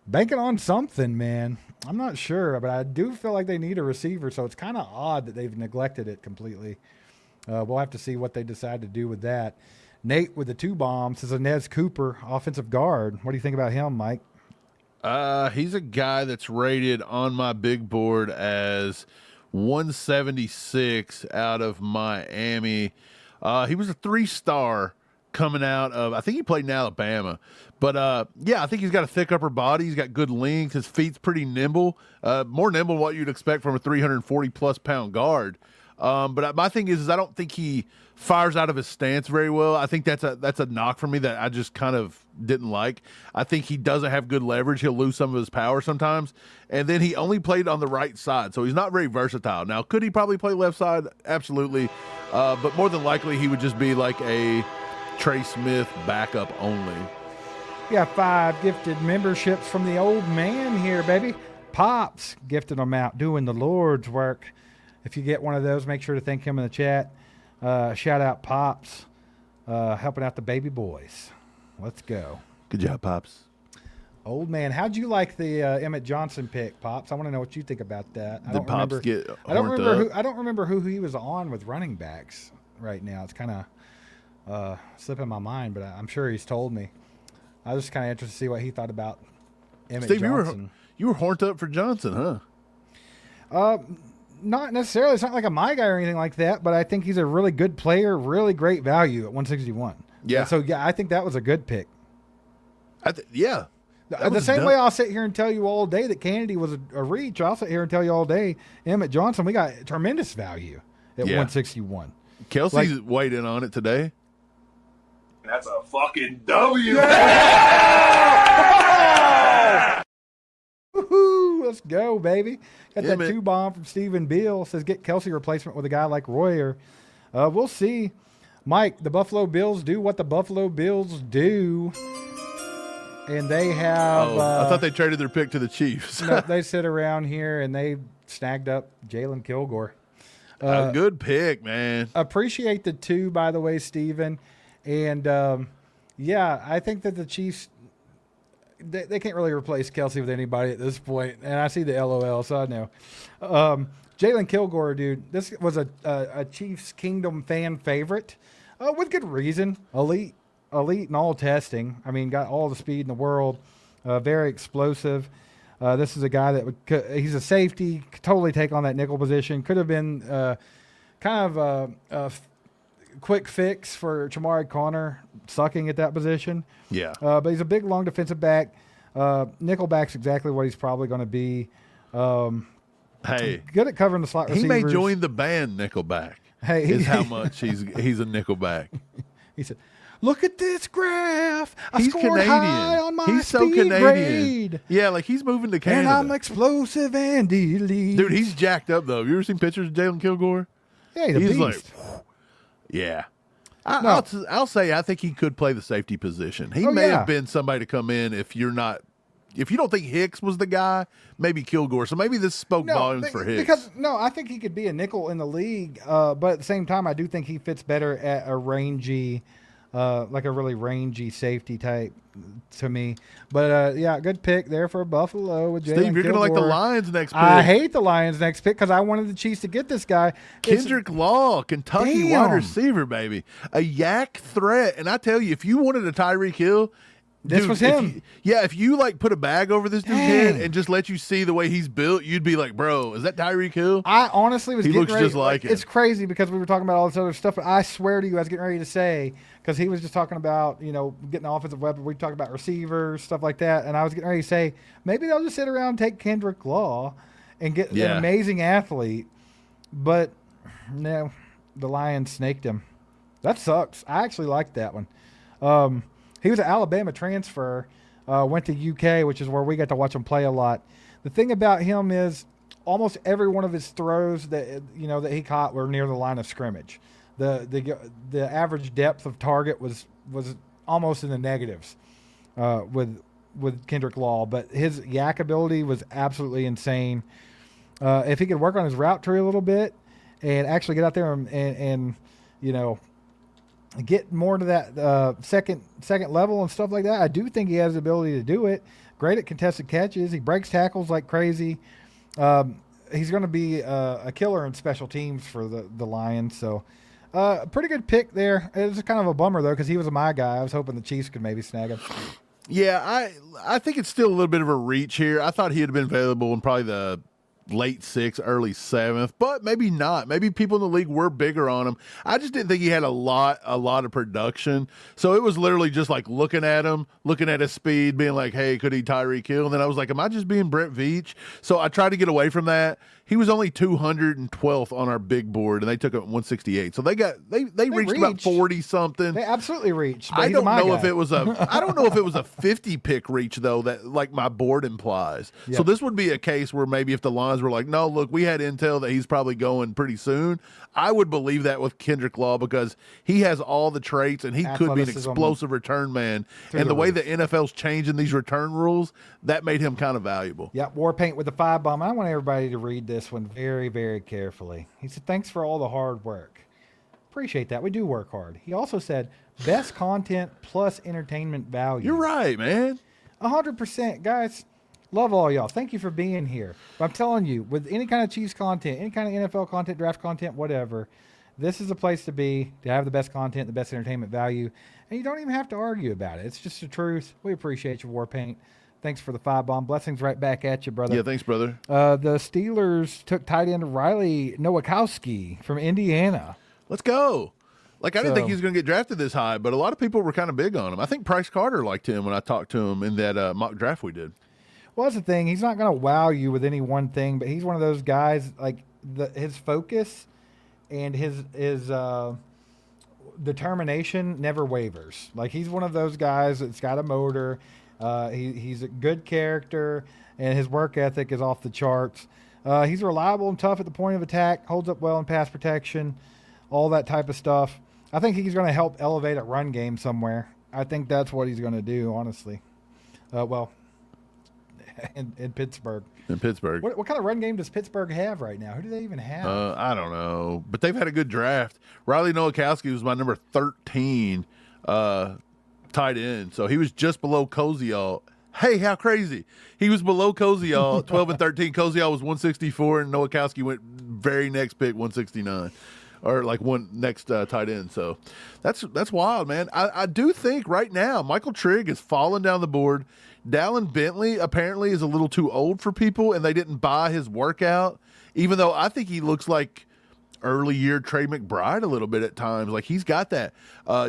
Banking on something, man. I'm not sure, but I do feel like they need a receiver, so it's kind of odd that they've neglected it completely. We'll have to see what they decide to do with that. Nate with the 2 bomb says Inez Cooper, offensive guard. What do you think about him, Mike? He's a guy that's rated on my big board as 176 out of Miami. He was a 3-star coming out of, I think he played in Alabama. But, yeah, I think he's got a thick upper body. He's got good length. His feet's pretty nimble, more nimble than what you'd expect from a 340-plus pound guard. But my thing is I don't think he fires out of his stance very well. I think that's a knock for me that I just kind of didn't like. I think he doesn't have good leverage. He'll lose some of his power sometimes. And then he only played on the right side, so he's not very versatile. Now, could he probably play left side? Absolutely. But more than likely, he would just be like a Trey Smith backup only. We got 5 gifted memberships from the old man here, baby. Pops gifted them out, doing the Lord's work. If you get one of those, make sure to thank him in the chat. Shout out Pops, helping out the baby boys. Let's go. Good job, Pops. Old man, how'd you like the Emmett Johnson pick, Pops? I want to know what you think about that. Did Pops get I don't horned remember up? I don't remember who he was on with running backs right now. It's kind of slipping my mind, but I'm sure he's told me. I was just kind of interested to see what he thought about Emmett Steve, Johnson. you were horned up for Johnson, huh? Not necessarily. It's not like a my guy or anything like that, but I think he's a really good player, really great value at 161. Yeah. So, yeah, I think that was a good pick. Yeah. The same way I'll sit here and tell you all day that Kennedy was a reach, I'll sit here and tell you all day Emmett Johnson, we got tremendous value at 161. Kelsey's weighed in on it today. That's a fucking W. Woohoo! Let's go, baby. Got that man. 2-bomb from Stephen Beal. Says get Kelsey replacement with a guy like Royer. We'll see. Mike, the Buffalo Bills do what the Buffalo Bills do. And they have... I thought they traded their pick to the Chiefs. no, they sit around here and they snagged up Jalen Kilgore. A good pick, man. Appreciate the 2, by the way, Steven. And, I think that the Chiefs... They can't really replace Kelsey with anybody at this point. And I see the LOL, so I know. Jalen Kilgore, dude, this was a Chiefs Kingdom fan favorite with good reason. Elite in all testing. I mean, got all the speed in the world. Very explosive. This is a guy that he's a safety, could totally take on that nickel position. Could have been kind of a quick fix for Chamari Connor sucking at that position. Yeah. But he's a big, long defensive back. Nickelback's exactly what he's probably going to be. Hey, Good at covering the slot he receivers. may join the band Nickelback. Hey, is how much he's a Nickelback. He said, "Look at this graph. I He's scored Canadian. high on my He's so speed Canadian. grade, Yeah, like he's moving to and Canada. I'm explosive and elite." Dude, he's jacked up though. Have you ever seen pictures of Jalen Kilgore? yeah, he's a He's beast. like, yeah. No. I'll say I think he could play the safety position. He Oh, may yeah. have been somebody to come in if you don't think Hicks was the guy, maybe Kilgore. So maybe this spoke volumes for Hicks. Because I think he could be a nickel in the league, but at the same time, I do think he fits better at a rangy, like a really rangy safety type to me. But good pick there for Buffalo with Jalen Steve, you're going to like the Kilgore. Lions next pick. I hate the Lions next pick because I wanted the Chiefs to get this guy. It's- Kendrick Law, Kentucky Damn. wide receiver, baby. A yak threat. And I tell you, if you wanted a Tyreek Hill, This was him. If you like put a bag over this dude's Dang. head and just let you see the way he's built, you'd be like, bro, is that Tyreek Hill? I honestly was He getting looks ready. just like him. It's crazy because we were talking about all this other stuff, but I swear to you, I was getting ready to say, because he was just talking about, getting the offensive weapon. We talked about receivers, stuff like that. And I was getting ready to say, maybe they'll just sit around and take Kendrick Law and get Yeah. an amazing athlete. But no, the Lions snaked him. That sucks. I actually liked that one. He was an Alabama transfer. Went to UK, which is where we got to watch him play a lot. The thing about him is almost every one of his throws that he caught were near the line of scrimmage. The average depth of target was almost in the negatives with Kendrick Law, but his yak ability was absolutely insane. If he could work on his route tree a little bit and actually get out there and get more to that second level and stuff like that, I do think he has the ability to do it. Great at contested catches. He breaks tackles like crazy. He's going to be a killer in special teams for the Lions. So pretty good pick there. It was kind of a bummer, though, because he was my guy. I was hoping the Chiefs could maybe snag him. Yeah, I think it's still a little bit of a reach here. I thought he had been available in probably the late 6th, early 7th, but maybe not. Maybe people in the league were bigger on him. I just didn't think he had a lot of production. So it was literally just like looking at him, looking at his speed, being like, hey, could he Tyreek Hill? And then I was like, am I just being Brett Veach? So I tried to get away from that. He was only 212th on our big board, and they took him at 168. So they reached about 40 something. They absolutely reached. But I he's don't my know guy. if it was a 50 pick reach though, that like my board implies. Yep. So this would be a case where maybe if the Lions were like, no, look, we had intel that he's probably going pretty soon, I would believe that with Kendrick Law because he has all the traits and he could be an Athleticism explosive return man. through And the the way roof. the NFL's changing these return rules, that made him kind of valuable. Yep, war paint with the 5-bomb. I want everybody to read this one very, very carefully. He said, thanks for all the hard work. Appreciate that. We do work hard. He also said, best content plus entertainment value. You're right, man. 100%. Guys, love all y'all. Thank you for being here. But I'm telling you, with any kind of Chiefs content, any kind of NFL content, draft content, whatever, This is a place to be, to have the best content, the best entertainment value, and you don't even have to argue about it. It's just the truth. We appreciate you, Warpaint. Thanks for the 5-bomb. Blessings right back at you, brother. Yeah, thanks, brother. The Steelers took tight end Riley Nowakowski from Indiana. Let's go. Like, I didn't think So- he was going to get drafted this high, but a lot of people were kind of big on him. I think Price Carter liked him when I talked to him in that mock draft we did. Well, that's the thing. He's not going to wow you with any one thing, but he's one of those guys, like, his focus and his determination never wavers. Like, he's one of those guys that's got a motor. He's a good character, and his work ethic is off the charts. He's reliable and tough at the point of attack, holds up well in pass protection, all that type of stuff. I think he's going to help elevate a run game somewhere. I think that's what he's going to do, honestly. In Pittsburgh. In Pittsburgh. What kind of run game does Pittsburgh have right now? Who do they even have? I don't know, but they've had a good draft. Riley Nowakowski was my number 13 tight end, so he was just below Koziol. Hey, how crazy! He was below Koziol, 12 and 13. Koziol was 164, and Nowakowski went very next pick, 169, or like one next tight end. So that's wild, man. I do think right now Michael Trigg is falling down the board. Dallin Bentley apparently is a little too old for people, and they didn't buy his workout, even though I think he looks like early year Trey McBride a little bit at times. Like, he's got that.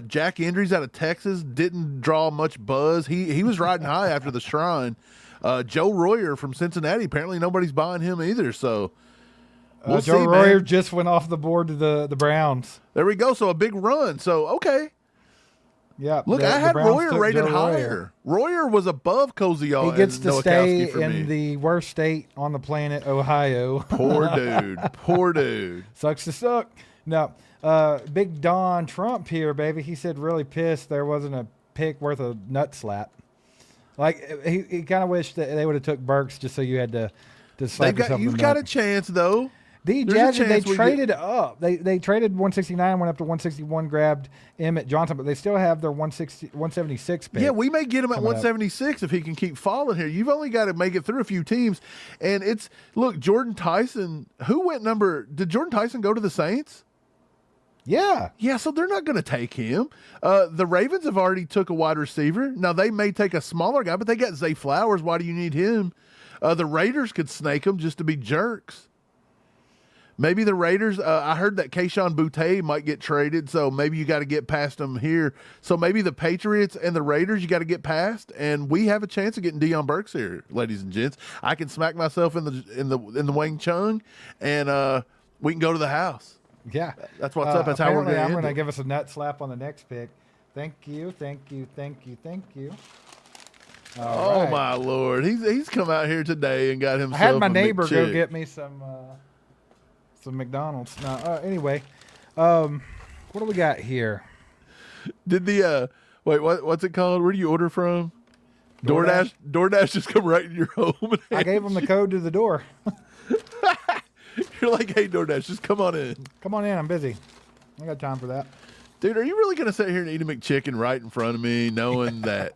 Jack Endries out of Texas didn't draw much buzz. He was riding high after the Shrine. Joe Royer from Cincinnati, apparently nobody's buying him either. So we'll Joe see, Royer man. just went off the board to the Browns. There we go. So a big run. So, okay. Yeah. Look, the I had Browns Royer took rated Joe higher. Royer was above Koziol. He gets and to Nowakowski stay for me. in the worst state on the planet, Ohio. Poor dude. Poor dude. Sucks to suck. No. Big Don Trump here, baby. He said really pissed there wasn't a pick worth a nut slap. Like, he kind of wished that they would have took Burks just so you had to slap yourself in You've the got nut. a chance, though. D. There's a Jazzy, they chance we traded up. They traded 169, went up to 161, grabbed Emmett Johnson, but they still have their 176 pick. Yeah, we may get him at coming up. 176 if he can keep falling here. You've only got to make it through a few teams. And look, Jordan Tyson, did Jordan Tyson go to the Saints? Yeah. Yeah, so they're not going to take him. The Ravens have already took a wide receiver. Now, they may take a smaller guy, but they got Zay Flowers. Why do you need him? The Raiders could snake him just to be jerks. Maybe the Raiders, I heard that Kayshon Boutte might get traded, so maybe you got to get past them here. So maybe the Patriots and the Raiders you got to get past, and we have a chance of getting Deion Burks here, ladies and gents. I can smack myself in the Wang Chung, and we can go to the house. Yeah. That's what's up. That's how we're Apparently, going I'm to going to end it. give us a nut slap on the next pick. Thank you. All Oh right. my Lord, he's come out here today and got I himself. had my a neighbor go McChick. get me some McDonald's. Now, anyway, what do we got here? Did the what's it called? Where do you order from? DoorDash. DoorDash just come right in your home. And I gave him the code to the door. You're like, hey, DoorDash, just come on in. Come on in. I'm busy. I got time for that. Dude, are you really going to sit here and eat a McChicken right in front of me knowing that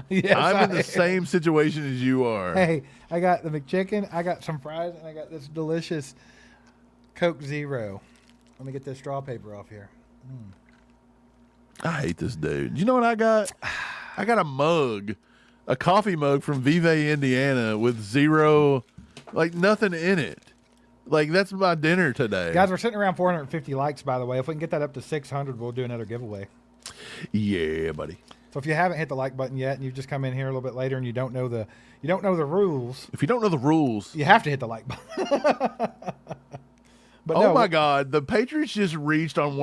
Yes, I'm in the same situation as you are? Hey, I got the McChicken. I got some fries, and I got this delicious Coke Zero. Let me get this straw paper off here. I hate this dude. You know what I got? I got a mug, a coffee mug from Vive, Indiana with zero, like nothing in it. Like, that's my dinner today. Guys, we're sitting around 450 likes, by the way. If we can get that up to 600, we'll do another giveaway. Yeah, buddy. So if you haven't hit the like button yet, and you've just come in here a little bit later, and you don't know the rules, If you don't know the rules, you have to hit the like button. But oh no, my God, the Patriots just reached on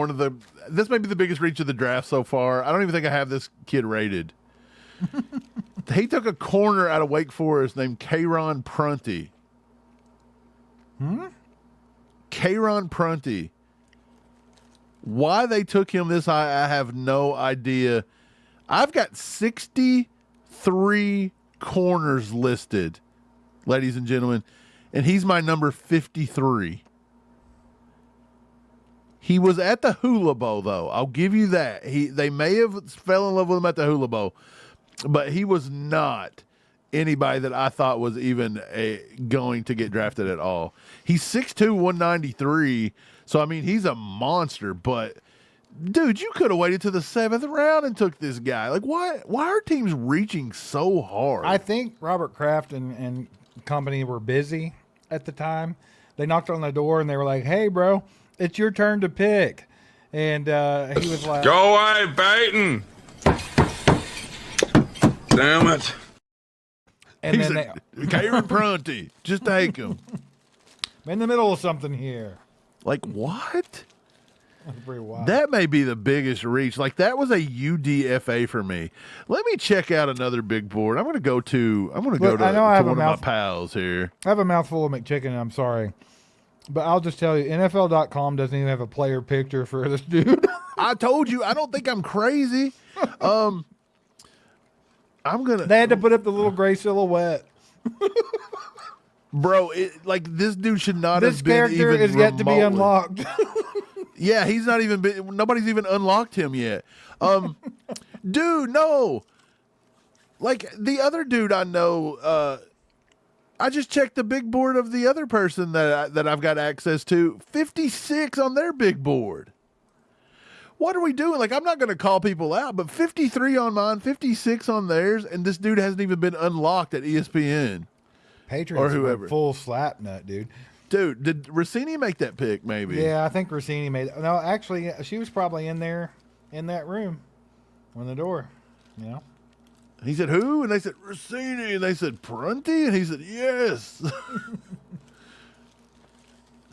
this may be the biggest reach of the draft so far. I don't even think I have this kid rated. He took a corner out of Wake Forest named Kayron Prunty. Kayron Prunty. Why they took him this high, I have no idea. I've got 63 corners listed, ladies and gentlemen, and he's my number 53. He was at the Hula Bowl, though. I'll give you that. They may have fell in love with him at the Hula Bowl, but he was not anybody that I thought was even going to get drafted at all. He's 6'2", 193, So, I mean, he's a monster, but dude, you could have waited to the 7th round and took this guy. Like, why are teams reaching so hard? I think Robert Kraft and company were busy at the time. They knocked on the door and they were like, "Hey, bro, it's your turn to pick." And he was like, Go away, Peyton. Damn it. and He's then Kieran Prunty. Just take him. in the middle of something here. Like, what? That's pretty wild. That may be the biggest reach. Like, that was a UDFA for me. Let me check out another big board. I'm going to go to Look, I know I have one a of my mouth- pals here. I have a mouthful of McChicken. I'm sorry. But I'll just tell you, NFL.com doesn't even have a player picture for this dude. I told you, I don't think I'm crazy. I'm going They had to put up the little gray silhouette. Bro, like, this dude should not This have been character even is yet to be remotely- unlocked. Yeah, he's not even been, nobody's even unlocked him yet. Dude, no. Like, the other dude I know, I just checked the big board of the other person that I've got access to. 56 on their big board. What are we doing? Like, I'm not going to call people out, but 53 on mine, 56 on theirs, and this dude hasn't even been unlocked at ESPN. Patriots Or or whoever. whoever. Full slap nut, dude. Dude, did Rossini make that pick, maybe? Yeah, I think Rossini made it. No, actually, she was probably in there in that room on the door. You know? He said, who? And they said, Rossini. And they said, Prunty? And he said, yes.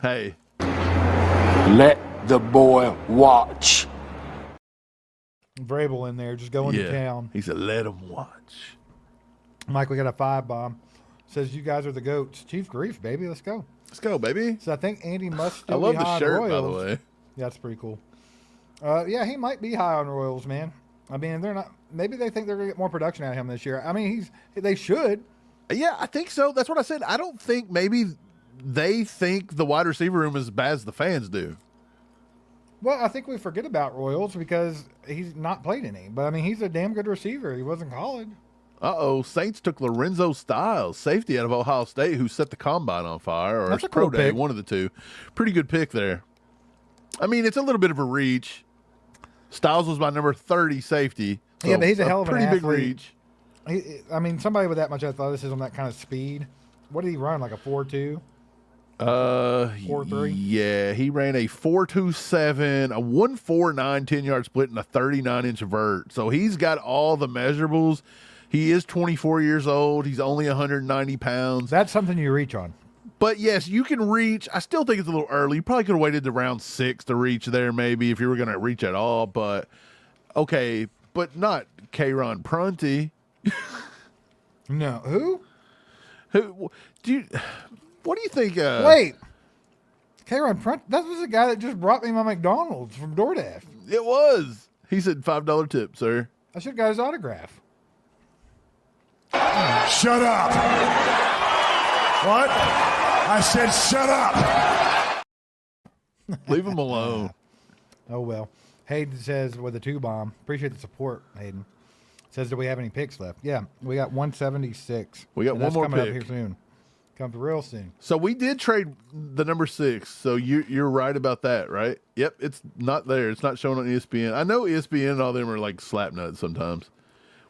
Hey. Let the boy watch. Vrabel in there just going to town. He said, let him watch. Mike, we got a 5-bomb. Says you guys are the GOATs. Chief Grief, baby. Let's go. Let's go, baby. So I think Andy must I still love be the high on shirt, by the Royals. way. Yeah, that's pretty cool. Yeah, he might be high on Royals, man. I mean, they're not. Maybe they think they're gonna get more production out of him this year. I mean, they should. Yeah, I think so. That's what I said. I don't think maybe they think the wide receiver room is as bad as the fans do. Well, I think we forget about Royals because he's not played any. But I mean, he's a damn good receiver. He was in college. Uh-oh. Saints took Lorenzo Styles, safety out of Ohio State, who set the combine on fire, or That's a pro cool day, pick. one of the two. Pretty good pick there. I mean, it's a little bit of a reach. Styles was my number 30 safety. Yeah, but he's a hell of an pretty big athlete. reach. I mean, somebody with that much athleticism, that kind of speed. What did he run? Like a 4.2? 4.3? Yeah, he ran a 4.27, a 1.49 10-yard split, and a 39-inch vert. So he's got all the measurables. He is 24 years old. He's only 190 pounds. That's something you reach on. But yes, you can reach. I still think it's a little early. You probably could have waited to round 6 to reach there, maybe, if you were going to reach at all. But okay, but not Kieran Prunty. No. Who? Who do you? What do you think? Wait. Kieran Prunty? That was the guy that just brought me my McDonald's from DoorDash. It was. He said $5 tip, sir. I should have got his autograph. Shut up. What? I said shut up. Leave him alone. Oh, well. Hayden says with a 2-bomb. Appreciate the support, Hayden. Says, do we have any picks left? Yeah, we got 176. We got And one that's more coming pick. up here soon. Comes real soon. So we did trade the number 6. So you're right about that, right? Yep, it's not there. It's not showing on ESPN. I know ESPN and all them are like slap nuts sometimes.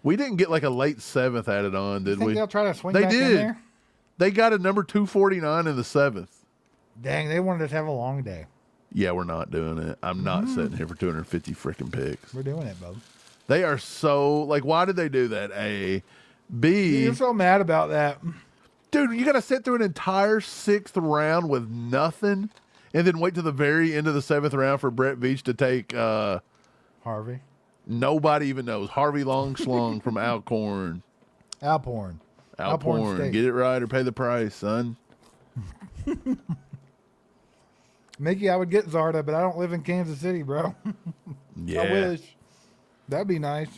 We didn't get like a late 7th added on, did Think we? they'll try to swing They back in did. there? They got a number 249 in the 7th. Dang, they wanted us to have a long day. Yeah, we're not doing it. I'm not sitting here for 250 freaking picks. We're doing it, bub. They are so like, why did they do that? A, B. You're so mad about that. Dude, you got to sit through an entire 6th round with nothing, and then wait to the very end of the 7th round for Brett Veach to take. Harvey. Nobody even knows Harvey Longschlong from Alcorn. Alporn. Alcorn, State. get it right or pay the price, son. Mickey, I would get Zarda, but I don't live in Kansas City, bro. Yeah, I wish. That'd be nice.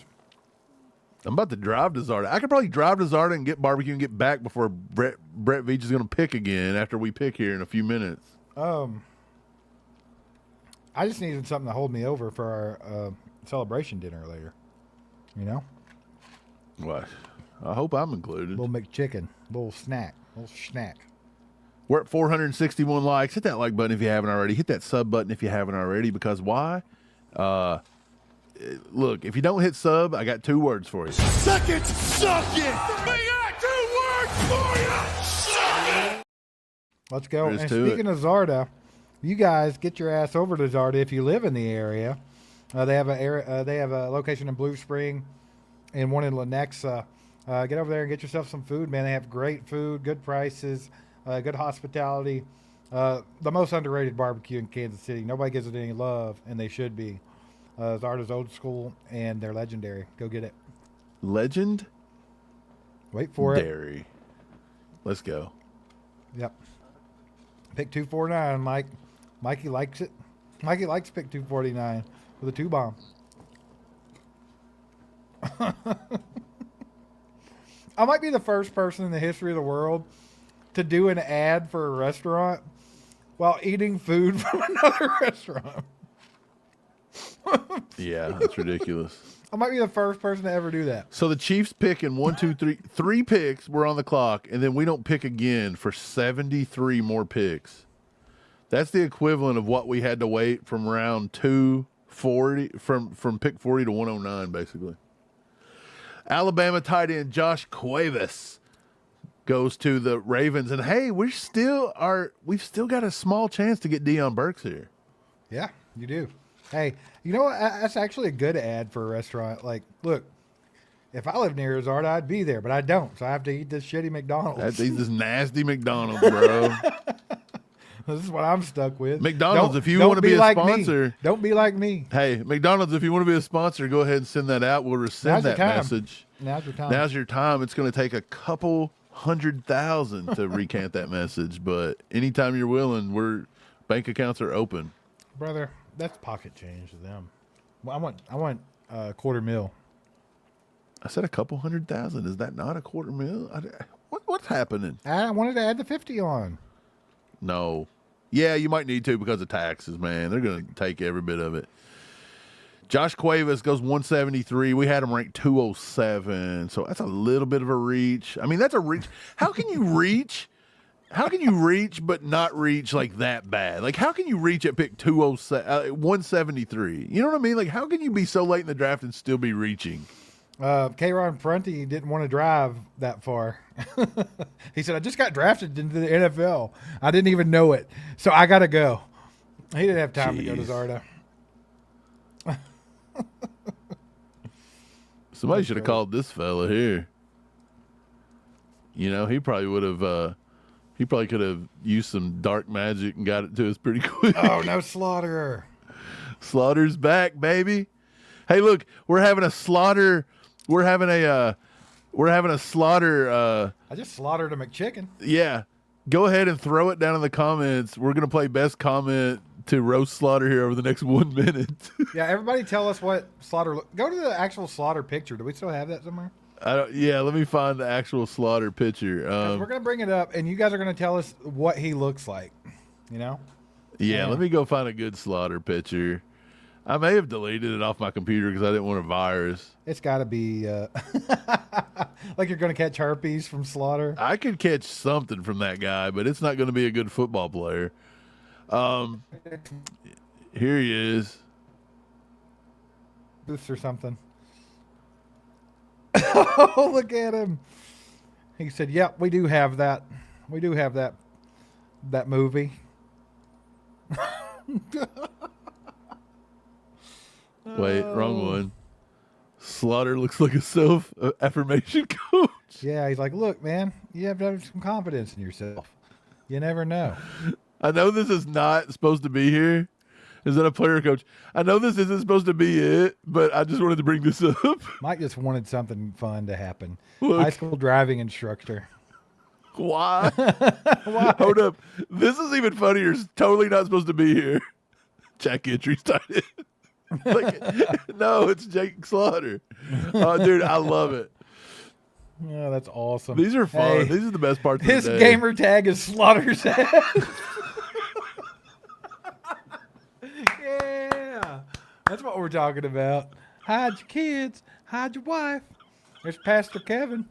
I'm about to drive to Zarda. I could probably drive to Zarda and get barbecue and get back before Brett Veach is going to pick again after we pick here in a few minutes. I just needed something to hold me over for our celebration dinner later. You know? What? I hope I'm included. Little McChicken. Little snack. Little snack. We're at 461 likes. Hit that like button if you haven't already. Hit that sub button if you haven't already. Because why? Look, if you don't hit sub, I got 2 words for you. Suck it! Suck it! We got 2 words for you! Suck it! Let's go. There is And to speaking of Zarda, you guys get your ass over to Zarda if you live in the area. They have a location in Blue Spring and one in Lenexa. Get over there and get yourself some food, man. They have great food, good prices, good hospitality. The most underrated barbecue in Kansas City. Nobody gives it any love, and they should be. Zarda's old school, and they're legendary. Go get it. Legend? Wait for it. Dairy. Let's go. Yep. Pick 249, Mike. Mikey likes it. Mikey likes pick 249 with a 2-bomb. I might be the first person in the history of the world to do an ad for a restaurant while eating food from another restaurant. Yeah, that's ridiculous. I might be the first person to ever do that. So the Chiefs pick in 1, 2, 3. 3 picks were on the clock, and then we don't pick again for 73 more picks. That's the equivalent of what we had to wait from round 240, from pick 40 to 109, basically. Alabama tight end Josh Cuevas goes to the Ravens, and hey, we've still got a small chance to get Deion Burks here. Yeah, you do. Hey, you know what? That's actually a good ad for a restaurant. Like, look, if I lived near Zarda, I'd be there, but I don't, so I have to eat this shitty McDonald's. I have to eat this nasty McDonald's, bro. This is what I'm stuck with. McDonald's, if you want to be a sponsor. Don't be like me. Hey, McDonald's, if you want to be a sponsor, go ahead and send that out. We'll rescind that message. Now's your time. Now's your time. It's going to take a couple 100,000 to recant that message, but anytime you're willing, bank accounts are open. Brother, that's pocket change to them. Well, I want $250,000. I said a couple 100,000. Is that not a $250,000? What's happening? I wanted to add the 50 on. No. Yeah, you might need to because of taxes, man. They're going to take every bit of it. Josh Cuevas goes 173. We had him ranked 207. So that's a little bit of a reach. I mean, that's a reach. How can you reach? How can you reach but not reach like that bad? Like, how can you reach at pick 173? You know what I mean? Like, how can you be so late in the draft and still be reaching? K-Ron Prunty didn't want to drive that far. He said, I just got drafted into the NFL. I didn't even know it. So I got to go. He didn't have time to go to Zarda. Somebody should have called this fella here. You know, he probably would have, he probably could have used some dark magic and got it to us pretty quick. Oh, no Slaughterer. Slaughter's back, baby. Hey, look, we're having a slaughter. We're having a slaughter. I just slaughtered a McChicken. Yeah. Go ahead and throw it down in the comments. We're going to play best comment to roast Slaughter here over the next 1 minute. Yeah, everybody tell us what Slaughter go to the actual Slaughter picture. Do we still have that somewhere? Yeah, let me find the actual Slaughter picture. We're going to bring it up, and you guys are going to tell us what he looks like, you know? Yeah, let me go find a good Slaughter picture. I may have deleted it off my computer because I didn't want a virus. It's got to be like you're going to catch herpes from Slaughter. I could catch something from that guy, but it's not going to be a good football player. Here he is. Booths or something. Oh, look at him. He said, yep, we do have that. We do have that movie. Wait, wrong one. Slaughter looks like a self-affirmation coach. Yeah, he's like, look, man, you have to have some confidence in yourself. You never know. I know this is not supposed to be here. Is that a player coach? I know this isn't supposed to be it, but I just wanted to bring this up. Mike just wanted something fun to happen. Look. High school driving instructor. Why? Why? Hold up. This is even funnier. It's totally not supposed to be here. Jack Entry's tight end. No, it's Jake Slaughter. Oh, dude, I love it. Oh, that's awesome. These are fun. Hey, These are the best parts of his the day. gamer tag is Slaughter's ass. Yeah. That's what we're talking about. Hide your kids. Hide your wife. There's Pastor Kevin.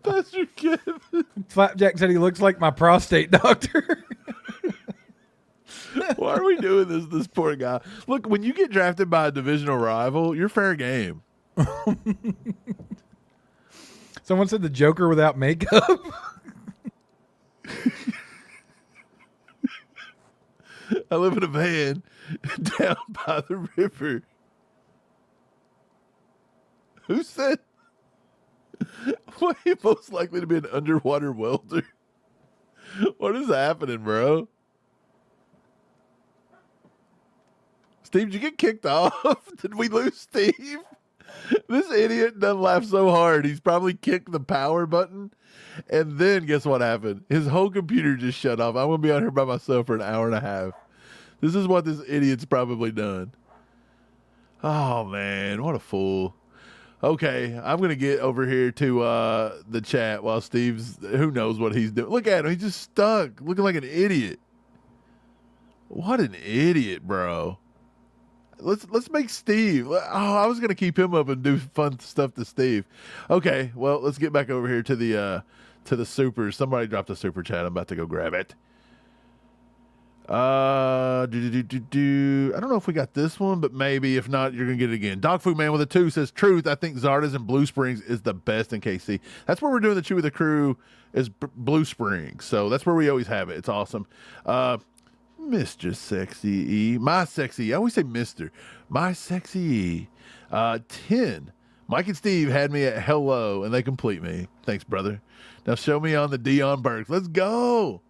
Pastor Kevin. Flapjack said he looks like my prostate doctor. Why are we doing this? This poor guy. Look, when you get drafted by a divisional rival, you're fair game. Someone said the Joker without makeup. I live in a van down by the river. Who said? What, he most likely to be an underwater welder? What is happening, bro? Steve, did you get kicked off? Did we lose Steve? This idiot done laugh so hard. He's probably kicked the power button. And then guess what happened? His whole computer just shut off. I'm going to be out here by myself for an hour and a half. This is what this idiot's probably done. Oh, man. What a fool. Okay, I'm going to get over here to the chat while Steve's, who knows what he's doing. Look at him. He's just stuck, looking like an idiot. What an idiot, bro. Let's make Steve. Oh, I was going to keep him up and do fun stuff to Steve. Okay, well, let's get back over here to the supers. Somebody dropped a super chat. I'm about to go grab it. I don't know if we got this one, but maybe if not, you're gonna get it again. Dog Food Man with a 2 says, "Truth, I think Zarda's in Blue Springs is the best in KC." That's where we're doing the Chew with the Crew is Blue Springs, so that's where we always have it. It's awesome. Mr. Sexy E, my sexy E. I always say Mr. My Sexy E. 10. Mike and Steve had me at hello, and they complete me. Thanks, brother. Now show me on the Dion Burks. Let's go.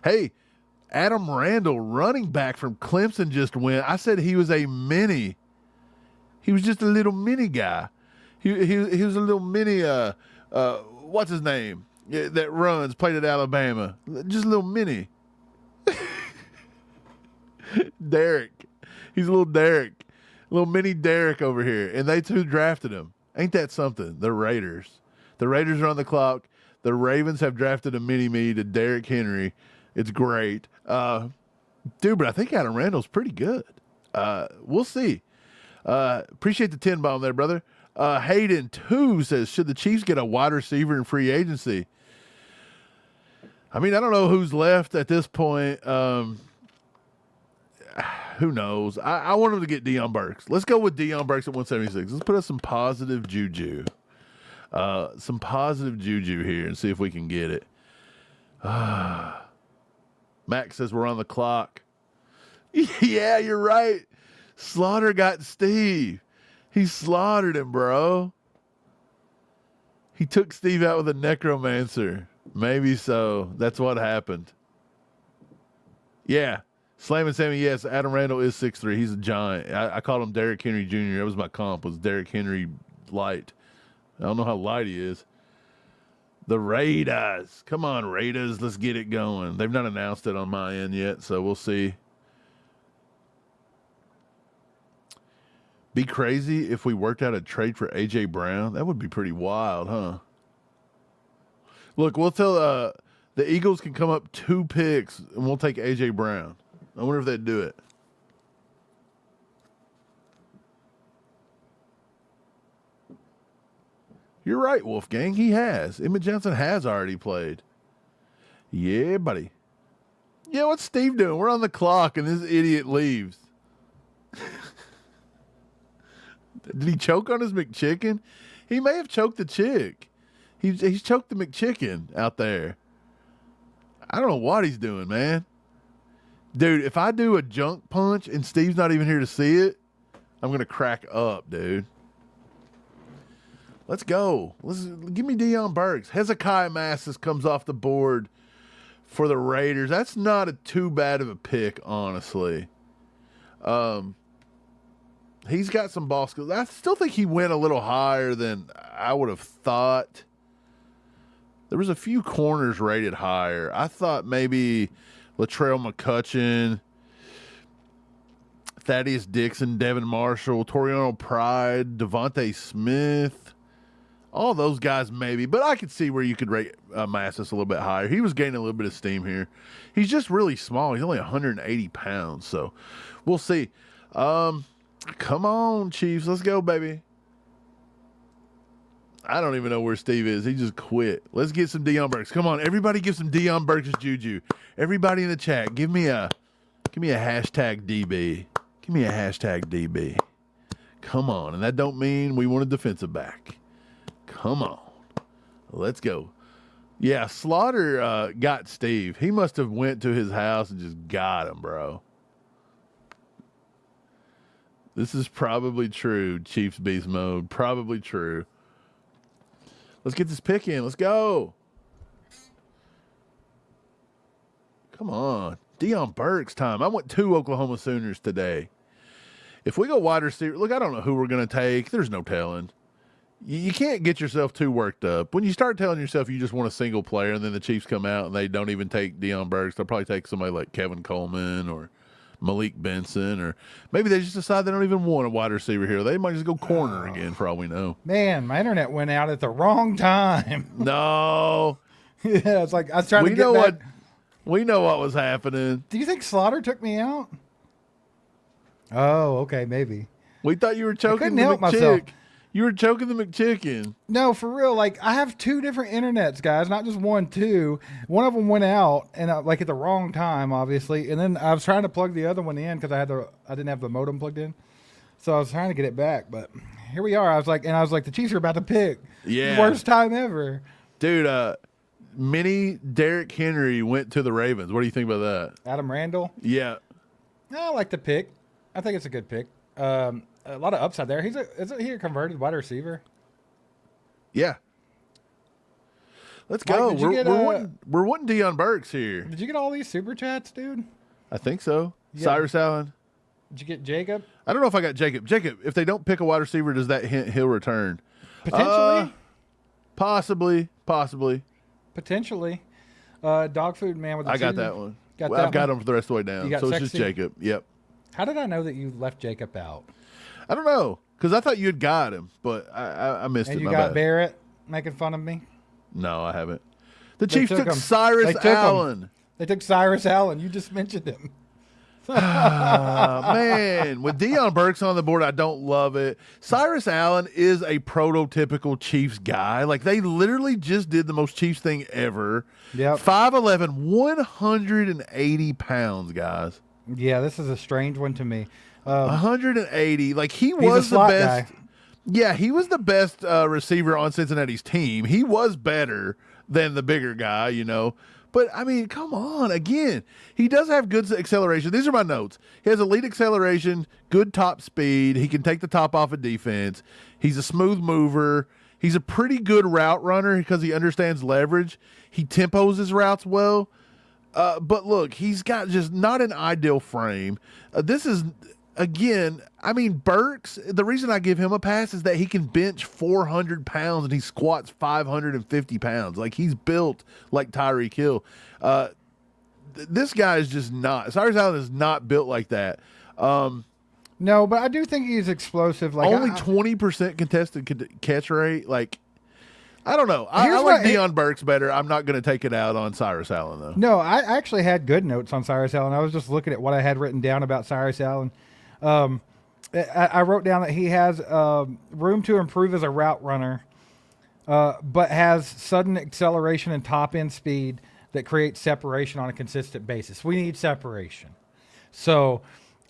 Hey. Adam Randall, running back from Clemson, just went. I said he was a mini. He was just a little mini guy. He was a little mini, what's his name? That runs, played at Alabama. Just a little mini. Derek. He's a little Derek. A little mini Derek over here. And they too drafted him. Ain't that something? The Raiders. The Raiders are on the clock. The Ravens have drafted a mini me to Derrick Henry. It's great. Dude, but I think Adam Randall's pretty good. We'll see. Appreciate the 10 bomb there, brother. Hayden 2 says, should the Chiefs get a wide receiver in free agency? I mean, I don't know who's left at this point. Who knows? I want them to get Dion Burks. Let's go with Dion Burks at 176. Let's put up some positive juju. Some positive juju here and see if we can get it. Max says we're on the clock. Yeah, you're right. Slaughter got Steve. He slaughtered him, bro. He took Steve out with a necromancer. Maybe so. That's what happened. Yeah. Slam and Sammy, yes, Adam Randall is 6'3". He's a giant. I called him Derrick Henry Jr. That was my comp, was Derrick Henry light. I don't know how light he is. The Raiders. Come on, Raiders. Let's get it going. They've not announced it on my end yet, so we'll see. Be crazy if we worked out a trade for A.J. Brown. That would be pretty wild, huh? Look, we'll tell the Eagles can come up 2 picks, and we'll take A.J. Brown. I wonder if they'd do it. You're right, Wolfgang. He has. Emmett Johnson has already played. Yeah, buddy. Yeah, what's Steve doing? We're on the clock, and this idiot leaves. Did he choke on his McChicken? He may have choked the chick. He's choked the McChicken out there. I don't know what he's doing, man. Dude, if I do a junk punch and Steve's not even here to see it, I'm going to crack up, dude. Let's go. Give me Dion Burks. Hezekiah Massis comes off the board for the Raiders. That's not too bad of a pick, honestly. He's got some ball skills. I still think he went a little higher than I would have thought. There was a few corners rated higher. I thought maybe Latrell McCutcheon, Thaddeus Dixon, Devin Marshall, Toriano Pride, Devontae Smith. All those guys maybe, but I could see where you could rate Massis a little bit higher. He was gaining a little bit of steam here. He's just really small. He's only 180 pounds, so we'll see. Come on, Chiefs. Let's go, baby. I don't even know where Steve is. He just quit. Let's get some Deion Burks. Come on, everybody give some Deion Burks juju. Everybody in the chat, give me a hashtag DB. Give me a hashtag DB. Come on. And that don't mean we want a defensive back. Come on. Let's go. Yeah, Slaughter got Steve. He must have went to his house and just got him, bro. This is probably true, Chiefs Beast Mode. Probably true. Let's get this pick in. Let's go. Come on. Deion Burks time. I went 2 Oklahoma Sooners today. If we go wide receiver, look, I don't know who we're going to take. There's no telling. You can't get yourself too worked up. When you start telling yourself you just want a single player and then the Chiefs come out and they don't even take Deion Burks, they'll probably take somebody like Kevin Coleman or Malik Benson, or maybe they just decide they don't even want a wide receiver here. They might just go corner again for all we know. Man, my internet went out at the wrong time. No. Yeah, it's like I was trying to get back. We know what was happening. Do you think Slaughter took me out? Oh, okay, maybe. We thought you were choking couldn't the help myself. McChick. You were choking the McChicken. No, for real. Like, I have 2 different internets, guys, not just 1, 2. One of them went out, and like at the wrong time, obviously. And then I was trying to plug the other one in because I didn't have the modem plugged in, so I was trying to get it back. But here we are. I was like, the Chiefs are about to pick. Yeah, Worst time ever, dude. Mini Derrick Henry went to the Ravens. What do you think about that? Adam Randall. Yeah, I like the pick. I think it's a good pick. A lot of upside there. Isn't he a converted wide receiver? Yeah. Let's Mike, go. did you We're wanting Deion Burks here. Did you get all these super chats, dude? I think so. Yeah. Cyrus Allen. Did you get Jacob? I don't know if I got Jacob. Jacob, if they don't pick a wide receiver, does that hint he'll return? Potentially. Possibly. Potentially. Dog food man with the I got 2. that one. Got I've got him for the rest of the way down. You got So it's Sexy? just Jacob. Yep. How did I know that you left Jacob out? I don't know, because I thought you had got him, but I missed And it. you My got bad. Barrett making fun of me? No, I haven't. The They Chiefs took took him. Cyrus They took him. Allen. They took Cyrus Allen. You just mentioned him. Man, with Deion Burks on the board, I don't love it. Cyrus Allen is a prototypical Chiefs guy. Like, they literally just did the most Chiefs thing ever. Yep. 5'11", 180 pounds, guys. Yeah, this is a strange one to me. 180. Like, he He's was a the slot best. guy. Yeah, he was the best receiver on Cincinnati's team. He was better than the bigger guy, you know. But, I mean, come on. Again, he does have good acceleration. These are my notes. He has elite acceleration, good top speed. He can take the top off of defense. He's a smooth mover. He's a pretty good route runner because he understands leverage. He tempos his routes well. But, look, he's got just not an ideal frame. This is... Again, I mean, Burks, the reason I give him a pass is that he can bench 400 pounds and he squats 550 pounds. Like, he's built like Tyreek Hill. This guy is just not. Cyrus Allen is not built like that. No, but I do think he's explosive. Like Only 20% contested catch rate. Like, I don't know. I Here's like what- Deion Burks better. I'm not going to take it out on Cyrus Allen, though. No, I actually had good notes on Cyrus Allen. I was just looking at what I had written down about Cyrus Allen. I wrote down that he has room to improve as a route runner, but has sudden acceleration and top end speed that creates separation on a consistent basis. We need separation. So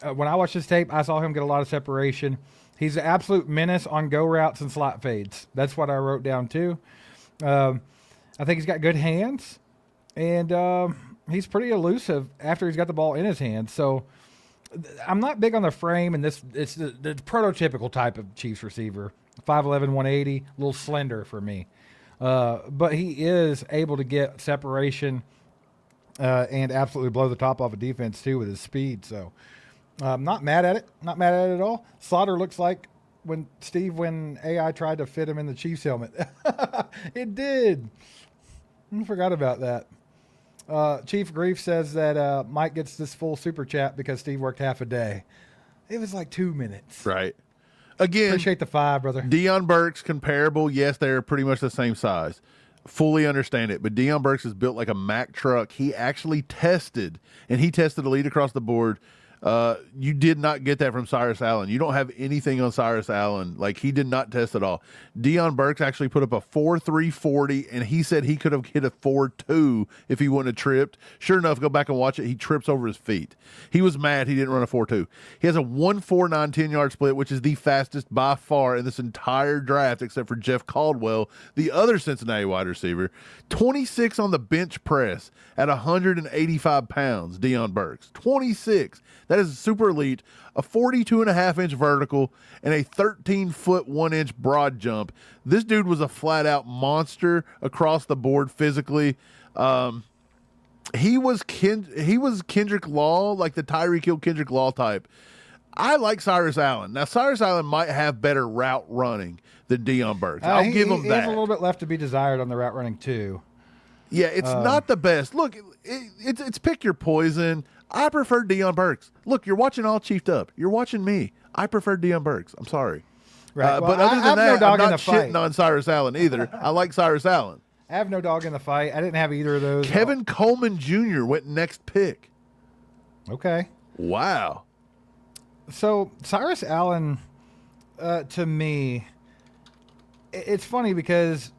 when I watched this tape, I saw him get a lot of separation. He's an absolute menace on go routes and slot fades. That's what I wrote down too. I think he's got good hands, and he's pretty elusive after he's got the ball in his hands. So I'm not big on the frame, and it's the prototypical type of Chiefs receiver. 5'11", 180, a little slender for me. But he is able to get separation and absolutely blow the top off a defense, too, with his speed. So I'm not mad at it. Not mad at it at all. Slaughter looks like when AI tried to fit him in the Chiefs helmet. It did. I forgot about that. Chief Grief says that Mike gets this full super chat because Steve worked half a day. It was like 2 minutes. Right. Again, Appreciate the 5, brother. Deion Burks comparable. Yes, they're pretty much the same size. Fully understand it. But Deion Burks is built like a Mack truck. He actually tested, and he tested elite across the board. You did not get that from Cyrus Allen. You don't have anything on Cyrus Allen. Like, he did not test at all. Deion Burks actually put up a 4.340, and he said he could have hit a 4.2 if he wouldn't have tripped. Sure enough, go back and watch it. He trips over his feet. He was mad he didn't run a 4.2. He has a 1.49 10-yard split, which is the fastest by far in this entire draft, except for Jeff Caldwell, the other Cincinnati wide receiver. 26 on the bench press at 185 pounds, Deion Burks. 26. That is super elite. A 42.5-inch vertical and a 13-foot 1-inch broad jump. This dude was a flat-out monster across the board physically. He was Kendrick Law, like the Tyreek Hill Kendrick Law type. I like Cyrus Allen. Now, Cyrus Allen might have better route running than Deion Burks. I'll give him that. He has a little bit left to be desired on the route running, too. Yeah, it's not the best. Look, it's pick your poison. I prefer Deion Burks. Look, you're watching All Chiefed Up. You're watching me. I prefer Deion Burks. I'm sorry. Right. But other than that, no I'm not fight. shitting on Cyrus Allen either. I like Cyrus Allen. I have no dog in the fight. I didn't have either of those. Kevin Coleman Jr. went next pick. Okay. Wow. So Cyrus Allen, to me, it's funny because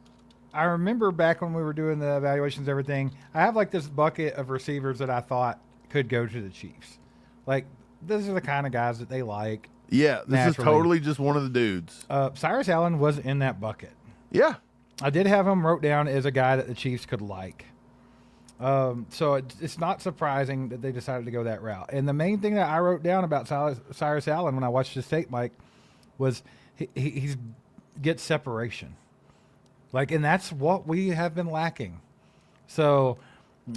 I remember back when we were doing the evaluations and everything, I have like this bucket of receivers that I thought could go to the Chiefs. Like, these are the kind of guys that they like. Yeah, this naturally. is totally just one of the dudes. Cyrus Allen was in that bucket. Yeah. I did have him wrote down as a guy that the Chiefs could like. So it's not surprising that they decided to go that route. And the main thing that I wrote down about Cyrus Allen when I watched his tape, Mike, was he gets separation. Like, and that's what we have been lacking. So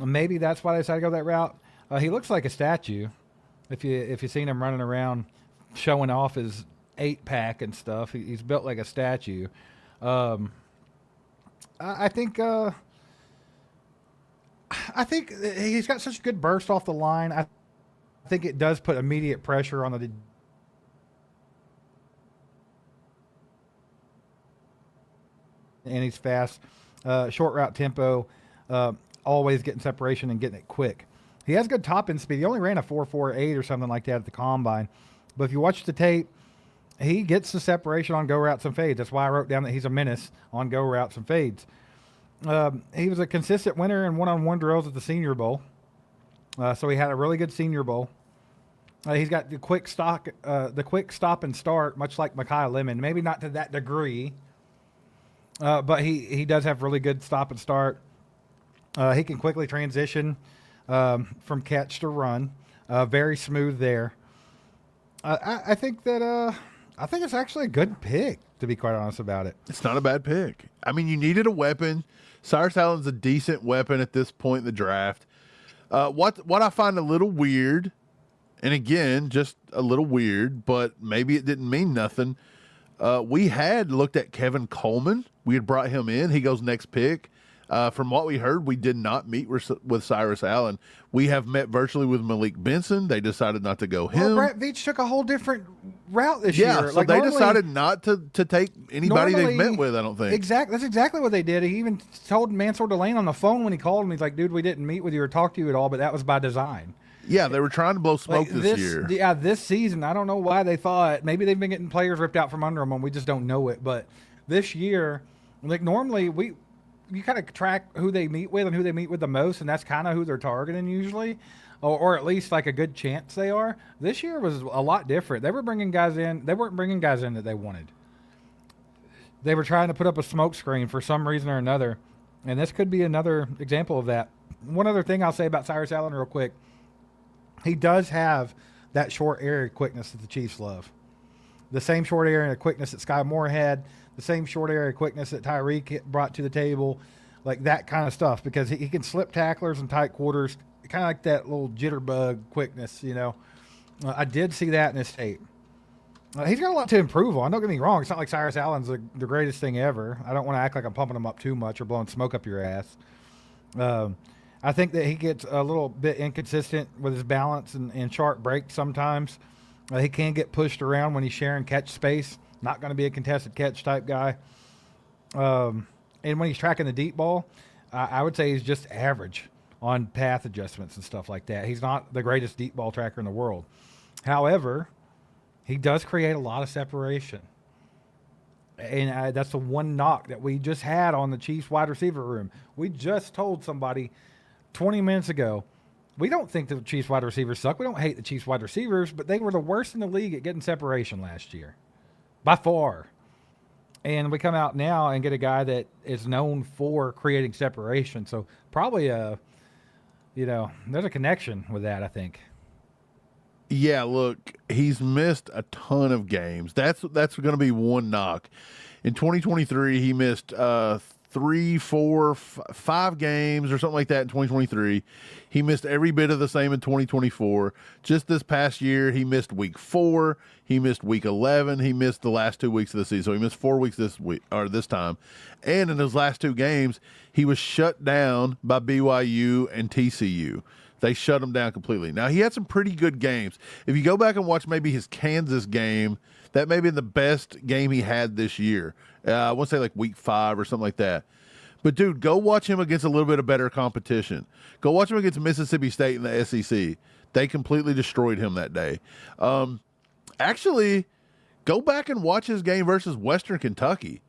maybe that's why they decided to go that route. He looks like a statue. If you've seen him running around showing off his 8-pack and stuff, he's built like a statue. I think he's got such a good burst off the line. I think it does put immediate pressure on the and he's fast, short route tempo, always getting separation and getting it quick. He has good top end speed. He only ran a 4.48 or something like that at the combine. But if you watch the tape, he gets the separation on go routes and fades. That's why I wrote down that he's a menace on go routes and fades. He was a consistent winner in one-on-one drills at the Senior Bowl. So he had a really good Senior Bowl. He's got the quick stop and start, much like Mekhi Lemon. Maybe not to that degree, but he does have really good stop and start. He can quickly transition from catch to run. Very smooth there. I think it's actually a good pick, to be quite honest about it. It's not a bad pick. I mean, you needed a weapon. Cyrus Allen's a decent weapon at this point in the draft. What I find a little weird, and again, just a little weird, but maybe it didn't mean nothing. We had looked at Kevin Coleman. We had brought him in. He goes next pick. From what we heard, we did not meet with Cyrus Allen. We have met virtually with Malik Benson. They decided not to go him. Well, Brett Veach took a whole different route this year. Yeah, so they decided not to take anybody they've met with, I don't think. That's exactly what they did. He even told Mansour Delane on the phone when he called him, he's like, dude, we didn't meet with you or talk to you at all, but that was by design. Yeah, they were trying to blow smoke this year. Yeah, this season, I don't know why they thought. Maybe they've been getting players ripped out from under them and we just don't know it. But this year, like normally you kind of track who they meet with and who they meet with the most, and that's kind of who they're targeting usually, or at least like a good chance they are. This year was a lot different. They were bringing guys in. They weren't bringing guys in that they wanted. They were trying to put up a smoke screen for some reason or another, and this could be another example of that. One other thing I'll say about Cyrus Allen real quick. He does have that short area quickness that the Chiefs love. The same short area quickness that Sky Moore had, the same short area quickness that Tyreek brought to the table, like that kind of stuff, because he can slip tacklers in tight quarters, kind of like that little jitterbug quickness, you know. I did see that in his tape. He's got a lot to improve on. Don't get me wrong. It's not like Cyrus Allen's the greatest thing ever. I don't want to act like I'm pumping him up too much or blowing smoke up your ass. I think that he gets a little bit inconsistent with his balance and sharp breaks sometimes. He can get pushed around when he's sharing catch space. Not going to be a contested catch type guy. And when he's tracking the deep ball, I would say he's just average on path adjustments and stuff like that. He's not the greatest deep ball tracker in the world. However, he does create a lot of separation. And that's the one knock that we just had on the Chiefs wide receiver room. We just told somebody 20 minutes ago, we don't think the Chiefs wide receivers suck. We don't hate the Chiefs wide receivers, but they were the worst in the league at getting separation last year, by far. And we come out now and get a guy that is known for creating separation. So probably there's a connection with that, I think. Yeah, look, he's missed a ton of games. That's going to be one knock. In 2023, he missed 3, 4, 5 games or something like that in 2023. He missed every bit of the same in 2024. Just this past year, he missed week 4. He missed week 11. He missed the last 2 weeks of the season. So he missed 4 weeks this time. And in those last 2 games, he was shut down by BYU and TCU. They shut him down completely. Now, he had some pretty good games. If you go back and watch maybe his Kansas game, that may be the best game he had this year. I want to say like week 5 or something like that. But, dude, go watch him against a little bit of better competition. Go watch him against Mississippi State in the SEC. They completely destroyed him that day. Actually, go back and watch his game versus Western Kentucky.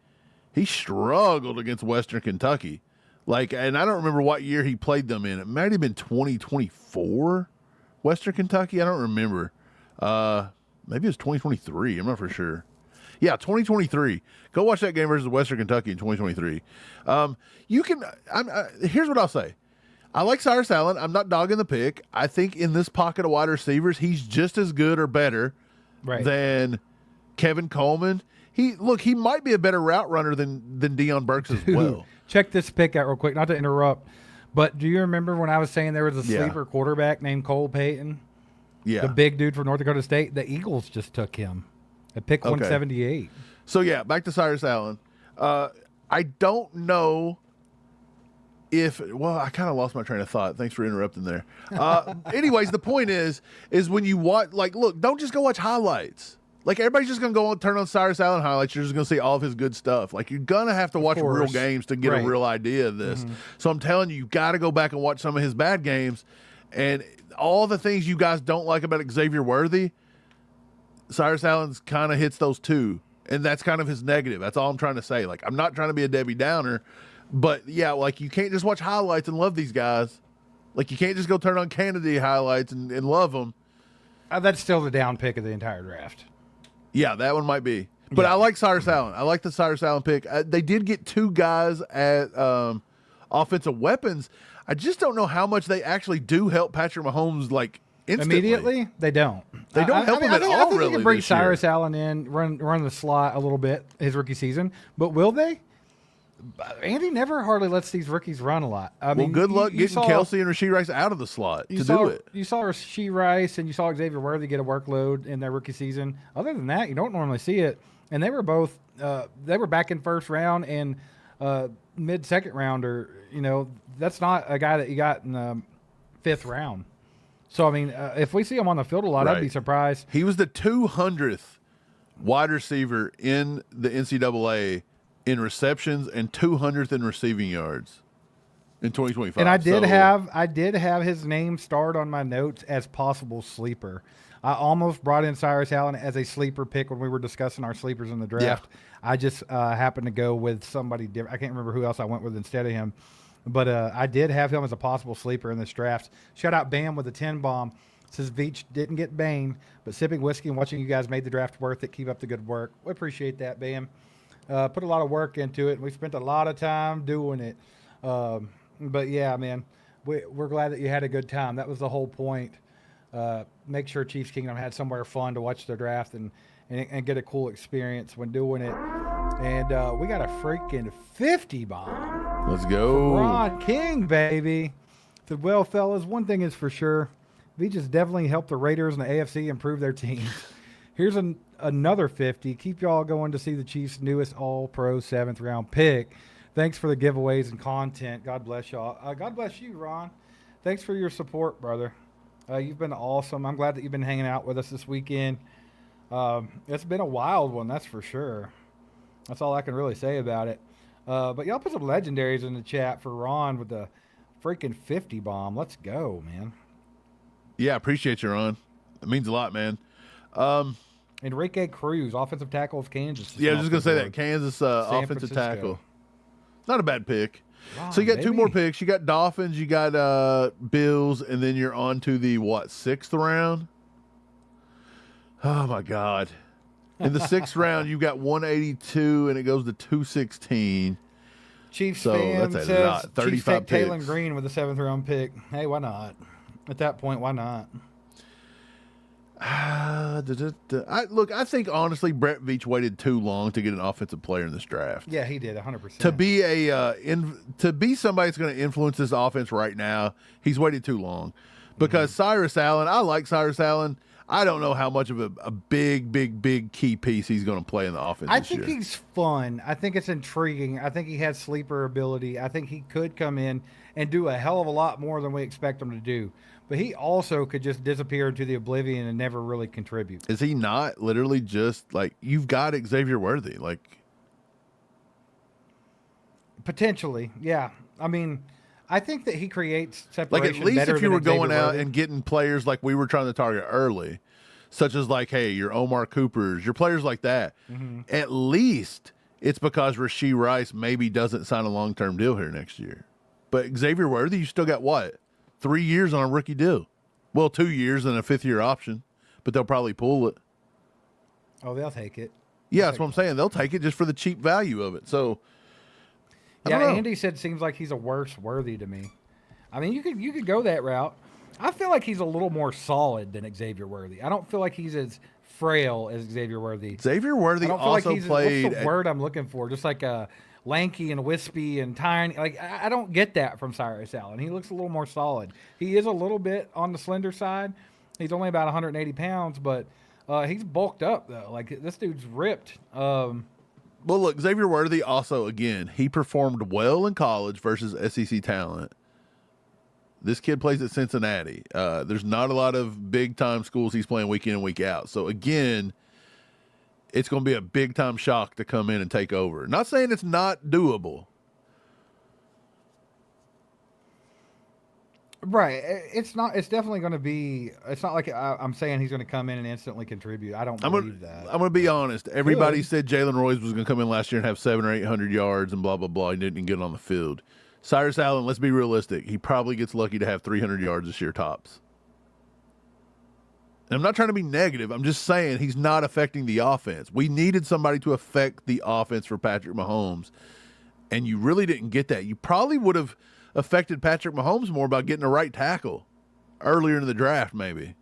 He struggled against Western Kentucky. And I don't remember what year he played them in. It might have been 2024, Western Kentucky. I don't remember. Maybe it was 2023. I'm not for sure. Yeah, 2023. Go watch that game versus Western Kentucky in 2023. Here's what I'll say. I like Cyrus Allen. I'm not dogging the pick. I think in this pocket of wide receivers, he's just as good or better than Kevin Coleman. He might be a better route runner than Deion Burks as well. Check this pick out real quick, not to interrupt, but do you remember when I was saying there was a sleeper quarterback named Cole Payton? Yeah. The big dude from North Dakota State? The Eagles just took him at pick 178. So, back to Cyrus Allen. I don't know I kind of lost my train of thought. Thanks for interrupting there. Anyways, the point is when you watch, look, don't just go watch highlights. Everybody's just going to go and turn on Cyrus Allen highlights. You're just going to see all of his good stuff. You're going to have to watch real games to get a real idea of this. Mm-hmm. So I'm telling you got to go back and watch some of his bad games. And all the things you guys don't like about Xavier Worthy, Cyrus Allen's kind of hits those too. And that's kind of his negative. That's all I'm trying to say. I'm not trying to be a Debbie Downer, but you can't just watch highlights and love these guys. You can't just go turn on Kennedy highlights and love them. That's still the down pick of the entire draft. Yeah, that one might be. But I like Cyrus Allen. I like the Cyrus Allen pick. They did get 2 guys at offensive weapons. I just don't know how much they actually do help Patrick Mahomes, instantly. Immediately? They don't. They don't help him at all, I think really, you can bring this year. Cyrus Allen in, run the slot a little bit his rookie season. But will they? Andy never hardly lets these rookies run a lot. Good luck getting Kelsey and Rashee Rice out of the slot to do it. You saw Rashee Rice and you saw Xavier Worthy get a workload in their rookie season. Other than that, you don't normally see it. And they were both they were back in first round and mid-second rounder. That's not a guy that you got in the 5th round. So, if we see him on the field a lot, I'd be surprised. He was the 200th wide receiver in the NCAA in receptions and 200th in receiving yards in 2025. And I did have his name starred on my notes as possible sleeper. I almost brought in Cyrus Allen as a sleeper pick when we were discussing our sleepers in the draft. Yeah. I just happened to go with somebody different. I can't remember who else I went with instead of him. But I did have him as a possible sleeper in this draft. Shout out Bam with the 10 bomb. Says Veach didn't get Bane, but sipping whiskey and watching you guys made the draft worth it. Keep up the good work. We appreciate that, Bam. Put a lot of work into it. We spent a lot of time doing it. But, yeah, man, we're glad that you had a good time. That was the whole point. Make sure Chiefs Kingdom had somewhere fun to watch their draft and get a cool experience when doing it. And we got a freaking 50 bomb. Let's go. Ron King, baby. Said, well, fellas, one thing is for sure. Veach has definitely helped the Raiders and the AFC improve their teams. Here's another 50. Keep y'all going to see the Chiefs' newest all-pro 7th-round pick. Thanks for the giveaways and content. God bless y'all. God bless you, Ron. Thanks for your support, brother. You've been awesome. I'm glad that you've been hanging out with us this weekend. It's been a wild one, that's for sure. That's all I can really say about it. But y'all put some legendaries in the chat for Ron with the freaking 50 bomb. Let's go, man. Yeah, appreciate you, Ron. It means a lot, man. Enrique Cruz, offensive tackle of Kansas. Yeah, I was just going to say that. board. Kansas offensive Francisco. tackle. Not a bad pick. Wow, So you got two more baby. picks. You got Dolphins, you got Bills, and then you're on to the, 6th round? Oh, my God. In the 6th round, you got 182, and it goes to 216. Chiefs So fan that's a says lot. Chiefs 35 take Taylon picks. Green with the 7th round pick. Hey, why not? At that point, why not? Look, I think, honestly, Brett Veach waited too long to get an offensive player in this draft. Yeah, he did 100%. To be to be somebody that's going to influence this offense right now, he's waited too long. Because Cyrus Allen, I like Cyrus Allen. I don't know how much of a big key piece he's going to play in the offense I this think year. he's fun. I think it's intriguing. I think he has sleeper ability. I think he could come in and do a hell of a lot more than we expect him to do. But he also could just disappear into the oblivion and never really contribute. Is he not literally just like, you've got Xavier Worthy? Like, Potentially, yeah. I mean, I think that he creates separation. at least better if you than were going Xavier out Worthy. and getting players like we were trying to target early, such as like, hey, your Omar Coopers, your players like that, at least it's because Rashee Rice maybe doesn't sign a long-term deal here next year. But Xavier Worthy, you still got what? 3 years on a rookie deal. Well, 2 years and a 5th-year option, but they'll probably pull it. Oh, they'll take it. Yeah, that's what I'm saying. They'll take it just for the cheap value of it. So, I Yeah, don't know. Andy said seems like he's a worse Worthy to me. I mean, you could go that route. I feel like he's a little more solid than Xavier Worthy. I don't feel like he's as frail as Xavier Worthy. Xavier Worthy I don't feel also like he's played. what's the word I'm looking for? Just like lanky and wispy and tiny. Like I don't get that from Cyrus Allen. He looks a little more solid. He is a little bit on the slender side. He's only about 180 pounds, but he's bulked up though. Like this dude's ripped. Well, look, Xavier Worthy also, again, he performed well in college versus SEC talent. This kid plays at Cincinnati. There's not a lot of big-time schools he's playing week in and week out. So, again, it's going to be a big-time shock to come in and take over. Not saying it's not doable. Right. It's not. It's definitely going to be. It's not like I'm saying he's going to come in and instantly contribute. I don't believe that. I'm going to be honest. Everybody Good. said Jalen Royce was going to come in last year and have 700 or 800 yards and blah, blah, blah. He didn't get on the field. Cyrus Allen, let's be realistic. He probably gets lucky to have 300 yards this year tops. And I'm not trying to be negative. I'm just saying he's not affecting the offense. We needed somebody to affect the offense for Patrick Mahomes, and you really didn't get that. You probably would have affected Patrick Mahomes more by getting a right tackle earlier in the draft, maybe.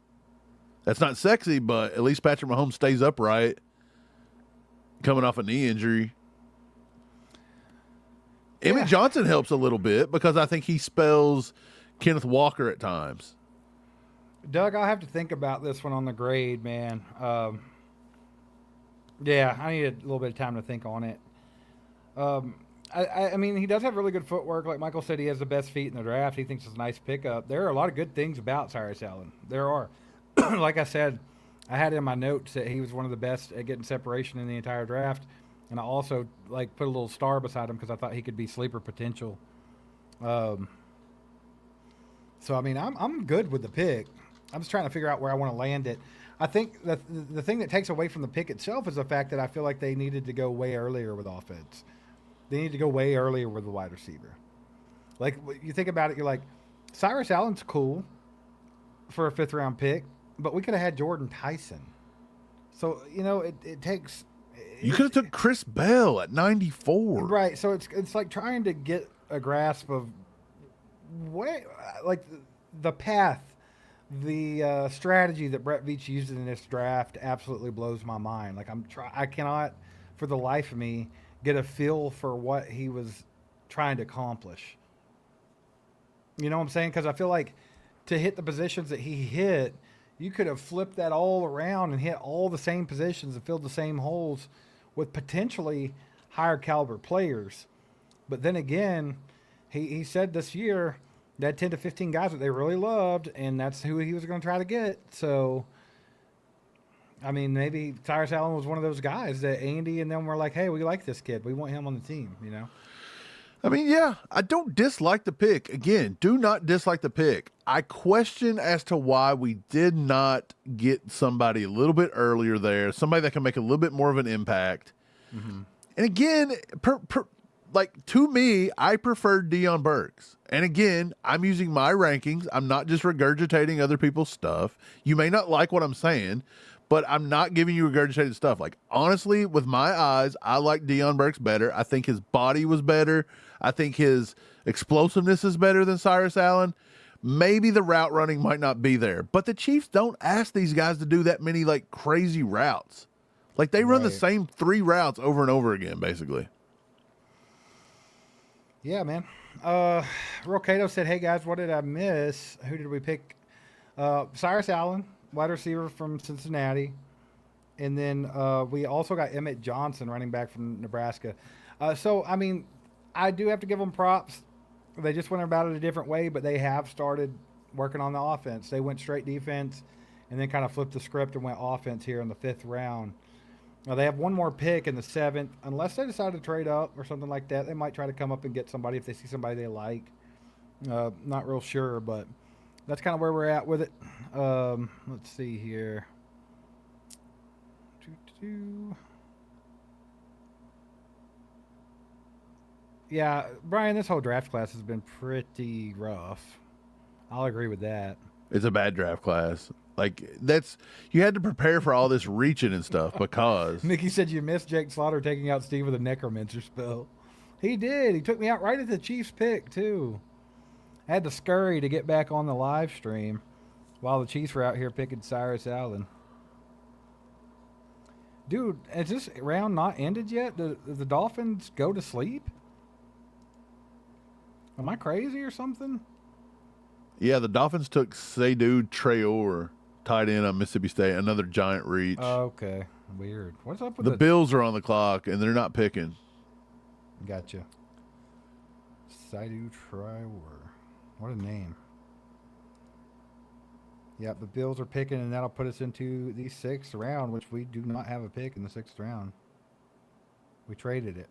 That's not sexy, but at least Patrick Mahomes stays upright coming off a knee injury. Emmett Johnson helps a little bit because I think he spells Kenneth Walker at times. Doug, I'll have to think about this one on the grade, man. Yeah, I need a little bit of time to think on it. I mean, he does have really good footwork. Like Michael said, he has the best feet in the draft. He thinks it's a nice pickup. There are a lot of good things about Cyrus Allen. There are. Like I said, I had in my notes that he was one of the best at getting separation in the entire draft. And I also like put a little star beside him because I thought he could be sleeper potential. So I mean, I'm good with the pick. I'm just trying to figure out where I want to land it. I think that the thing that takes away from the pick itself is the fact that I feel like they needed to go way earlier with offense. They need to go way earlier with the wide receiver. Like you think about it, you're like, Cyrus Allen's cool for a 5th round pick, but we could have had Jordan Tyson. So you know, it takes. You could have took Chris Bell at 94. Right. So it's like trying to get a grasp of what, like the path, the strategy that Brett Veach used in this draft absolutely blows my mind. Like I cannot, for the life of me, get a feel for what he was trying to accomplish. You know what I'm saying? Because I feel like to hit the positions that he hit, you could have flipped that all around and hit all the same positions and filled the same holes with potentially higher caliber players. But then again, he said this year that 10 to 15 guys that they really loved, and that's who he was going to try to get. So, I mean, maybe Cyrus Allen was one of those guys that Andy and them were like, hey, we like this kid. We want him on the team, you know? I mean, yeah, I don't dislike the pick. Again, do not dislike the pick. I question as to why we did not get somebody a little bit earlier there, somebody that can make a little bit more of an impact. And again, like to me, I prefer Deion Burks. And again, I'm using my rankings. I'm not just regurgitating other people's stuff. You may not like what I'm saying, but I'm not giving you regurgitated stuff. Like, honestly, with my eyes, I like Deion Burks better. I think his body was better. I think his explosiveness is better than Cyrus Allen. Maybe the route running might not be there, but the Chiefs don't ask these guys to do that many like crazy routes. Like they run the same 3 routes over and over again, basically. Yeah, man. Real Cato said, hey, guys, what did I miss? Who did we pick? Cyrus Allen, wide receiver from Cincinnati. And then we also got Emmett Johnson, running back from Nebraska. So, I mean, I do have to give them props. They just went about it a different way, but they have started working on the offense. They went straight defense and then kind of flipped the script and went offense here in the 5th round. Now, they have one more pick in the 7th. Unless they decide to trade up or something like that, they might try to come up and get somebody if they see somebody they like. Not real sure, but that's kind of where we're at with it. Let's see here. Yeah, Brian, this whole draft class has been pretty rough. I'll agree with that. It's a bad draft class. Like, you had to prepare for all this reaching and stuff because Mickey said you missed Jake Slaughter taking out Steve with a necromancer spell. He did. He took me out right at the Chiefs pick, too. I had to scurry to get back on the live stream while the Chiefs were out here picking Cyrus Allen. Dude, is this round not ended yet? Did the Dolphins go to sleep? Am I crazy or something? Yeah, the Dolphins took Seydou Traore, tight end on Mississippi State, another giant reach. Okay. Weird. What's up with The Bills are on the clock, and they're not picking. Gotcha. Seydou Traore. What a name. Yep, the Bills are picking, and that'll put us into the 6th round, which we do not have a pick in the 6th round. We traded it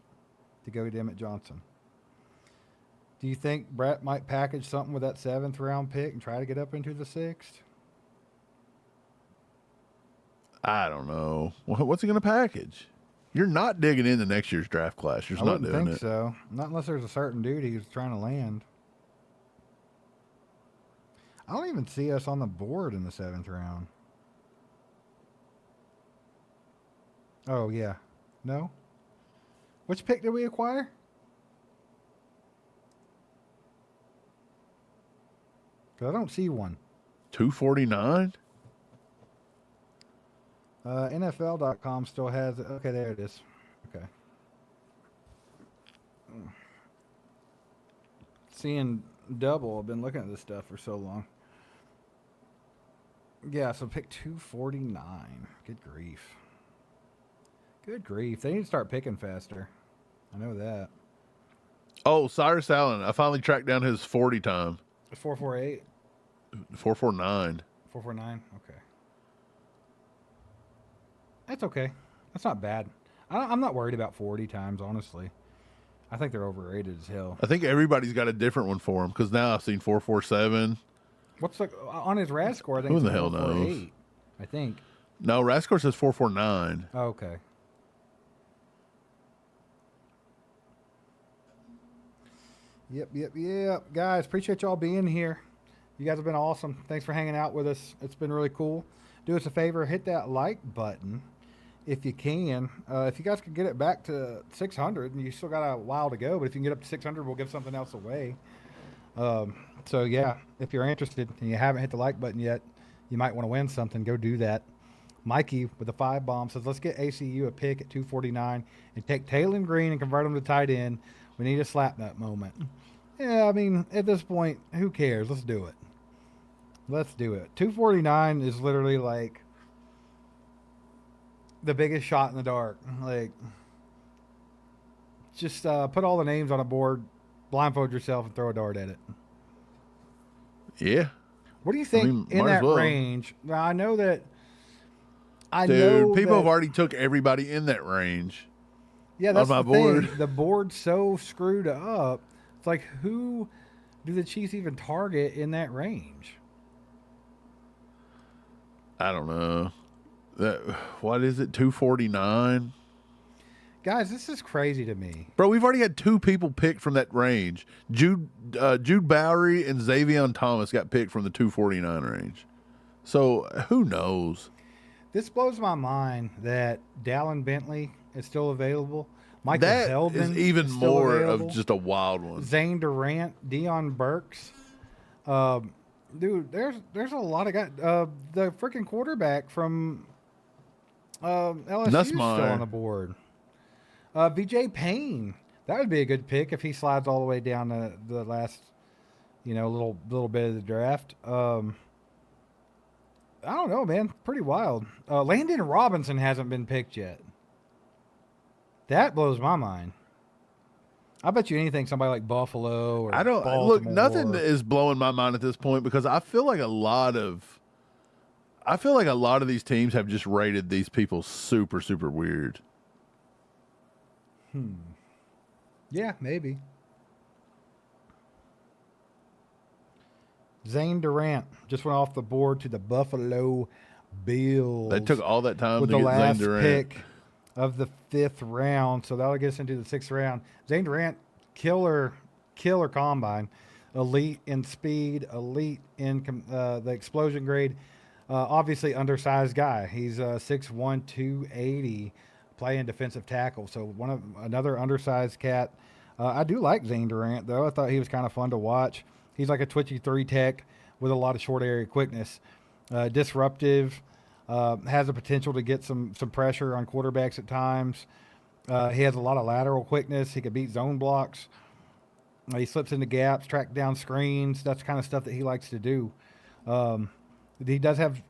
to go to Emmett Johnson. Do you think Brett might package something with that 7th round pick and try to get up into the 6th? I don't know. What's he going to package? You're not digging into next year's draft class. You're just not doing it. I wouldn't think so. Not unless there's a certain dude he's trying to land. I don't even see us on the board in the 7th round. Oh, yeah. No? Which pick did we acquire? Because I don't see one. 249? NFL.com still has it. Okay, there it is. Okay. Seeing double. I've been looking at this stuff for so long. Yeah, so pick 249. Good grief. Good grief. They need to start picking faster. I know that. Oh, Cyrus Allen. I finally tracked down his 40 time. 448. 449. 449. Okay. That's okay. That's not bad. I'm not worried about 40 times, honestly. I think they're overrated as hell. I think everybody's got a different one for him because now I've seen 447. What's the on his RAS score? I think Who it's the hell knows? 448, I think. No, Rascore says 449. Oh, okay. Yep. Guys, appreciate y'all being here. You guys have been awesome. Thanks for hanging out with us. It's been really cool. Do us a favor, hit that like button if you can. If you guys could get it back to 600, and you still got a while to go, but if you can get up to 600, we'll give something else away. So, yeah, if you're interested and you haven't hit the like button yet, you might want to win something. Go do that. Mikey with the 5 bomb says, let's get ACU a pick at 249 and take Taylor Green and convert him to tight end. We need a slap nut moment. Yeah, I mean, at this point, who cares? Let's do it. Let's do it. 249 is literally like the biggest shot in the dark. Like, just put all the names on a board, blindfold yourself, and throw a dart at it. Yeah. What do you think in that range? Now, I know that. Dude, people have already took everybody in that range. Yeah, that's my the thing. board. The board's so screwed up. It's like, who do the Chiefs even target in that range? I don't know. What is it? 249. Guys, this is crazy to me. Bro, we've already had 2 people picked from that range. Jude Bowery and Xavier Thomas got picked from the 249 range. So who knows? This blows my mind that Dallin Bentley is still available. Michael That Heldman is even still more available. of just a wild one. Zane Durant, Deion Burks. Dude, there's a lot of guys. The freaking quarterback from LSU is still Nussmeier. on the board. BJ Payne. That would be a good pick if he slides all the way down to the last, little bit of the draft. I don't know, man. Pretty wild. Landon Robinson hasn't been picked yet. That blows my mind. I bet you anything somebody like Buffalo or I don't look. Nothing is blowing my mind at this point because I feel like a lot of these teams have just rated these people super, super weird. Yeah, maybe. Zane Durant just went off the board to the Buffalo Bills. They took all that time with to the get Zane last Durant. pick of the 5th round, so that'll get us into the 6th round. Zane Durant, killer combine, elite in speed, elite in the explosion grade. Obviously, undersized guy. He's 6'1", 280, playing defensive tackle. So another undersized cat. I do like Zane Durant though. I thought he was kind of fun to watch. He's like a twitchy 3-tech with a lot of short area quickness, disruptive. Has the potential to get some pressure on quarterbacks at times. He has a lot of lateral quickness. He could beat zone blocks. He slips into gaps, track down screens. That's the kind of stuff that he likes to do. He does have,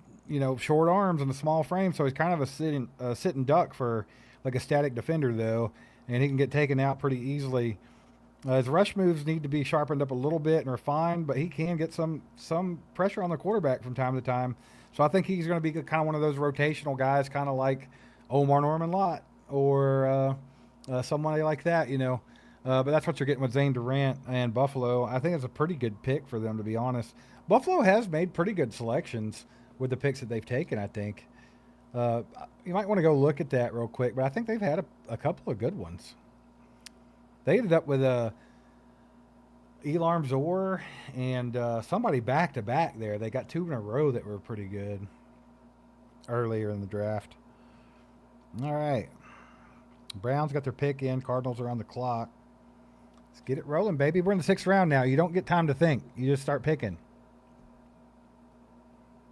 short arms and a small frame, so he's kind of a sitting duck for like a static defender, though, and he can get taken out pretty easily. His rush moves need to be sharpened up a little bit and refined, but he can get some pressure on the quarterback from time to time. So I think he's going to be kind of one of those rotational guys, kind of like Omar Norman Lott or somebody like that, But that's what you're getting with Zane Durant and Buffalo. I think it's a pretty good pick for them, to be honest. Buffalo has made pretty good selections with the picks that they've taken, I think. You might want to go look at that real quick, but I think they've had a couple of good ones. They ended up with Elarm Zor and somebody back-to-back there. They got 2 in a row that were pretty good earlier in the draft. All right. Browns got their pick in. Cardinals are on the clock. Let's get it rolling, baby. We're in the 6th round now. You don't get time to think. You just start picking.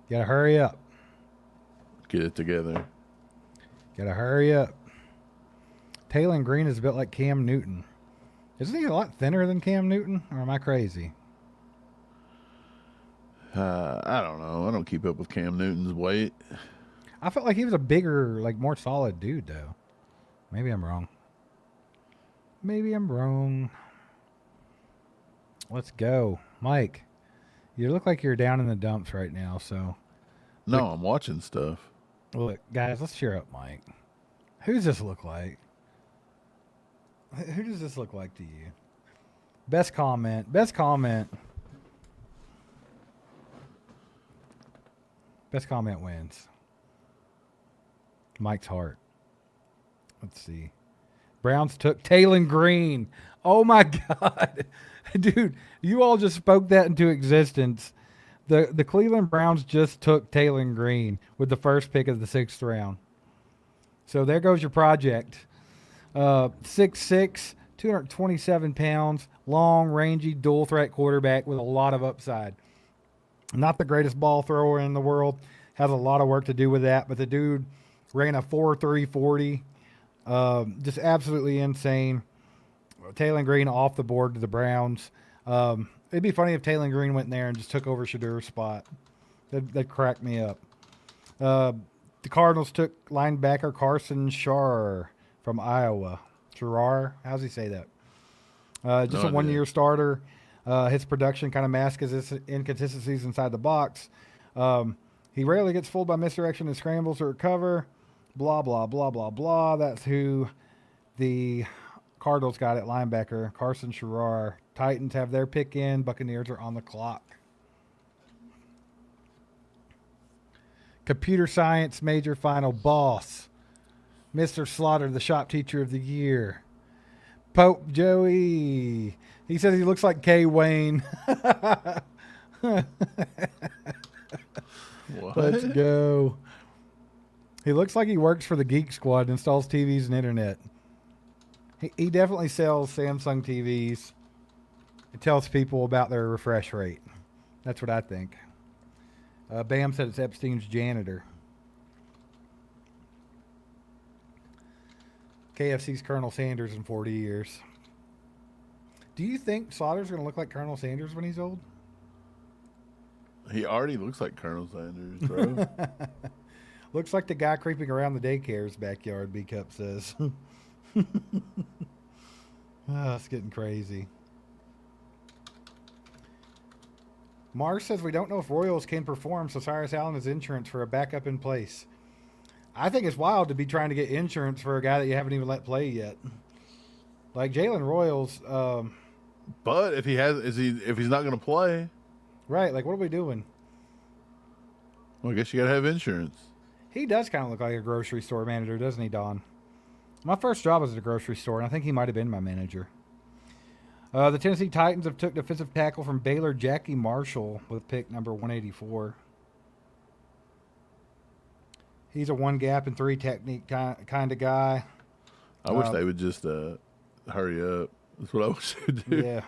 You got to hurry up. Get it together. Got to hurry up. Taylor Green is built like Cam Newton. Isn't he a lot thinner than Cam Newton, or am I crazy? I don't know. I don't keep up with Cam Newton's weight. I felt like he was a bigger, like more solid dude, though. Maybe I'm wrong. Let's go. Mike, you look like you're down in the dumps right now, so. No, I'm watching stuff. Look, guys, let's cheer up Mike. Who does this look like? Who does this look like to you? Best comment. Best comment wins. Mike's heart. Let's see. Browns took Taylor Green. Oh, my God. Dude, you all just spoke that into existence. The Cleveland Browns just took Taylor Green with the first pick of the 6th round. So there goes your project. 6'6", 227 pounds, long, rangy, dual threat quarterback with a lot of upside. Not the greatest ball thrower in the world. Has a lot of work to do with that, but the dude ran a 4.3 40. Just absolutely insane. Taylor Green off the board to the Browns. It'd be funny if Taylor Green went in there and just took over Shadur's spot. That'd crack me up. The Cardinals took linebacker Carson Schar from Iowa. Schar? How's he say that? Just a one-year starter. His production kind of masks his inconsistencies inside the box. He rarely gets fooled by misdirection and scrambles to recover. Blah, blah, blah, blah, blah. That's who The Cardinals got it, linebacker Carson Sherrar. Titans have their pick in. Buccaneers are on the clock. Computer science major final boss. Mr. Slaughter, the shop teacher of the year. Pope Joey. He says he looks like K. Wayne. What? Let's go. He looks like he works for the Geek Squad, installs TVs and internet. He definitely sells Samsung TVs. It tells people about their refresh rate. That's what I think. Bam said it's Epstein's janitor. KFC's Colonel Sanders in 40 years. Do you think Slaughter's going to look like Colonel Sanders when he's old? He already looks like Colonel Sanders, bro. Looks like the guy creeping around the daycare's backyard, B-Cup says. It's getting crazy. Mars says we don't know if Royals can perform, so Cyrus Allen has insurance for a backup in place. I think it's wild to be trying to get insurance for a guy that you haven't even let play yet. Like Jalen Royals, But if he's not going to play, right? Like, what are we doing? well, I guess you got to have insurance. He does kind of look like a grocery store manager, doesn't he, Don? My first job was at a grocery store, and I think he might have been my manager. The Tennessee Titans have took defensive tackle from Baylor, Jackie Marshall, with pick number 184. He's a one gap and three technique kind of guy. I wish they would just hurry up. That's what I wish they would do. Yeah.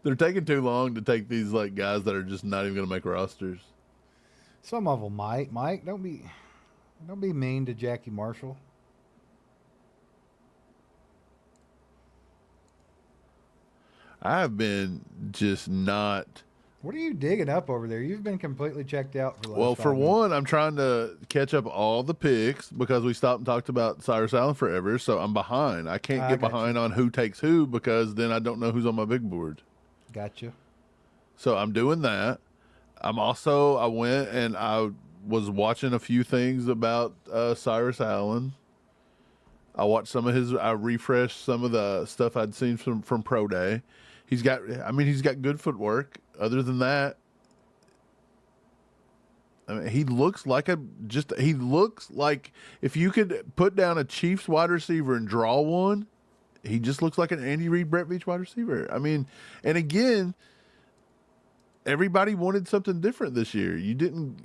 They're taking too long to take these like guys that are just not even going to make rosters. Some of them might. Mike, don't be mean to Jackie Marshall. I've been just not. What are you digging up over there? You've been completely checked out for the last Well, 5 for minutes. one, I'm trying to catch up all the picks because we stopped and talked about Cyrus Allen forever, so I'm behind. I can't get got behind on who takes who because then I don't know who's on my big board. Gotcha. So I'm doing that. I went and I was watching a few things about Cyrus Allen. I watched I refreshed some of the stuff I'd seen from Pro Day. He's got good footwork. Other than that, I mean, he looks like if you could put down a Chiefs wide receiver and draw one, he just looks like an Andy Reid, Brett Veach wide receiver. I mean, and again, everybody wanted something different this year. You didn't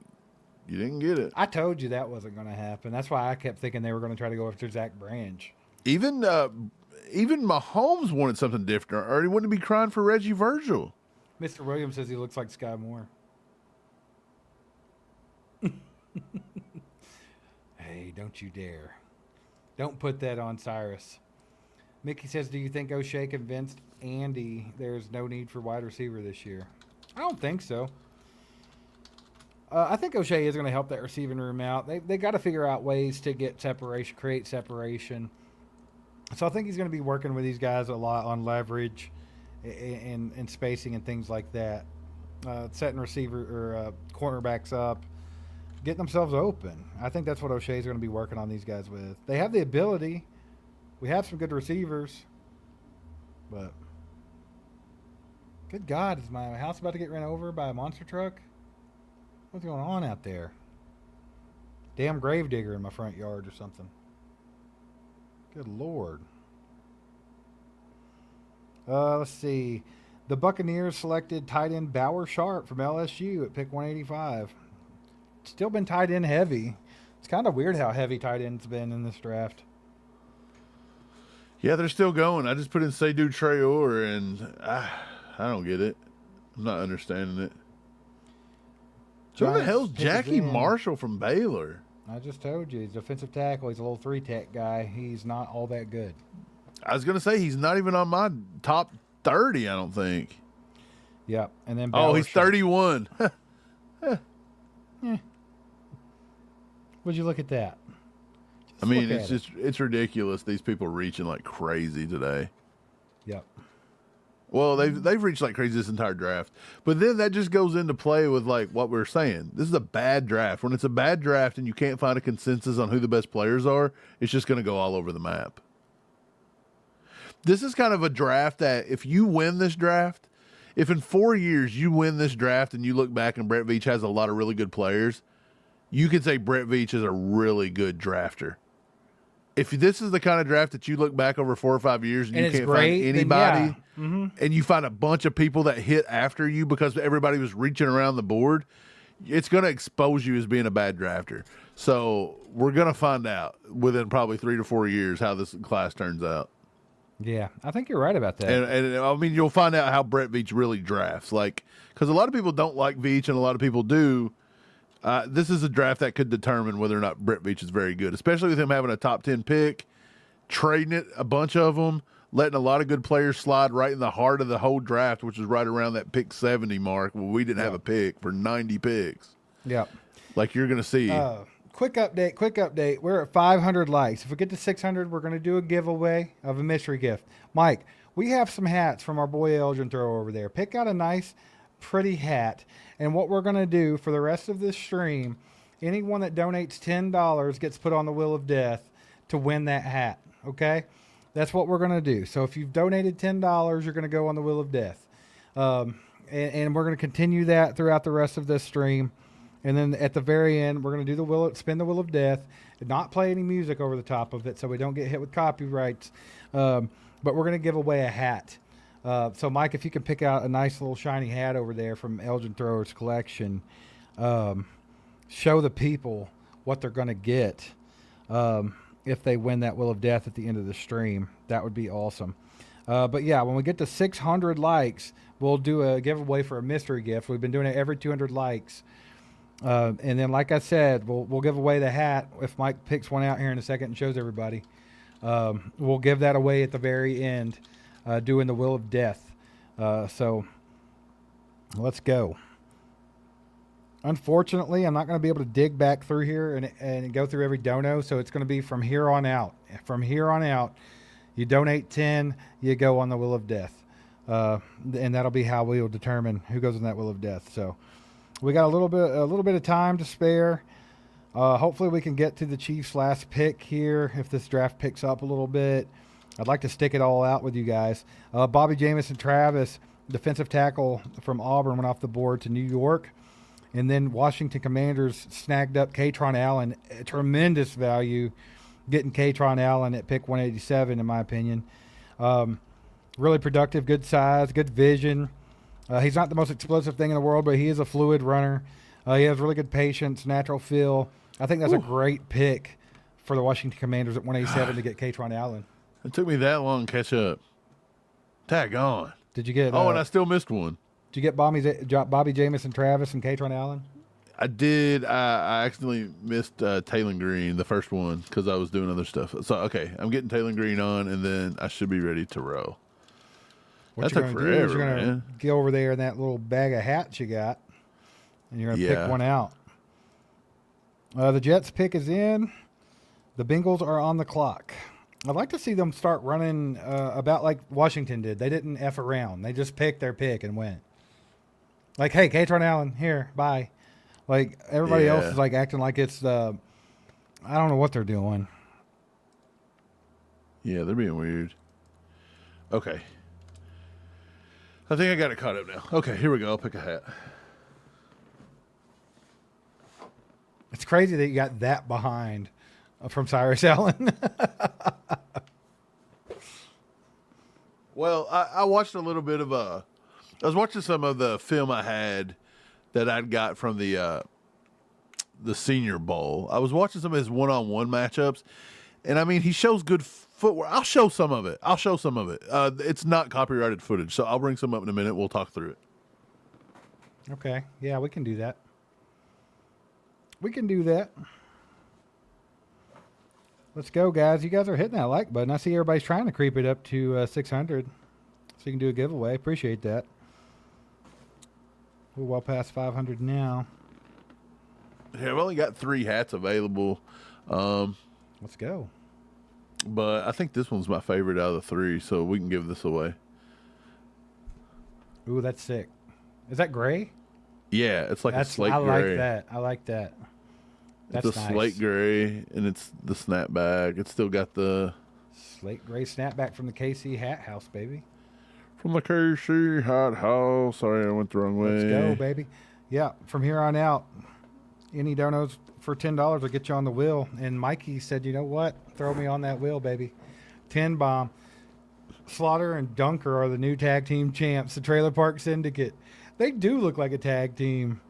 get it. I told you that wasn't going to happen. That's why I kept thinking they were going to try to go after Zach Branch. Even Mahomes wanted something different, or he wouldn't be crying for Reggie Virgil. Mr. Williams says he looks like Sky Moore. Hey, don't you dare. Don't put that on Cyrus. Mickey says, do you think O'Shea convinced Andy there's no need for wide receiver this year? I don't think so. I think O'Shea is going to help that receiving room out. They got to figure out ways to get separation, create separation. So I think he's going to be working with these guys a lot on leverage and spacing and things like that. Setting receiver or cornerbacks up, getting themselves open. I think that's what O'Shea's going to be working on these guys with. They have the ability. We have some good receivers. But good God, is my house about to get run over by a monster truck? What's going on out there? Damn gravedigger in my front yard or something. Good Lord. Let's see. The Buccaneers selected tight end Bauer Sharp from LSU at pick 185. Still been tight end heavy. It's kind of weird how heavy tight end's been in this draft. Yeah, they're still going. I just put in Seydou Traore, and I don't get it. I'm not understanding it. Who the hell's Jackie Marshall from Baylor? I just told you. He's a defensive tackle. He's a little three-tech guy. He's not all that good. I was going to say he's not even on my top 30, I don't think. Yep. And then he's 31. Would you look at that? I mean, it's ridiculous. These people reaching like crazy today. Yep. Well, they've reached like crazy this entire draft. But then that just goes into play with like what we're saying. This is a bad draft. When it's a bad draft and you can't find a consensus on who the best players are, it's just going to go all over the map. This is kind of a draft that if you win this draft, if in 4 years you win this draft and you look back and Brett Veach has a lot of really good players, you could say Brett Veach is a really good drafter. If this is the kind of draft that you look back over 4 or 5 years and you can't find anybody, and you find a bunch of people that hit after you because everybody was reaching around the board, it's going to expose you as being a bad drafter. So we're going to find out within probably 3 to 4 years how this class turns out. Yeah, I think you're right about that. And I mean, you'll find out how Brett Veach really drafts. Like, because a lot of people don't like Veach and a lot of people do. This is a draft that could determine whether or not Brett Veach is very good, especially with him having a top 10 pick, trading it, a bunch of them, letting a lot of good players slide right in the heart of the whole draft, which is right around that pick 70 mark. Well, we didn't have a pick for 90 picks. Yeah. Like you're going to see. Quick update. We're at 500 likes. If we get to 600, we're going to do a giveaway of a mystery gift. Mike, we have some hats from our boy Elgin Throw over there. Pick out a nice, pretty hat. And what we're going to do for the rest of this stream, anyone that donates $10 gets put on the Wheel of Death to win that hat. Okay? That's what we're going to do. So if you've donated $10, you're going to go on the Wheel of Death. And we're going to continue that throughout the rest of this stream. And then at the very end, we're going to do spin the Wheel of Death, and not play any music over the top of it so we don't get hit with copyrights. But we're going to give away a hat. So, Mike, if you can pick out a nice little shiny hat over there from Elgin Thrower's collection, show the people what they're going to get if they win that Wheel of Death at the end of the stream. That would be awesome. But, yeah, when we get to 600 likes, we'll do a giveaway for a mystery gift. We've been doing it every 200 likes. And then, like I said, we'll give away the hat if Mike picks one out here in a second and shows everybody. We'll give that away at the very end, doing the Wheel of Death. So let's go. Unfortunately, I'm not going to be able to dig back through here and go through every dono, so it's going to be from here on out. From here on out, you donate 10, you go on the Wheel of Death. And that'll be how we will determine who goes on that Wheel of Death. So we got a little bit of time to spare. Hopefully we can get to the Chiefs' last pick here if this draft picks up a little bit. I'd like to stick it all out with you guys. Bobby Jamison Travis, defensive tackle from Auburn, went off the board to New York. And then Washington Commanders snagged up Katron Allen, a tremendous value, getting Katron Allen at pick 187, in my opinion. Really productive, good size, good vision. He's not the most explosive thing in the world, but he is a fluid runner. He has really good patience, natural feel. I think that's a great pick for the Washington Commanders at 187 to get Katron Allen. It took me that long to catch up. Tag on. Did you get? And I still missed one. Did you get Bobby Jamison Travis and Katron Allen? I did. I accidentally missed Taylor Green, the first one, because I was doing other stuff. So, okay, I'm getting Taylor Green on, and then I should be ready to roll. What that you're took going to do is forever, you're going to go over there in that little bag of hats you got, and you're going to pick one out. The Jets pick is in. The Bengals are on the clock. I'd like to see them start running about like Washington did. They didn't F around. They just picked their pick and went. Like, hey, Katron Allen, here, bye. Like, everybody else is like acting like it's I don't know what they're doing. Yeah, they're being weird. Okay. I think I got it caught up now. Okay, here we go. I'll pick a hat. It's crazy that you got that behind from Cyrus Allen. Well, I watched a little bit of I was watching some of the film I had that I'd got from the Senior Bowl. I was watching some of his one-on-one matchups, and I mean, he shows good footwork. I'll show some of it. It's not copyrighted footage, so I'll bring some up in a minute. We'll talk through it. Okay. Yeah, we can do that. Let's go, guys. You guys are hitting that like button. I see everybody's trying to creep it up to 600 so you can do a giveaway. Appreciate that. We're well past 500 now. Yeah, I've only got 3 hats available. Let's go. But I think this one's my favorite out of the 3, so we can give this away. Ooh, that's sick. Is that gray? Yeah, it's like a slate gray. I like that. That's it's a nice. slate gray, and it's the snapback. It's still got the Slate gray snapback from the KC Hat House, baby. From the KC Hot House. Sorry, I went the wrong way. Let's go, baby. Yeah, from here on out, any donos for $10 will get you on the wheel. And Mikey said, you know what? Throw me on that wheel, baby. 10 bomb. Slaughter and Dunker are the new tag team champs. The Trailer Park Syndicate. They do look like a tag team.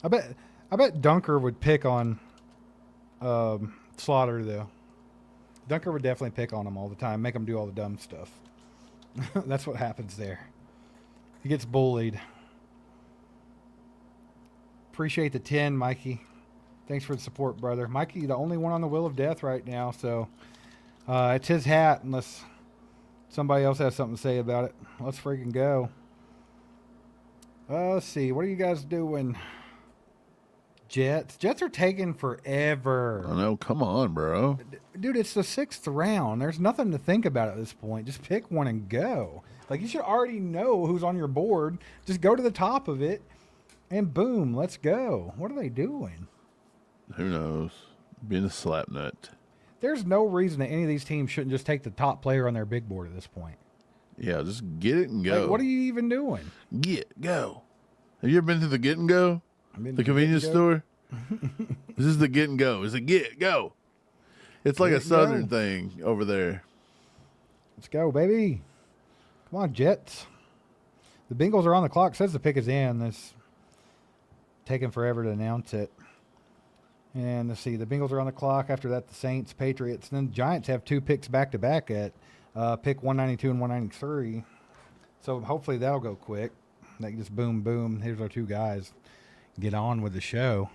I bet Dunker would pick on Slaughter, though. Dunker would definitely pick on him all the time, make him do all the dumb stuff. That's what happens there. He gets bullied. Appreciate the 10, Mikey. Thanks for the support, brother. Mikey, the only one on the Wheel of Death right now, so it's his hat unless somebody else has something to say about it. Let's freaking go. Let's see. What are you guys doing? Jets are taking forever. I know. Come on, bro. Dude, it's the 6th round. There's nothing to think about at this point. Just pick one and go. Like, you should already know who's on your board. Just go to the top of it, and boom, let's go. What are they doing? Who knows? Being a slap nut. There's no reason that any of these teams shouldn't just take the top player on their big board at this point. Yeah, just get it and go. Like, what are you even doing? Go. Have you ever been to the Get and Go? The convenience store? This is the Get and Go. It's a go. It's like a southern thing over there. Let's go, baby. Come on, Jets. The Bengals are on the clock. Says the pick is in. It's taking forever to announce it. And let's see. The Bengals are on the clock. After that, the Saints, Patriots. And then the Giants have 2 picks back-to-back at pick 192 and 193. So hopefully that'll go quick. Like just boom, boom. Here's our 2 guys. Get on with the show.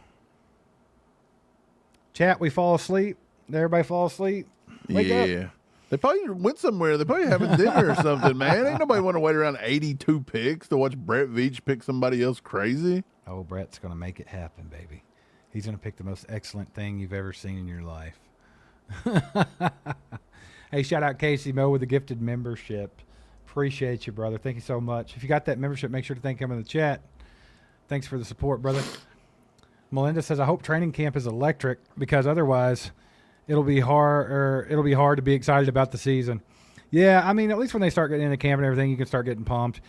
Chat, we fall asleep. Everybody fall asleep. Wake up. They probably went somewhere. They probably having dinner or something, man. Ain't nobody want to wait around 82 picks to watch Brett Veach pick somebody else crazy. Oh, Brett's going to make it happen, baby. He's going to pick the most excellent thing you've ever seen in your life. Hey, shout out Casey Moe with the gifted membership. Appreciate you, brother. Thank you so much. If you got that membership, make sure to thank him in the chat. Thanks for the support, brother. Melinda says, I hope training camp is electric because otherwise it'll be hard to be excited about the season. Yeah, I mean, at least when they start getting into camp and everything, you can start getting pumped.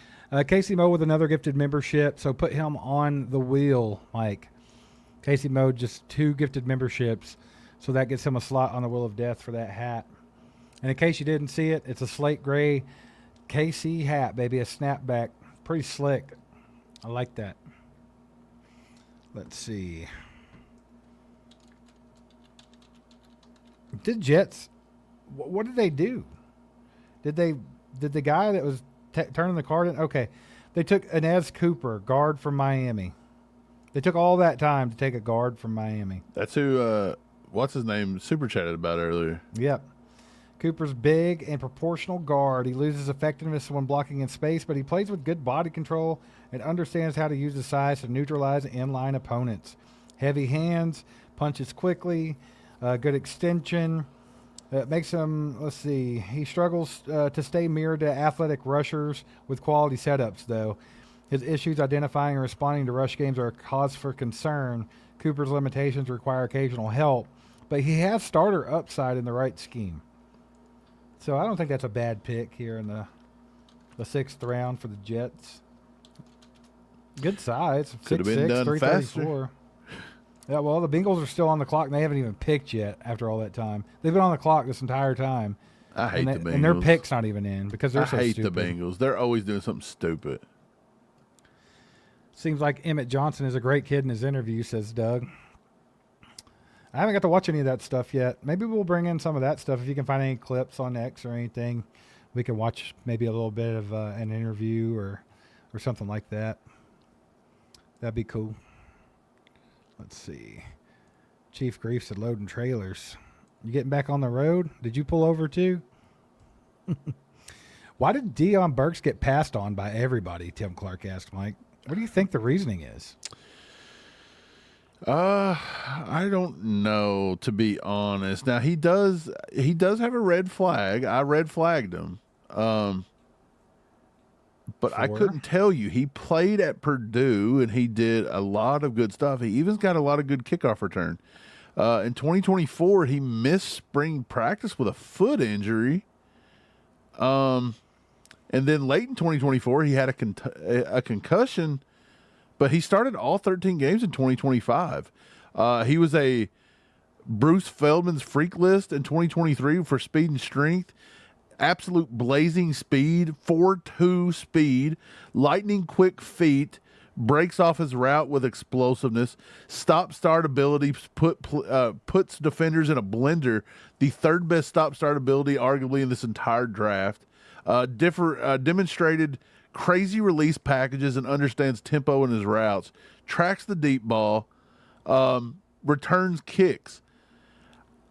Casey Moe with another gifted membership, so put him on the wheel, Mike. Casey Moe, just 2 gifted memberships, so that gets him a slot on the Wheel of Death for that hat. And in case you didn't see it, it's a slate gray KC hat, baby, a snapback. Pretty slick. I like that. Let's see. Did Jets, what did they do? Did the guy that was turning the card in? Okay. They took Inez Cooper, guard from Miami. They took all that time to take a guard from Miami. That's who, what's his name, super chatted about earlier. Yep. Cooper's big and proportional guard. He loses effectiveness when blocking in space, but he plays with good body control and understands how to use his size to neutralize inline opponents. Heavy hands, punches quickly, good extension. It makes him, let's see, he struggles to stay mirrored to athletic rushers with quality setups, though. His issues identifying and responding to rush games are a cause for concern. Cooper's limitations require occasional help, but he has starter upside in the right scheme. So I don't think that's a bad pick here in the 6th round for the Jets. Good size. Could have been done 334. Yeah, well, the Bengals are still on the clock, and they haven't even picked yet after all that time. They've been on the clock this entire time. I hate the Bengals. And their pick's not even in because they're so stupid. I hate the Bengals. They're always doing something stupid. Seems like Emmett Johnson is a great kid in his interview, says Doug. I haven't got to watch any of that stuff yet. Maybe we'll bring in some of that stuff. If you can find any clips on X or anything, we can watch maybe a little bit of an interview or something like that. That'd be cool. Let's see. Chief Grief said loading trailers. You getting back on the road? Did you pull over too? Why did Deion Burks get passed on by everybody? Tim Clark asked Mike. What do you think the reasoning is? I don't know, to be honest. Now he does have a red flag. I red flagged him. But I couldn't tell you. He played at Purdue and he did a lot of good stuff. He even's got a lot of good kickoff return. In 2024, he missed spring practice with a foot injury. And then late in 2024, he had a concussion, but he started all 13 games in 2025. He was a Bruce Feldman's freak list in 2023 for speed and strength. Absolute blazing speed, 4.2 speed, lightning quick feet, breaks off his route with explosiveness, stop-start ability, puts defenders in a blender, the third best stop-start ability arguably in this entire draft. Demonstrated crazy release packages and understands tempo in his routes, tracks the deep ball, returns kicks.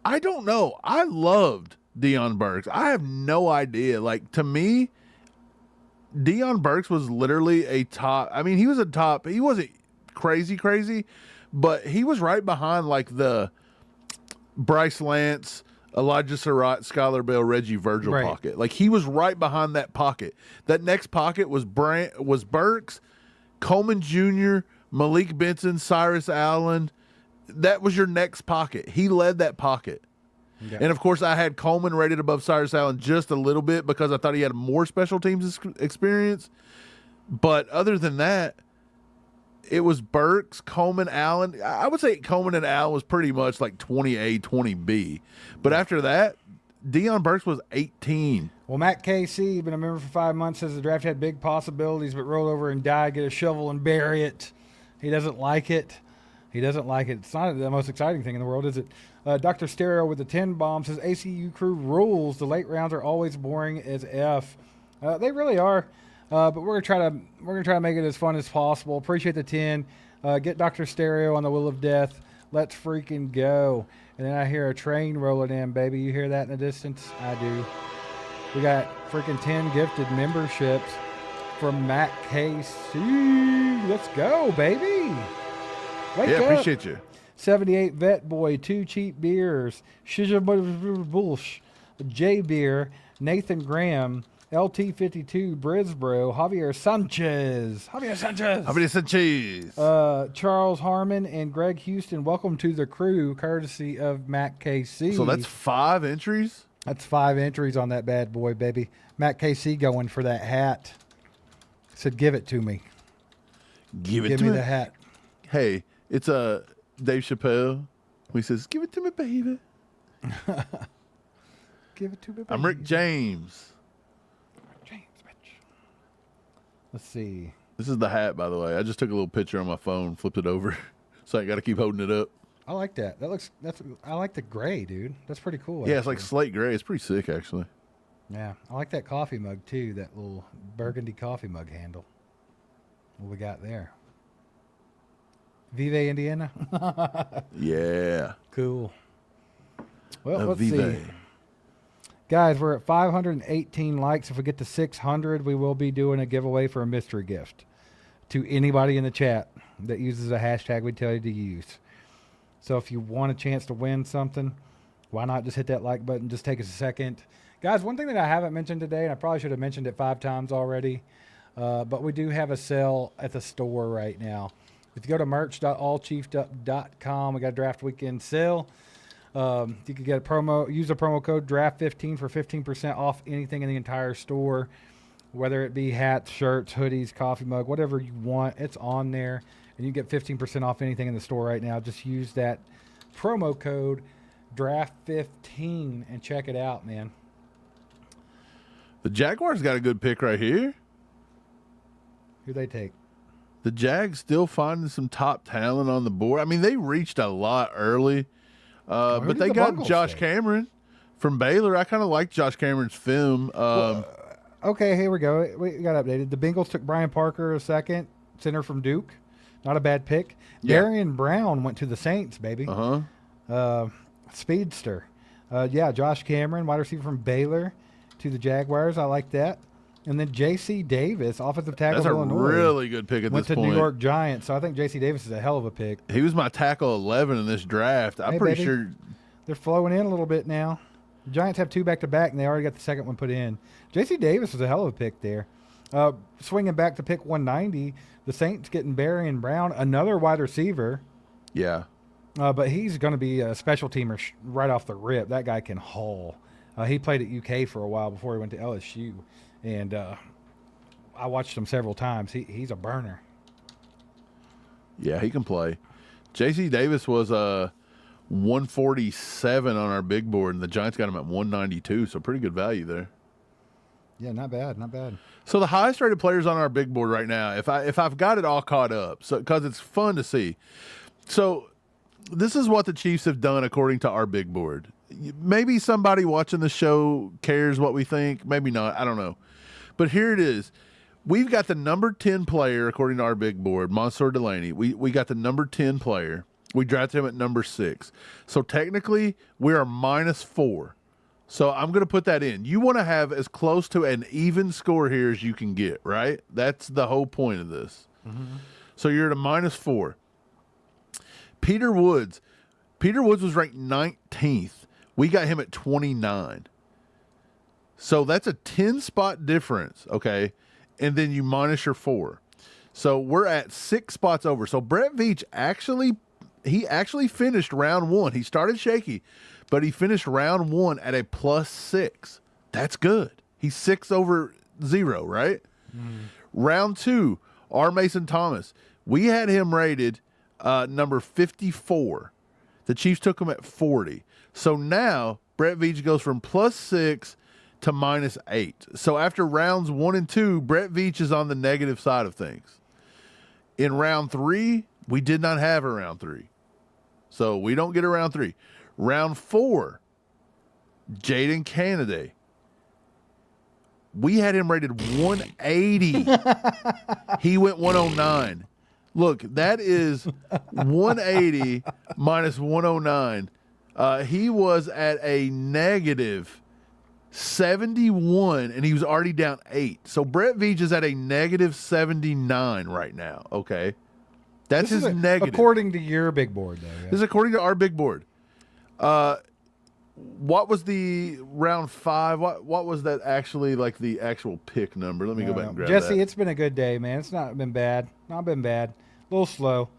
I don't know. I loved Deion Burks. I have no idea. Like, to me, Deion Burks was literally a top. I mean, he was a top. He wasn't crazy, but he was right behind like the Bryce Lance, Elijah Surratt, Skylar Bell, Reggie Virgil pocket. Like, he was right behind that pocket. That next pocket was Burks, Coleman Jr., Malik Benson, Cyrus Allen. That was your next pocket. He led that pocket. Okay. And, of course, I had Coleman rated above Cyrus Allen just a little bit because I thought he had more special teams experience. But other than that, it was Burks, Coleman, Allen. I would say Coleman and Allen was pretty much like 20A, 20B. But after that, Deion Burks was 18. Well, Matt KC, been a member for 5 months, says the draft had big possibilities, but roll over and die, get a shovel and bury it. He doesn't like it. He doesn't like it. It's not the most exciting thing in the world, is it? Dr. Stereo with the 10 bomb says ACU crew rules. The late rounds are always boring as F. They really are. But we're gonna try to make it as fun as possible. Appreciate the 10. Get Dr. Stereo on the Wheel of Death. Let's freaking go. And then I hear a train rolling in, baby. You hear that in the distance? I do. We got freaking 10 gifted memberships from Matt KC. Let's go, baby. Wake up. Appreciate you. 78 Vet Boy, 2 cheap beers, Bullsh, J Beer, Nathan Graham, LT52, Brisbro, Javier Sanchez, Charles Harmon, and Greg Houston. Welcome to the crew, courtesy of Matt KC. So that's 5 entries? That's 5 entries on that bad boy, baby. Matt KC going for that hat. Said, give it to me. Give me the hat. Hey, it's a Dave Chappelle. He says, give it to me, baby. Give it to me, baby. I'm Rick James. Let's see. This is the hat, by the way. I just took a little picture on my phone, flipped it over, so I got to keep holding it up. I like that. I like the gray, dude. That's pretty cool. Yeah, it's like slate gray. It's pretty sick, actually. Yeah, I like that coffee mug too. That little burgundy coffee mug handle. What we got there? Vive, Indiana. Yeah. Cool. Well, let's Vive. see. Guys, we're at 518 likes. If we get to 600, we will be doing a giveaway for a mystery gift to anybody in the chat that uses a hashtag we tell you to use. So if you want a chance to win something, why not just hit that like button? Just take us a second. Guys, one thing that I haven't mentioned today, and I probably should have mentioned it 5 times already, but we do have a sale at the store right now. If you go to merch.allchiefedup.com, we got a draft weekend sale. You could get use a promo code DRAFT15 for 15% off anything in the entire store, whether it be hats, shirts, hoodies, coffee mug, whatever you want. It's on there, and you get 15% off anything in the store right now. Just use that promo code DRAFT15 and check it out, man. The Jaguars got a good pick right here. Who they take? The Jags still finding some top talent on the board. I mean, they reached a lot early, but they got Josh Cameron from Baylor. I kind of like Josh Cameron's film. Okay, here we go. We got updated. The Bengals took Brian Parker a second, center from Duke. Not a bad pick. Yeah. Darian Brown went to the Saints, baby. Speedster. Josh Cameron, wide receiver from Baylor, to the Jaguars. I like that. And then J.C. Davis, offensive tackle of Illinois. That's a really good pick at this point. Went to New York Giants, so I think J.C. Davis is a hell of a pick. He was my tackle 11 in this draft. I'm pretty sure. They're flowing in a little bit now. The Giants have 2 back-to-back, and they already got the second one put in. J.C. Davis was a hell of a pick there. Swinging back to pick 190, the Saints getting Barry and Brown, another wide receiver. Yeah. But he's going to be a special teamer right off the rip. That guy can haul. He played at UK for a while before he went to LSU, and I watched him several times. He's a burner. Yeah, he can play. J.C. Davis was 147 on our big board, and the Giants got him at 192, so pretty good value there. Yeah, not bad, not bad. So the highest rated players on our big board right now, if I've got it all caught up, so because it's fun to see. So this is what the Chiefs have done according to our big board. Maybe somebody watching the show cares what we think. Maybe not. I don't know. But here it is. We've got the number 10 player according to our big board, Monsieur Delaney. We got the number 10 player. We drafted him at number 6. So technically, we are -4. So I'm going to put that in. You want to have as close to an even score here as you can get, right? That's the whole point of this. Mm-hmm. So you're at a -4. Peter Woods. Peter Woods was ranked 19th. We got him at 29. So that's a 10-spot difference, okay? And then you minus your 4. So we're at 6 spots over. So Brett Veach actually finished round 1. He started shaky, but he finished round 1 at a +6. That's good. He's 6 over 0, right? Round 2, R. Mason Thomas. We had him rated number 54. The Chiefs took him at 40. So now Brett Veach goes from +6 to -8. So after rounds 1 and 2, Brett Veach is on the negative side of things. In round 3, we did not have a round 3. So we don't get a round 3. Round 4, Jaden Kennedy. We had him rated 180. He went 109. Look, that is 180 minus 109. He was at a -71, and he was already down 8. So Brett Veach is at a -79 right now, okay? That's his negative. According to your big board, though. Yeah. This is according to our big board. What was the round 5? What was that actually, like the actual pick number? Let me go back and grab Jesse, that. it's been a good day, man. It's not been bad. Not been bad. A little slow.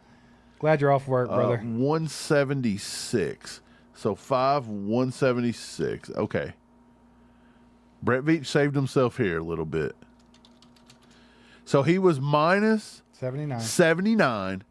Glad you're off work, brother. 176. So 176. Okay. Brett Veach saved himself here a little bit. So he was minus 79.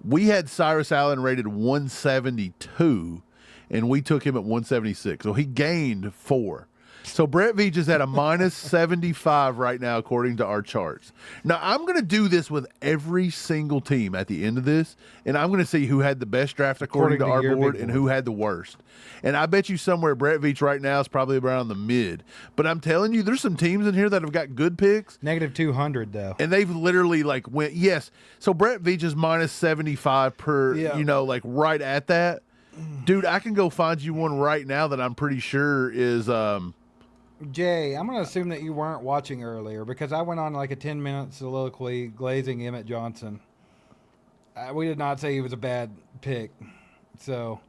We had Cyrus Allen rated 172, and we took him at 176. So he gained 4. So Brett Veach is at a -75 right now, according to our charts. Now, I'm going to do this with every single team at the end of this, and I'm going to see who had the best draft according to our board and who had the worst. And I bet you somewhere Brett Veach right now is probably around the mid. But I'm telling you, there's some teams in here that have got good picks. -200, though. And they've literally, like, went, yes. So Brett Veach is -75 per, like right at that. Dude, I can go find you one right now that I'm pretty sure is Jay, I'm going to assume that you weren't watching earlier because I went on like a 10-minute soliloquy glazing Emmett Johnson. We did not say he was a bad pick. So,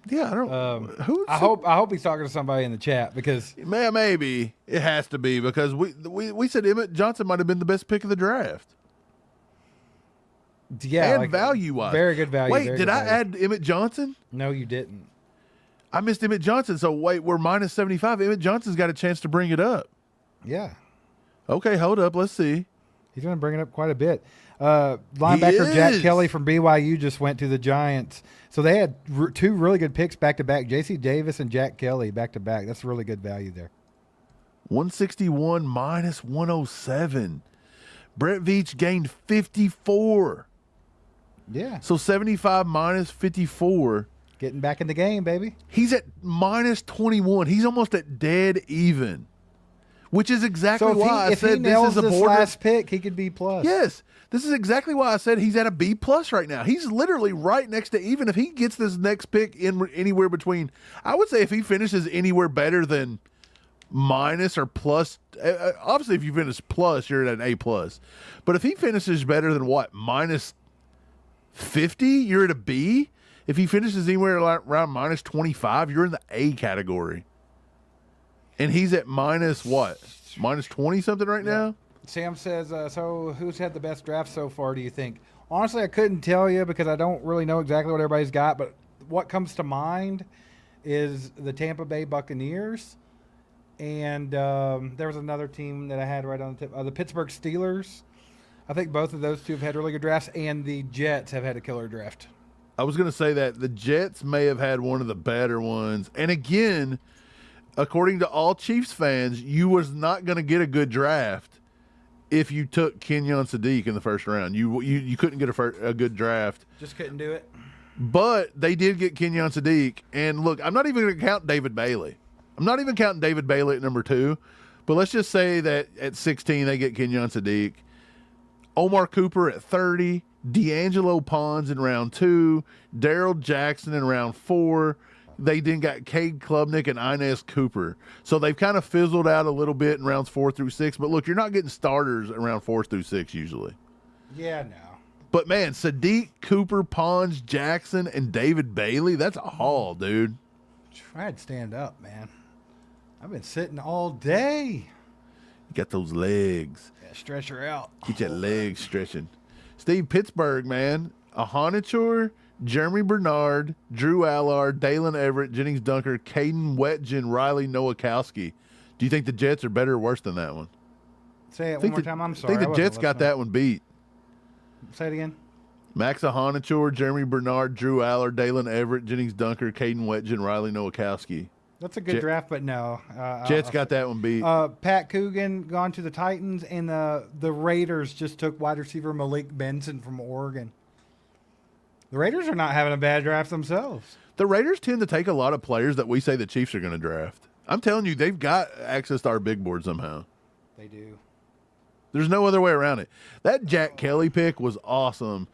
yeah, I don't I hope he's talking to somebody in the chat because maybe it has to be because we said Emmett Johnson might have been the best pick of the draft. Yeah, and like, value-wise. Very good value. Wait, did I add Emmett Johnson? No, you didn't. I missed Emmett Johnson, so wait, we're -75. Emmett Johnson's got a chance to bring it up. Yeah. Okay, hold up. Let's see. He's going to bring it up quite a bit. Linebacker Jack Kelly from BYU just went to the Giants. So they had 2 really good picks back-to-back, J.C. Davis and Jack Kelly back-to-back. That's really good value there. 161 -107. Brett Veach gained 54. Yeah. So 75 -54. Getting back in the game, baby. He's at -21. He's almost at dead even, which is exactly why I said this is a border. Last pick, he could be plus. Yes, this is exactly why I said he's at a B+ right now. He's literally right next to even. If he gets this next pick in anywhere between, I would say if he finishes anywhere better than minus or plus, obviously if you finish plus, you're at an A+. But if he finishes better than what, -50, you're at a B. If he finishes anywhere around -25, you're in the A category. And he's at -20 something right now? Sam says, so who's had the best draft so far, do you think? Honestly, I couldn't tell you because I don't really know exactly what everybody's got. But what comes to mind is the Tampa Bay Buccaneers. And there was another team that I had right on the tip. The Pittsburgh Steelers. I think both of those two have had really good drafts. And the Jets have had a killer draft. I was going to say that the Jets may have had one of the better ones. And again, according to all Chiefs fans, you was not going to get a good draft if you took Kenyon Sadiq in the first round. You couldn't get a good draft. Just couldn't do it. But they did get Kenyon Sadiq. And look, I'm not even going to count David Bailey. I'm not even counting David Bailey at number 2. But let's just say that at 16 they get Kenyon Sadiq. Omar Cooper at 30. D'Angelo Pons in round 2. Daryl Jackson in round 4. They then got Cade Klubnik and Inez Cooper. So they've kind of fizzled out a little bit in rounds 4 through 6. But look, you're not getting starters around 4 through 6 usually. Yeah, no. But man, Sadiq, Cooper, Pons, Jackson, and David Bailey, that's a haul, dude. Try to stand up, man. I've been sitting all day. You got those legs. Yeah, stretch her out. Get your legs stretching. Steve, Pittsburgh, man. Ahanichur, Jeremy Bernard, Drew Allard, Dalen Everett, Jennings Dunker, Caden Wetjen, Riley Nowakowski. Do you think the Jets are better or worse than that one? Say it one more time. I'm sorry. I think the Jets got that one beat. Say it again. Max Ahanichur, Jeremy Bernard, Drew Allard, Dalen Everett, Jennings Dunker, Caden Wetjen, Riley Nowakowski. That's a good draft, but no. Jets got that one beat. Pat Coogan gone to the Titans, and the Raiders just took wide receiver Malik Benson from Oregon. The Raiders are not having a bad draft themselves. The Raiders tend to take a lot of players that we say the Chiefs are going to draft. I'm telling you, they've got access to our big board somehow. They do. There's no other way around it. That Jack Kelly pick was awesome.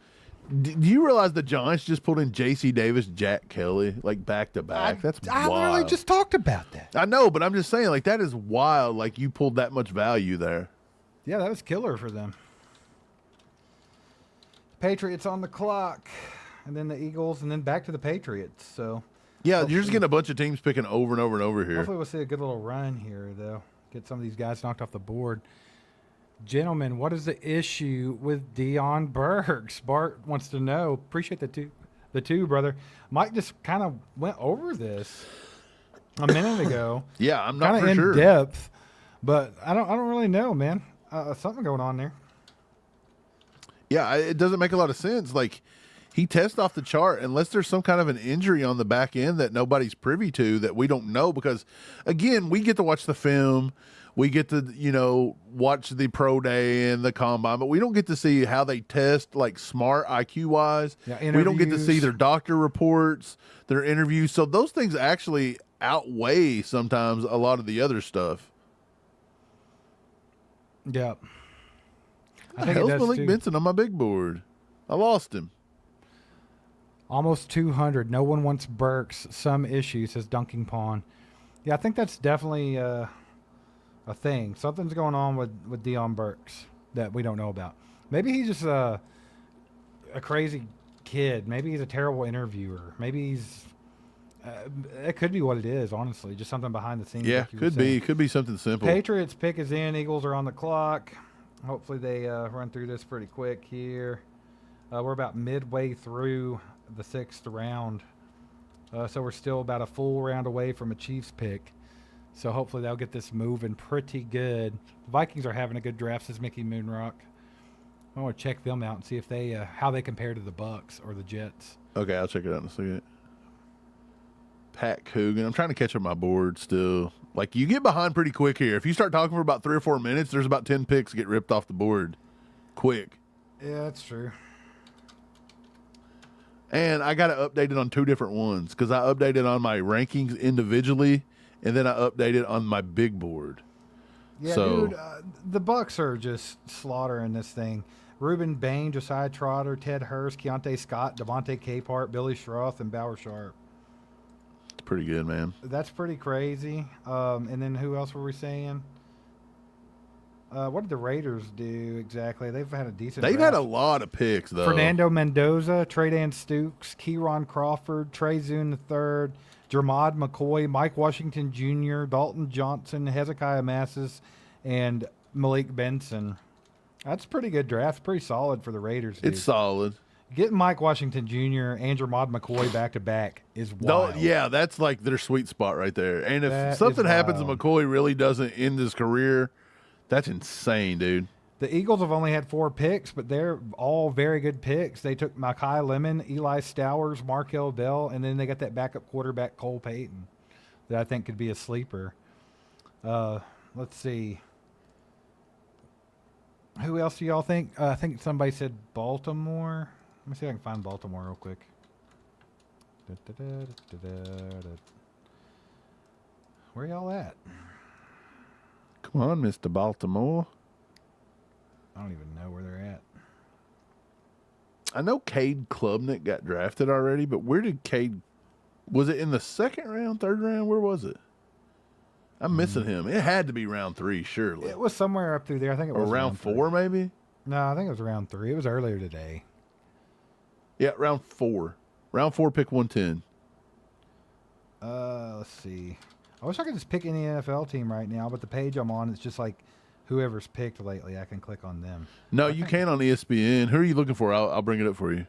Do you realize the Giants just pulled in J.C. Davis, Jack Kelly, like back to back? That's I wild. literally just talked about that. I know, but I'm just saying, like, that is wild. Like, you pulled that much value there. Yeah, that was killer for them. Patriots on the clock, and then the Eagles, and then back to the Patriots. So yeah, you're just getting a bunch of teams picking over and over and over here. hopefully we'll see a good little run here, though. Get some of these guys knocked off the board. Gentlemen, what is the issue with Dion Burks? Bart wants to know. Appreciate the two, brother. Mike just kind of went over this a minute ago. Yeah, I'm not Kinda for in sure. depth, but I don't really know, man. Something going on there. Yeah, it doesn't make a lot of sense. Like, he tests off the chart unless there's some kind of an injury on the back end that nobody's privy to that we don't know. Because, again, we get to watch the film. We get to, watch the pro day and the combine, but we don't get to see how they test, like, smart IQ-wise. Yeah, we don't get to see interviews. their doctor reports, their interviews. So those things actually outweigh sometimes a lot of the other stuff. Yeah. I think hell's Malik Benson on my big board? I lost him. Almost 200. No one wants Burks. Some issues, says Dunking Pond. Yeah, I think that's definitely a thing. Something's going on with Dion Burks that we don't know about. Maybe he's just a crazy kid. Maybe he's a terrible interviewer. Maybe he's it could be what it is, honestly. Just something behind the scenes. Yeah, like you were could be. saying. Could be something simple. Patriots pick is in. Eagles are on the clock. Hopefully they run through this pretty quick here. We're about midway through the 6th round. So we're still about a full round away from a Chiefs pick. So hopefully they'll get this moving pretty good. Vikings are having a good draft, says Mickey Moonrock. I want to check them out and see if they how they compare to the Bucks or the Jets. Okay, I'll check it out in a second. Pat Coogan. I'm trying to catch up my board still. Like, you get behind pretty quick here. If you start talking for about 3 or 4 minutes, there's about 10 picks get ripped off the board. Quick. Yeah, that's true. And I got to update it on 2 different ones because I updated on my rankings individually, and then I updated on my big board. Yeah, so, dude, the Bucks are just slaughtering this thing. Reuben Bain, Josiah Trotter, Ted Hurst, Keontae Scott, Devontae Capehart, Billy Schroth, and Bauer Sharp. it's pretty good, man. That's pretty crazy. And then who else were we saying? What did the Raiders do exactly? They've had a decent They've draft. had a lot of picks, though. Fernando Mendoza, Tre'Dan Stukes, Kieron Crawford, Trey Zune III, Jermod McCoy, Mike Washington Jr., Dalton Johnson, Hezekiah Massis, and Malik Benson. That's a pretty good draft. Pretty solid for the Raiders. Dude. It's solid. Getting Mike Washington Jr., Andrew Mod McCoy back to back is wild. Yeah, that's like their sweet spot right there. And if That something is happens and wild. McCoy really doesn't end his career, that's insane, dude. The Eagles have only had 4 picks, but they're all very good picks. They took Mekhi Lemon, Eli Stowers, Markel Dell, and then they got that backup quarterback Cole Payton that I think could be a sleeper. Let's see. Who else do y'all think? I think somebody said Baltimore. Let me see if I can find Baltimore real quick. Where y'all at? Come on, Mr. Baltimore. I don't even know where they're at. I know Cade Klubnik got drafted already, but where did Cade... Was it in the second round, third round? Where was it? I'm missing him. It had to be round 3, surely. It was somewhere up through there. I think it Or was round 3. 4, maybe? No, I think it was round 3. It was earlier today. Yeah, round 4. Round 4, pick 110. Let's see. I wish I could just pick any NFL team right now, but the page I'm on, it's just like whoever's picked lately. I can click on them. No, you can on ESPN. Who are you looking for? I'll bring it up for you.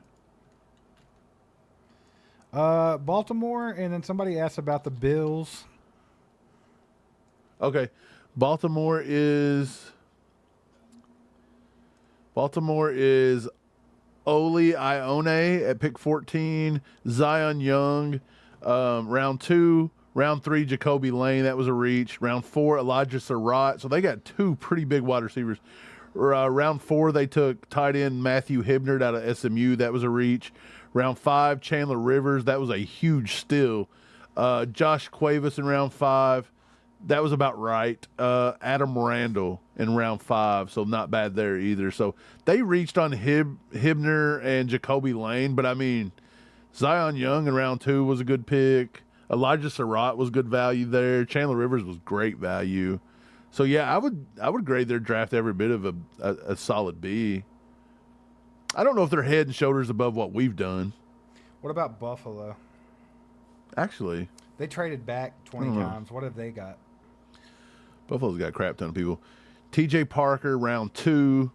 Baltimore, and then somebody asked about the Bills. Okay. Baltimore is Oli Ione at pick 14, Zion Young, round 2, round 3, Jacoby Lane, that was a reach. Round 4, Elijah Surratt. So they got 2 pretty big wide receivers. Round 4, they took tight end Matthew Hibnert out of SMU. That was a reach. Round 5, Chandler Rivers. That was a huge steal. Josh Cuevas in round 5. That was about right. Adam Randall in round 5, so not bad there either. So they reached on Hibner and Jacoby Lane, but I mean, Zion Young in round 2 was a good pick. Elijah Surratt was good value there. Chandler Rivers was great value. So yeah, I would grade their draft every bit of a solid B. I don't know if they're head and shoulders above what we've done. What about Buffalo? Actually, They traded back 20 times. What have they got? Buffalo's got a crap ton of people. TJ Parker, round 2.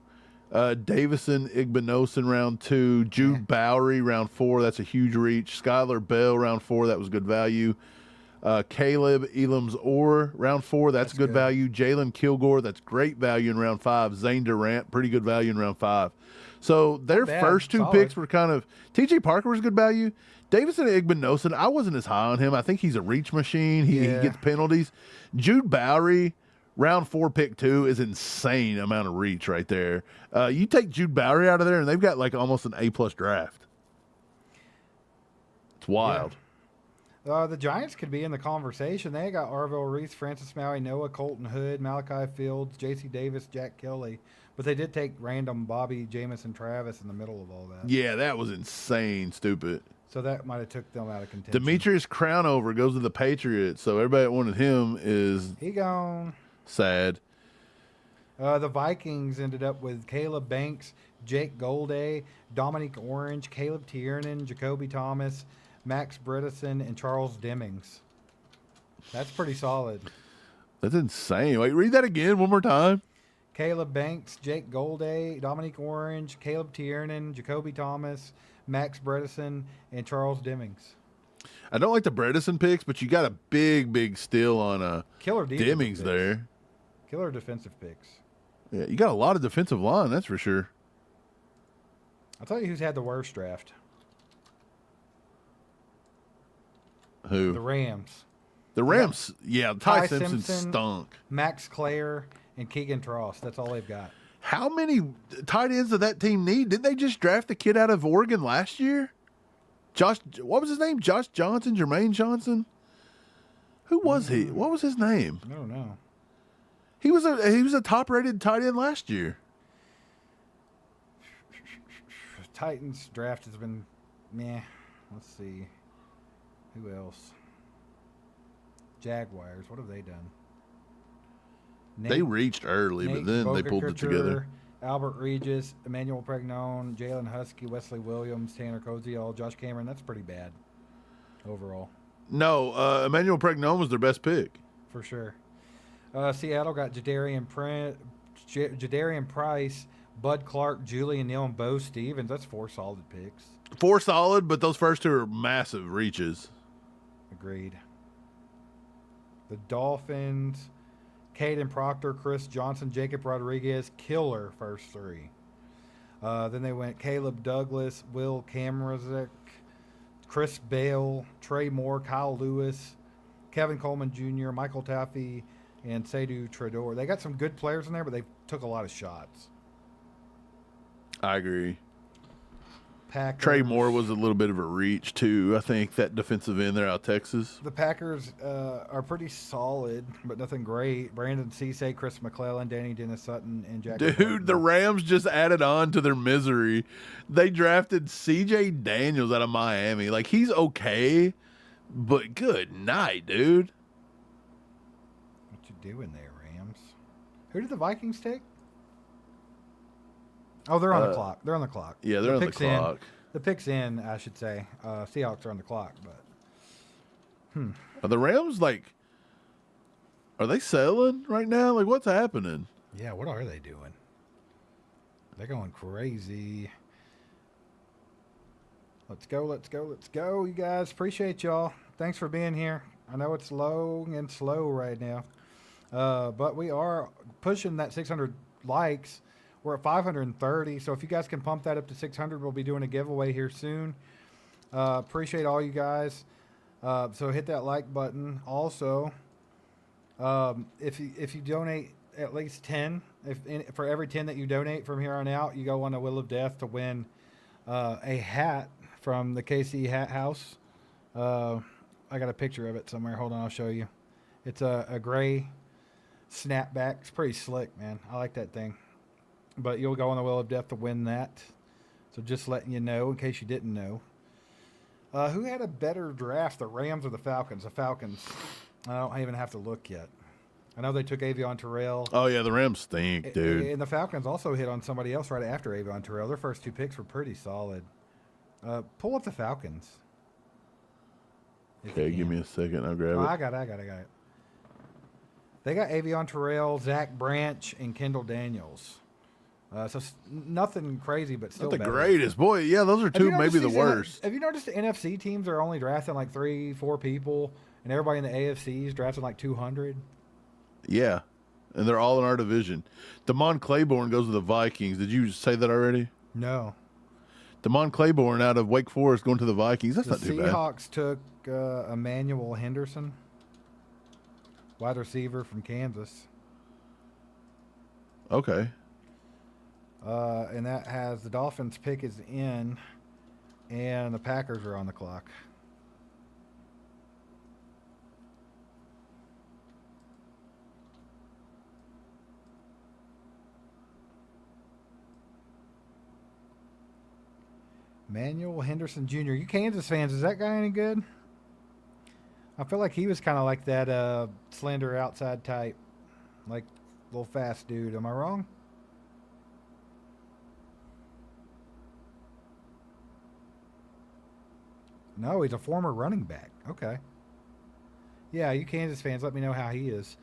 Davison Igbinosin, round 2. Jude Bowery, round 4. That's a huge reach. Skylar Bell, round 4. That was good value. Caleb Elams-Orr, round 4. That's good value. Jalen Kilgore, that's great value in round 5. Zane Durant, pretty good value in round 5. So their bad. first 2 Solid. picks were kind of... TJ Parker was good value. Davison Igbinosin, I wasn't as high on him. I think he's a reach machine. He gets penalties. Jude Bowery, round 4, pick 2 is insane amount of reach right there. You take Jude Bowery out of there, and they've got like almost an A-plus draft. It's wild. The Giants could be in the conversation. They got Arvell Reese, Francis Maui, Noah, Colton Hood, Malachi Fields, J.C. Davis, Jack Kelly. But they did take random Bobby, Jamison Travis in the middle of all that. Yeah, that was insane, stupid. So that might have took them out of contention. Demetrius Crownover goes to the Patriots, so everybody that wanted him is He gone. sad. The Vikings ended up with Caleb Banks, Jake Golday, Dominique Orange, Caleb Tiernan, Jacoby Thomas, Max Bredesen, and Charles Demings. That's pretty solid. That's insane. Wait, read that again one more time. Caleb Banks, Jake Golday, Dominique Orange, Caleb Tiernan, Jacoby Thomas, Max Bredesen, and Charles Demings. I don't like the Bredesen picks, but you got a big steal on Killer defensive Demings picks. there. Killer defensive picks. Yeah, you got a lot of defensive line, that's for sure. I'll tell you who's had the worst draft. Who? The Rams. The Rams, yeah, Ty Simpson stunk. Max Clare, and Keegan Tross. That's all they've got. How many tight ends did that team need? Didn't they just draft the kid out of Oregon last year? What was his name? Josh Johnson, Jermaine Johnson? Who was he? What was his name? I don't know. He was a top-rated tight end last year. Titans draft has been meh. Let's see. Who else? Jaguars. What have they done? They reached early, but then they pulled it together. Albert Regis, Emmanuel Pregnon, Jalen Husky, Wesley Williams, Tanner Koziol, Josh Cameron. That's pretty bad overall. No, Emmanuel Pregnon was their best pick. For sure. Seattle got Jadarian Price, Bud Clark, Julian Neal, and Bo Stevens. That's 4 solid picks. 4 solid, but those first 2 are massive reaches. Agreed. The Dolphins, Caden Proctor, Chris Johnson, Jacob Rodriguez, killer first 3. Then they went Caleb Douglas, Will Kamrazek, Chris Bale, Trey Moore, Kyle Lewis, Kevin Coleman Jr., Michael Taffy, and Seydou Tredor. They got some good players in there, but they took a lot of shots. I agree. Packers, Trey Moore was a little bit of a reach, too. I think that defensive end there out of Texas. The Packers are pretty solid, but nothing great. Brandon Cisse, Chris McClellan, Danny Dennis Sutton, and Jack. Dude, the Rams just added on to their misery. They drafted C.J. Daniels out of Miami. Like, he's okay, but good night, dude. What you doing there, Rams? Who did the Vikings take? Oh, they're on the clock. They're on the clock. Yeah, they're on the pick's in. clock. The pick's in, I should say. Seahawks are on the clock, but Are the Rams, like, are they selling right now? Like, what's happening? yeah, what are they doing? They're going crazy. Let's go, let's go, let's go, you guys. Appreciate y'all. Thanks for being here. I know it's long and slow right now, but we are pushing that 600 likes. We're at 530, so if you guys can pump that up to 600, we'll be doing a giveaway here soon. Appreciate all you guys. So hit that like button. Also, if you donate at least 10, for every 10 that you donate from here on out, you go on a Wheel of Death to win a hat from the KC Hat House. I got a picture of it somewhere. Hold on, I'll show you. It's a gray snapback. It's pretty slick, man. I like that thing. But you'll go on the Wheel of Death to win that. So just letting you know in case you didn't know. Who had a better draft, the Rams or the Falcons? The Falcons. I don't even have to look yet. I know they took Avion Terrell. Oh, yeah, the Rams stink, dude. And the Falcons also hit on somebody else right after Avion Terrell. Their first 2 picks were pretty solid. Pull up the Falcons. Okay, give me a second. I'll grab Oh, it. I got it. They got Avion Terrell, Zach Branch, and Kendall Daniels. So nothing crazy, but still Not the better. greatest. Boy, yeah, those are 2, maybe the worst. Have you noticed the NFC teams are only drafting like 3-4 people, and everybody in the AFC is drafting like 200? Yeah, and they're all in our division. Damon Claiborne goes to the Vikings. Did you say that already? No. Damon Claiborne out of Wake Forest going to the Vikings. That's The not too bad. Seahawks took Emmanuel Henderson, wide receiver from Kansas. Okay. And that has the Dolphins pick is in, and the Packers are on the clock. Manuel Henderson Jr. You Kansas fans, is that guy any good? I feel like he was kind of like that slender outside type, like little fast dude. Am I wrong? No, he's a former running back. Okay. Yeah, you Kansas fans, let me know how he is.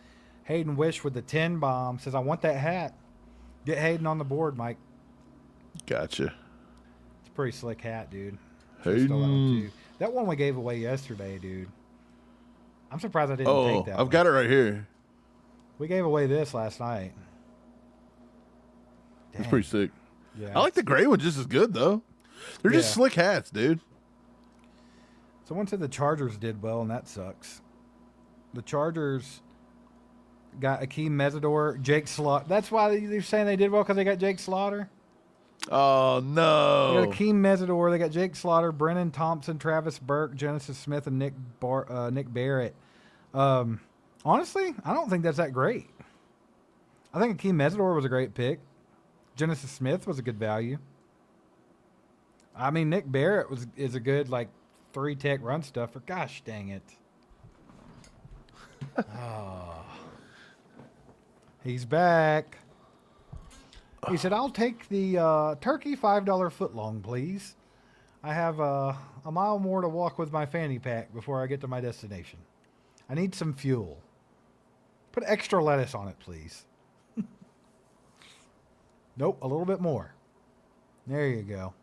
Hayden Wish with the 10 bomb says, I want that hat. Get Hayden on the board, Mike. Gotcha. It's a pretty slick hat, dude. Hayden. Stole that one, too. That one we gave away yesterday, dude. I'm surprised I didn't take that I've got it right here. We gave away this last night. It's Dang. pretty sick. Yeah. I like the gray one just as good, though. They're just Yeah. slick hats, dude. Someone said the Chargers did well, and that sucks. The Chargers got Akeem Mesidor, Jake Slaughter. That's why they're saying they did well, because they got Jake Slaughter. Oh, They no. got Akeem Mesidor. They got Jake Slaughter, Brennan Thompson, Travis Burke, Genesis Smith, and Nick Barrett. Honestly, I don't think that's that great. I think Akeem Mesidor was a great pick. Genesis Smith was a good value. I mean, Nick Barrett is a good, like, 3-tech run stuffer. Gosh dang it. Oh. He's back. He said, I'll take the turkey $5 footlong, please. I have a mile more to walk with my fanny pack before I get to my destination. I need some fuel. Put extra lettuce on it, please. Nope, a little bit more. There you go.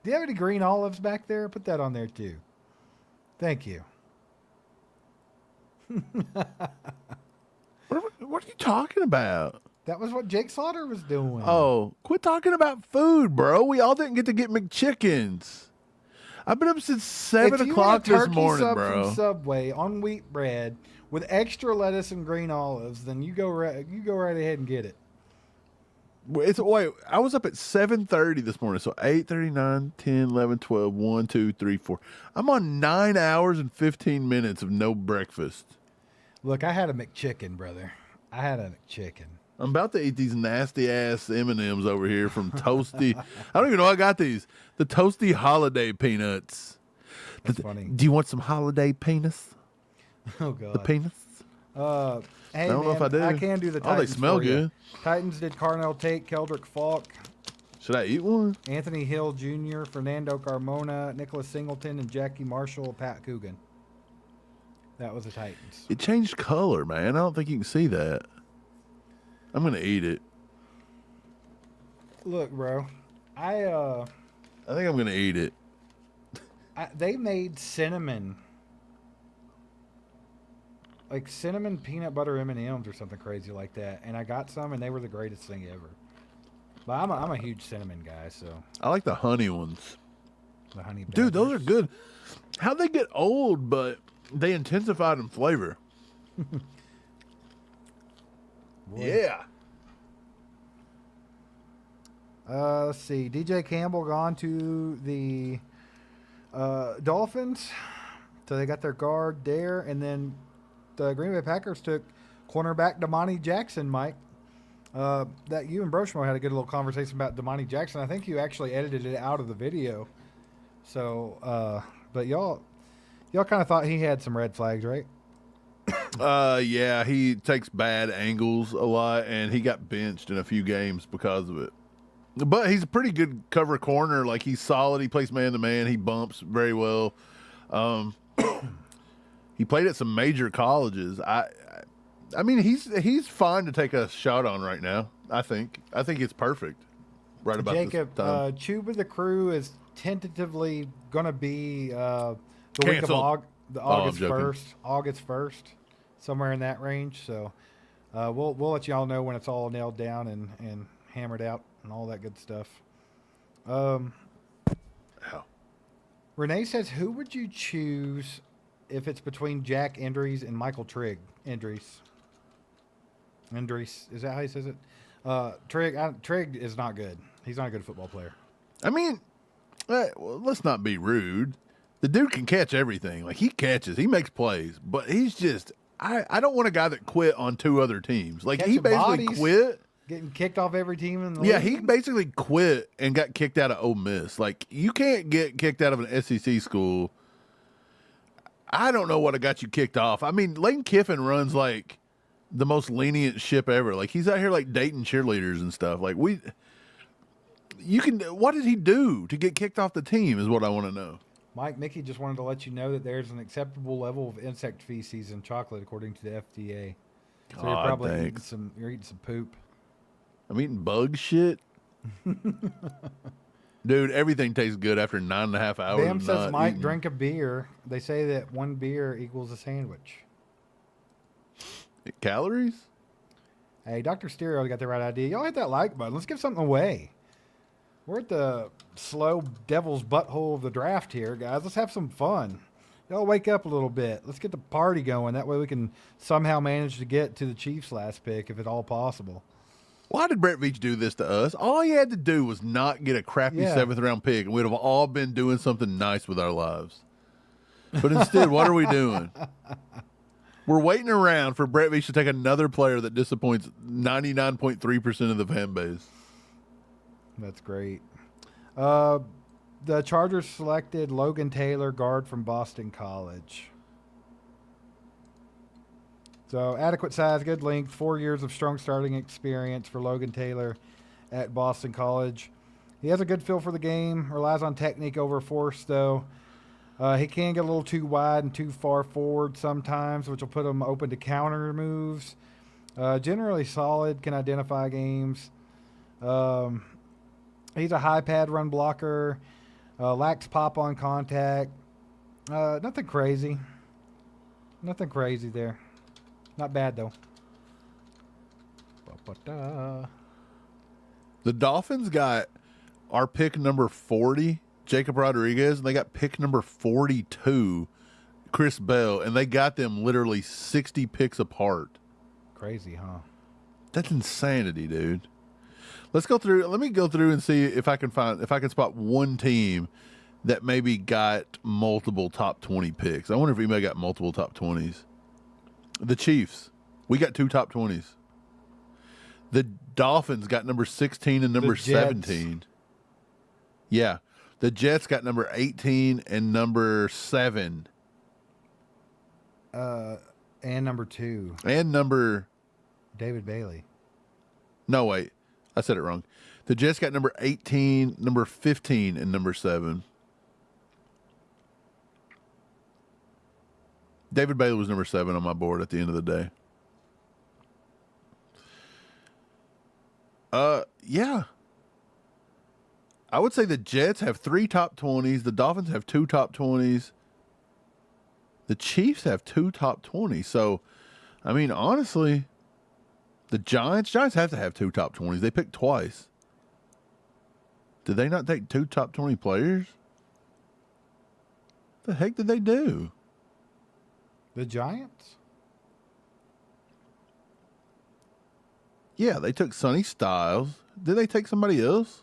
Do you have any green olives back there? Put that on there too. Thank you. What are you talking about? That was what Jake Slaughter was doing. Oh, quit talking about food, bro. We all didn't get McChickens. I've been up since 7 o'clock this morning, sub bro. From Subway on wheat bread with extra lettuce and green olives, then you go right ahead and get it. Wait, I was up at 7:30 this morning, so 8:30, 9, 10, 11, 12, 1, 2, 3, 4. I'm on 9 hours and 15 minutes of no breakfast. Look, I had a McChicken, brother. I had a McChicken. I'm about to eat these nasty ass M&Ms over here from Toasty. I don't even know I got these. The Toasty Holiday Peanuts. That's funny. Do you want some holiday peanuts? Oh God. The peanuts? Hey, I don't know if I do. I can do the Oh, Titans they smell for you. good. Titans did Carnell Tate, Keldrick Falk, Should I eat one? Anthony Hill Jr., Fernando Carmona, Nicholas Singleton, and Jackie Marshall, Pat Coogan. That was the Titans. It changed color, man. I don't think you can see that. I'm going to eat it. Look, bro, I think I'm going to eat it. they made cinnamon, like cinnamon peanut butter M&Ms or something crazy like that, and I got some, and they were the greatest thing ever. But I'm a huge cinnamon guy, so I like the honey ones. the honey. Dude, those are badgers. good. How'd they get old, but they intensified in flavor? Boy. Yeah. Let's see. DJ Campbell gone to the Dolphins. So they got their guard there. And then the Green Bay Packers took cornerback Damani Jackson, Mike. That you and Broshmo had a good little conversation about Damani Jackson. I think you actually edited it out of the video. So, but y'all kind of thought he had some red flags, right? Yeah, he takes bad angles a lot, and he got benched in a few games because of it. But he's a pretty good cover corner. Like, he's solid. He plays man-to-man. He bumps very well. He played at some major colleges. I mean, he's fine to take a shot on right now, I think. I think it's perfect right about Jacob, this time. Chuba the Crew is tentatively going to be the week of Canceled. August I'm joking. 1st. August 1st, somewhere in that range. So we'll let y'all know when it's all nailed down and hammered out and all that good stuff. Renee says, who would you choose if it's between Jack Endries and Michael Trigg? Endries, is that how he says it? Trigg is not good. He's not a good football player. I mean, well, let's not be rude. The dude can catch everything. Like, he catches. He makes plays. But he's just – I don't want a guy that quit on two other teams. Like, he Catching basically bodies. quit. Getting kicked off every team in the Yeah, league. he basically quit and got kicked out of Ole Miss. Like, you can't get kicked out of an SEC school. I don't know what got you kicked off. I mean, Lane Kiffin runs, like, the most lenient ship ever. Like, he's out here, like, dating cheerleaders and stuff. Like, what did he do to get kicked off the team is what I want to know. Mike Mickey just wanted to let you know that there's an acceptable level of insect feces in chocolate according to the FDA. So you're God, probably thanks. eating some poop. I'm eating bug shit. Dude, everything tastes good after 9.5 hours. Bam of says not Mike eating. drank a beer. They say that one beer equals a sandwich. Calories? Hey, Dr. Stereo got the right idea. Y'all hit that like button. Let's give something away. We're at the slow devil's butthole of the draft here, guys. Let's have some fun. Y'all wake up a little bit. Let's get the party going. That way we can somehow manage to get to the Chiefs' last pick if at all possible. Why did Brett Veach do this to us? All he had to do was not get a crappy 7th round pick, and we'd have all been doing something nice with our lives. But instead, what are we doing? We're waiting around for Brett Veach to take another player that disappoints 99.3% of the fan base. That's great. The Chargers selected Logan Taylor, guard from Boston College. So adequate size, good length, 4 years of strong starting experience for Logan Taylor at Boston College. He has a good feel for the game, relies on technique over force, though. He can get a little too wide and too far forward sometimes, which will put him open to counter moves. Generally solid, can identify games. He's a high pad run blocker, lacks pop on contact. Nothing crazy. Nothing crazy there. Not bad, though. Ba-ba-da. The Dolphins got our pick number 40, Jacob Rodriguez, and they got pick number 42, Chris Bell, and they got them literally 60 picks apart. Crazy, huh? That's insanity, dude. Let's go through. Let me go through and see if I can spot one team that maybe got multiple top 20 picks. I wonder if anybody got multiple top 20s. The Chiefs. We got 2 top 20s. The Dolphins got number 16 and number 17. Yeah. The Jets got number 18 and number 7. And number 2. And number... David Bailey. No, wait. I said it wrong. The Jets got number 18, number 15, and number 7. David Bailey was number 7 on my board at the end of the day. Yeah. I would say the Jets have 3 top 20s. The Dolphins have 2 top 20s. The Chiefs have 2 top 20s. So, I mean, honestly, the Giants have to have 2 top 20s. They picked twice. Did they not take 2 top 20 players? What the heck did they do? The Giants? Yeah, they took Sonny Styles. Did they take somebody else?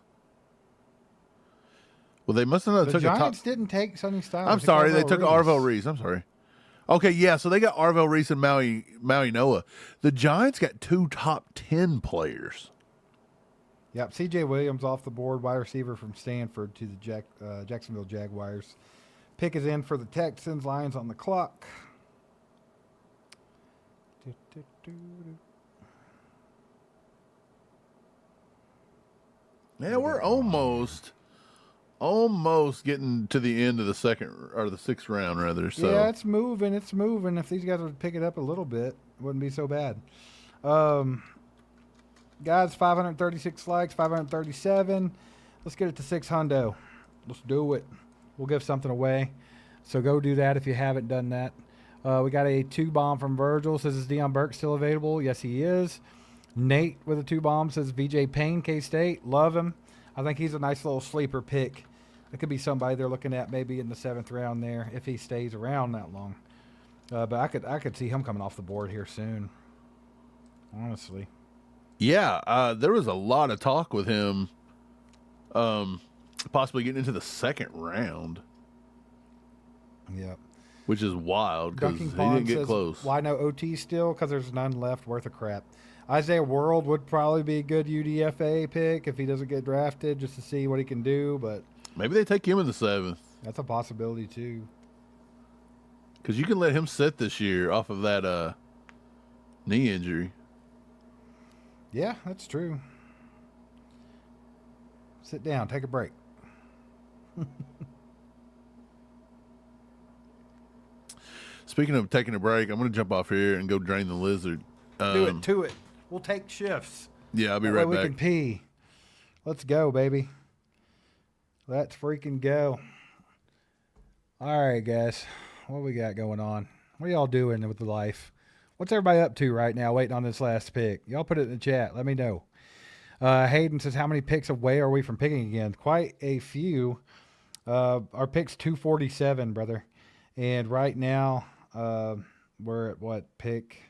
Well, they must have not The took Giants a top. didn't take Sonny Styles. I'm sorry, they took Arvell Reese. I'm sorry. Okay, yeah, so they got Arvell Reese and Maui Noah. The Giants got 2 top 10 players. Yep, C.J. Williams off the board, wide receiver from Stanford to the Jacksonville Jaguars. Pick is in for the Texans. Lions on the clock. Yeah, we're almost getting to the end of the second or the 6th round, rather. So yeah, it's moving. It's moving. If these guys would pick it up a little bit, it wouldn't be so bad. Guys, 536 likes, 537. Let's get it to 600. Let's do it. We'll give something away. So go do that if you haven't done that. We got a 2-bomb from Virgil. Says, is Deion Burke still available? Yes, he is. Nate with a 2-bomb says, VJ Payne, K-State. Love him. I think he's a nice little sleeper pick. It could be somebody they're looking at maybe in the 7th round there if he stays around that long. But I could see him coming off the board here soon. Honestly. yeah, there was a lot of talk with him possibly getting into the 2nd round, Yep. which is wild because he Dunking Pond didn't get says, close. why no OT still? Because there's none left worth a crap. Isaiah World would probably be a good UDFA pick if he doesn't get drafted, just to see what he can do. But Maybe they take him in the 7th that's a possibility too. because you can let him sit this year off of that knee injury. Yeah, that's true. Sit down, take a break. Speaking of taking a break, I'm going to jump off here and go drain the lizard. Do it. We'll take shifts. Yeah, I'll be That right way back. we can pee. Let's go, baby. Let's freaking go. All right, guys. What we got going on? What are y'all doing with the life? What's everybody up to right now waiting on this last pick? Y'all put it in the chat. Let me know. Hayden says, how many picks away are we from picking again? Quite a few. Our pick's 247, brother. And right now, we're at what pick?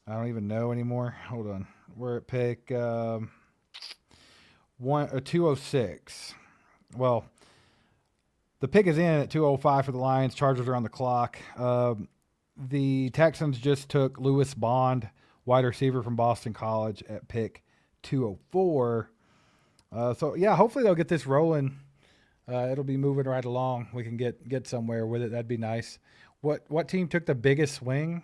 I don't even know anymore. Hold on. We're at pick 206. Well, the pick is in at 205 for the Lions. Chargers are on the clock. The Texans just took Lewis Bond, wide receiver from Boston College, at pick 204. So, yeah, hopefully they'll get this rolling. It'll be moving right along. We can get somewhere with it. That'd be nice. What team took the biggest swing?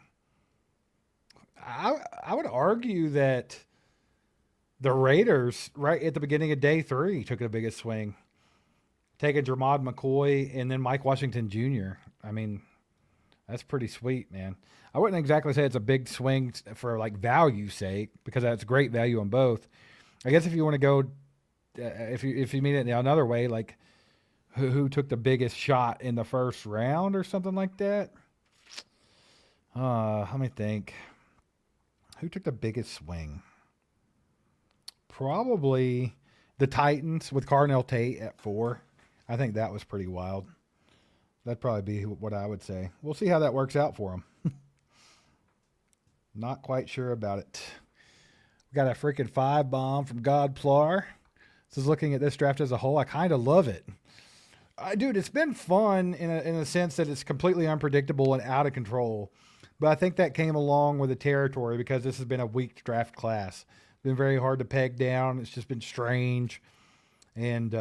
I would argue that the Raiders, right at the beginning of day 3, took the biggest swing, taking Jermod McCoy and then Mike Washington Jr. I mean, that's pretty sweet, man. I wouldn't exactly say it's a big swing for like value sake because that's great value on both. I guess if you want to go, if you mean it another way, like who took the biggest shot in the first round or something like that. Let me think. Who took the biggest swing? Probably the Titans with Carnell Tate at 4. I think that was pretty wild. That'd probably be what I would say. We'll see how that works out for them. Not quite sure about it. We got a freaking 5 bomb from Godplar. This is looking at this draft as a whole. I kind of love it. Dude, it's been fun in a sense that it's completely unpredictable and out of control. But I think that came along with the territory because this has been a weak draft class. It's been very hard to peg down. It's just been strange. And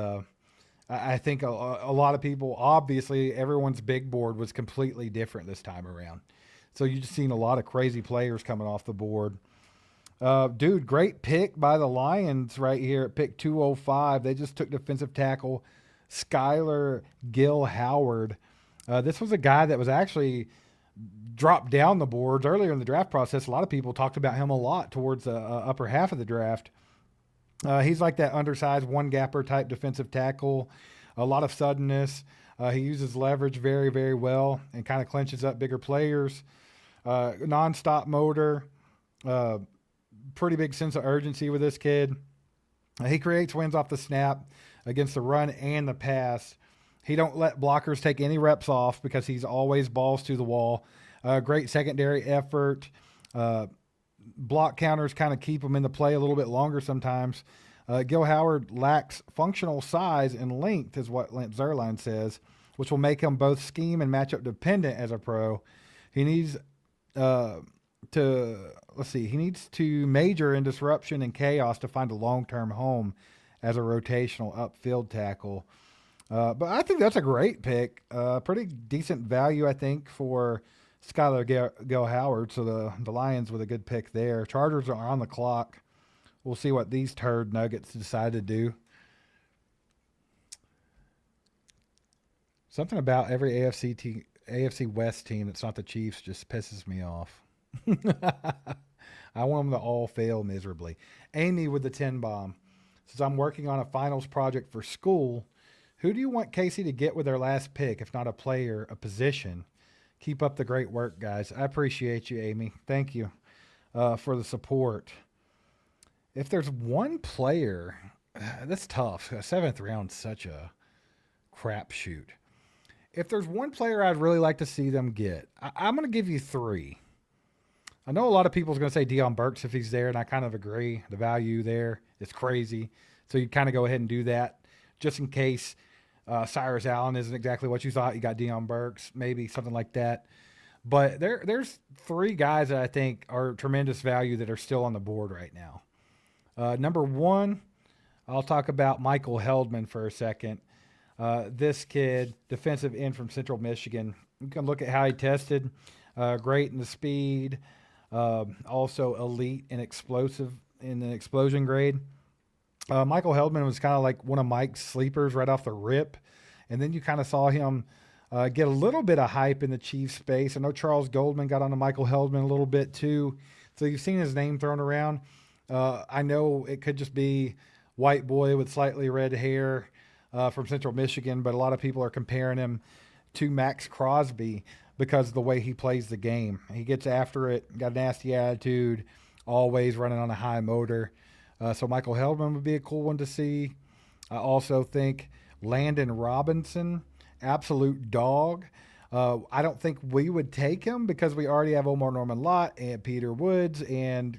I think a lot of people, obviously, everyone's big board was completely different this time around. So you've just seen a lot of crazy players coming off the board. Dude, great pick by the Lions right here at pick 205. They just took defensive tackle Skylar Gill Howard. This was a guy that was actually dropped down the boards earlier in the draft process. A lot of people talked about him a lot towards the upper half of the draft. He's like that undersized one-gapper type defensive tackle, a lot of suddenness. He uses leverage very, very well and kind of clinches up bigger players. Non-stop motor, pretty big sense of urgency with this kid. He creates wins off the snap against the run and the pass. He don't let blockers take any reps off because he's always balls to the wall. Great secondary effort. Block counters kind of keep him in the play a little bit longer sometimes. Gil Howard lacks functional size and length, is what Lance Zierlein says, which will make him both scheme and matchup dependent as a pro. He needs he needs to major in disruption and chaos to find a long-term home as a rotational upfield tackle. But I think that's a great pick. Pretty decent value, I think, for Skylar Gill Howard. So the Lions with a good pick there. Chargers are on the clock. We'll see what these turd nuggets decide to do. Something about every AFC West team that's not the Chiefs just pisses me off. I want them to all fail miserably. Amy with the 10 bomb says, I'm working on a finals project for school. Who do you want Casey to get with their last pick, if not a player, a position? Keep up the great work, guys. I appreciate you, Amy. Thank you for the support. If there's one player, that's tough. A 7th round's such a crapshoot. If there's one player I'd really like to see them get, I'm going to give you 3. I know a lot of people's going to say Deion Burks if he's there, and I kind of agree. The value there is crazy. So you kind of go ahead and do that just in case Cyrus Allen isn't exactly what you thought. You got Deion Burks, maybe something like that. But there's 3 guys that I think are tremendous value that are still on the board right now. Number 1, I'll talk about Michael Heldman for a second. This kid, defensive end from Central Michigan. You can look at how he tested. Great in the speed. Also elite and explosive in the explosion grade. Michael Heldman was kind of like one of Mike's sleepers right off the rip. And then you kind of saw him get a little bit of hype in the Chiefs space. I know Charles Goldman got onto Michael Heldman a little bit too. So you've seen his name thrown around. I know it could just be white boy with slightly red hair from Central Michigan, but a lot of people are comparing him to Max Crosby because of the way he plays the game. He gets after it, got a nasty attitude, always running on a high motor. So Michael Heldman would be a cool one to see. I also think Landon Robinson, absolute dog. I don't think we would take him because we already have Omar Norman Lott and Peter Woods and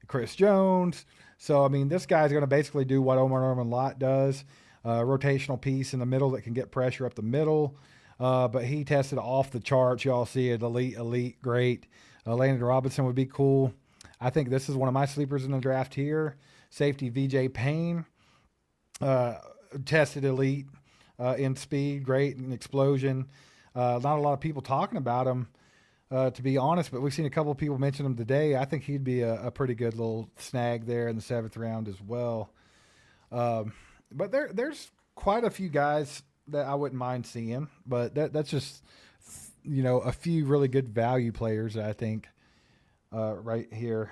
Chris Jones. So, I mean, this guy's going to basically do what Omar Norman Lott does, rotational piece in the middle that can get pressure up the middle. But he tested off the charts. Y'all see it, elite, great. Landon Robinson would be cool. I think this is one of my sleepers in the draft here. Safety VJ Payne, tested elite in speed, great in explosion. Not a lot of people talking about him, to be honest, but we've seen a couple of people mention him today. I think he'd be a pretty good little snag there in the 7th round as well. But there's quite a few guys that I wouldn't mind seeing, but that's just, a few really good value players that I think right here.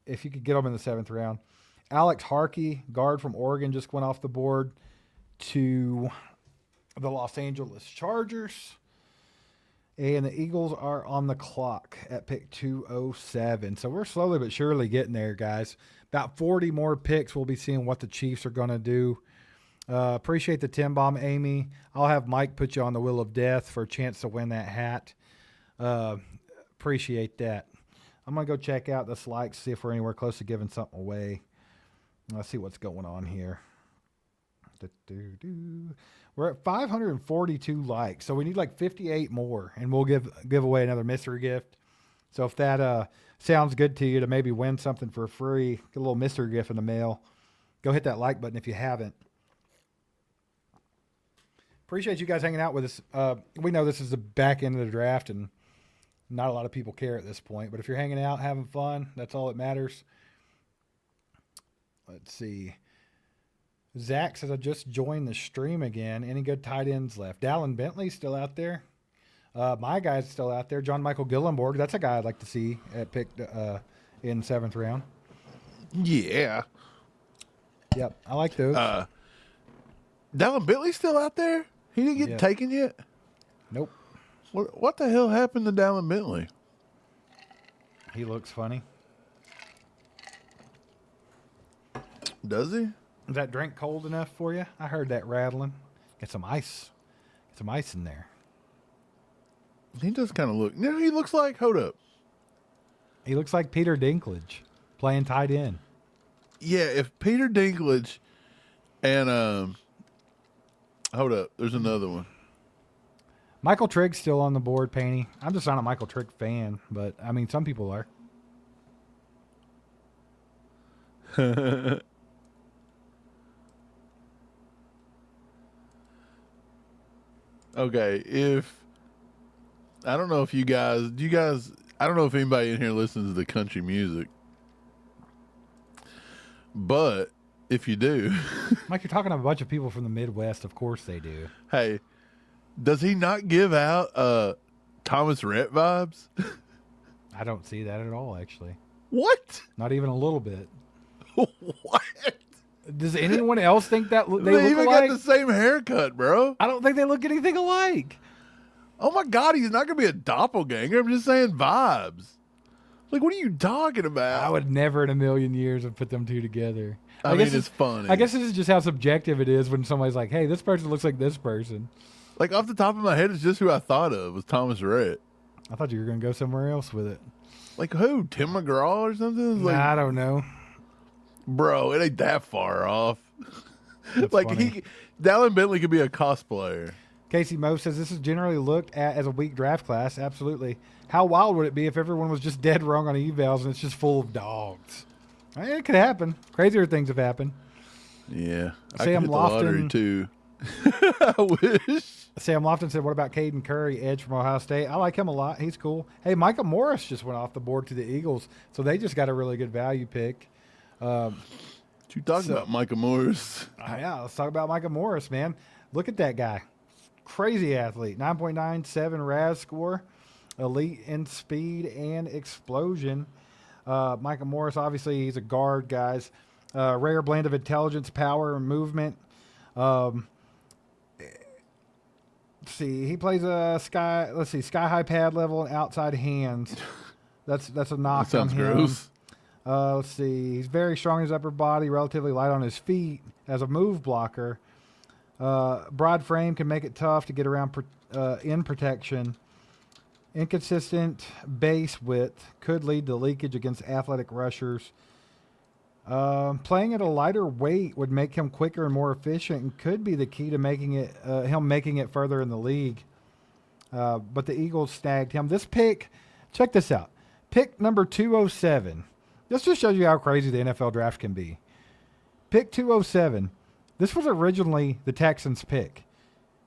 If you could get them in the 7th round. Alex Harkey, guard from Oregon, just went off the board to the Los Angeles Chargers. And the Eagles are on the clock at pick 207. So we're slowly but surely getting there, guys. About 40 more picks. We'll be seeing what the Chiefs are going to do. Appreciate the Tim Bomb, Amy. I'll have Mike put you on the Wheel of Death for a chance to win that hat. Appreciate that. I'm going to go check out this likes, see if we're anywhere close to giving something away. Let's see what's going on here. We're at 542 likes, so we need like 58 more, and we'll give away another mystery gift. So if that sounds good to you to maybe win something for free, get a little mystery gift in the mail, go hit that like button if you haven't. Appreciate you guys hanging out with us. We know this is the back end of the draft, and not a lot of people care at this point. But if you're hanging out, having fun, that's all that matters. Let's see. Zach says, I just joined the stream again. Any good tight ends left? Dallin Bentley's still out there. My guy's still out there. John Michael Gillenborg. That's a guy I'd like to see at picked in 7th round. Yeah. Yep, I like those. Dallin Bentley's still out there? He didn't get taken yet? Nope. What the hell happened to Dallin Bentley? He looks funny. Does he? Is that drink cold enough for you? I heard that rattling. Get some ice. Get some ice in there. He does kind of look. No, he looks like. Hold up. He looks like Peter Dinklage playing tight end. Yeah, if Peter Dinklage and hold up, there's another one. Michael Trigg's still on the board, Paney. I'm just not a Michael Trigg fan, but I mean, some people are. Okay, I don't know if you guys, I don't know if anybody in here listens to country music, but if you do, Mike, you're talking to a bunch of people from the Midwest. Of course they do. Hey, does he not give out Thomas Rhett vibes? I don't see that at all, actually. What? Not even a little bit. What? Does anyone else think that they They look even alike? got the same haircut, bro. I don't think they look anything alike. Oh my God, he's not gonna be a doppelganger. I'm just saying vibes. Like, what are you talking about? I would never in a million years have put them two together. I mean, it's funny. I guess this is just how subjective it is when somebody's like, hey, this person looks like this person. Like, off the top of my head, it's just who I thought of was Thomas Rhett. I thought you were going to go somewhere else with it. Like who? Tim McGraw or something? Like, I don't know. bro, it ain't that far off. That's like funny. Dallin Bentley could be a cosplayer. Casey Moe says this is generally looked at as a weak draft class. Absolutely. How wild would it be if everyone was just dead wrong on evals and it's just full of dogs? I mean, it could happen. Crazier things have happened. Yeah, I Sam could hit the lottery Lofton too. I wish. Sam Lofton said, what about Caden Curry, edge from Ohio State? I like him a lot. He's cool. Hey, Micah Morris just went off the board to the Eagles, so they just got a really good value pick. What you talking about, Micah Morris? Yeah, let's talk about Micah Morris, man. Look at that guy. Crazy athlete. 9.97 RAS score. Elite in speed and explosion. Micah Morris, obviously, he's a guard, guys. Rare blend of intelligence, power, and movement. Let's see. He plays a sky high pad level and outside hands. That's a knock That sounds on him. gross. Let's see. He's very strong in his upper body, relatively light on his feet as a move blocker. Broad frame can make it tough to get around in protection. Inconsistent base width could lead to leakage against athletic rushers. Playing at a lighter weight would make him quicker and more efficient and could be the key to making it further in the league. But the Eagles snagged him. This pick, check this out. Pick number 207. This just shows you how crazy the NFL draft can be. Pick 207. This was originally the Texans' pick.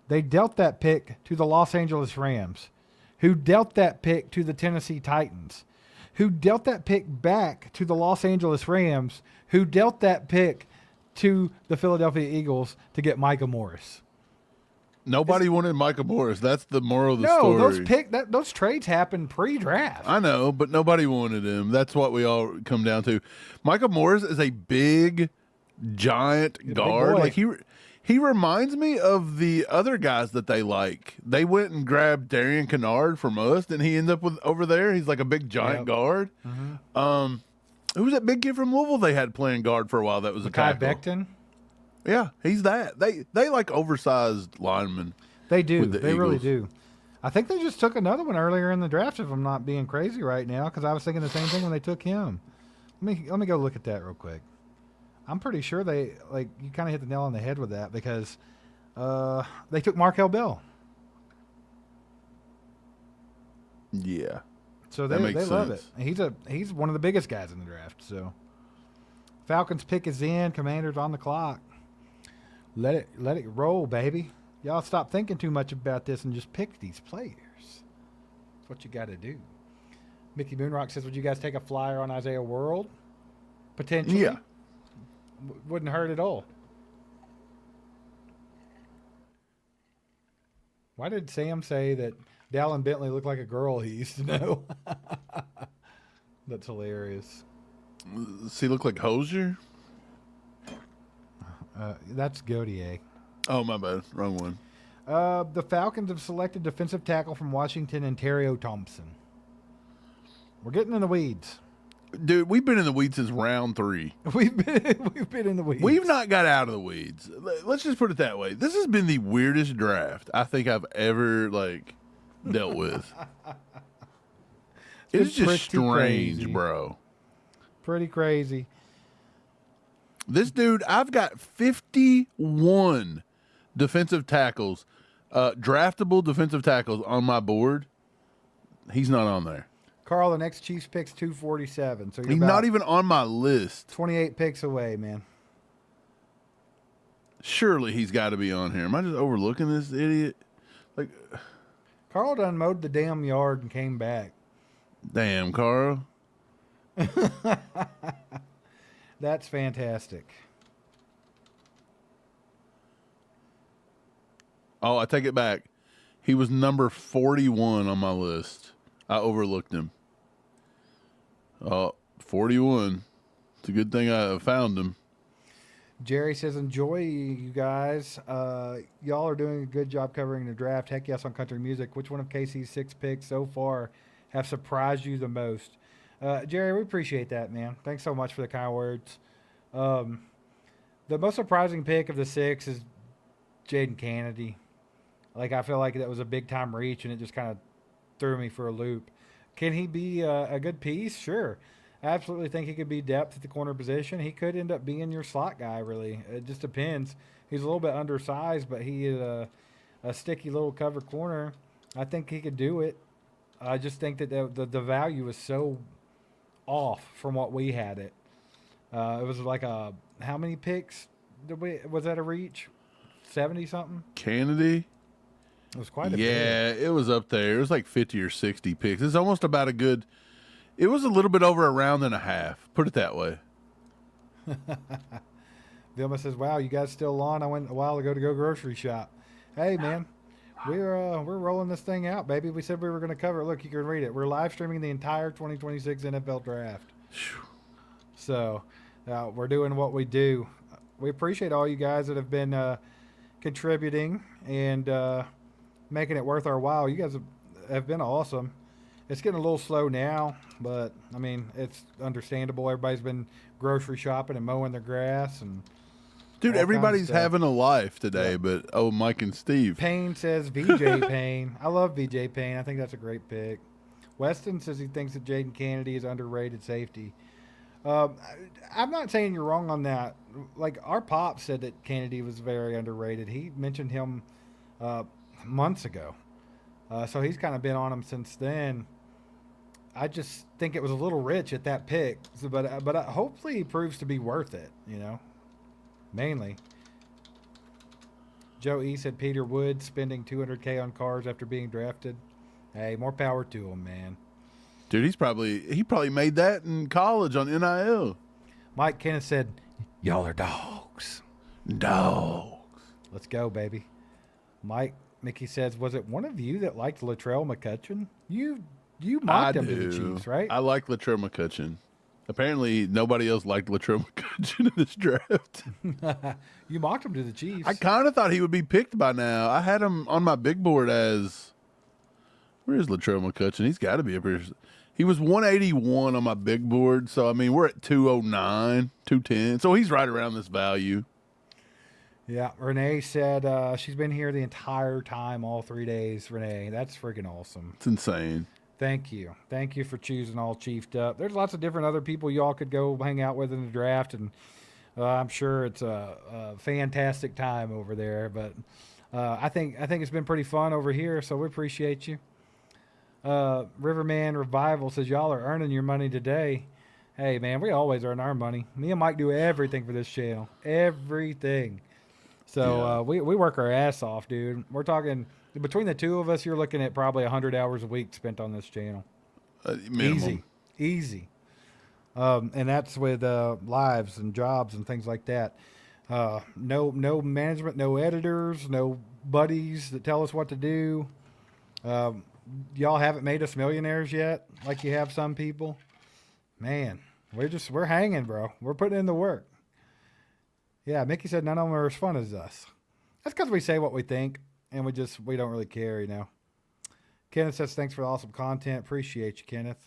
They dealt that pick to the Los Angeles Rams, who dealt that pick to the Tennessee Titans, who dealt that pick back to the Los Angeles Rams, who dealt that pick to the Philadelphia Eagles to get Micah Morris. Nobody wanted Michael Morris. That's the moral of the No, story. those trades happened pre-draft. I know, but nobody wanted him. That's what we all come down to. Michael Morris is a big, giant guard. boy. Like he reminds me of the other guys that they like. They went and grabbed Darian Kennard from us, and he ends up with over there. He's like a big, giant guard. Who was that big kid from Louisville they had playing guard for a while? That was a Kai tackle. Becton. Yeah, he's that. They like oversized linemen. They do. with the They really Eagles. do. I think they just took another one earlier in the draft, if I'm not being crazy right now, because I was thinking the same thing when they took him. Let me go look at that real quick. I'm pretty sure you kind of hit the nail on the head with that because they took Markel Bell. Yeah. So That they makes love it. sense. He's one of the biggest guys in the draft. So Falcons pick is in. Commanders on the clock. Let it roll, baby. Y'all stop thinking too much about this and just pick these players. That's what you got to do. Mickey Moonrock says, "Would you guys take a flyer on Isaiah World? Potentially, Yeah. Wouldn't hurt at all." Why did Sam say that Dallin Bentley looked like a girl he used to know? That's hilarious. Does he look like Hosier? That's Gautier. Oh, my bad. Wrong one. The Falcons have selected defensive tackle from Washington, Ontario Thompson. We're getting in the weeds. Dude, we've been in the weeds since round 3. We've been in the weeds. We've not got out of the weeds. Let's just put it that way. This has been the weirdest draft I think I've ever dealt with. It's just pretty strange, crazy. bro. Pretty crazy. This dude, I've got 51 defensive tackles, draftable defensive tackles on my board. He's not on there. Carl, the next Chiefs pick's 247. So you're He's about not even on my list. 28 picks away, man. Surely he's got to be on here. Am I just overlooking this idiot? Carl done mowed the damn yard and came back. Damn, Carl. That's fantastic. Oh, I take it back. He was number 41 on my list. I overlooked him. 41. It's a good thing I found him. Jerry says, "Enjoy, you guys. Y'all are doing a good job covering the draft. Heck yes on country music. Which one of Casey's 6 picks so far have surprised you the most?" Jerry, we appreciate that, man. Thanks so much for the kind words. The most surprising pick of the 6 is Jaden Kennedy. I feel like that was a big-time reach, and it just kind of threw me for a loop. Can he be a good piece? Sure. I absolutely think he could be depth at the corner position. He could end up being your slot guy, really. It just depends. He's a little bit undersized, but he is a sticky little cover corner. I think he could do it. I just think that the value is so off from what we had it. It was how many picks was that a reach? 70-something? Kennedy? It was quite a bit. Yeah, it was up there. It was like 50 or 60 picks. It's almost about it was a little bit over a round and a half. Put it that way. Vilma says, "Wow, you guys still on? I went a while ago to go grocery shop." Hey, man, we're rolling this thing out, baby. We said we were going to cover it. Look, you can read it. We're live streaming the entire 2026 NFL Draft. So we're doing what we do. We appreciate all you guys that have been contributing and making it worth our while. You guys have been awesome. It's getting a little slow now, but, I mean, it's understandable. Everybody's been grocery shopping and mowing their grass. And Dude, all kinds of everybody's stuff. having a life today, but Mike and Steve. Payne says VJ Payne. I love VJ Payne. I think that's a great pick. Weston says he thinks that Jaden Kennedy is underrated safety. I'm not saying you're wrong on that. Our pop said that Kennedy was very underrated. He mentioned him months ago. So he's kind of been on him since then. I just think it was a little rich at that pick. So, but hopefully he proves to be worth it, mainly. Joe E. said Peter Wood spending $200K on cars after being drafted. Hey, more power to him, man. Dude, he probably made that in college on NIL. Mike Kenneth said, "Y'all are dogs." Dogs. Let's go, baby. Mickey says, was it one of you that liked Latrell McCutcheon? You I mocked him do. to the Chiefs, right? I like Latrell McCutcheon. Apparently, nobody else liked Latrell McCutcheon in this draft. You mocked him to the Chiefs. I kind of thought he would be picked by now. I had him on my big board as, where is Latrell McCutcheon? He's got to be up here. He was 181 on my big board. So, I mean, we're at 209, 210. So he's right around this value. Yeah, Renee said she's been here the entire time, all 3 days. Renee, that's freaking awesome. It's insane. Thank you. Thank you for choosing All Chiefed Up. There's lots of different other people y'all could go hang out with in the draft, and I'm sure it's a fantastic time over there. But I think it's been pretty fun over here, so we appreciate you. Riverman Revival says, y'all are earning your money today. Hey, man, we always earn our money. Me and Mike do everything for this channel. Everything. So we work our ass off, dude. We're talking, between the two of us, you're looking at probably 100 hours a week spent on this channel. Minimum. Easy. And that's with lives and jobs and things like that. No management, no editors, no buddies that tell us what to do. Y'all haven't made us millionaires yet, like you have some people. Man, we're hanging, bro. We're putting in the work. Yeah, Mickey said none of them are as fun as us. That's because we say what we think, and we don't really care, you know. Kenneth says, thanks for the awesome content. Appreciate you, Kenneth.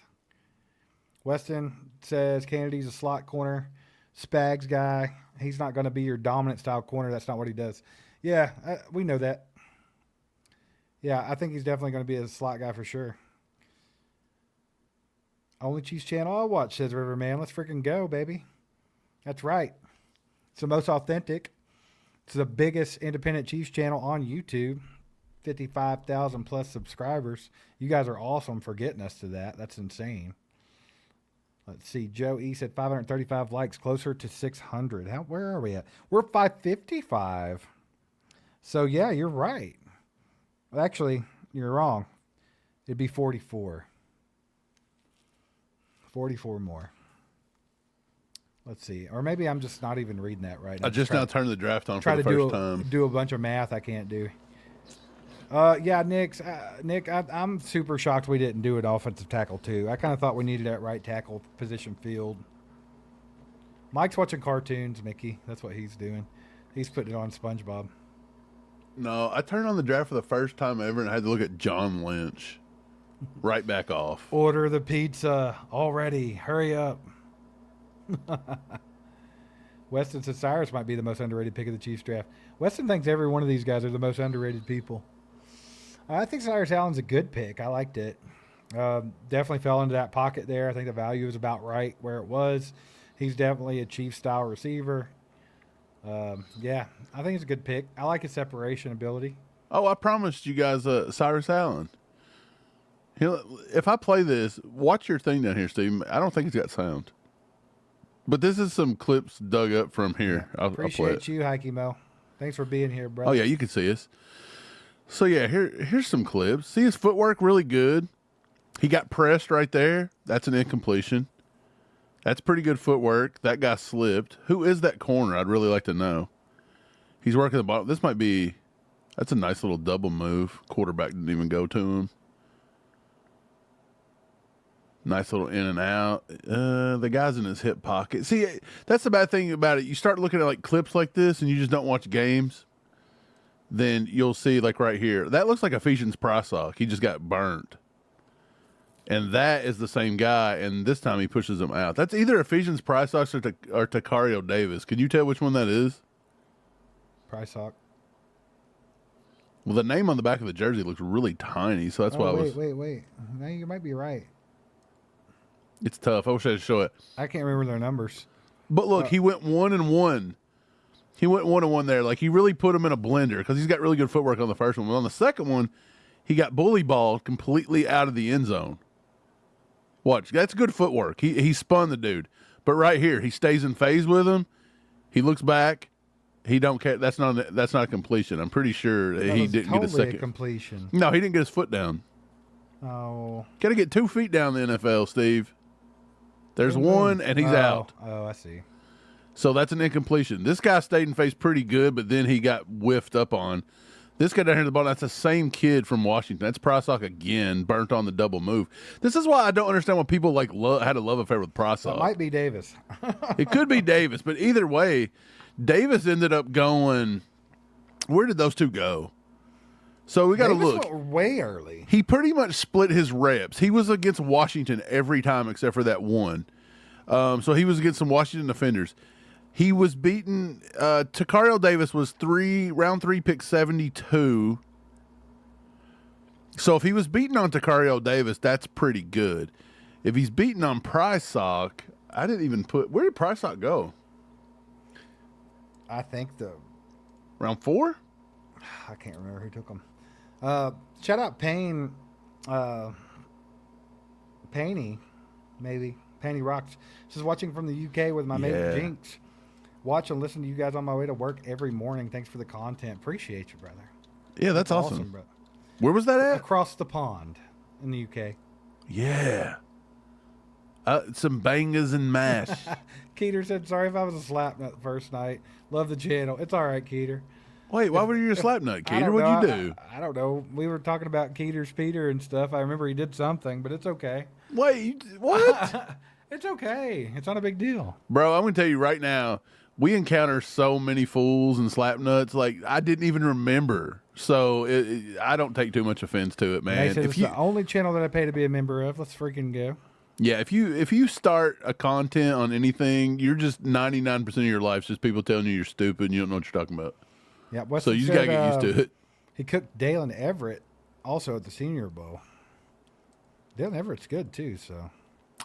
Weston says, Kennedy's a slot corner. Spags guy. He's not going to be your dominant style corner. That's not what he does. Yeah, we know that. Yeah, I think he's definitely going to be a slot guy for sure. Only Chiefs channel I'll watch, says Riverman. Let's freaking go, baby. That's right. It's the most authentic. It's the biggest independent Chiefs channel on YouTube. 55,000 plus subscribers. You guys are awesome for getting us to that. That's insane. Let's see. Joe E said 535 likes, closer to 600. Where are we at? We're 555. So, yeah, you're right. Well, actually, you're wrong. It'd be 44. 44 more. Let's see. Or maybe I'm just not even reading that right. I just now turned the draft on for the first time. Do a bunch of math I can't do. Yeah, Nick, I'm super shocked we didn't do an offensive tackle too. I kind of thought we needed that right tackle position filled. Mike's watching cartoons, Mickey. That's what he's doing. He's putting it on SpongeBob. No, I turned on the draft for the first time ever, and I had to look at John Lynch. Right back off. Order the pizza already. Hurry up. Weston says Cyrus might be the most underrated pick of the Chiefs draft. Weston thinks every one of these guys are the most underrated people. I think Cyrus Allen's a good pick. I liked it. Definitely fell into that pocket there. I think the value was about right where it was. He's definitely a Chiefs-style receiver. Yeah, I think it's a good pick. I like his separation ability. Oh, I promised you guys Cyrus Allen. If I play this, watch your thing down here, Steve. I don't think it's got sound. But this is some clips dug up from here. Yeah, appreciate you, Heike Mo. Thanks for being here, bro. Oh, yeah, you can see us. So, yeah, here's some clips. See his footwork really good. He got pressed right there. That's an incompletion. That's pretty good footwork. That guy slipped. Who is that corner? I'd really like to know. He's working the bottom. This might be – that's a nice little double move. Quarterback didn't even go to him. Nice little in and out. The guy's in his hip pocket. See, that's the bad thing about it. You start looking at like clips like this and you just don't watch games. Then you'll see like right here. That looks like Ephesians Prysock. He just got burnt. And that is the same guy. And this time he pushes him out. That's either Ephesians Prysock or Takario Davis. Can you tell which one that is? Prysock. Well, the name on the back of the jersey looks really tiny. So that's why I was. Wait. Now you might be right. It's tough. I wish I could show it. I can't remember their numbers. But look, he went 1-1. He went 1-1 there. Like, he really put him in a blender because he's got really good footwork on the first one. But on the second one, he got bully balled completely out of the end zone. Watch. That's good footwork. He spun the dude. But right here, he stays in phase with him. He looks back. He don't care. That's not a completion. I'm pretty sure he didn't get a second. A completion. No, he didn't get his foot down. Oh. Got to get 2 feet down the NFL, Steve. There's one, and he's out. Oh, I see. So that's an incompletion. This guy stayed in phase pretty good, but then he got whiffed up on. This guy down here at the bottom, that's the same kid from Washington. That's Prysock again, burnt on the double move. This is why I don't understand why people like had a love affair with Prysock. It might be Davis. It could be Davis, but either way, Davis ended up going. Where did those two go? So we got to Davis look. went way early. He pretty much split his reps. He was against Washington every time except for that one. So he was against some Washington defenders. He was beaten. Takario Davis was round three, pick 72. So if he was beaten on Takario Davis, that's pretty good. If he's beaten on Prysock, I didn't even put. Where did Prysock go? I think Round 4? I can't remember who took him. Shout out Payne, Paney, maybe. Paney Rocks. Says watching from the UK with my mate Jinx. Watch and listen to you guys on my way to work every morning. Thanks for the content. Appreciate you, brother. Yeah, that's awesome. Bro. Where was that at? Across the pond in the UK. Yeah. Some bangers and mash. Keeter said, sorry if I was a slap nut the first night. Love the channel. It's all right, Keeter. Wait, why were you a slap nut, I Keeter? don't What'd know. you do? I don't know. We were talking about Keeter's Peter and stuff. I remember he did something, but it's okay. Wait, what? It's okay. It's not a big deal. Bro, I'm going to tell you right now, we encounter so many fools and slap nuts. Like, I didn't even remember. So I don't take too much offense to it, man. It's the only channel that I pay to be a member of. Let's freaking go. Yeah, if you start a content on anything, you're just 99% of your life's just people telling you you're stupid and you don't know what you're talking about. Yeah, so you just got to get used to it. He cooked Dalen Everett also at the Senior Bowl. Dalen Everett's good too, so.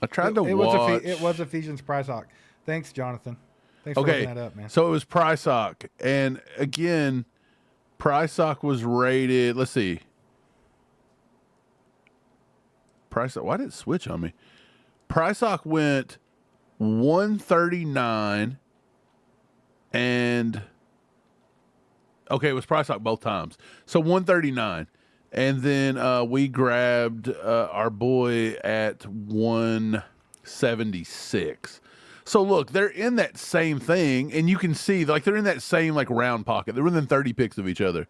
I tried to watch. It was Ephesians Prysock. Thanks, Jonathan. Thanks for looking that up, man. So it was Prysock. And again, Prysock was rated, let's see. Prysock, why did it switch on me? Prysock went 139 and okay, it was Prysock both times. So 139. And then we grabbed our boy at 176. So look, they're in that same thing, and you can see like they're in that same like round pocket. They're within 30 picks of each other.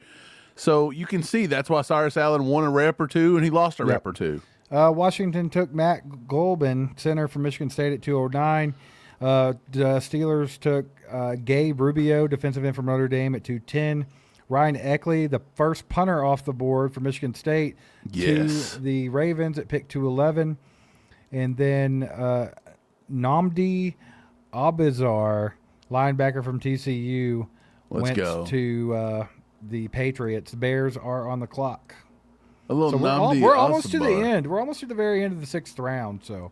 So you can see that's why Cyrus Allen won a rep or two, and he lost a rep or two. Washington took Matt Golban, center from Michigan State, at 209. The Steelers took Gabe Rubio, defensive end from Notre Dame, at 210. Ryan Eckley, the first punter off the board for Michigan State, to the Ravens at pick 211. And then Namdi Abizar, linebacker from TCU, went to the Patriots. Bears are on the clock. So we're almost to the end. We're almost to the very end of the 6th round. So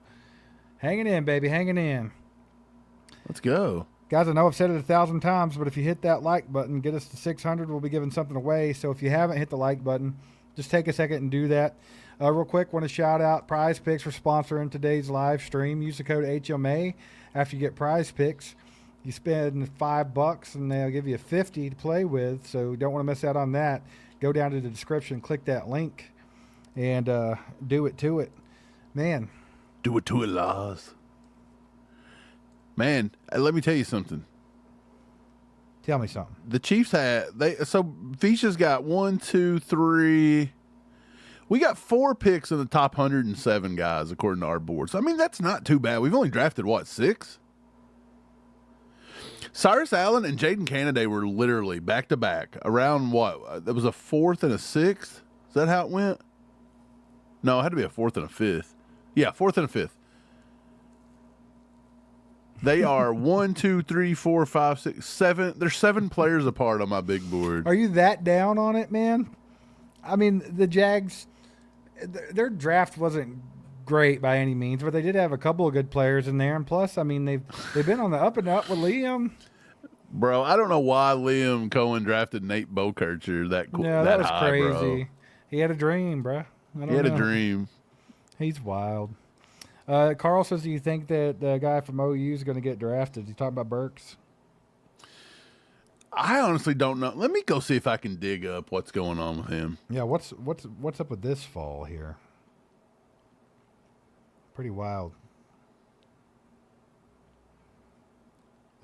hanging in, baby, hanging in. Let's go. Guys, I know I've said it 1,000 times, but if you hit that like button, get us to 600, we'll be giving something away. So if you haven't hit the like button, just take a second and do that. Real quick, want to shout out PrizePicks for sponsoring today's live stream. Use the code HMA after you get PrizePicks. You spend $5 and they'll give you $50 to play with, so don't want to miss out on that. Go down to the description, click that link, and do it to it. Man. Do it to it, Lars. Man, let me tell you something. Tell me something. The Chiefs so Visha's got 1, 2, 3. We got 4 picks in the top 107 guys according to our board. So I mean that's not too bad. We've only drafted 6? Cyrus Allen and Jaden Canada were literally back to back around what? There was a 4th and a 6th. Is that how it went? No, it had to be a 4th and a 5th. Yeah, 4th and a 5th. They are 1, 2, 3, 4, 5, 6, 7. They're 7 players apart on my big board. Are you that down on it, man? I mean, the Jags, their draft wasn't great by any means, but they did have a couple of good players in there. And plus, I mean, they've been on the up and up with Liam. Bro, I don't know why Liam Cohen drafted Nate Bokircher that cool. No, that was high, crazy. Bro. He had a dream, bro. He had a dream. He's wild. Carl says, do you think that the guy from OU is going to get drafted? You talking about Burks? I honestly don't know. Let me go see if I can dig up what's going on with him. Yeah, what's up with this fall here? Pretty wild.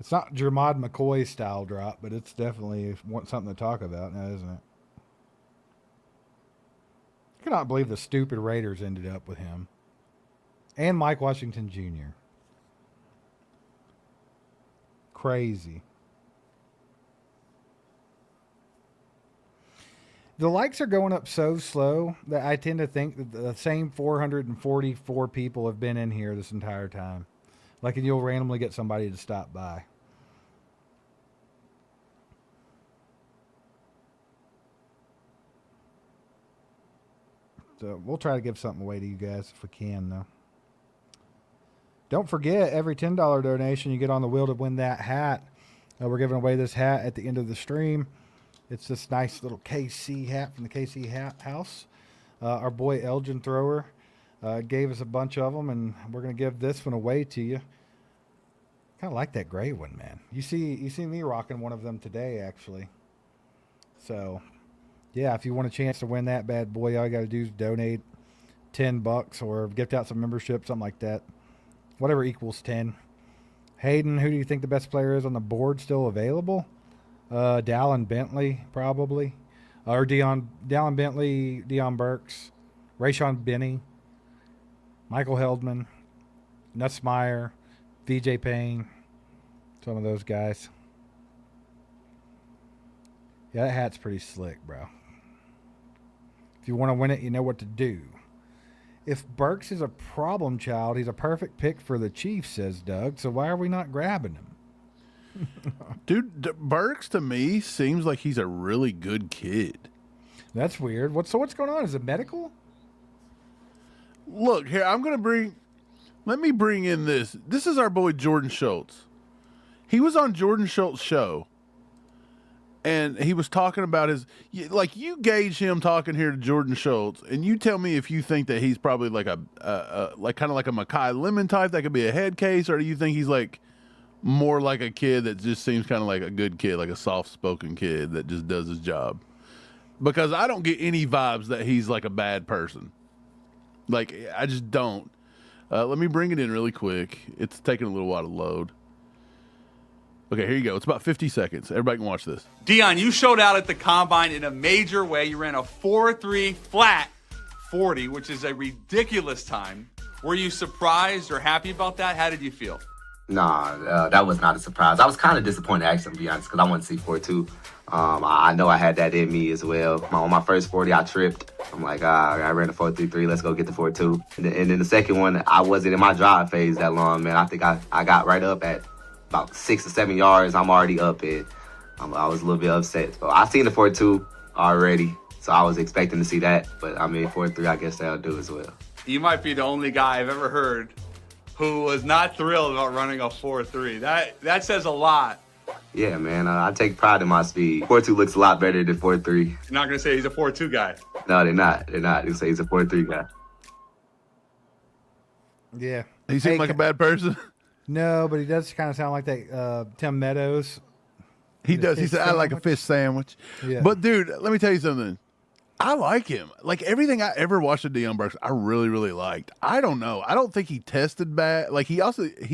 It's not Jermod McCoy style drop, but it's definitely something to talk about now, isn't it? I cannot believe the stupid Raiders ended up with him. And Mike Washington Jr. Crazy. The likes are going up so slow that I tend to think that the same 444 people have been in here this entire time. Like, and you'll randomly get somebody to stop by. So we'll try to give something away to you guys if we can, though. Don't forget, every $10 donation you get on the wheel to win that hat. We're giving away this hat at the end of the stream. It's this nice little KC hat from the KC Hat House. Our boy Elgin Thrower gave us a bunch of them, and we're going to give this one away to you. Kind of like that gray one, man. You see me rocking one of them today, actually. So, yeah, if you want a chance to win that bad boy, all you got to do is donate $10 or gift out some membership, something like that. Whatever equals 10. Hayden, who do you think the best player is on the board still available? Dallin Bentley, probably. Or Dallin Bentley, Deion Burks, Rayshon Benny, Michael Heldman, Nussmeyer, VJ Payne, some of those guys. Yeah, that hat's pretty slick, bro. If you want to win it, you know what to do. If Burks is a problem child, he's a perfect pick for the Chiefs, says Doug. So why are we not grabbing him? Dude, Burks to me seems like he's a really good kid. That's weird. What's going on? Is it medical? Look, here, let me bring in this. This is our boy Jordan Schultz. He was on Jordan Schultz's show, and he was talking about you gauge him talking here to Jordan Schultz, and you tell me if you think that he's probably like kind of like a Makai Lemon type that could be a head case, or do you think he's like more like a kid that just seems kind of like a good kid, like a soft-spoken kid that just does his job? Because I don't get any vibes that he's like a bad person. Like, I just don't. Let me bring it in really quick. It's taking a little while to load. Okay, here you go. It's about 50 seconds. Everybody can watch this. Dion, you showed out at the Combine in a major way. You ran a 4.3 flat 40, which is a ridiculous time. Were you surprised or happy about that? How did you feel? Nah, that was not a surprise. I was kind of disappointed, actually, to be honest, because I wanted to see 4.2. I know I had that in me as well. On my first 40, I tripped. I'm like, I ran a 4.33. Let's go get the 4.2. And then the second one, I wasn't in my drive phase that long, man. I think I got right up at about 6 or 7 yards. I'm already up it. I was a little bit upset. So I seen the 4.2 already, so I was expecting to see that. But, I mean, 4.3, I guess that'll do as well. You might be the only guy I've ever heard who was not thrilled about running a 4.3. That says a lot. Yeah, man, I take pride in my speed. 4.2 looks a lot better than 4.3. You're not going to say he's a 4.2 guy. No, they're not. They say he's a 4.3 guy. Yeah. He seemed like a bad person. No, but he does kind of sound like that Tim Meadows. He does. He said, I like a fish sandwich. Yeah. But, dude, let me tell you something. I like him. Like, everything I ever watched of Deion Burks, I really, really liked. I don't know. I don't think he tested bad. Like, he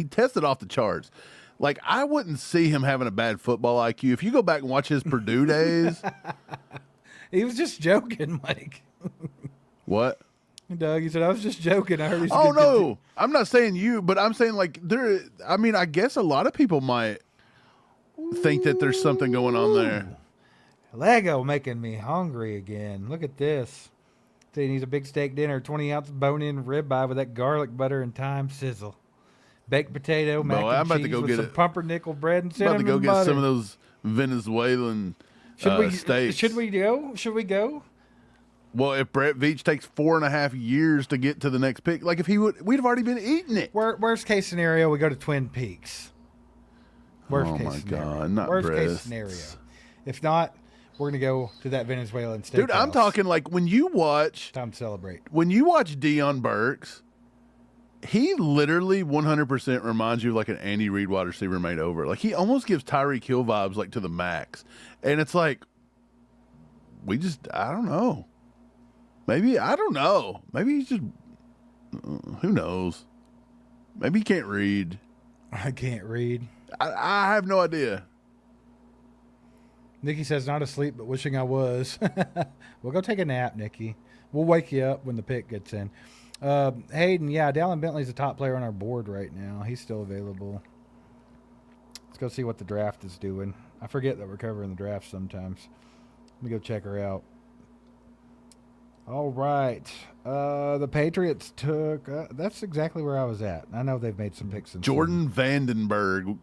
tested off the charts. Like, I wouldn't see him having a bad football IQ. If you go back and watch his Purdue days. He was just joking, Mike. What? Doug, he said, I was just joking. I heard he's Oh, no. I'm not saying you, but I'm saying, like, I guess a lot of people might think that there's something going on there. Lego making me hungry again. Look at this. He needs a big steak dinner, 20-ounce bone-in ribeye with that garlic butter and thyme sizzle. Baked potato, mac and I'm about cheese to go with get some pumpernickel bread and I'm cinnamon about to go get butter. some of those Venezuelan steaks. Should we go? Should we go? Well, if Brett Veach takes 4.5 years to get to the next pick, like if he would, we'd have already been eating it. Worst case scenario, we go to Twin Peaks. Worst Oh case my scenario. God, not Worst breasts. case scenario. If not, we're gonna go to that Venezuelan steakhouse. Dude, I'm talking like when you watch Time to celebrate. Deion Burks, he literally 100% reminds you of like an Andy Reid wide receiver made over. Like he almost gives Tyreek Hill vibes like to the max. And it's like, I don't know. Maybe, I don't know. Maybe he's just, who knows? Maybe he can't read. I can't read. I have no idea. Nikki says, not asleep, but wishing I was. Well, go take a nap, Nikki. We'll wake you up when the pick gets in. Hayden, yeah, Dallin Bentley's the top player on our board right now. He's still available. Let's go see what the draft is doing. I forget that we're covering the draft sometimes. Let me go check her out. All right. The Patriots took... that's exactly where I was at. I know they've made some picks. Jordan Vandenberg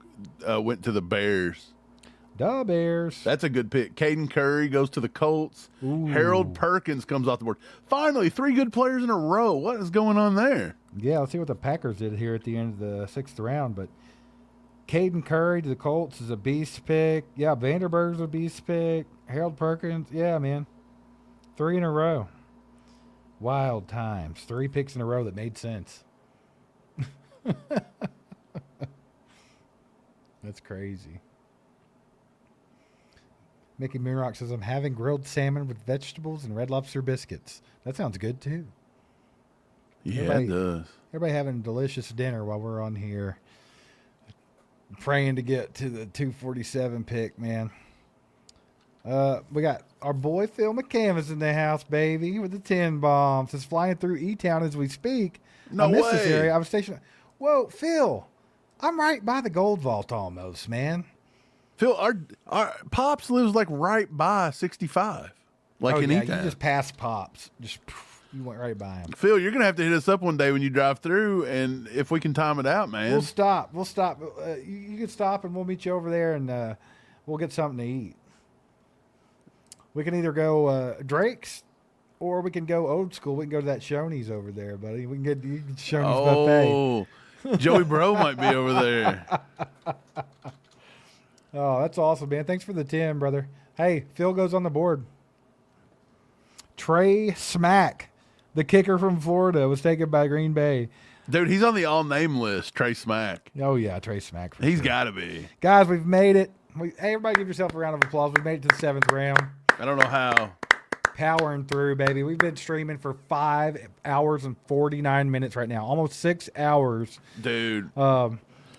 went to the Bears. The Bears. That's a good pick. Caden Curry goes to the Colts. Ooh. Harold Perkins comes off the board. Finally, 3 good players in a row. What is going on there? Yeah, let's see what the Packers did here at the end of the 6th round. But Caden Curry to the Colts is a beast pick. Yeah, Vanderberg's a beast pick. Harold Perkins. Yeah, man. 3 in a row. Wild times. 3 picks in a row that made sense. That's crazy. Mickey Moonrock says, I'm having grilled salmon with vegetables and Red Lobster biscuits. That sounds good, too. Yeah, it does. Everybody having a delicious dinner while we're on here. Praying to get to the 247 pick, man. We got our boy Phil McCamus in the house, baby, with the 10 bombs. It's flying through E-Town as we speak. No I missed this way. area. I was stationed. Whoa, Phil, I'm right by the Gold Vault almost, man. Phil, our Pops lives like right by 65, like in yeah, E-Town. you just passed Pops. Just you went right by him. Phil, you're gonna have to hit us up one day when you drive through, and if we can time it out, man. We'll stop. You can stop, and we'll meet you over there, and we'll get something to eat. We can either go Drake's, or we can go old school. We can go to that Shoney's over there, buddy. We can get Shoney's buffet. Oh, Joey Bro might be over there. Oh, that's awesome, man. Thanks for the 10, brother. Hey, Phil goes on the board. Trey Smack, the kicker from Florida, was taken by Green Bay. Dude, he's on the all-name list, Trey Smack. Oh, yeah, Trey Smack. He's sure. got to be. Guys, we've made it. Hey, everybody give yourself a round of applause. We made it to the 7th round. I don't know how. Powering through, baby. We've been streaming for 5 hours and 49 minutes right now. Almost 6 hours. Dude.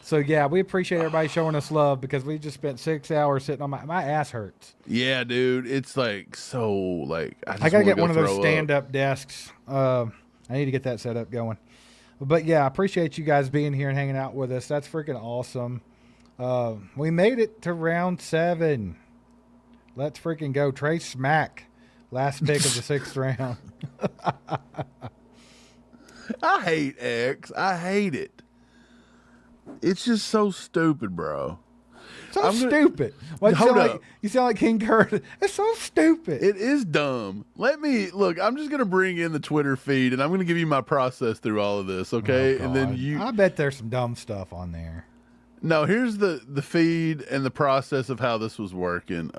So, yeah, we appreciate everybody showing us love because we just spent 6 hours sitting on my ass hurts. Yeah, dude. It's like so like I got to get one of those stand-up desks. I need to get that set up going. But, yeah, I appreciate you guys being here and hanging out with us. That's freaking awesome. We made it to round 7. Let's freaking go. Trey Smack, last pick of the 6th round. I hate X. I hate it. It's just so stupid, bro. Stupid. What, Hold up. You sound like King Kurt. It's so stupid. It is dumb. Let me look. I'm just gonna bring in the Twitter feed, and I'm gonna give you my process through all of this, okay? Oh, and then God. I bet there's some dumb stuff on there. No, here's the feed and the process of how this was working.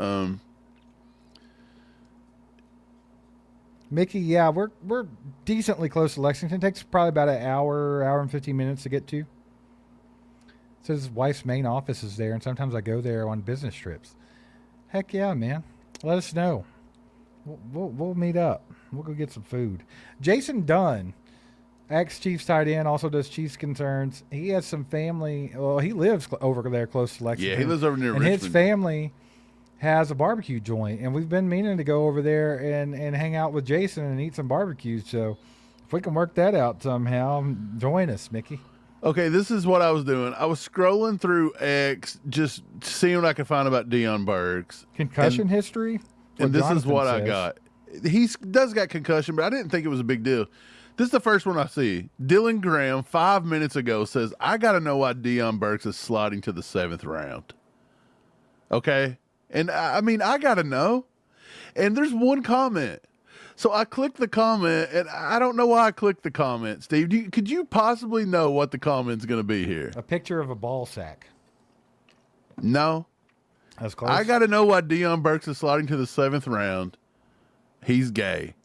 Mickey, yeah, we're decently close to Lexington. It takes probably about an hour and 15 minutes to get to. So his wife's main office is there, and sometimes I go there on business trips. Heck yeah, man. Let us know. We'll meet up. We'll go get some food. Jason Dunn, ex-Chiefs tight end, also does Chiefs concerns. He has some family. Well, he lives over there close to Lexington. Yeah, he lives over near and Richmond. His family has a barbecue joint, and we've been meaning to go over there and hang out with Jason and eat some barbecue. So if we can work that out somehow, join us, Mickey. Okay, this is what I was doing. I was scrolling through X, just seeing what I could find about Deion Burks. Concussion history? And this Jonathan is what I says. got. He does got concussion, but I didn't think it was a big deal. This is the first one I see. Dylan Graham, 5 minutes ago, says, I got to know why Deion Burks is sliding to the 7th round. Okay? And I mean, I got to know. And there's one comment. So I clicked the comment, and I don't know why I clicked the comment. Steve, could you possibly know what the comment's going to be here? A picture of a ball sack. No. That's close. I got to know why Deion Burks is sliding to the 7th round. He's gay.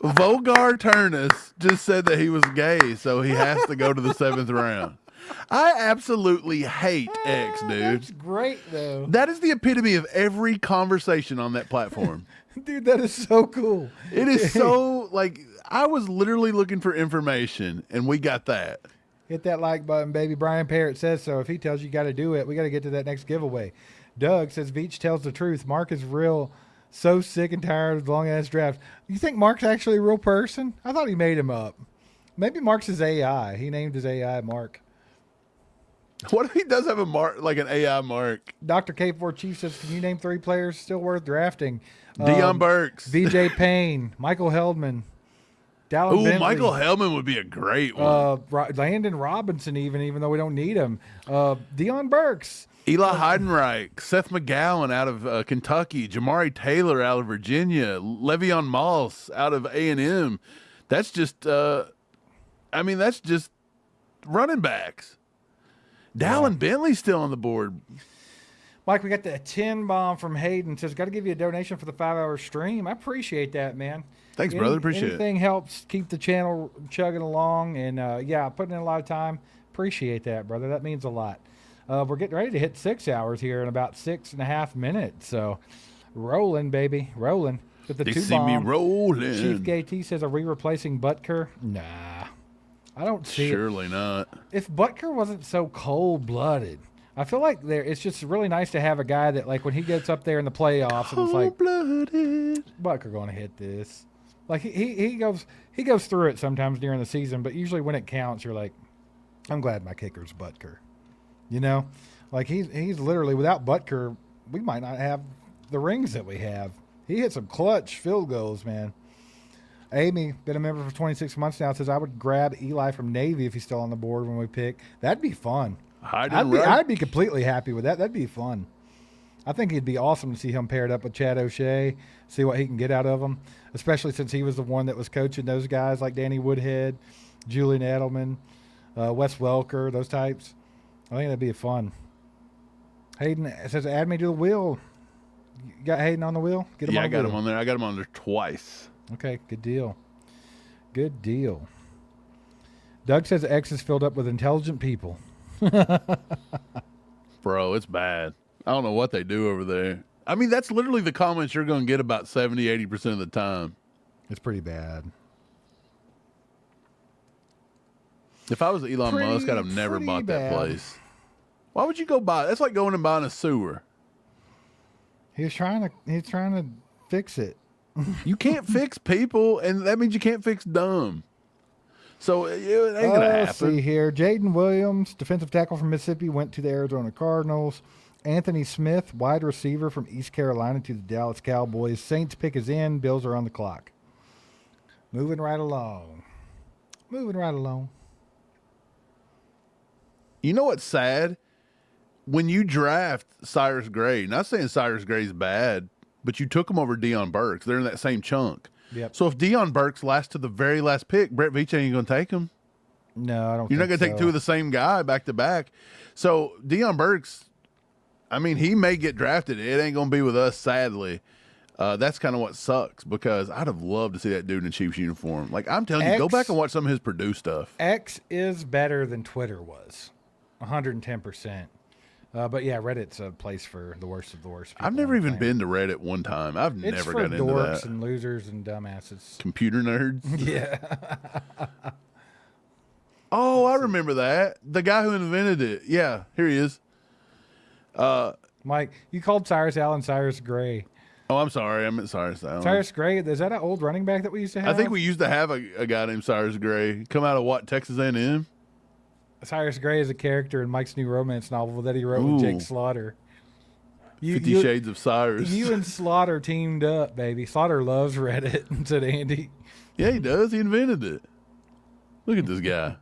Volgar Turnus just said that he was gay, so he has to go to the 7th round. I absolutely hate X, dude. That's great, though. That is the epitome of every conversation on that platform. Dude, that is so cool. It is so, like, I was literally looking for information, and we got that. Hit that like button, baby. Brian Parrott says so. If he tells you got to do it, we got to get to that next giveaway. Doug says Veach tells the truth. Mark is real. So sick and tired of the long ass draft. You think Mark's actually a real person? I thought he made him up. Maybe Mark's his AI. He named his AI Mark. What if he does have a mark, like an AI mark? Dr. K4 Chief says, can you name 3 players still worth drafting? Deion Burks. VJ Payne, Michael Heldman, Dallin Ooh, Bentley, Michael Hellman would be a great one. Landon Robinson, even though we don't need him. Deion Burks. Eli Heidenreich, Seth McGowan out of Kentucky, Jamari Taylor out of Virginia, Le'Veon Moss out of A&M. That's just, that's just running backs. Dallin Bentley's still on the board. Mike, we got the 10 bomb from Hayden. Says, got to give you a donation for the 5-hour stream. I appreciate that, man. Thanks, brother. Appreciate it. Anything helps keep the channel chugging along. And, putting in a lot of time. Appreciate that, brother. That means a lot. We're getting ready to hit 6 hours here in about 6.5 minutes. So, rolling, baby. Rolling. With the They 2 see me bomb. rolling. Chief KT says, are we replacing Butker? Nah. I don't see it. Surely not. If Butker wasn't so cold-blooded, I feel like it's just really nice to have a guy that, like, when he gets up there in the playoffs, and it's like, Cold-blooded. Butker going to hit this. Like, he goes through it sometimes during the season, but usually when it counts, you're like, I'm glad my kicker's Butker. You know? Like, he's literally, without Butker, we might not have the rings that we have. He hit some clutch field goals, man. Amy, been a member for 26 months now, says I would grab Eli from Navy if he's still on the board when we pick. That'd be fun. I'd be completely happy with that. That'd be fun. I think it'd be awesome to see him paired up with Chad O'Shea, see what he can get out of him, especially since he was the one that was coaching those guys like Danny Woodhead, Julian Edelman, Wes Welker, those types. I think that'd be fun. Hayden says, add me to the wheel. You got Hayden on the wheel? Get him on the wheel. I got him on there. I got him on there twice. Okay, good deal. Good deal. Doug says X is filled up with intelligent people. Bro, it's bad. I don't know what they do over there. I mean, that's literally the comments you're going to get about 70, 80% of the time. It's pretty bad. If I was Elon Musk, I'd have never bought that place. Why would you go buy it? That's like going and buying a sewer. He's trying to fix it. You can't fix people, and that means you can't fix dumb. So it ain't going to happen. Let's see here. Jaden Williams, defensive tackle from Mississippi, went to the Arizona Cardinals. Anthony Smith, wide receiver from East Carolina to the Dallas Cowboys. Saints pick is in. Bills are on the clock. Moving right along. You know what's sad? When you draft Cyrus Gray, not saying Cyrus Gray's bad, but you took him over Deion Burks. They're in that same chunk. Yep. So if Deion Burks lasts to the very last pick, Brett Veach ain't going to take him. No, I don't You're not going to so. take two of the same guy back to back. So Deion Burks, I mean, he may get drafted. It ain't going to be with us, sadly. That's kind of what sucks because I'd have loved to see that dude in a Chiefs uniform. Like, I'm telling you, go back and watch some of his Purdue stuff. X is better than Twitter was. 110%. But yeah, Reddit's a place for the worst of the worst people. I've never even been to Reddit one time. I've never got into that. It's for dorks and losers and dumbasses. Computer nerds? Yeah. Oh, I remember that. The guy who invented it. Yeah, here he is. Mike, you called Cyrus Allen Cyrus Gray. Oh, I'm sorry. I meant Cyrus Allen. Cyrus Gray, is that an old running back that we used to have? I think we used to have a guy named Cyrus Gray. Come out of what, Texas A&M? Cyrus Gray is a character in Mike's new romance novel that he wrote with Jake Slaughter. 50 Shades of Cyrus. You and Slaughter teamed up, baby. Slaughter loves Reddit, said Andy. Yeah, he does. He invented it. Look at this guy.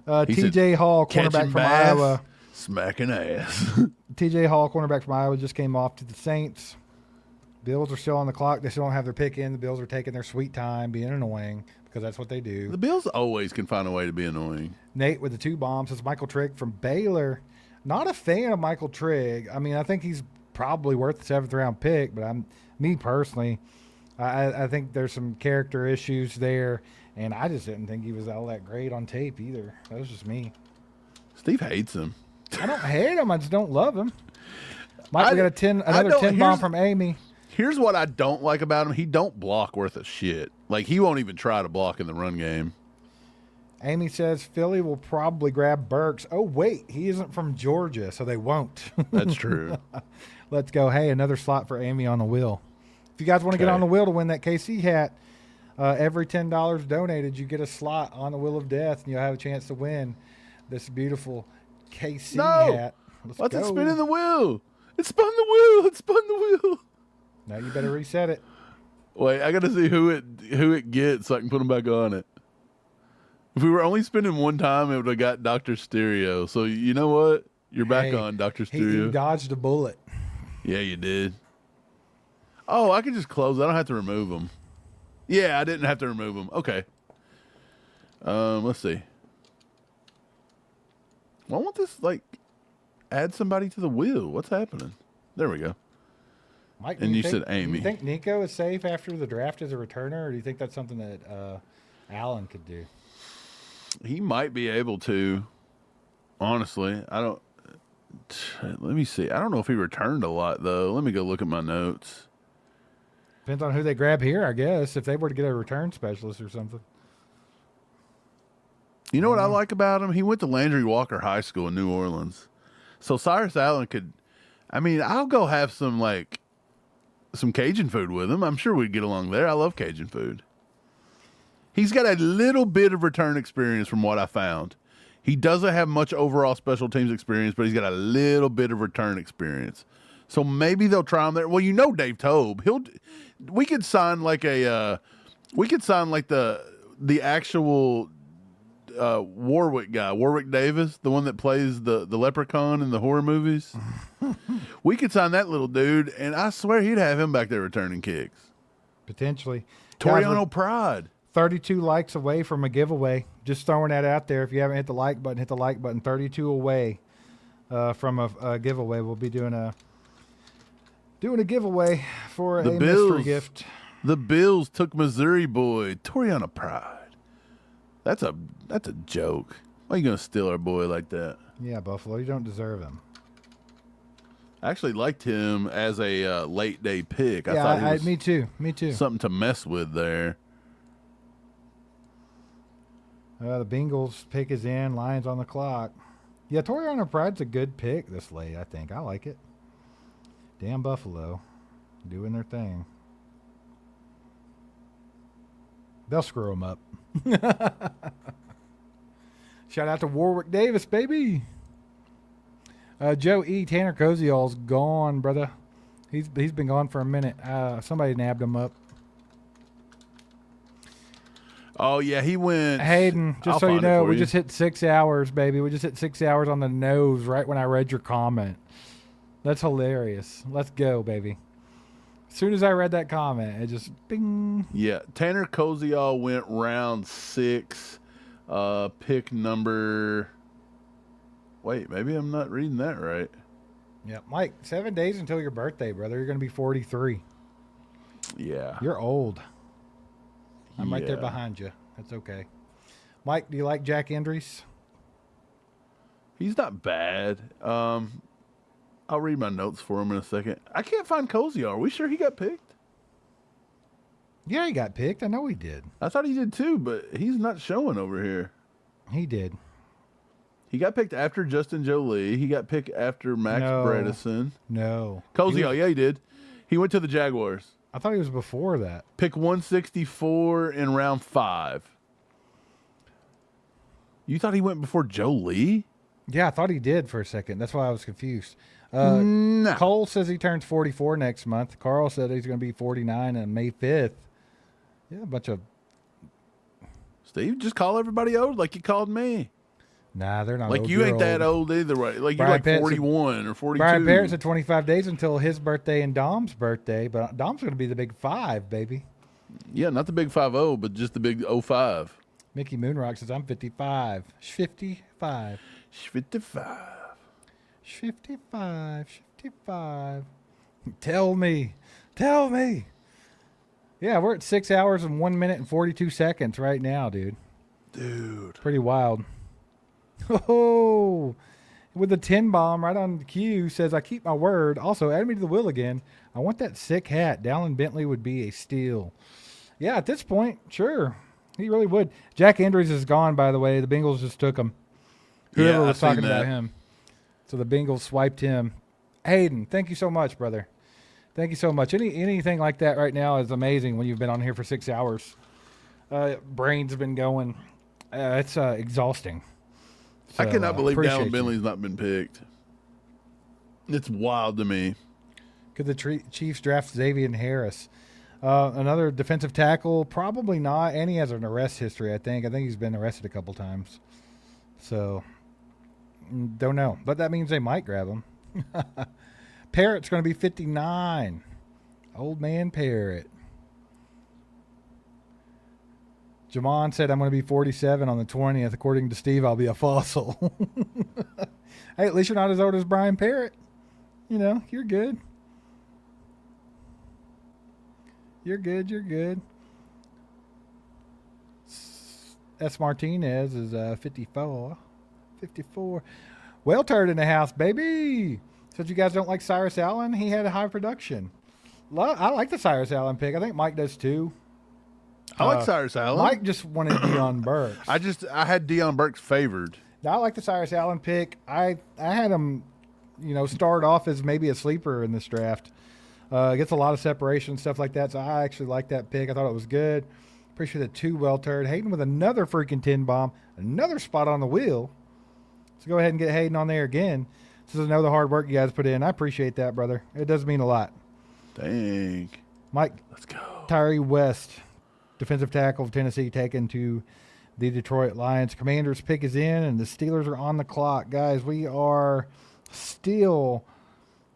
TJ Hall, cornerback from Iowa. Smacking ass. TJ Hall, cornerback from Iowa, just came off to the Saints. Bills are still on the clock. They still don't have their pick in. The Bills are taking their sweet time, being annoying, because that's what they do. The Bills always can find a way to be annoying. Nate with the 2 bombs says Michael Trigg from Baylor. Not a fan of Michael Trigg. I mean, I think he's probably worth the 7th round pick, but me personally, I think there's some character issues there, and I just didn't think he was all that great on tape either. That was just me. Steve hates him. I don't hate him. I just don't love him. Mike, we got another 10 bomb from Amy. Here's what I don't like about him. He don't block worth a shit. Like, he won't even try to block in the run game. Amy says Philly will probably grab Burks. Oh, wait, he isn't from Georgia, so they won't. That's true. Let's go. Hey, another slot for Amy on the wheel. If you guys want to get on the wheel to win that KC hat, every $10 donated, you get a slot on the Wheel of Death, and you'll have a chance to win this beautiful KC hat. What's it spinning the wheel? It spun the wheel. It spun the wheel. Now you better reset it. Wait, I got to see who it gets so I can put them back on it. If we were only spinning one time, it would have got Dr. Stereo. So you know what? You're back on Dr. Stereo. He dodged a bullet. Yeah, you did. Oh, I can just close. I don't have to remove them. Yeah, I didn't have to remove them. Okay. Let's see. Why won't this add somebody to the wheel? What's happening? There we go. Mike, and you said Amy. Do you think Nico is safe after the draft as a returner, or do you think that's something that Allen could do? He might be able to. Honestly, I don't. Let me see. I don't know if he returned a lot though. Let me go look at my notes. Depends on who they grab here, I guess. If they were to get a return specialist or something. You know what I like about him? He went to Landry Walker High School in New Orleans, so Cyrus Allen could. I mean, I'll go have some Cajun food with him. I'm sure we'd get along there. I love Cajun food. He's got a little bit of return experience from what I found. He doesn't have much overall special teams experience, but he's got a little bit of return experience. So maybe they'll try him there. Well, you know Dave Tobe. We could sign the actual Warwick guy, Warwick Davis, the one that plays the leprechaun in the horror movies. We could sign that little dude, and I swear he'd have him back there returning kicks. Potentially. Toriano Pride. 32 likes away from a giveaway. Just throwing that out there. If you haven't hit the like button, hit the like button. 32 away from a giveaway. We'll be doing a giveaway for a mystery gift. The Bills took Missouri boy Toriano Pride. That's a joke. Why are you gonna steal our boy like that? Yeah, Buffalo, you don't deserve him. I actually liked him as a late day pick. I Yeah, thought he was me too. something to mess with there. The Bengals pick is in. Lions on the clock. Yeah, Toriano Pride's a good pick this late, I think. I like it. Damn Buffalo. Doing their thing. They'll screw them up. Shout out to Warwick Davis, baby. Joe E. Tanner Koziol's gone, brother. He's been gone for a minute. Somebody nabbed him up. Oh, yeah, he went. Hayden, just so you know, we just hit 6 hours, baby. We just hit 6 hours on the nose right when I read your comment. That's hilarious. Let's go, baby. As soon as I read that comment, it just bing. Yeah, Tanner Koziol went round 6. Pick number. Wait, maybe I'm not reading that right. Yeah, Mike, 7 days until your birthday, brother. You're going to be 43. Yeah. You're old. I'm right there behind you. That's okay. Mike, do you like Jack Endries? He's not bad. I'll read my notes for him in a second. I can't find Koziol. Are we sure he got picked? Yeah, he got picked. I know he did. I thought he did too, but he's not showing over here. He did. He got picked after Justin Jolie. He got picked after Max Bredesen. No. Koziol, yeah, he did. He went to the Jaguars. I thought he was before that. Pick 164 in round 5. You thought he went before Jolie? Yeah, I thought he did for a second. That's why I was confused. No. Cole says he turns 44 next month. Carl said he's going to be 49 on May 5th. Yeah, a bunch of... Steve, just call everybody old like you called me. Nah, they're not like old. you ain't that old either, right? Like you're like 41 or 42. Brian Parrott said 25 days until his birthday and Dom's birthday, but Dom's going to be the big 5, baby. Yeah, not the big 5-0, but just the big 05. Mickey Moonrock says, I'm 55. 55. 55. 55. 55. Tell me. Yeah, we're at 6 hours and 1 minute and 42 seconds right now, dude. Pretty wild. Oh, with the 10 bomb right on the cue says, I keep my word. Also, add me to the wheel again. I want that sick hat. Dallin Bentley would be a steal. Yeah, at this point, sure. He really would. Jack Andrews is gone, by the way. The Bengals just took him. Whoever was talking about him. So the Bengals swiped him. Hayden, thank you so much, brother. Thank you so much. Anything like that right now is amazing when you've been on here for 6 hours. Brain's been going. It's exhausting. So, I cannot believe appreciate Dallin Bentley's not been picked. It's wild to me. Could the Chiefs draft Xavier Harris? Another defensive tackle? Probably not. And he has an arrest history, I think. I think he's been arrested a couple times. So, don't know. But that means they might grab him. Parrot's going to be 59. Old man Parrot. Jamon said, I'm going to be 47 on the 20th. According to Steve, I'll be a fossil. Hey, at least you're not as old as Brian Parrott. You know, you're good. You're good. You're good. S. Martinez is 54. 54. Well, turd in the house, baby. Said you guys don't like Cyrus Allen? He had a high production. I like the Cyrus Allen pick. I think Mike does too. I like Cyrus Allen. Mike just wanted Deion Burks. I had Deion Burks favored. I like the Cyrus Allen pick. I had him, start off as maybe a sleeper in this draft. Gets a lot of separation and stuff like that. So I actually like that pick. I thought it was good. Appreciate the 2 well turd. Hayden with another freaking 10 bomb. Another spot on the wheel. So go ahead and get Hayden on there again. This is another hard work you guys put in. I appreciate that, brother. It does mean a lot. Dang. Mike. Let's go. Tyree West, defensive tackle of Tennessee, taken to the Detroit Lions. Commanders pick is in, and the Steelers are on the clock. Guys, we are still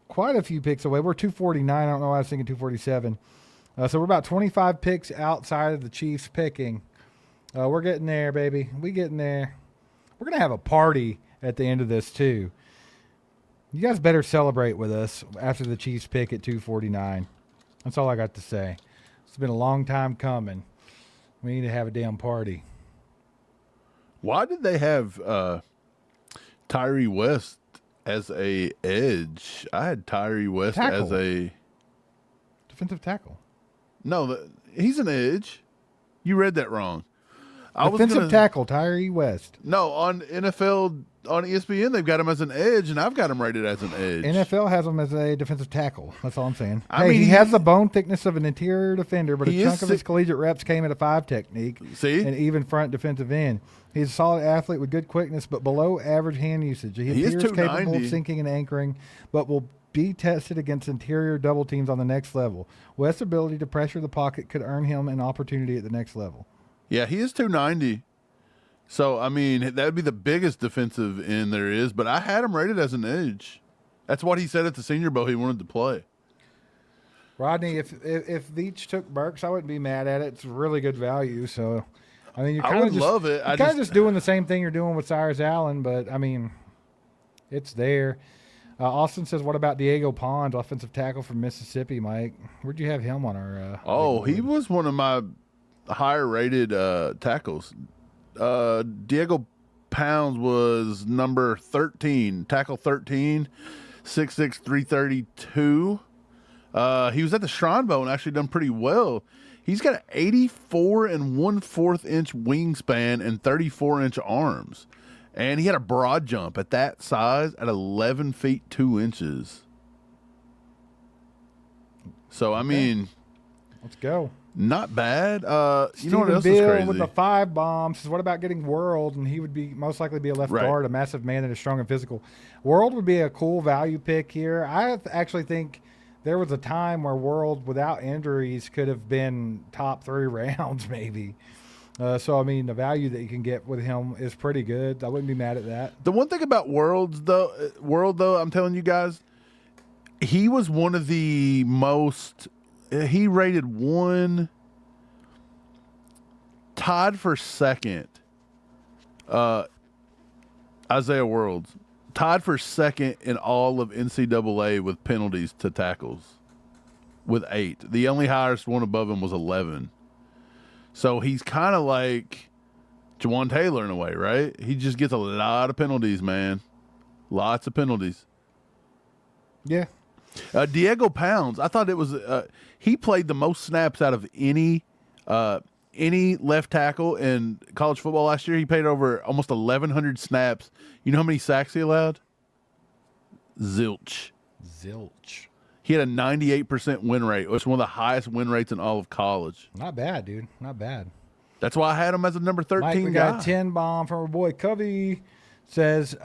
quite a few picks away. We're 249. I don't know why I was thinking 247. So we're about 25 picks outside of the Chiefs picking. We're getting there, baby. We getting there. We're going to have a party at the end of this, too. You guys better celebrate with us after the Chiefs pick at 249. That's all I got to say. It's been a long time coming. We need to have a damn party. Why did they have Tyree West as a edge? I had Tyree West Tackle. as a defensive tackle. No, he's an edge. You read that wrong. Defensive tackle, Tyree West. No, on NFL, on ESPN, they've got him as an edge, and I've got him rated as an edge. NFL has him as a defensive tackle. That's all I'm saying. I mean, he has the bone thickness of an interior defender, but a chunk of his collegiate reps came at a 5 technique. See? And even front defensive end. He's a solid athlete with good quickness, but below average hand usage. He appears capable of sinking and anchoring, but will be tested against interior double teams on the next level. West's ability to pressure the pocket could earn him an opportunity at the next level. Yeah, he is 290. So, I mean, that would be the biggest defensive end there is, but I had him rated as an edge. That's what he said at the Senior Bowl he wanted to play. Rodney, if Veach took Burks, I wouldn't be mad at it. It's really good value. So, I mean, I would love it. You're kind of just doing the same thing you're doing with Cyrus Allen, but, I mean, it's there. Austin says, what about Diego Pons, offensive tackle from Mississippi, Mike? Where'd you have him on our he was one of my higher-rated tackles. Diego Pounds was number 13, tackle 13, 6'6", 332. He was at the Shrine Bowl and actually done pretty well. He's got an 84 1/4 inch wingspan and 34-inch arms. And he had a broad jump at that size at 11 feet 2 inches. So, I mean, let's go. Not bad. You know what else Bill is crazy? With the 5 bombs says, what about getting World? And he would be most likely be a left guard, a massive man that is strong and physical. World would be a cool value pick here. I actually think there was a time where World, without injuries, could have been top 3 rounds maybe. So, I mean, the value that you can get with him is pretty good. I wouldn't be mad at that. The one thing about World, though, I'm telling you guys, he was one of the most – he rated one – tied for second, Isaiah Worlds. Tied for second in all of NCAA with penalties to tackles with 8. The only highest one above him was 11. So he's kind of like Jawan Taylor in a way, right? He just gets a lot of penalties, man. Lots of penalties. Yeah. Diego Pounds, I thought it was he played the most snaps out of any any left tackle in college football last year. He played over almost 1,100 snaps. You know how many sacks he allowed? Zilch. He had a 98% win rate, which is one of the highest win rates in all of college. Not bad, dude. Not bad. That's why I had him as a number 13 Mike, we guy. got a 10 bomb from our boy Covey. Says,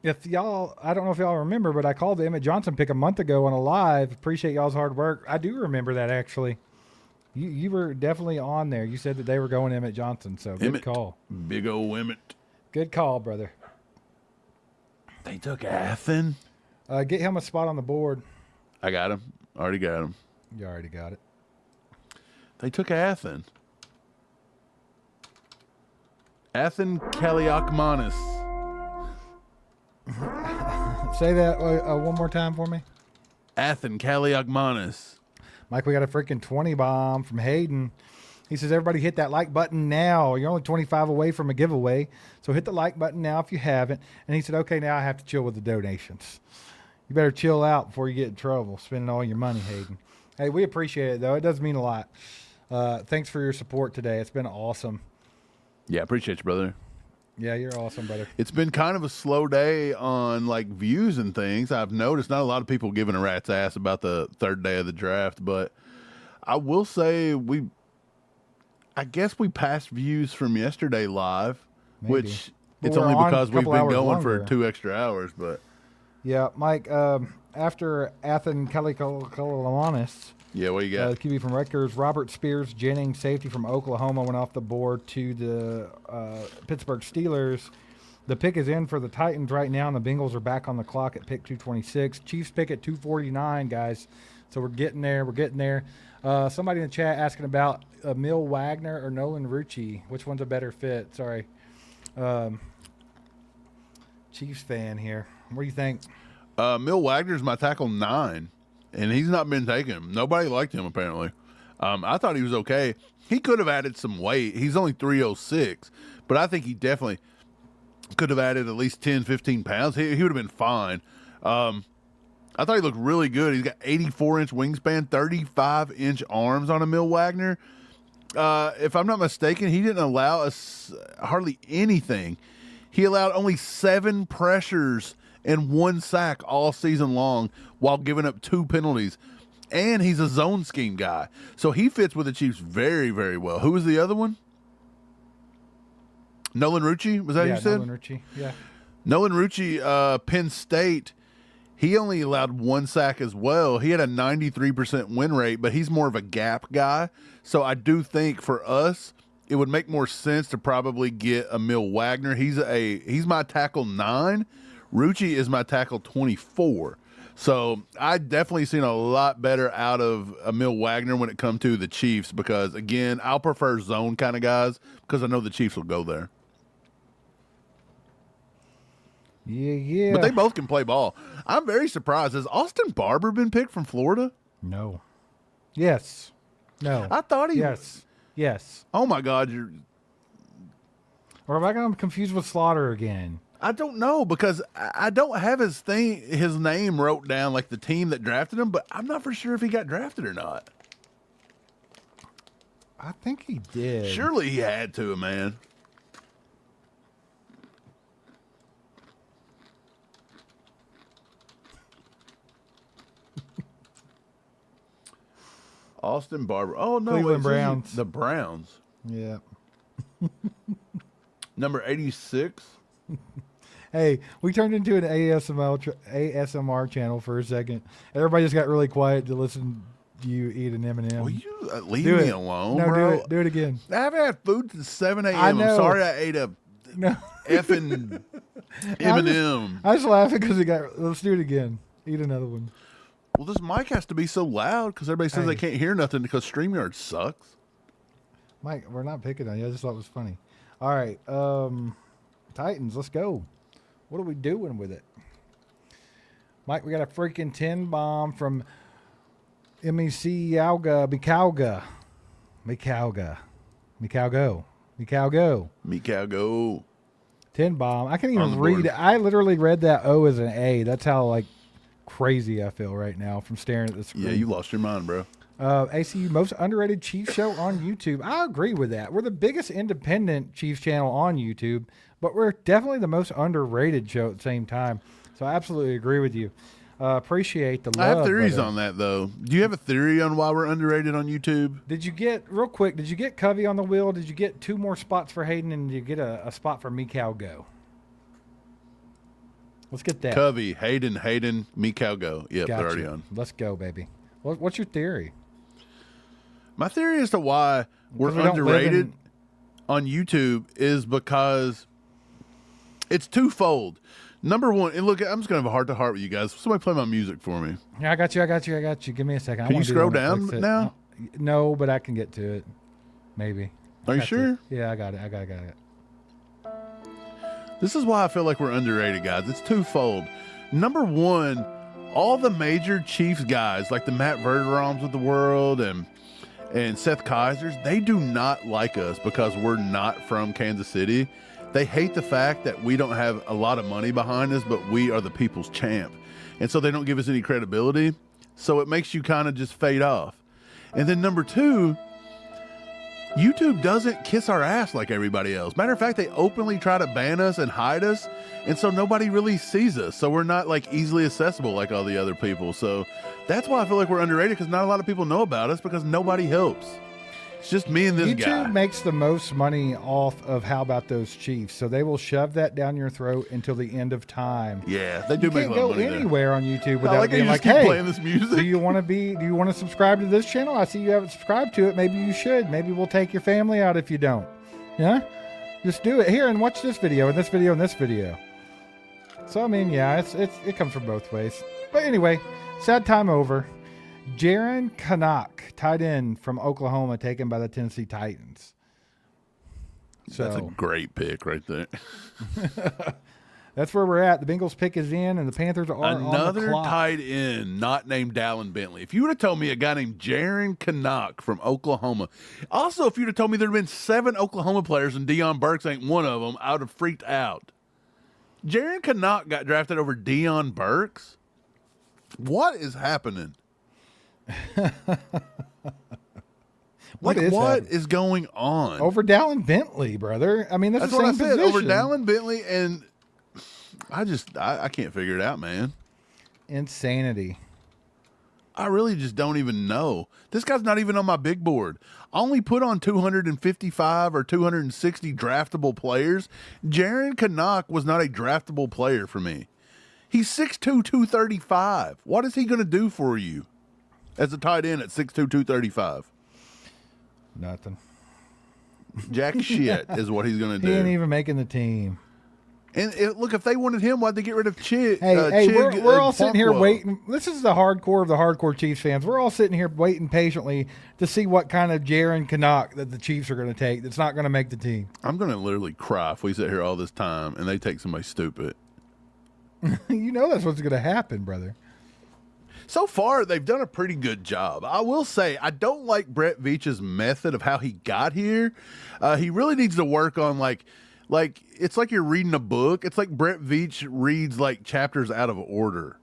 if y'all, I don't know if y'all remember, but I called the Emmett Johnson pick a month ago on a live. Appreciate y'all's hard work. I do remember that, actually. You were definitely on there. You said that they were going Emmett Johnson, so good Emmett. call. Big old Emmett. Good call, brother. They took Athen. Get him a spot on the board. I got him. Already got him. You already got it. They took Athen. Athen Kaliakmanis. Say that one more time for me. Athen Kaliakmanis. Mike, we got a freaking 20 bomb from Hayden. He says, everybody hit that like button now. You're only 25 away from a giveaway. So hit the like button now if you haven't. And he said, okay, now I have to chill with the donations. You better chill out before you get in trouble spending all your money, Hayden. Hey, we appreciate it, though. It does mean a lot. Thanks for your support today. It's been awesome. Yeah, appreciate you, brother. Yeah, you're awesome, brother. It's been kind of a slow day on like views and things. I've noticed not a lot of people giving a rat's ass about the third day of the draft, but I will say I guess we passed views from yesterday live, Maybe. which it's We're only on because a we've couple been hours going longer. for 2 extra hours, but Yeah, Mike, after Athen Kalikoulanis, yeah, what you got? QB from Rutgers, Robert Spears Jennings, safety from Oklahoma, went off the board to the Pittsburgh Steelers. The pick is in for the Titans right now, and the Bengals are back on the clock at pick 226. Chiefs pick at 249, guys. So we're getting there. We're getting there. Somebody in the chat asking about Emil Wagner or Nolan Rucci. Which one's a better fit? Sorry. Chiefs fan here. What do you think? Mil Wagner's my tackle 9, and he's not been taken. Nobody liked him, apparently. I thought he was okay. He could have added some weight. He's only 306, but I think he definitely could have added at least 10, 15 pounds. He would have been fine. I thought he looked really good. He's got 84-inch wingspan, 35-inch arms on Emil Wagner. If I'm not mistaken, he didn't allow us hardly anything. He allowed only 7 pressures and 1 sack all season long while giving up 2 penalties. And he's a zone scheme guy. So he fits with the Chiefs very, very well. Who was the other one? Nolan Rucci? Was that who you said? Nolan Rucci. Yeah. Nolan Rucci, Penn State, he only allowed 1 sack as well. He had a 93% win rate, but he's more of a gap guy. So I do think for us, it would make more sense to probably get Emil Wagner. He's my tackle 9. Rucci is my tackle 24. So I definitely seen a lot better out of Emil Wagner when it comes to the Chiefs because, again, I'll prefer zone kind of guys because I know the Chiefs will go there. Yeah. But they both can play ball. I'm very surprised. Has Austin Barber been picked from Florida? No. Yes. No. I thought he Yes. Yes. Oh, my God. Or am I going to confuse with Slaughter again? I don't know because I don't have his name wrote down like the team that drafted him, but I'm not for sure if he got drafted or not. I think he did. Surely he had to, man. Austin Barber. Oh, no. Cleveland Browns. The Browns. Yeah. Number 86. Hey, we turned into an ASMR channel for a second. Everybody just got really quiet to listen to you eat an M&M. Will you leave Do me it. alone, No, bro? do it again. I haven't had food since 7 a.m. I I'm know. sorry I ate a No. effing M&M. I was laughing because let's do it again. Eat another one. Well, this mic has to be so loud because everybody says they can't hear nothing because StreamYard sucks. Mike, we're not picking on you. I just thought it was funny. All right. Titans, let's go. What are we doing with it? Mike, we got a freaking 10 bomb from MEC Mikauga. Mikau go. 10 bomb. I can't On even the read board. it. I literally read that O as an A. That's how crazy I feel right now from staring at the screen. Yeah, you lost your mind, bro. ACU most underrated Chiefs show on YouTube. I agree with that. We're the biggest independent Chiefs channel on YouTube, but we're definitely the most underrated show at the same time. So I absolutely agree with you. Appreciate the love. I have theories brother. on that, though. Do you have a theory on why we're underrated on YouTube? Did you get, real quick, did you get Covey on the wheel? Did you get 2 more spots for Hayden, and did you get a spot for Mikal Go? Let's get that. Covey, Hayden, Mikal Go. Yep, Gotcha. they're already on. Let's go, baby. What's your theory? My theory as to why we're Because we don't live underrated in- on YouTube is because it's twofold. Number one, and look, I'm just going to have a heart-to-heart with you guys. Somebody play my music for me. Yeah, I got you. Give me a second. Can you scroll down now? No, but I can get to it. Maybe. Are you Got sure? to. Yeah, I got it. I got it. This is why I feel like we're underrated, guys. It's twofold. Number one, all the major Chiefs guys, like the Matt Verderoms of the world and Seth Keisers, they do not like us because we're not from Kansas City. They hate the fact that we don't have a lot of money behind us, but we are the people's champ. And so they don't give us any credibility. So it makes you kind of just fade off. And then number two, YouTube doesn't kiss our ass like everybody else. Matter of fact, they openly try to ban us and hide us. And so nobody really sees us. So we're not like easily accessible like all the other people. So that's why I feel like we're underrated, because not a lot of people know about us because nobody helps. It's just me and this YouTube guy. makes the most money off of How About Those Chiefs, so they will shove that down your throat until the end of time. Yeah, they do You make a can't lot of go money there. anywhere on YouTube I without like how being you like, just keep "Hey, playing this music." do you want to subscribe to this channel? I see you haven't subscribed to it. Maybe you should. Maybe we'll take your family out if you don't. Yeah, just do it here and watch this video and this video and this video." So I mean, yeah, it comes from both ways. But anyway, sad time over. Jaron Canuck, tight end from Oklahoma, taken by the Tennessee Titans. So That's a great pick right there. that's where we're at. The Bengals pick is in, and the Panthers are on the Another clock. tight end not named Dallin Bentley. If you would have told me a guy named Jaron Canuck from Oklahoma, also if you'd have told me there had been 7 Oklahoma players and Deion Burks ain't one of them, I would have freaked out. Jaron Canuck got drafted over Deion Burks? What is happening? What is happening? is going on? Over Dallin Bentley, brother. I mean, that's the what I same said. position. Over Dallin Bentley, and I can't figure it out, man. Insanity. I really just don't even know. This guy's not even on my big board. I only put on 255 or 260 draftable players. Jaron Canuck was not a draftable player for me. He's 6'2", 235. What is he going to do for you as a tight end at 6'2", 235? Nothing. Jack shit is what he's going to He ain't do. even making the team. And look, if they wanted him, why'd they get rid of Chig? Hey, we're all sitting here Parkwell? waiting. This is the hardcore of the hardcore Chiefs fans. We're all sitting here waiting patiently to see what kind of Jaron Canuck that the Chiefs are going to take that's not going to make the team. I'm going to literally cry if we sit here all this time and they take somebody stupid. You know that's what's going to happen, brother. So far, they've done a pretty good job. I will say, I don't like Brett Veach's method of how he got here. He really needs to work on, like it's like you're reading a book. It's like Brett Veach reads, like, chapters out of order.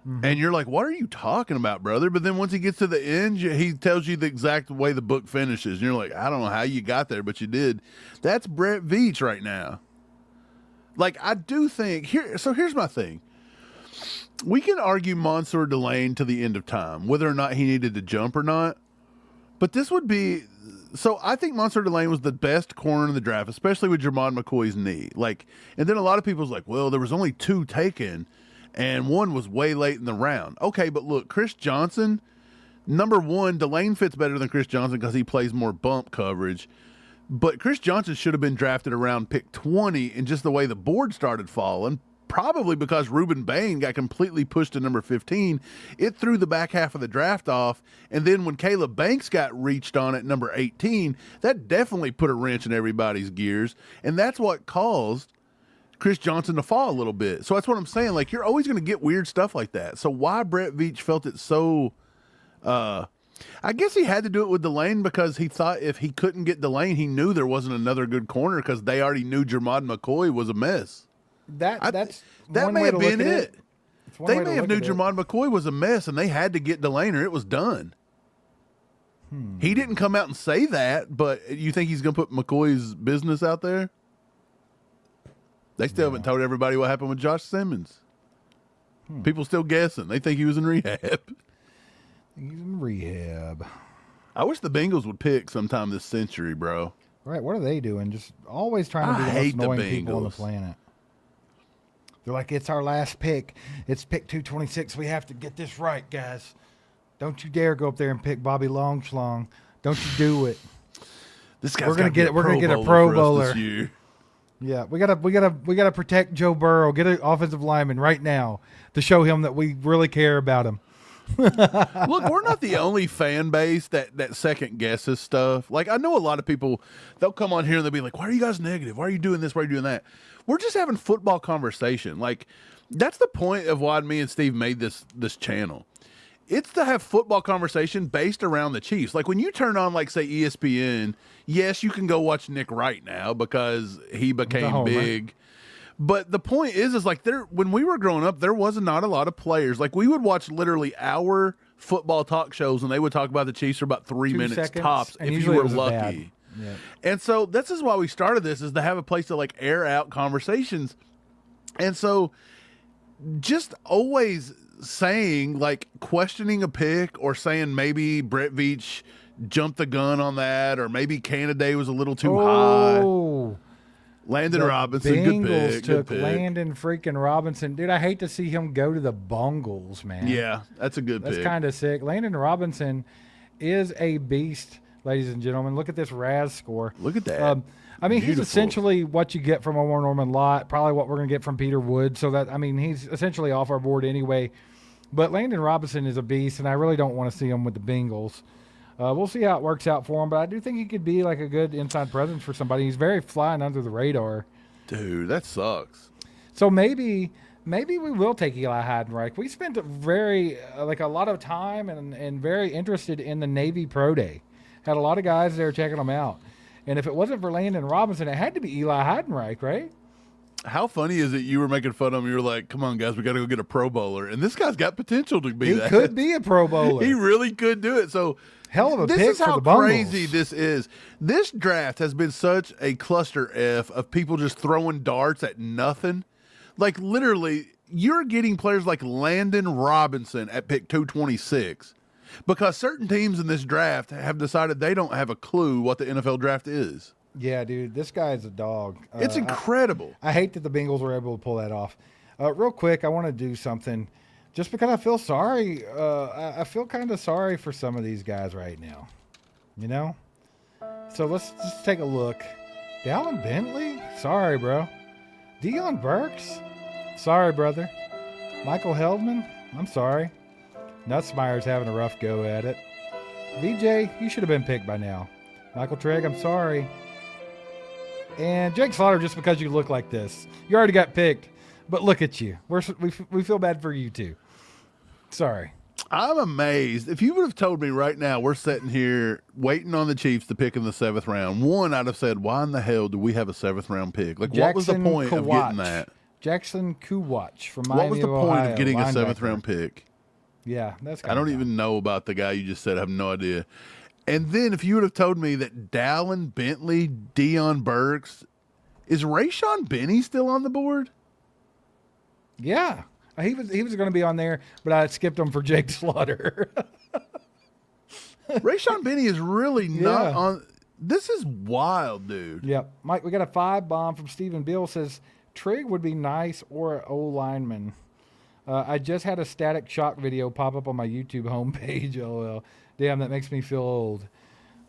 Mm-hmm. And you're like, what are you talking about, brother? But then once he gets to the end, he tells you the exact way the book finishes. And you're like, I don't know how you got there, but you did. That's Brett Veach right now. Like, I do think here's my thing. We can argue Mansour Delane to the end of time, whether or not he needed to jump or not. But this would be so I think Mansour Delane was the best corner in the draft, especially with Jermon McCoy's knee. And then a lot of people's like, well, there was only 2 taken, and one was way late in the round. Okay, but look, Chris Johnson, number one, Delane fits better than Chris Johnson because he plays more bump coverage. But Chris Johnson should have been drafted around pick 20, and just the way the board started falling, probably because Reuben Bain got completely pushed to number 15, it threw the back half of the draft off. And then when Caleb Banks got reached on at number 18, that definitely put a wrench in everybody's gears. And that's what caused Chris Johnson to fall a little bit. So that's what I'm saying. Like, you're always going to get weird stuff like that. So why Brett Veach felt it so I guess he had to do it with Delane because he thought if he couldn't get Delane, he knew there wasn't another good corner because they already knew Jermon McCoy was a mess. That may have been it. They may have knew Jermon Jermon McCoy was a mess and they had to get Delane or it was done. He didn't come out and say that, but you think he's going to put McCoy's business out there? They still haven't told everybody what happened with Josh Simmons. People still guessing. They think he was in rehab. He's in rehab. I wish the Bengals would pick sometime this century, bro. Right, what are they doing? Just always trying to be I the hate most the annoying people on the Bengals. planet. They're like, it's our last pick. It's pick 226. We have to get this right, guys. Don't you dare go up there and pick Bobby Longschlong. Don't you do it. This guy's We're gonna gotta get a Pro for us Bowler. this year. Yeah, we gotta protect Joe Burrow. Get an offensive lineman right now to show him that we really care about him. Look, we're not the only fan base that second guesses stuff. Like, I know a lot of people, they'll come on here and they'll be like, why are you guys negative? Why are you doing this? Why are you doing that? We're just having football conversation. Like, that's the point of why me and Steve made this channel. It's to have football conversation based around the Chiefs. Like, when you turn on, like, say, ESPN, yes, you can go watch Nick Wright now because he became big. But the point is like, when we were growing up, there was not a lot of players. Like, we would watch literally hour football talk shows, and they would talk about the Chiefs for about 3 2 minutes seconds, tops and if you usually were it was lucky. bad. Yeah. And so this is why we started this, is to have a place to, like, air out conversations. And so just always saying, like, questioning a pick or saying maybe Brett Veach jumped the gun on that, or maybe Canada was a little too high. Landon Robinson, Bengals good took pick. Landon freaking Robinson. Dude, I hate to see him go to the Bungles, man. Yeah, that's a good That's pick. kind of sick. Landon Robinson is a beast, ladies and gentlemen. Look at this RAS score. Look at that. I mean, he's Beautiful. essentially what you get from Omar Norman Lott, probably what we're going to get from Peter Wood. So that, I mean, he's essentially off our board anyway. But Landon Robinson is a beast, and I really don't want to see him with the Bengals. We'll see how it works out for him, but I do think he could be like a good inside presence for somebody. He's very flying under the radar. Dude, that sucks. So maybe we will take Eli Heidenreich. We spent a lot of time and very interested in the Navy Pro Day. Had a lot of guys there checking them out. And if it wasn't for Landon Robinson, it had to be Eli Heidenreich, right? How funny is it you were making fun of him? You were like, come on, guys, we got to go get a Pro Bowler. And this guy's got potential to be He that. could be a Pro Bowler. He really could do it. So hell of a this pick is for how the Bungles. crazy this is. This draft has been such a cluster F of people just throwing darts at nothing. Like, literally, you're getting players like Landon Robinson at pick 226 because certain teams in this draft have decided they don't have a clue what the NFL draft is. Yeah, dude, this guy's a dog. It's incredible. I hate that the Bengals were able to pull that off. Real quick, I want to do something just because I feel sorry. I feel kind of sorry for some of these guys right now, you know? So let's just take a look. Dallin Bentley? Sorry, bro. Deion Burks? Sorry, brother. Michael Heldman? I'm sorry. Nutsmeyer's having a rough go at it. VJ, you should have been picked by now. Michael Trigg, I'm sorry. And Jake Slaughter, just because you look like this. You already got picked, but look at you. We feel bad for you, too. Sorry. I'm amazed. If you would have told me right now we're sitting here waiting on the Chiefs to pick in the 7th round, one, I'd have said, why in the hell do we have a 7th round pick? Like, what was the point of getting that? Jackson Kuwatch from Miami, What was the point Ohio, of getting a linebacker. 7th round pick? Yeah, that's I don't even know about the guy you just said. I have no idea. And then if you would have told me that Dallin Bentley, Deion Burks, is Rayshon Benny still on the board? Yeah. He was going to be on there, but I skipped him for Jake Slaughter. Rayshon Benny is really not Yeah. on. This is wild, dude. Yep. Mike, we got a 5 bomb from Stephen Bill. Says, Trigg would be nice or an O lineman. I just had a Static Shock video pop up on my YouTube homepage. LOL. Damn, that makes me feel old.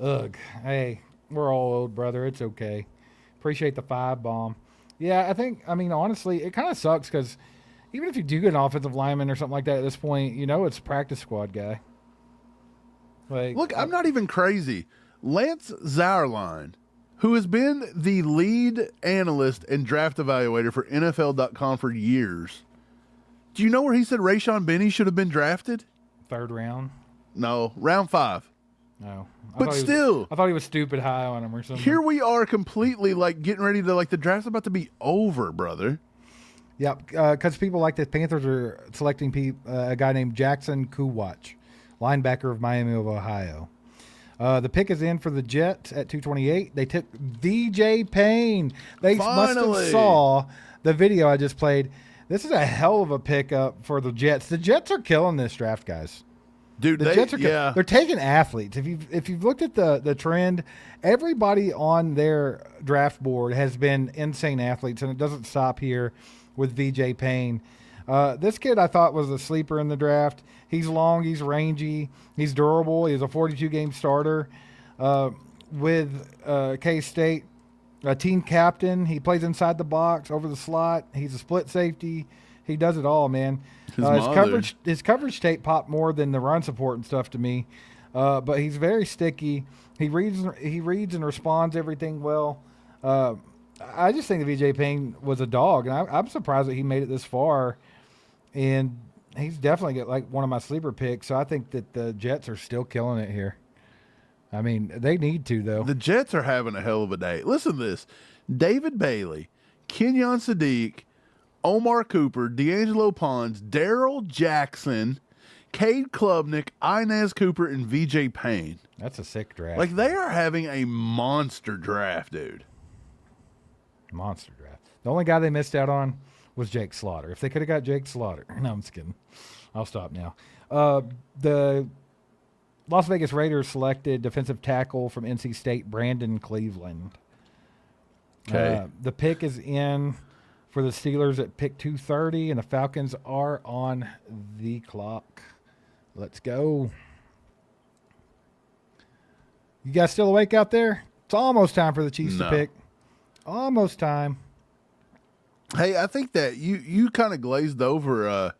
Ugh. Hey, we're all old, brother. It's okay. Appreciate the 5 bomb. Yeah, I mean, honestly, it kind of sucks because even if you do get an offensive lineman or something like that at this point, you know it's a practice squad guy. Like, Look, I'm not even crazy. Lance Zauerlein, who has been the lead analyst and draft evaluator for NFL.com for years, do you know where he said Rayshon Benny should have been drafted? 3rd round. No, round 5. No. But still. I thought he was stupid high on him or something. Here we are completely like getting ready to like the draft's about to be over, brother. Yep, because people like the Panthers are selecting a guy named Jackson Kuwatch, linebacker of Miami of Ohio. The pick is in for the Jets at 228. They took VJ Payne. They must Finally. have saw the video I just played. This is a hell of a pickup for the Jets. The Jets are killing this draft, guys. Dude, The Jets are they're taking athletes. If you've looked at the trend, everybody on their draft board has been insane athletes, and it doesn't stop here with VJ Payne. This kid I thought was a sleeper in the draft. He's long, he's rangy, he's durable. He's a 42-game starter with K-State. A team captain. He plays inside the box, over the slot. He's a split safety. He does it all, man. His coverage tape popped more than the run support and stuff to me. But he's very sticky. He reads and responds everything well. I just think that VJ Payne was a dog, and I'm surprised that he made it this far. And he's definitely got like one of my sleeper picks. So I think that the Jets are still killing it here. I mean, they need to, though. The Jets are having a hell of a day. Listen to this. David Bailey, Kenyon Sadiq, Omar Cooper, D'Angelo Pons, Daryl Jackson, Cade Klubnik, Inez Cooper, and VJ Payne. That's a sick draft. Like, they are having a monster draft, dude. Monster draft. The only guy they missed out on was Jake Slaughter. If they could have got Jake Slaughter. No, I'm just kidding. I'll stop now. The Las Vegas Raiders selected defensive tackle from NC State, Brandon Cleveland. Okay. The pick is in for the Steelers at pick 230, and the Falcons are on the clock. Let's go. You guys still awake out there? It's almost time for the Chiefs to pick. Almost time. Hey, I think that you kind of glazed over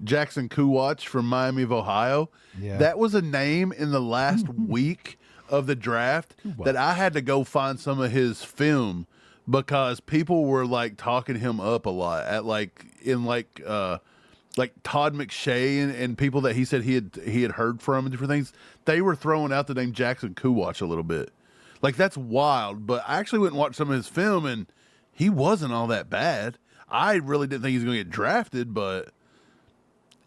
Jackson Kuwatch from Miami of Ohio. Yeah. That was a name in the last week of the draft that I had to go find some of his film because people were like talking him up a lot at like Todd McShay and people that he said he had heard from and different things. They were throwing out the name Jackson Kuwatch a little bit. Like, that's wild. But I actually went and watched some of his film, and he wasn't all that bad. I really didn't think he was going to get drafted, but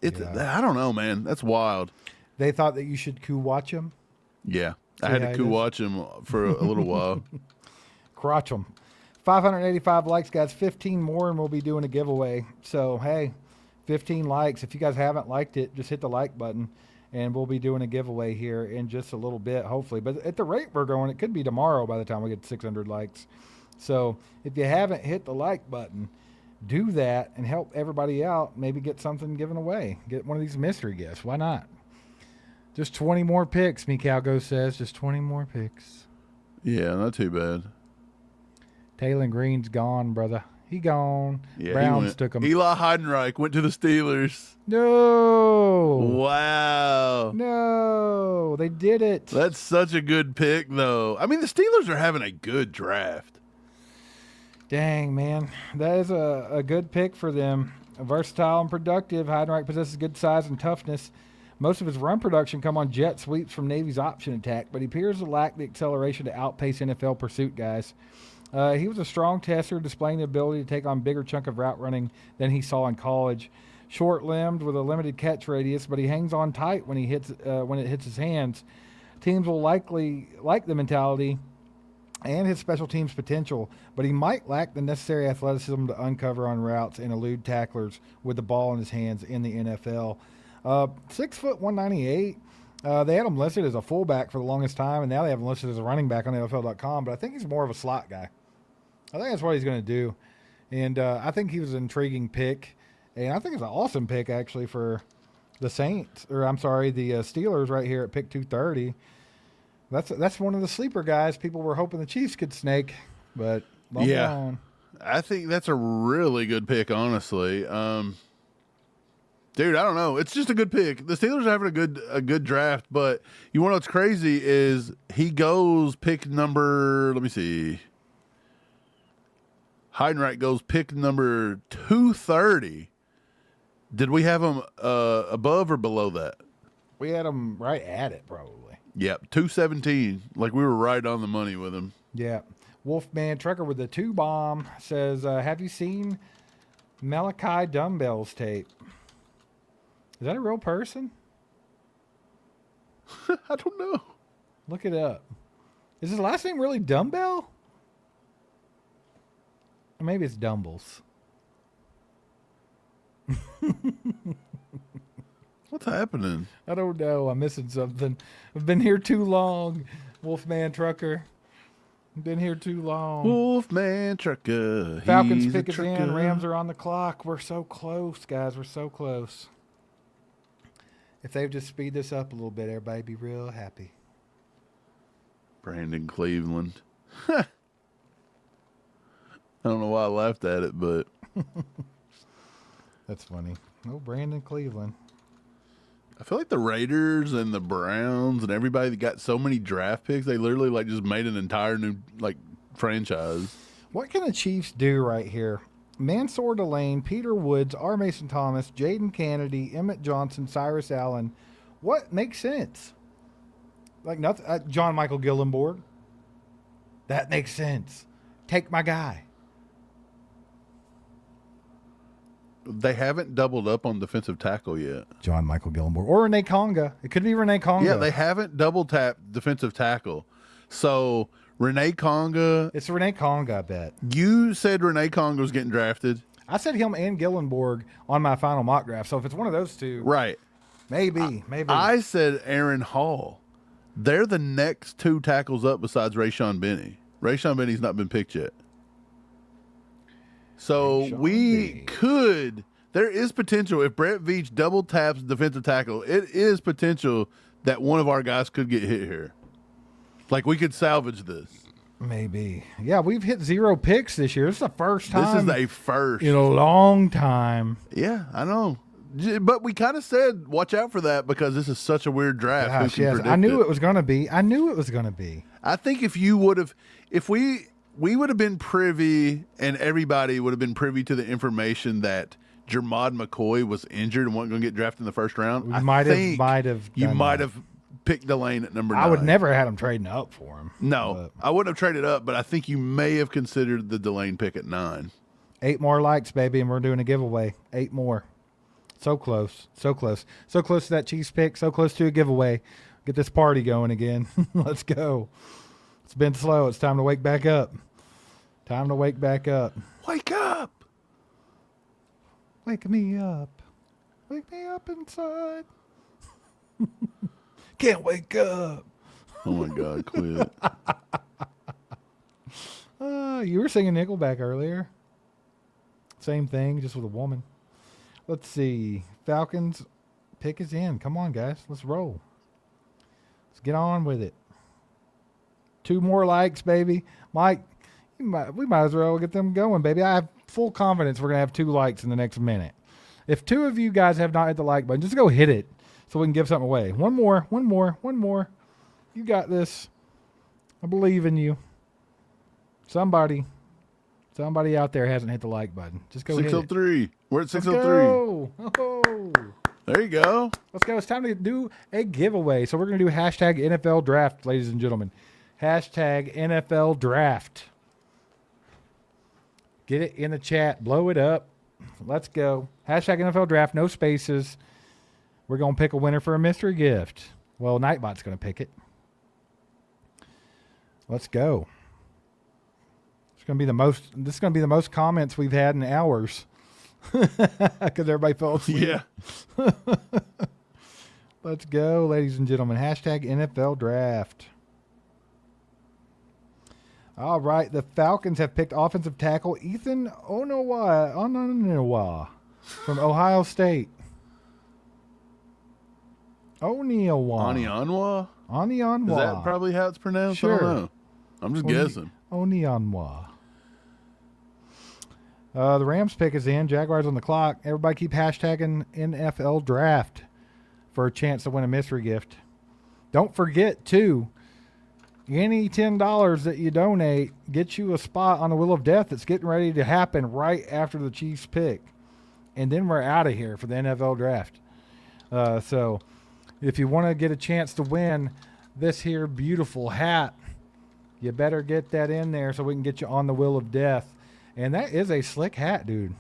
I don't know, man. That's wild. They thought that you should watch him. Yeah. I had to watch him for a little while. Crotch him. 585 likes, guys. 15 more, and we'll be doing a giveaway. So, hey, 15 likes. If you guys haven't liked it, just hit the like button, and we'll be doing a giveaway here in just a little bit, hopefully. But at the rate we're going, it could be tomorrow by the time we get 600 likes. So if you haven't hit the like button, do that and help everybody out. Maybe get something given away. Get one of these mystery gifts. Why not? Just 20 more picks, Mikaugo says. Just 20 more picks. Yeah, not too bad. Taylor Green's gone, brother. He gone. Yeah, Browns took him. Eli Heidenreich went to the Steelers. No. Wow. No. They did it. That's such a good pick, though. I mean, the Steelers are having a good draft. Dang, man. That is a good pick for them. Versatile and productive. Heidenreich possesses good size and toughness. Most of his run production come on jet sweeps from Navy's option attack, but he appears to lack the acceleration to outpace NFL pursuit guys. He was a strong tester, displaying the ability to take on bigger chunk of route running than he saw in college. Short-limbed with a limited catch radius, but he hangs on tight when it hits his hands. Teams will likely like the mentality and his special teams potential, but he might lack the necessary athleticism to uncover on routes and elude tacklers with the ball in his hands in the NFL. 6 foot 198. They had him listed as a fullback for the longest time, and now they have him listed as a running back on NFL.com, but I think he's more of a slot guy. I think that's what he's going to do. And I think he was an intriguing pick. And I think it's an awesome pick, actually, for the Steelers right here at pick 230. That's one of the sleeper guys people were hoping the Chiefs could snake, but on. I think that's a really good pick, honestly. Dude, I don't know. It's just a good pick. The Steelers are having a good draft, but you want to know what's crazy is he goes pick number, let me see. Heidenreich goes pick number 230. Did we have him above or below that? We had him right at it, probably. Yep, 217. Like, we were right on the money with him. Yeah. Wolfman Trucker with the 2-bomb says, have you seen Malachi Dumbbell's tape? Is that a real person? I don't know. Look it up. Is his last name really Dumbbell? Or maybe it's Dumbles. What's happening? I don't know. I'm missing something. I've been here too long. Wolfman Trucker. Been here too long. Wolfman Trucker. Falcons he's a pick us in. trucker. Rams are on the clock. We're so close, guys. We're so close. If they would just speed this up a little bit, everybody would be real happy. Brandon Cleveland. I don't know why I laughed at it, but That's funny. Oh, Brandon Cleveland. I feel like the Raiders and the Browns and everybody that got so many draft picks, they literally like just made an entire new like franchise. What can the Chiefs do right here? Mansour Delane, Peter Woods, R. Mason Thomas, Jaden Kennedy, Emmett Johnson, Cyrus Allen. What makes sense? Like nothing. John Michael Gillenborg. That makes sense. Take my guy. They haven't doubled up on defensive tackle yet. John Michael Gillenborg. Or Renee Conga. It could be Renee Conga. Yeah, they haven't double tapped defensive tackle. So Renee Conga. It's Renee Conga, I bet. You said Renee Conga was getting drafted. I said him and Gillenborg on my final mock draft. So if it's one of those two, Right. maybe. I said Aaron Hall. They're the next two tackles up besides Rayshon Benny. Rayshon Benny's not been picked yet. So there is potential if Brett Veach double taps defensive tackle, it is potential that one of our guys could get hit here. Like we could salvage this. Maybe. Yeah, we've hit 0 picks this year. This is the first time. This is a first. In a long time. Yeah, I know. But we kind of said, watch out for that because this is such a weird draft. Who Gosh, can yes. predict I knew it? it was going to be. I think if you would have, if we would have been privy and everybody would have been privy to the information that Jermod McCoy was injured and wasn't going to get drafted in the first round, You might have picked Delane at number 9. I would never have had him trading up for him. No, I wouldn't have traded up, but I think you may have considered the Delane pick at 9. 8 more likes, baby, and we're doing a giveaway. 8 more. So close. So close. So close to that Chiefs pick. So close to a giveaway. Get this party going again. Let's go. It's been slow. It's time to wake back up. Time to wake back up. Wake up! Wake me up. Wake me up inside. Can't wake up. Oh my God, quit. You were singing Nickelback earlier. Same thing, just with a woman. Let's see. Falcons pick is in. Come on, guys. Let's roll. Let's get on with it. 2 more likes, baby. Mike, we might as well get them going, baby. I have full confidence we're going to have 2 likes in the next minute. If 2 of you guys have not hit the like button, just go hit it so we can give something away. One more. You got this. I believe in you. Somebody out there hasn't hit the like button. Just go hit it. 603. We're at 603. Let's go. Oh. There you go. Let's go. It's time to do a giveaway. So we're going to do hashtag NFL draft, ladies and gentlemen. Hashtag NFL draft. Get it in the chat. Blow it up. Let's go. Hashtag NFL draft. No spaces. We're going to pick a winner for a mystery gift. Well, Nightbot's going to pick it. Let's go. This is going to be the most comments we've had in hours. Because everybody fell asleep. Yeah. Let's go, ladies and gentlemen. Hashtag NFL draft. All right. The Falcons have picked offensive tackle Ethan Onowa from Ohio State. Onionwa? Onionwa. Is that probably how it's pronounced? Sure. I don't know. I'm just guessing. Onionwa. The Rams pick is in. Jaguars on the clock. Everybody keep hashtagging NFL draft for a chance to win a mystery gift. Don't forget, too, any $10 that you donate gets you a spot on the Wheel of Death that's getting ready to happen right after the Chiefs pick. And then we're out of here for the NFL draft. So if you want to get a chance to win this here beautiful hat, you better get that in there so we can get you on the Wheel of Death. And that is a slick hat, dude.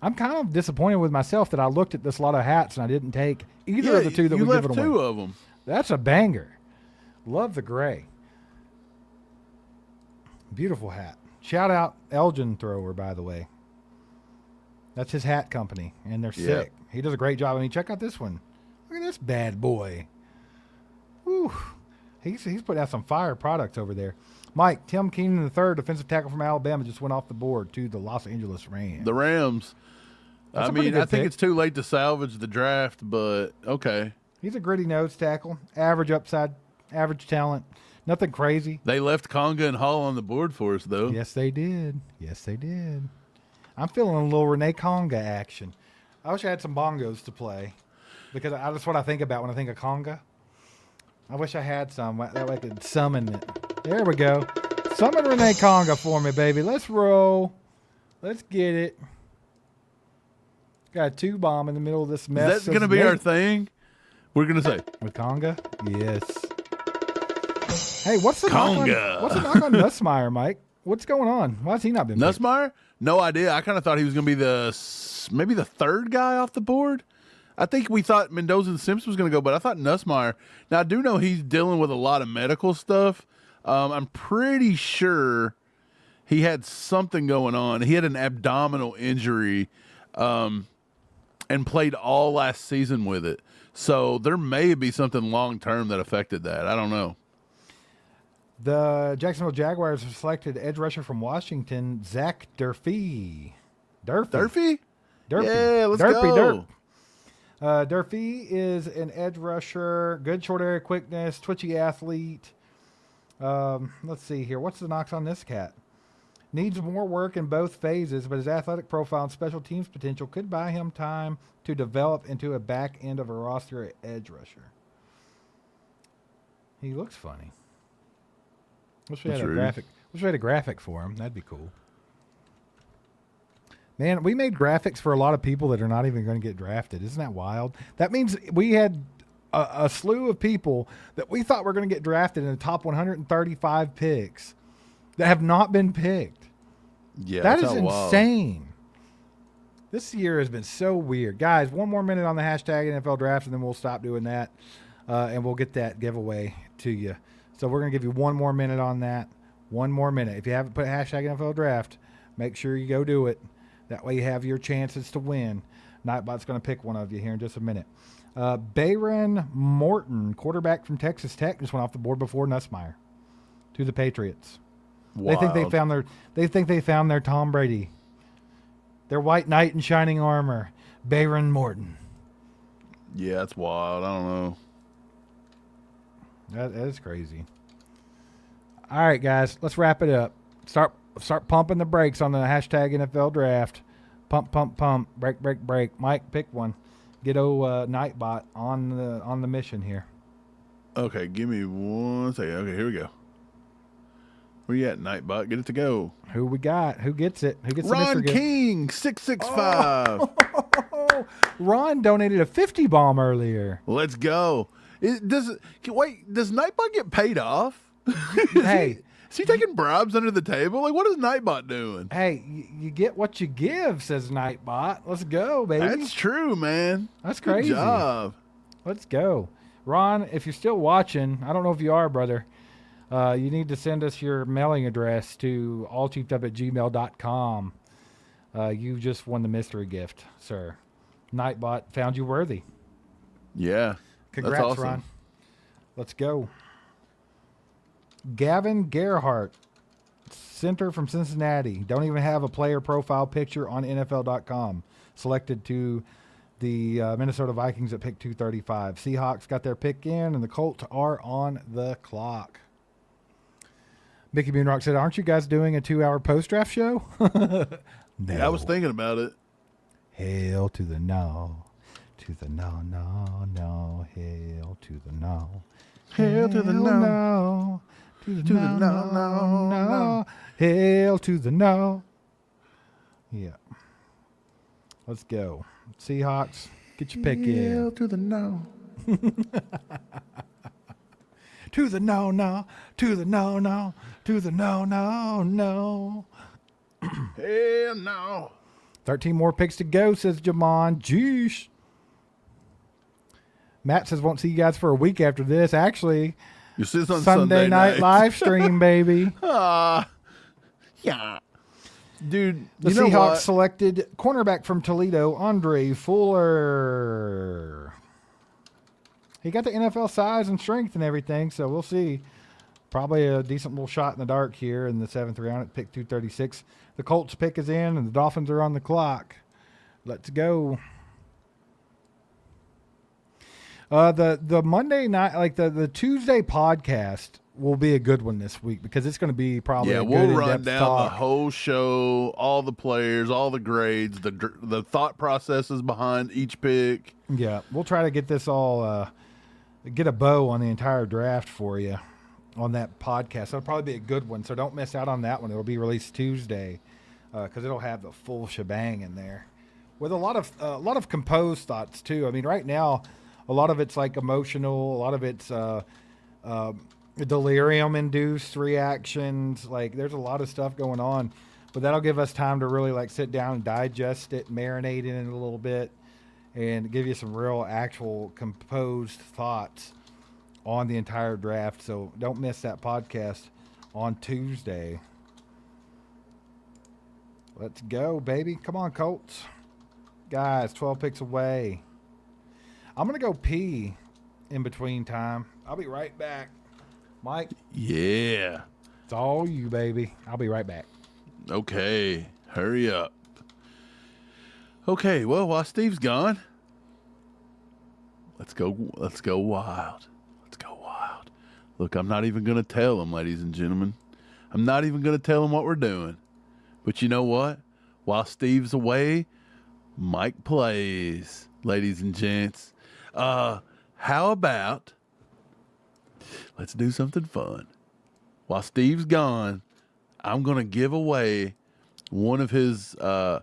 I'm kind of disappointed with myself that I looked at this lot of hats and I didn't take either of the 2 that we you give left it away. 2 of them. That's a banger. Love the gray. Beautiful hat. Shout out Elgin Thrower, by the way. That's his hat company, and they're Yep. sick. He does a great job. I mean, check out this one. Look at this bad boy. Whew. He's putting out some fire products over there. Mike, Tim Keenan III, defensive tackle from Alabama, just went off the board to the Los Angeles Rams. The Rams. That's I a pretty mean, good I think pick. it's too late to salvage the draft, but okay. He's a gritty nose tackle, average upside, average talent, nothing crazy. They left Conga and Hall on the board for us, though. Yes, they did. Yes, they did. I'm feeling a little Renee Conga action. I wish I had some bongos to play because that's what I think about when I think of Conga. I wish I had some. That way I could summon it. There we go. Summon Renee Conga for me, baby. Let's roll. Let's get it. Got a 2-bomb in the middle of this mess. Is that going to be our thing? We're going to say. With Conga? Yes. Hey, what's the Conga. knock on Nussmeier, Mike? What's going on? Why has he not been picked? Nussmeier? No idea. I kind of thought he was going to be maybe the third guy off the board. I think we thought Mendoza and Simpson was going to go, but I thought Nussmeier. Now, I do know he's dealing with a lot of medical stuff. I'm pretty sure he had something going on. He had an abdominal injury and played all last season with it. So there may be something long-term that affected that. I don't know. The Jacksonville Jaguars have selected edge rusher from Washington, Zach Durfee. Durfee? Durfee. Yeah, let's Durfee, go. Durfee is an edge rusher, good short area quickness, twitchy athlete. Let's see here. What's the knocks on this cat? Needs more work in both phases, but his athletic profile and special teams potential could buy him time to develop into a back end of a roster edge rusher. He looks funny. Wish we had a graphic. Wish we had a graphic for him. That'd be cool. Man, we made graphics for a lot of people that are not even going to get drafted. Isn't that wild? That means we had a slew of people that we thought were going to get drafted in the top 135 picks that have not been picked. Yeah, that that's is wild. insane. This year has been so weird. Guys, one more minute on the hashtag NFL draft, and then we'll stop doing that, and we'll get that giveaway to you. So we're going to give you one more minute on that. One more minute. If you haven't put hashtag NFL draft, make sure you go do it. That way you have your chances to win. Nightbot's going to pick one of you here in just a minute. Bayron Morton, quarterback from Texas Tech, just went off the board before Nussmeier to the Patriots. Wild. They think they found their Tom Brady. Their white knight in shining armor, Bayron Morton. Yeah, that's wild. I don't know. That is crazy. All right, guys, let's wrap it up. Start pumping the brakes on the hashtag NFL draft. Pump, pump, pump. Break, break, break. Mike, pick one. Get Nightbot on the mission here. Okay, give me 1 second. Okay, here we go. Where you at, Nightbot? Get it to go. Who we got? Who gets it? Who gets the Ron mystery gift? King, 665. Oh, Ron donated a 50 bomb earlier. Let's go. Does Nightbot get paid off? Hey. Is he taking bribes under the table? Like, what is Nightbot doing? Hey, you get what you give, says Nightbot. Let's go, baby. That's true, man. That's crazy. Good job. Let's go. Ron, if you're still watching, I don't know if you are, brother, you need to send us your mailing address to allchiefedup@gmail.com. You just won the mystery gift, sir. Nightbot found you worthy. Yeah. Congrats, that's awesome. Ron. Let's go. Gavin Gerhardt, center from Cincinnati. Don't even have a player profile picture on NFL.com. Selected to the Minnesota Vikings at pick 235. Seahawks got their pick in, and the Colts are on the clock. Mickey Moonrock said, "Aren't you guys doing a 2-hour post-draft show?" No. Yeah, I was thinking about it. Hail to the no. To the no, no, no. Hail to the no. Hail to the no. No. To the no, no, no. Hail to the no. Yeah. Let's go. Seahawks, get your pick in. Hail to the no. To the no, no. To the no, no. To the no, no, no. Hell no. 13 more picks to go, says Jamon. Jeesh. Matt says, won't see you guys for a week after this. Actually, You see this on Sunday night live stream, baby. Yeah. Dude, The you know Seahawks what? selected cornerback from Toledo, Andre Fuller. He got the NFL size and strength and everything, so we'll see. Probably a decent little shot in the dark here in the 7th round at pick 236. The Colts pick is in, and the Dolphins are on the clock. Let's go. The Monday night, like the Tuesday podcast will be a good one this week because it's going to be probably a we'll good run in-depth down talk. the whole show, all the players, all the grades, the thought processes behind each pick. Yeah, we'll try to get this all, get a bow on the entire draft for you on that podcast. It'll probably be a good one, so don't miss out on that one. It'll be released Tuesday because it'll have the full shebang in there with a lot of composed thoughts too. I mean, right now, a lot of it's like emotional, a lot of it's delirium-induced reactions. Like, there's a lot of stuff going on, but that'll give us time to really like sit down and digest it, marinate in it a little bit, and give you some real, actual, composed thoughts on the entire draft. So don't miss that podcast on Tuesday. Let's go, baby. Come on, Colts. Guys, 12 picks away. I'm going to go pee in between time. I'll be right back. Mike, Yeah. it's all you, baby. I'll be right back. Okay. Hurry up. Okay. Well, while Steve's gone, let's go wild. Let's go wild. Look, I'm not even going to tell them, ladies and gentlemen. I'm not even going to tell them what we're doing. But you know what? While Steve's away, Mike plays, ladies and gents. How about let's do something fun? While Steve's gone, I'm going to give away one of his, I'm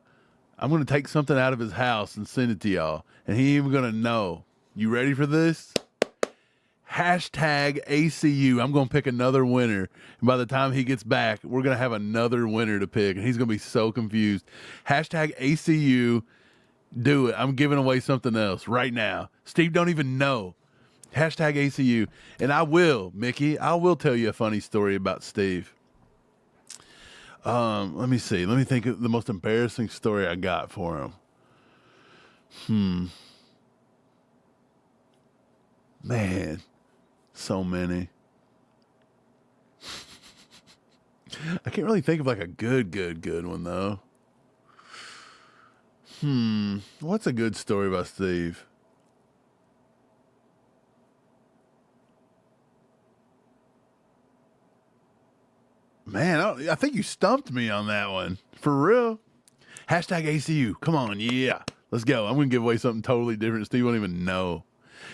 going to take something out of his house and send it to y'all. And he ain't even going to know. You ready for this? Hashtag ACU. I'm going to pick another winner. And by the time he gets back, we're going to have another winner to pick. And he's going to be so confused. Hashtag ACU. Do it. I'm giving away something else right now. Steve don't even know. Hashtag ACU. And I will, Mickey, I will tell you a funny story about Steve. Let me see. Let me think of the most embarrassing story I got for him. Man, so many. I can't really think of like a good one though. What's a good story about Steve? Man, I think you stumped me on that one. For real. Hashtag ACU. Come on, yeah. Let's go. I'm going to give away something totally different. Steve won't even know.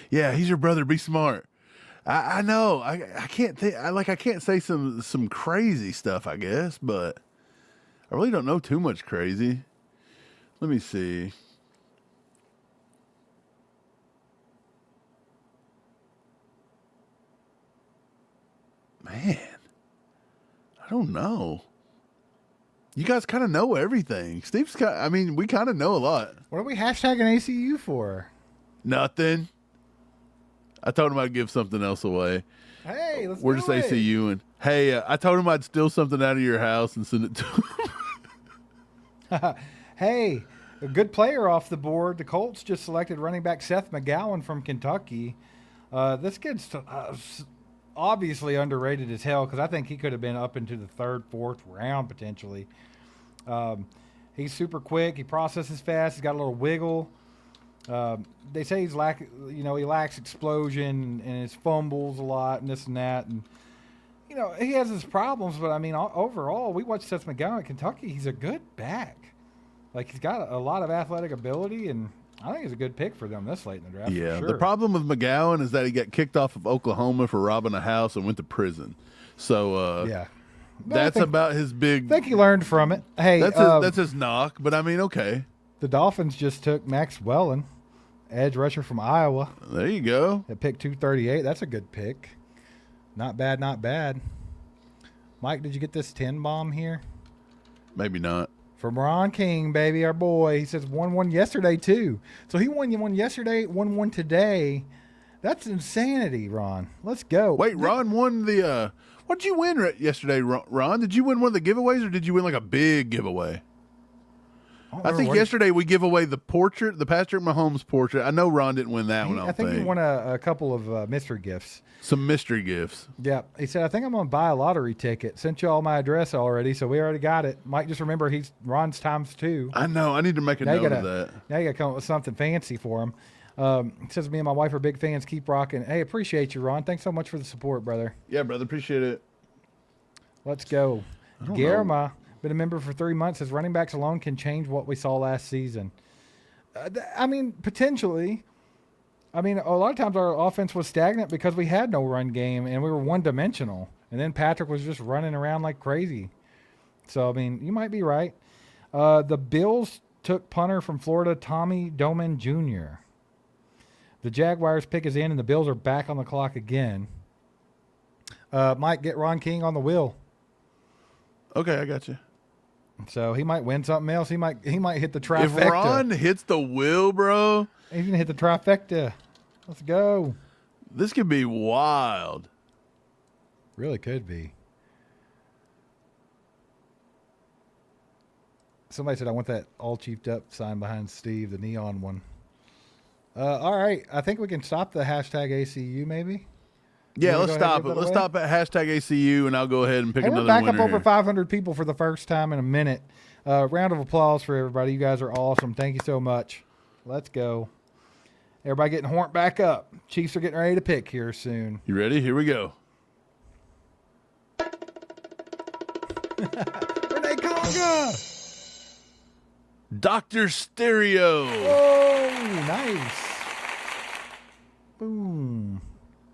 Yeah, he's your brother. Be smart. I know. I can't think. I can't say some crazy stuff, I guess, but I really don't know too much crazy. Let me see. Man, I don't know. You guys kind of know everything. Steve's we kind of know a lot. What are we hashtagging ACU for? Nothing. I told him I'd give something else away. Hey, let's We're do just it. ACU and hey, I told him I'd steal something out of your house and send it to him. Hey, a good player off the board. The Colts just selected running back Seth McGowan from Kentucky. This kid's obviously underrated as hell because I think he could have been up into the 3rd, 4th round potentially. He's super quick. He processes fast. He's got a little wiggle. They say he lacks explosion and his fumbles a lot and this and that. And, he has his problems, but I mean, overall, we watched Seth McGowan at Kentucky. He's a good back. Like, he's got a lot of athletic ability, and I think he's a good pick for them this late in the draft. Yeah, for sure. the problem with McGowan is that he got kicked off of Oklahoma for robbing a house and went to prison. So yeah, that's about his big. I think he learned from it. Hey, that's his knock. But I mean, okay. The Dolphins just took Max Wellen, edge rusher from Iowa. There you go. At pick 238. That's a good pick. Not bad, not bad. Mike, did you get this 10 bomb here? Maybe not. From Ron King, baby, our boy. He says 1-1 yesterday, too. So he won one yesterday, 1-1 today. That's insanity, Ron. Let's go. Wait, Ron won the. What did you win yesterday, Ron? Did you win one of the giveaways, or did you win like a big giveaway? I think yesterday we give away the portrait, the Patrick Mahomes portrait. I know Ron didn't win that one. I think he won a couple of mystery gifts. Some mystery gifts. Yeah. He said, I think I'm going to buy a lottery ticket. Sent you all my address already, so we already got it. Mike, just remember he's Ron's times 2. I know. I need to make a note of that. Now you got to come up with something fancy for him. He says, me and my wife are big fans. Keep rocking. Hey, appreciate you, Ron. Thanks so much for the support, brother. Yeah, brother. Appreciate it. Let's go. Guillermo, been a member for 3 months. Says running backs alone can change what we saw last season. I mean, potentially. I mean, a lot of times our offense was stagnant because we had no run game and we were one-dimensional. And then Patrick was just running around like crazy. So, I mean, you might be right. The Bills took punter from Florida, Tommy Doman Jr. The Jaguars pick is in, and the Bills are back on the clock again. Might get Ron King on the wheel. Okay, I got you. So he might win something else. He might hit the trifecta. If Ron hits the wheel, bro, he's gonna hit the trifecta. Let's go. This could be wild. Really could be. Somebody said I want that all chiefed up sign behind Steve, the neon one. All right, I think we can stop the hashtag ACU maybe. Yeah, let's stop it. Let's stop at hashtag ACU, and I'll go ahead and pick another winner. We're back winner up over here. 500 people for the first time in a minute. Round of applause for everybody. You guys are awesome. Thank you so much. Let's go. Everybody getting horned back up. Chiefs are getting ready to pick here soon. You ready? Here we go. Renee Conga. Dr. Stereo. Oh, nice. Boom.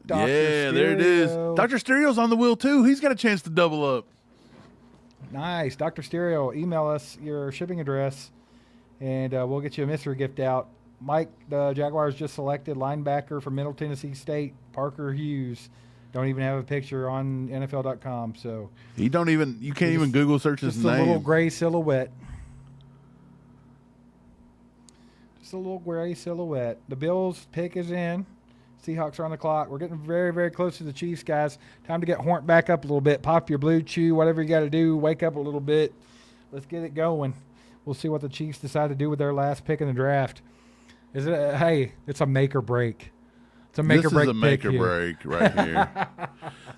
Dr. Stereo. There it is. Dr. Stereo's on the wheel, too. He's got a chance to double up. Nice. Dr. Stereo, email us your shipping address, and we'll get you a mystery gift out. Mike, the Jaguars just selected linebacker from Middle Tennessee State, Parker Hughes. Don't even have a picture on NFL.com. So you can't even Google search his name. Just a little gray silhouette. Just a little gray silhouette. The Bills pick is in. Seahawks are on the clock. We're getting very, very close to the Chiefs, guys. Time to get horned back up a little bit. Pop your blue chew, whatever you got to do. Wake up a little bit. Let's get it going. We'll see what the Chiefs decide to do with their last pick in the draft. Is it? Hey, it's a make or break. It's a make or break. This is a make or break right here.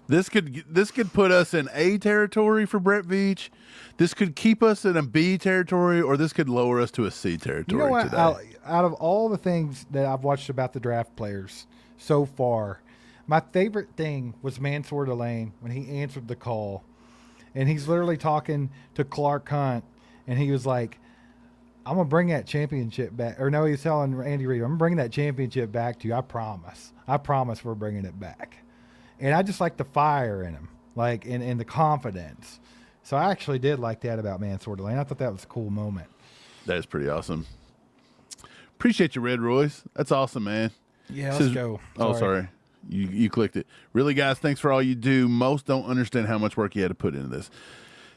This could put us in A territory for Brett Veach. This could keep us in a B territory, or this could lower us to a C territory. You know what? Today. Out of all the things that I've watched about the draft players so far, my favorite thing was Mansour Delane when he answered the call, and he's literally talking to Clark Hunt, and he was like, I'm going to bring that championship back. Or no, he's telling Andy Reid, I'm going to bring that championship back to you. I promise. I promise we're bringing it back. And I just like the fire in him, like in the confidence. So I actually did like that about Mansour Delane. I thought that was a cool moment. That is pretty awesome. Appreciate you, Red Royce. That's awesome, man. Yeah, let's go. Oh, sorry. You clicked it. Really, guys, thanks for all you do. Most don't understand how much work you had to put into this.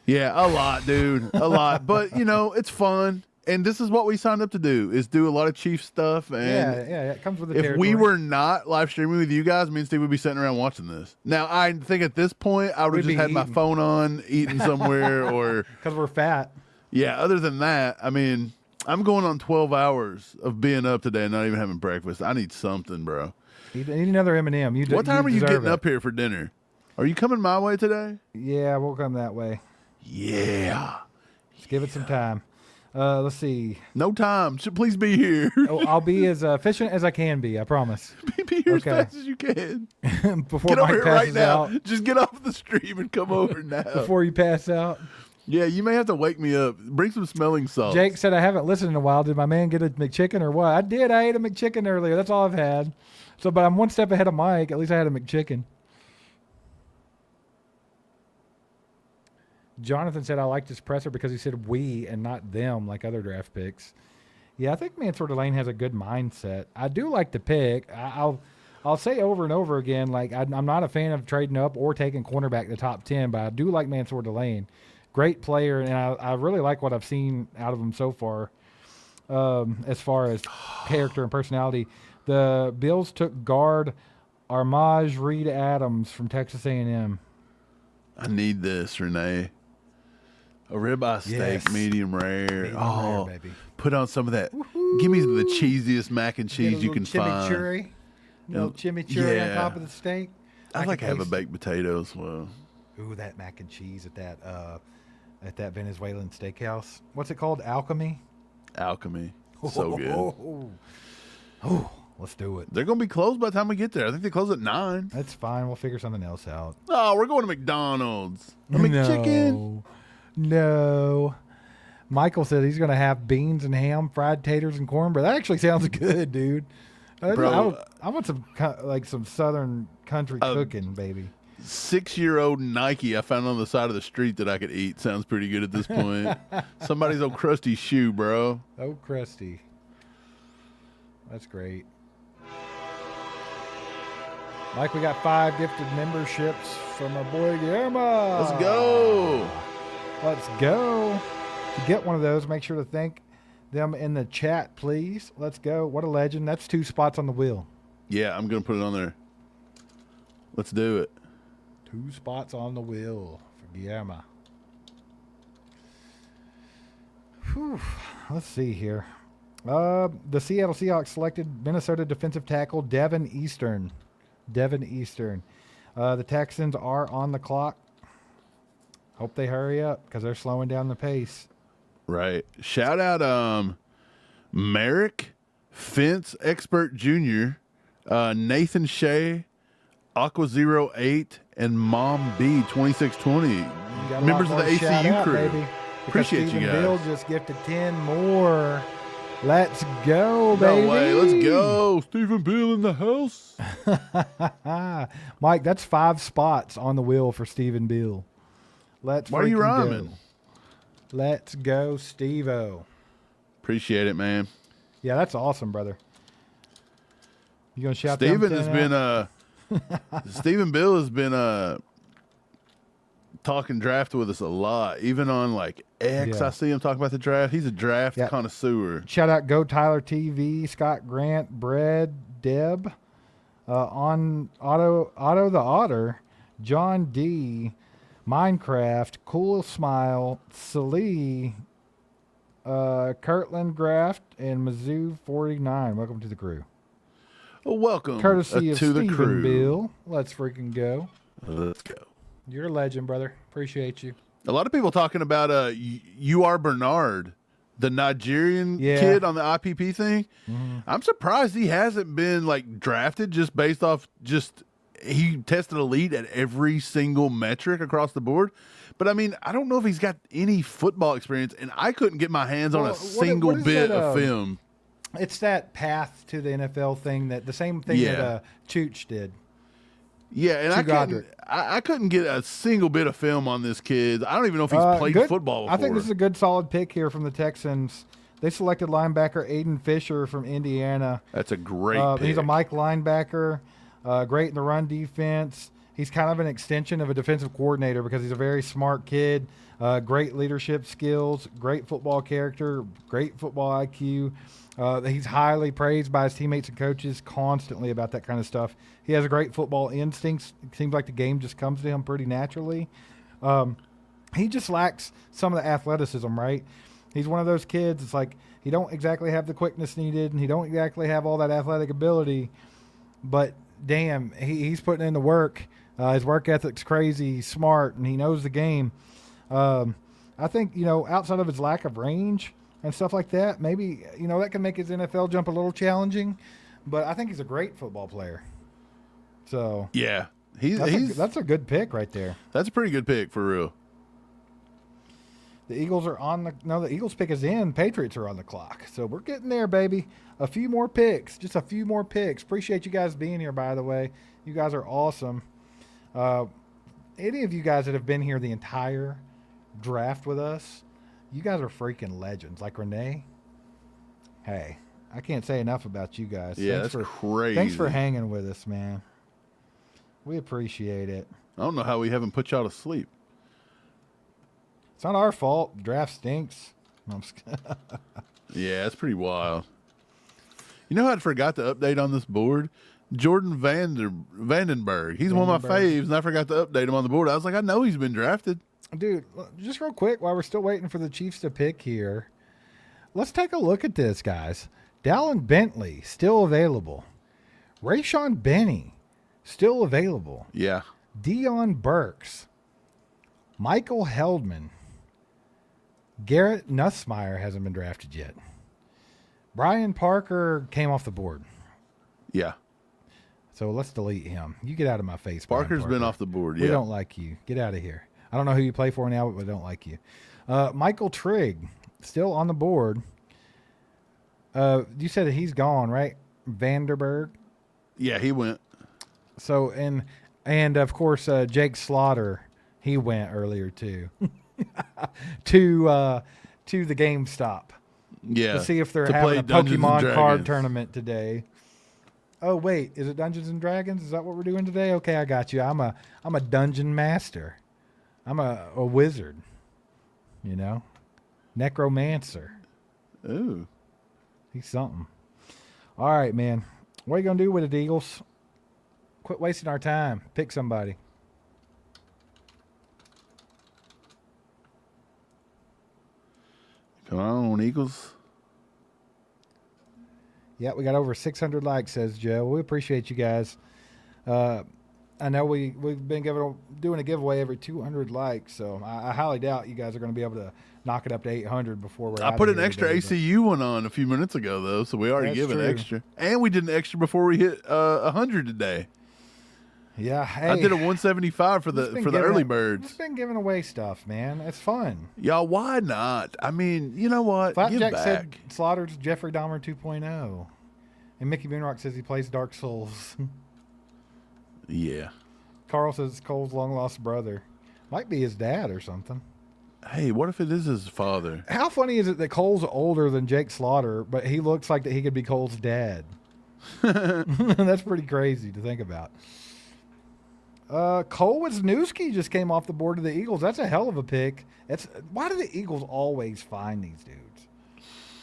Yeah, a lot, dude. A lot. But, it's fun. And this is what we signed up to do, is do a lot of Chiefs stuff. And yeah, it comes with the territory. If we were not live streaming with you guys, me and Steve would be sitting around watching this. Now, I think at this point, I would have just had my phone on, eating somewhere, or... Because we're fat. Yeah, other than that, I mean, I'm going on 12 hours of being up today and not even having breakfast. I need something, bro. You need another M&M. What time are you getting up here for dinner? Are you coming my way today? Yeah, we'll come that way. Yeah. Just give it some time. Let's see. No time. Please be here. I'll be as efficient as I can be. I promise. Be here as fast as you can. Before get Mike over here passes right now. out. Just get off the stream and come over now. Before you pass out. Yeah, you may have to wake me up. Bring some smelling salts. Jake said I haven't listened in a while. Did my man get a McChicken or what? I did. I ate a McChicken earlier. That's all I've had. So, but I'm one step ahead of Mike. At least I had a McChicken. Jonathan said I liked his presser because he said we and not them like other draft picks. Yeah, I think Mansour Delane has a good mindset. I do like the pick. I'll say over and over again, like I'm not a fan of trading up or taking cornerback in the top 10, but I do like Mansour Delane. Great player, and I really like what I've seen out of him so far as character and personality. The Bills took guard Armaj Reed Adams from Texas A&M. I need this, Renee. A ribeye steak, Yes. medium rare. Medium rare, baby. Put on some of that. Give me the cheesiest mac and cheese you can find. Chimichurri. Little chimichurri on top of the steak. I like to have a taste- baked potato as well. Ooh, that mac and cheese at that Venezuelan steakhouse. What's it called? Alchemy? Alchemy. So good. Oh, let's do it. They're going to be closed by the time we get there. I think they close at 9. That's fine. We'll figure something else out. Oh, we're going to McDonald's. A McChicken. No. Michael said he's going to have beans and ham, fried taters, and cornbread. That actually sounds good, dude. Bro, I want some southern country cooking, baby. 6-year-old Nike I found on the side of the street that I could eat. Sounds pretty good at this point. Somebody's old crusty shoe, bro. Oh, crusty. That's great. Mike, we got 5 gifted memberships from our boy Guillermo. Let's go. Let's go. To get one of those, make sure to thank them in the chat, please. Let's go. What a legend. That's 2 spots on the wheel. Yeah, I'm going to put it on there. Let's do it. 2 spots on the wheel for Guillermo. Whew. Let's see here. The Seattle Seahawks selected Minnesota defensive tackle Devin Eastern. The Texans are on the clock. Hope they hurry up because they're slowing down the pace. Right. Shout out Merrick, Fence Expert Jr., Nathan Shea, Aqua08, and Mom B 2620. Got a Members lot of the more shout ACU out, crew. baby, because Appreciate you Stephen guys. Bill just gifted 10 more. Let's go, baby. No way. Let's go. Stephen Bill in the house. Mike, that's 5 spots on the wheel for Stephen Bill. Let's Why are you freaking rhyming? go. Let's go, Steve-O. Appreciate it, man. Yeah, that's awesome, brother. You gonna shout them Stephen 10 has out? been Stephen Bill has been talking draft with us a lot. Even on like X, Yeah. I see him talking about the draft. He's a draft Yeah. connoisseur. Shout out Go Tyler TV, Scott Grant, Brad, Deb, on Otto the Otter, John D, Minecraft, Cool Smile, Salee, Kirtland Graft, and Mizzou 49. Welcome to the crew. Well, welcome Courtesy of to the Stephen crew. Bill. Let's freaking go. Let's go. You're a legend, brother. Appreciate you. A lot of people talking about U.R. Bernard, the Nigerian Yeah. kid on the IPP thing. I'm surprised he hasn't been like drafted just based off he tested elite at every single metric across the board. But I mean, I don't know if he's got any football experience, and I couldn't get my hands on Well, a single what is bit that, of film. It's that path to the NFL thing, that the same thing Yeah. that Chooch did. Yeah, and I couldn't get a single bit of film on this kid. I don't even know if he's played Good. football before. I think this is a good solid pick here from the Texans. They selected linebacker Aiden Fisher from Indiana. That's a great pick. He's a Mike linebacker, great in the run defense. He's kind of an extension of a defensive coordinator because he's a very smart kid, great leadership skills, great football character, great football IQ. He's highly praised by his teammates and coaches constantly about that kind of stuff. He has a great football instincts. It seems like the game just comes to him pretty naturally. He just lacks some of the athleticism, right? He's one of those kids. It's like he don't exactly have the quickness needed, and he don't exactly have all that athletic ability. But damn, he's putting in the work. His work ethic's crazy. He's smart, and he knows the game. I think, outside of his lack of range and stuff like that, maybe, that can make his NFL jump a little challenging. But I think he's a great football player. So yeah, that's a good pick right there. That's a pretty good pick for real. The Eagles are the Eagles pick is in. Patriots are on the clock. So we're getting there, baby. A few more picks. Just a few more picks. Appreciate you guys being here, by the way. You guys are awesome. Any of you guys that have been here the entire draft with us, you guys are freaking legends. Like Renee. Hey, I can't say enough about you guys. Yeah, that's crazy. Thanks for hanging with us, man. We appreciate it. I don't know how we haven't put y'all to sleep. It's not our fault. The draft stinks. No, I'm just kidding. Yeah, it's pretty wild. You know, I forgot to update on this board. Jordan Vandenberg. He's one of my faves, and I forgot to update him on the board. I was like, I know he's been drafted. Dude, just real quick, while we're still waiting for the Chiefs to pick here, let's take a look at this, guys. Dallin Bentley, still available. Rayshon Benny, still available. Yeah. Dion Burks. Michael Heldman. Garrett Nussmeier hasn't been drafted yet. Brian Parker came off the board. Yeah. So let's delete him. You get out of my face, Parker's Brian Parker. been off the board, yeah. We don't like you. Get out of here. I don't know who you play for now, but we don't like you. Michael Trigg, still on the board. You said that he's gone, right? Vanderberg? Yeah, he went. So, and of course, Jake Slaughter, he went earlier too. to the GameStop. Yeah. To see if they're to having play a Dungeons and Pokemon card Dragons. tournament today. Oh wait, is it Dungeons and Dragons? Is that what we're doing today? Okay, I got you. I'm a dungeon master. I'm a wizard. You know? Necromancer. Ooh. He's something. All right, man. What are you gonna do with it, Eagles? Quit wasting our time. Pick somebody. Come on, Eagles. Yeah, we got over 600 likes, says Joe. We appreciate you guys. I know we've been doing a giveaway every 200 likes, so I highly doubt you guys are going to be able to knock it up to 800 before we're I out put of an here extra today, but- ACU one on a few minutes ago, though, so we already That's give an true. extra. And we did an extra before we hit 100 today. Yeah, hey, I did a 175 for just the been for the giving- early birds. Just been giving away stuff, man. It's fun. Y'all, why not? I mean, you know what? Give Flapjack back. said Slaughter's Jeffrey Dahmer 2.0. And Mickey Moonrock says he plays Dark Souls. Yeah. Carl says Cole's long-lost brother. Might be his dad or something. Hey, what if it is his father? How funny is it that Cole's older than Jake Slaughter, but he looks like that he could be Cole's dad? That's pretty crazy to think about. Cole Wisniewski just came off the board of the Eagles. That's a hell of a pick. Why do the Eagles always find these dudes?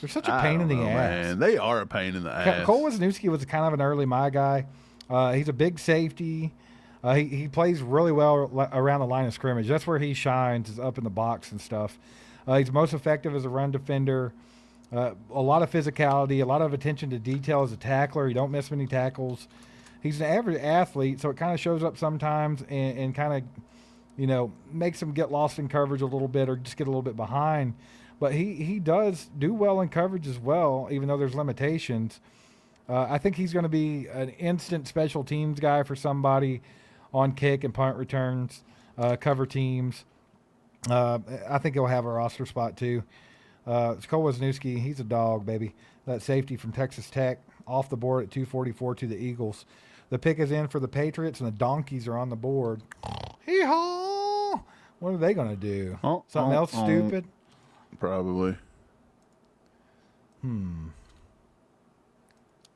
They're such a pain in the ass. Man. They are a pain in the ass. Cole Wisniewski was kind of an early my guy. He's a big safety. He plays really well around the line of scrimmage. That's where he shines, is up in the box and stuff. He's most effective as a run defender. A lot of physicality, a lot of attention to detail as a tackler. He don't miss many tackles. He's an average athlete, so it kind of shows up sometimes and kind of, makes him get lost in coverage a little bit or just get a little bit behind. But he does do well in coverage as well, even though there's limitations. I think he's going to be an instant special teams guy for somebody on kick and punt returns, cover teams. I think he'll have a roster spot too. It's Cole Wisniewski. He's a dog, baby. That safety from Texas Tech off the board at 244 to the Eagles. The pick is in for the Patriots, and the Donkeys are on the board. Hee-haw! What are they going to do? Something else stupid? Probably.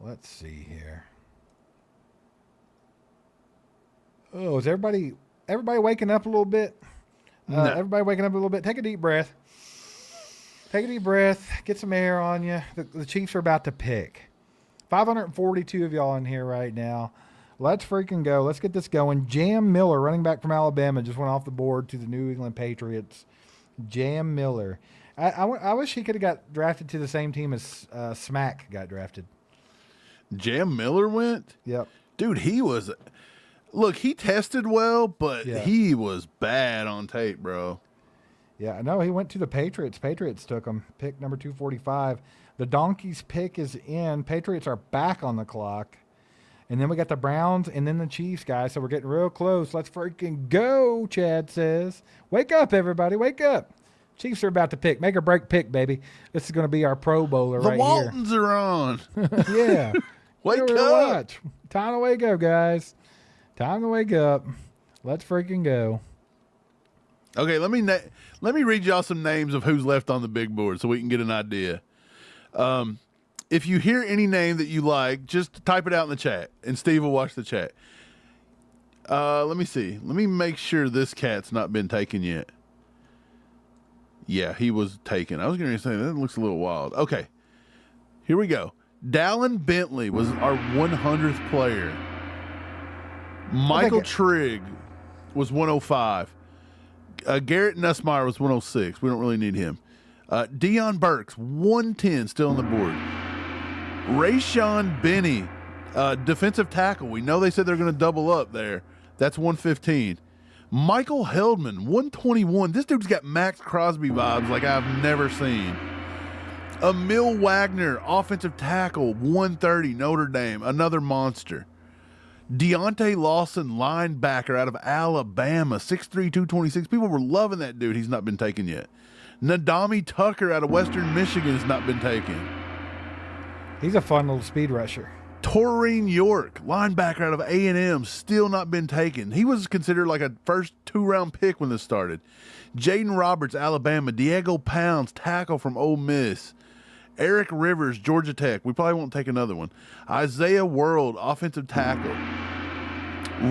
Let's see here. Oh, is everybody waking up a little bit? No. Everybody waking up a little bit. Take a deep breath. Take a deep breath. Get some air on you. The Chiefs are about to pick. 542 of y'all in here right now. Let's freaking go. Let's get this going. Jam Miller, running back from Alabama, just went off the board to the New England Patriots. Jam Miller. I wish he could have got drafted to the same team as Smack got drafted. Jam Miller went? Yep. Dude, he was... Look, he tested well, but Yeah. he was bad on tape, bro. Yeah, no, he went to the Patriots. Patriots took him. Pick number 245. The Donkeys pick is in. Patriots are back on the clock. And then we got the Browns and then the Chiefs, guys. So we're getting real close. Let's freaking go, Chad says. Wake up, everybody. Wake up. Chiefs are about to pick. Make or break pick, baby. This is going to be our Pro Bowler The right Waltons are on. here. Yeah. Wake Give it a up. watch. Time to wake up, guys. Time to wake up. Let's freaking go. Okay, let me read y'all some names of who's left on the big board so we can get an idea. If you hear any name that you like, just type it out in the chat, and Steve will watch the chat. Let me see. Let me make sure this cat's not been taken yet. Yeah, he was taken. I was going to say, that looks a little wild. Okay, here we go. Dallin Bentley was our 100th player. Michael Trigg was 105. Garrett Nussmeyer was 106. We don't really need him. Deion Burks, 110, still on the board. Rayshon Benny, defensive tackle. We know they said they're going to double up there. That's 115. Michael Heldman, 121. This dude's got Max Crosby vibes like I've never seen. Emil Wagner, offensive tackle, 130, Notre Dame, another monster. Deontay Lawson, linebacker out of Alabama, 6'3", 226. People were loving that dude. He's not been taken yet. Nadami Tucker out of Western Michigan has not been taken. He's a fun little speed rusher. Taurine York, linebacker out of A&M, still not been taken. He was considered like a first 2-round pick when this started. Jaden Roberts, Alabama. Diego Pounds, tackle from Ole Miss. Eric Rivers, Georgia Tech. We probably won't take another one. Isaiah World, offensive tackle.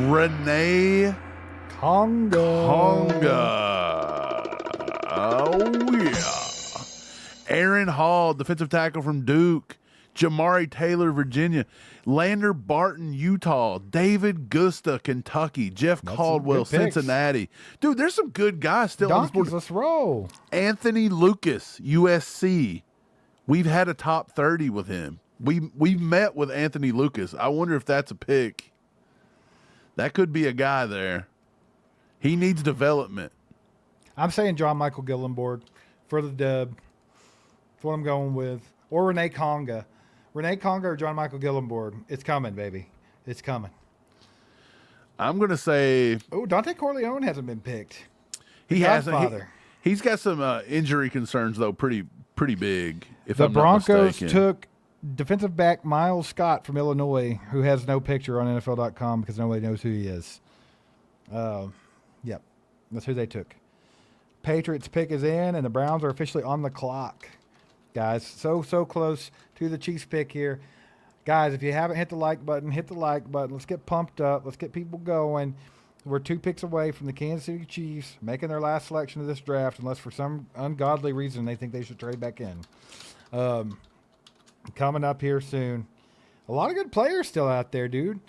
Renee Conga. Oh, yeah. Aaron Hall, defensive tackle from Duke. Jamari Taylor, Virginia. Lander Barton, Utah. David Gusta, Kentucky. Jeff Caldwell, Cincinnati. Dude, there's some good guys still on this board. Let's roll. Anthony Lucas, USC. We've had a top 30 with him. We've met with Anthony Lucas. I wonder if that's a pick. That could be a guy there. He needs development. I'm saying John Michael Gillenborg for the dub. That's what I'm going with. Or Renee Conga. Renee Conga or John Michael Gillenborg. It's coming, baby. It's coming. I'm going to say... Oh, Dante Corleone hasn't been picked. He hasn't. He's got some injury concerns, though, pretty big, if I'm not mistaken. The Broncos took defensive back Miles Scott from Illinois, who has no picture on NFL.com because nobody knows who he is. Yep, that's who they took. Patriots pick is in, and the Browns are officially on the clock. Guys, so close to the Chiefs pick here. Guys, if you haven't hit the like button, hit the like button. Let's get pumped up. Let's get people going. We're 2 picks away from the Kansas City Chiefs making their last selection of this draft, unless for some ungodly reason they think they should trade back in. Coming up here soon. A lot of good players still out there, dude.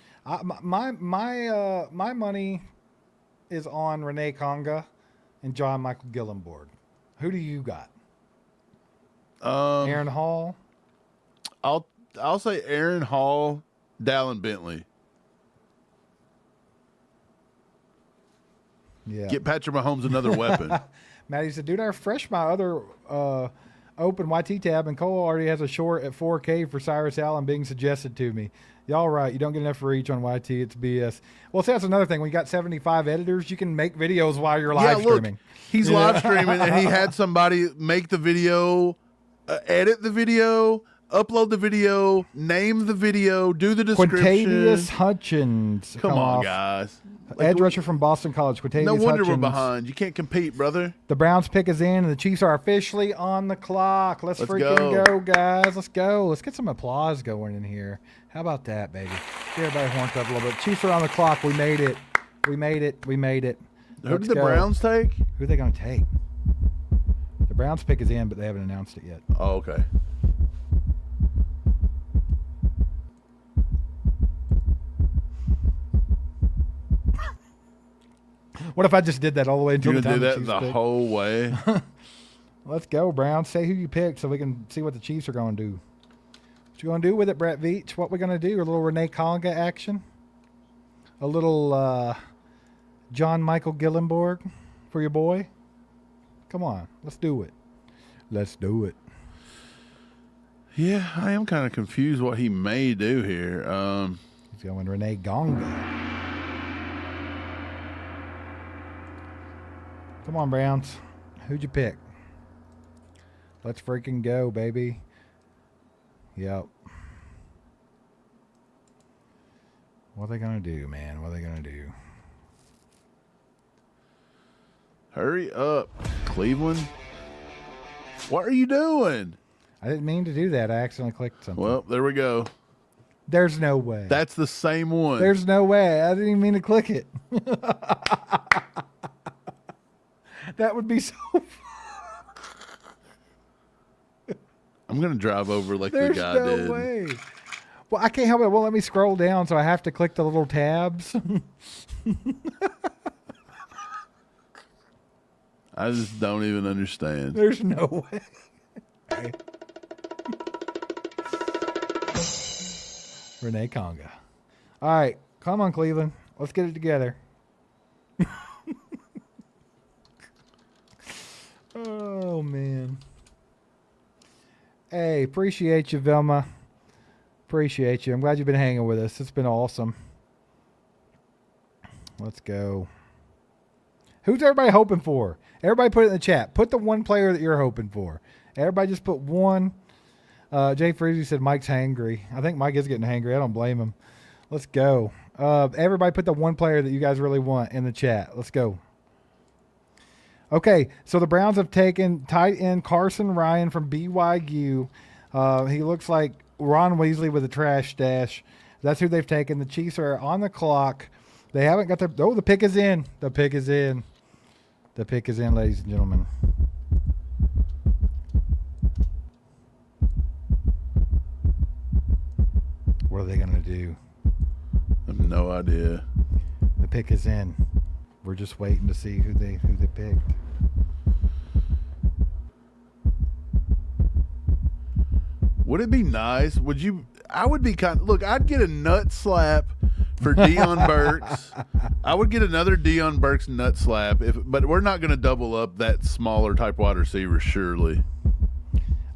My money is on Renee Conga and John Michael Gillenborg. Who do you got? Aaron Hall. I'll say Aaron Hall, Dallin Bentley. Yeah. Get Patrick Mahomes another weapon. Maddie said, dude, I refreshed my other open YT tab, and Cole already has a short at 4K for Cyrus Allen being suggested to me. Y'all right. You don't get enough reach on YT. It's BS. Well, see, that's another thing. When you got 75 editors, you can make videos while you're live streaming. He's live streaming, and he had somebody make the video, edit the video, upload the video, name the video, do the description. Quintavious Hutchins. Come on, guys. Edge rusher from Boston College. Quintavious No wonder Hutchins. we're behind. You can't compete, brother. The Browns pick is in, and the Chiefs are officially on the clock. Let's freaking go, guys. Let's go. Let's get some applause going in here. How about that, baby? Get everybody horned up a little bit. Chiefs are on the clock. We made it. We made it. We made it. Who did the Browns take? Who are they going to take? The Browns pick is in, but they haven't announced it yet. Oh, okay. What if I just did that all the way until You're the time going to do that the pick? whole way? Let's go, Browns. Say who you picked so we can see what the Chiefs are going to do. What you going to do with it, Brett Veach? What we going to do? A little Renee Conga action? A little John Michael Gillenborg for your boy? Come on. Let's do it. Let's do it. Yeah, I am kind of confused what he may do here. He's going Renee Gonga. Come on, Browns. Who'd you pick? Let's freaking go, baby. Yep. What are they going to do, man? What are they going to do? Hurry up, Cleveland. What are you doing? I didn't mean to do that. I accidentally clicked something. Well, there we go. There's no way. That's the same one. There's no way. I didn't even mean to click it. That would be so I'm gonna drive over like There's the guy no did. way. Well, I can't help it. It won't let me scroll down, so I have to click the little tabs. I just don't even understand. There's no way. Okay. Renee Conga. All right. Come on, Cleveland. Let's get it together. Oh, man. Hey, appreciate you, Velma. Appreciate you. I'm glad you've been hanging with us. It's been awesome. Let's go. Who's everybody hoping for? Everybody put it in the chat. Put the one player that you're hoping for. Everybody just put one. Jay Freezy said Mike's hangry. I think Mike is getting hangry. I don't blame him. Let's go. Everybody put the one player that you guys really want in the chat. Let's go. Okay, so the Browns have taken tight end Carson Ryan from BYU. He looks like Ron Weasley with a trash stash. That's who they've taken. The Chiefs are on the clock. They haven't got their... Oh, the pick is in. The pick is in. The pick is in, ladies and gentlemen. What are they going to do? I have no idea. The pick is in. We're just waiting to see who they picked. Would it be nice? Would you? I would be kind. Look, I'd get a nut slap for Deion Burks. I would get another Deion Burks nut slap. But we're not going to double up that smaller type wide receiver, surely.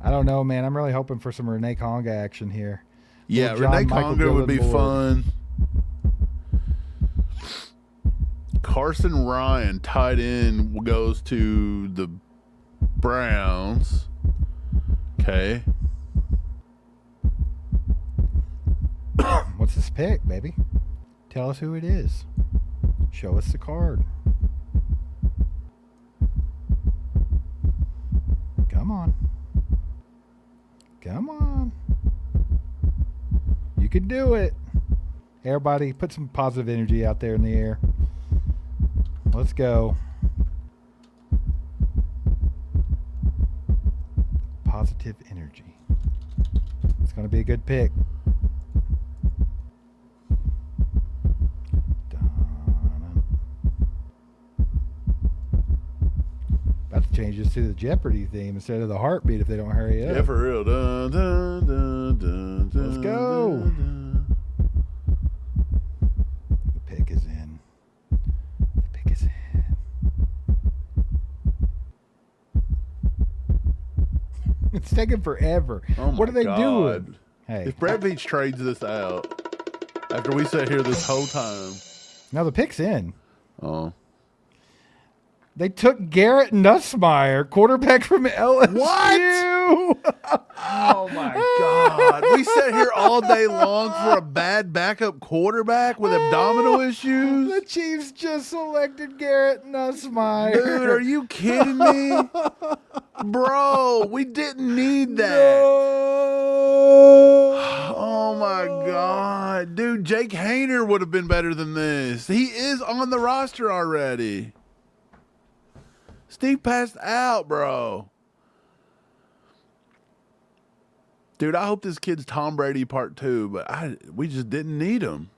I don't know, man. I'm really hoping for some Renee Conga action here. Yeah, John Renee Michael Conga would be Gillenboard. fun. Carson Ryan, tight end, goes to the Browns. Okay. What's this pick, baby? Tell us who it is. Show us the card. Come on. Come on. You can do it. Everybody, put some positive energy out there in the air. Let's go. Positive energy. It's going to be a good pick. About to change this to the Jeopardy theme instead of the heartbeat if they don't hurry up. Yeah, for real. Dun, dun, dun, dun, dun, Let's go. dun, dun. The pick is in. The pick is in. It's taking forever. Oh my What are they God. doing? Hey, If Brad Beach trades this out after we sat here this whole time. now the pick's in. Oh. They took Garrett Nussmeier, quarterback from LSU. Oh my God. We sat here all day long for a bad backup quarterback with abdominal issues. The Chiefs just selected Garrett Nussmeier. Dude, are you kidding me? Bro, we didn't need that. Oh my God. Dude, Jake Hayner would have been better than this. He is on the roster already. Steve passed out, bro. Dude, I hope this kid's Tom Brady part 2, but we just didn't need him.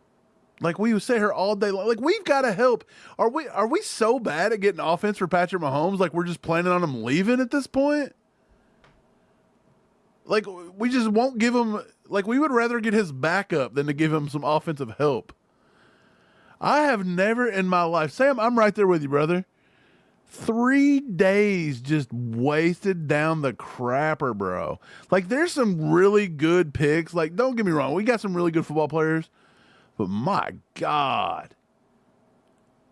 Like, we would sit here all day long. Like, we've got to help. Are we so bad at getting offense for Patrick Mahomes? Like, we're just planning on him leaving at this point? Like, we just won't give him... Like, we would rather get his backup than to give him some offensive help. I have never in my life... Sam, I'm right there with you, brother. 3 days just wasted down the crapper, bro. Like, there's some really good picks. Like, don't get me wrong. We got some really good football players. But my God.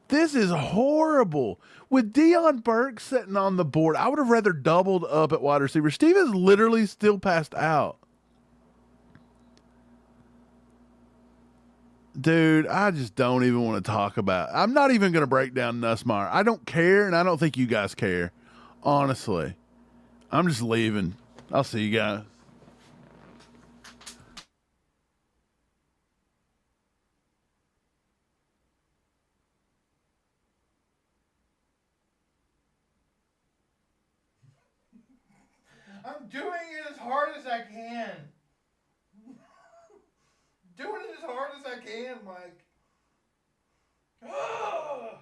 This is horrible. With Deion Burks sitting on the board, I would have rather doubled up at wide receiver. Steve is literally still passed out. Dude, I just don't even want to talk about it. I'm not even going to break down Nussmeier. I don't care, and I don't think you guys care. Honestly. I'm just leaving. I'll see you guys. I'm doing it as hard as I can. Doing it as hard as I can, Mike. Ugh.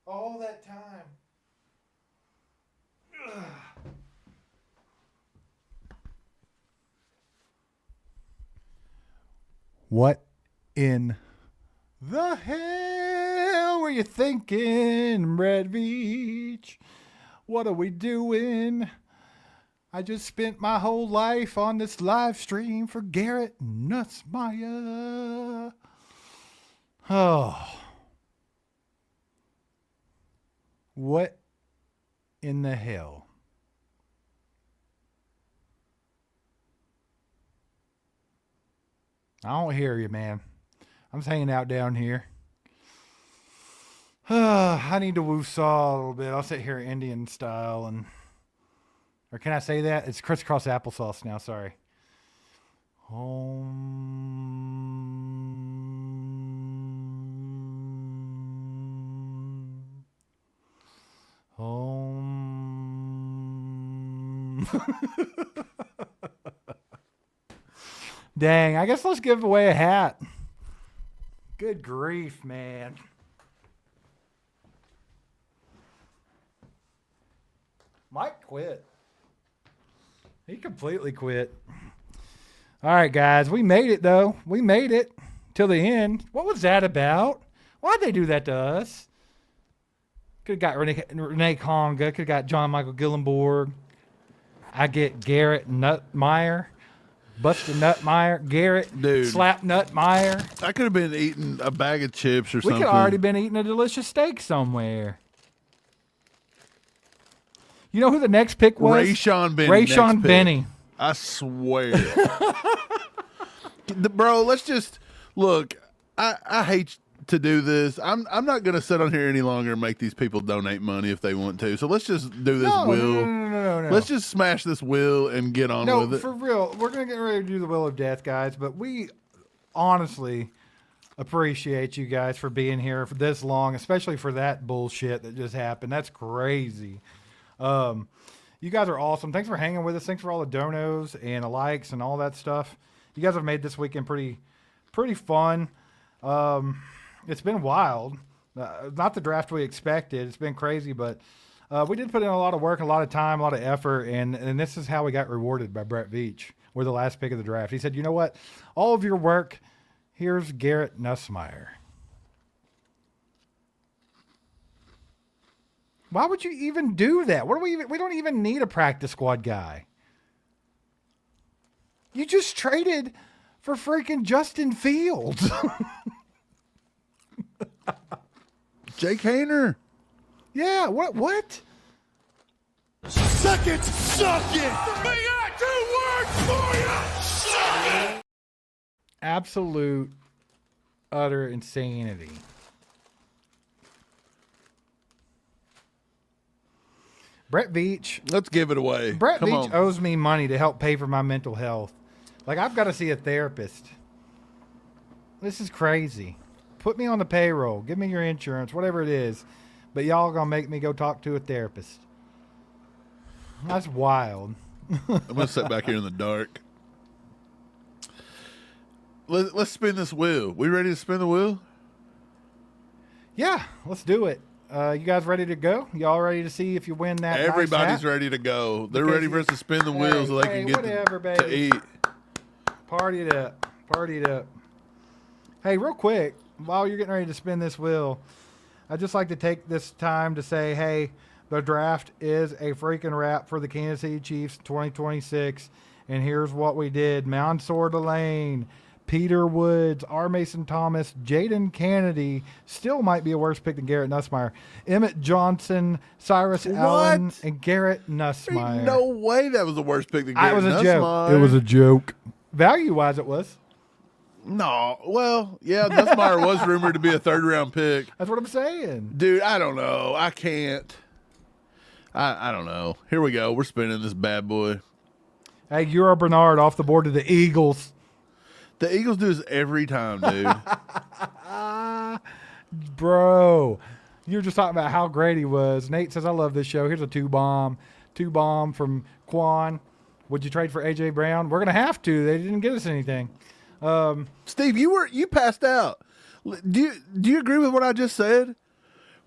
All that time. Ugh. What in the hell were you thinking, Brad Veach? What are we doing? I just spent my whole life on this live stream for Garrett Nussmeier. Oh. What in the hell? I don't hear you, man. I'm just hanging out down here. I need to woo-saw a little bit. I'll sit here Indian style and... Or can I say that? It's crisscross applesauce now, sorry. Home. Dang, I guess let's give away a hat. Good grief, man. Mike quit. He completely quit. All right, guys. We made it, though. We made it till the end. What was that about? Why'd they do that to us? Could have got Renee Conga. Could have got John Michael Gillenborg. I get Garrett Nuttmeyer. Buster Nuttmeyer. Garrett. Dude. Slap Nuttmeyer. I could have been eating a bag of chips or We something. could have already been eating a delicious steak somewhere. You know who the next pick was? Rayshon Benny. Rayshon next pick. Benny. I swear. Bro, let's just look. I hate to do this. I'm not going to sit on here any longer and make these people donate money if they want to. So let's just do this wheel. No. Let's just smash this wheel and get on with No, it. for real. We're going to get ready to do the Wheel of Death, guys. But we honestly appreciate you guys for being here for this long, especially for that bullshit that just happened. That's crazy. You guys are awesome. Thanks for hanging with us. Thanks for all the donos and the likes and all that stuff. You guys have made this weekend pretty fun. It's been wild. Not the draft we expected. It's been crazy, but we did put in a lot of work, a lot of time, a lot of effort, and this is how we got rewarded by Brett Veach. We're the last pick of the draft. He said, you know what? All of your work, here's Garrett Nussmeier. Why would you even do that? We don't even need a practice squad guy. You just traded for freaking Justin Fields. Jake Hayner. Yeah, what? Suck it, suck it. We got 2 words for you. Suck it. Absolute, utter insanity. Brett Veach. Let's give it away. Brett Come Veach on. owes me money to help pay for my mental health. Like, I've got to see a therapist. This is crazy. Put me on the payroll. Give me your insurance, whatever it is. But y'all going to make me go talk to a therapist. That's wild. I'm going to sit back here in the dark. Let's spin this wheel. We ready to spin the wheel? Yeah, let's do it. You guys ready to go? Y'all ready to see if you win that? Everybody's nice hat? ready to go. They're Because ready for us to spin the wheel so they can get whatever, to baby. eat. Party it up. Party it up. Hey, real quick, while you're getting ready to spin this wheel, I'd just like to take this time to say, hey, the draft is a freaking wrap for the Kansas City Chiefs 2026. And here's what we did. Mansour Delane, Peter Woods, R. Mason Thomas, Jaden Kennedy, still might be a worse pick than Garrett Nussmeier, Emmett Johnson, Cyrus Allen, and Garrett Nussmeier. Ain't no way that was the worst pick than Garrett It was a joke. Nussmeier. It was a joke. Value-wise, it was. No. Well, yeah, Nussmeier was rumored to be a 3rd-round pick. That's what I'm saying. Dude, I don't know. I can't. I don't know. Here we go. We're spinning this bad boy. Hey, Euro Bernard off the board to the Eagles. The Eagles do this every time, dude. Bro, you were just talking about how great he was. Nate says, I love this show. Here's a two bomb from Quan. Would you trade for A.J. Brown? We're going to have to. They didn't get us anything. Steve, you passed out. Do you agree with what I just said?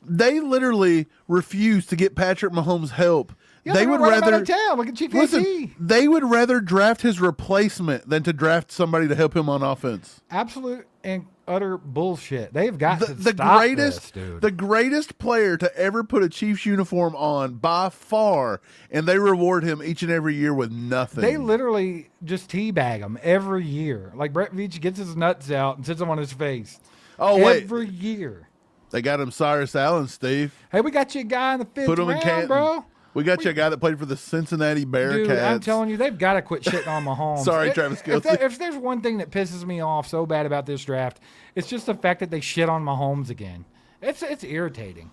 They literally refused to get Patrick Mahomes help. Yeah, they would rather out of town. Look at Chief listen. They would rather draft his replacement than to draft somebody to help him on offense. Absolute and utter bullshit. They've got to the stop greatest, this, dude. the greatest player to ever put a Chiefs uniform on by far, and they reward him each and every year with nothing. They literally just teabag him every year. Like Brett Veach gets his nuts out and sits them on his face. Oh wait, every year. They got him Cyrus Allen, Steve. Hey, we got you a guy in the fifth Put him in round, Canton. bro. We got you a guy that played for the Cincinnati Bearcats. Dude, I'm telling you, they've got to quit shitting on Mahomes. Sorry, Travis Kelce. If there's one thing that pisses me off so bad about this draft, it's just the fact that they shit on Mahomes again. It's irritating.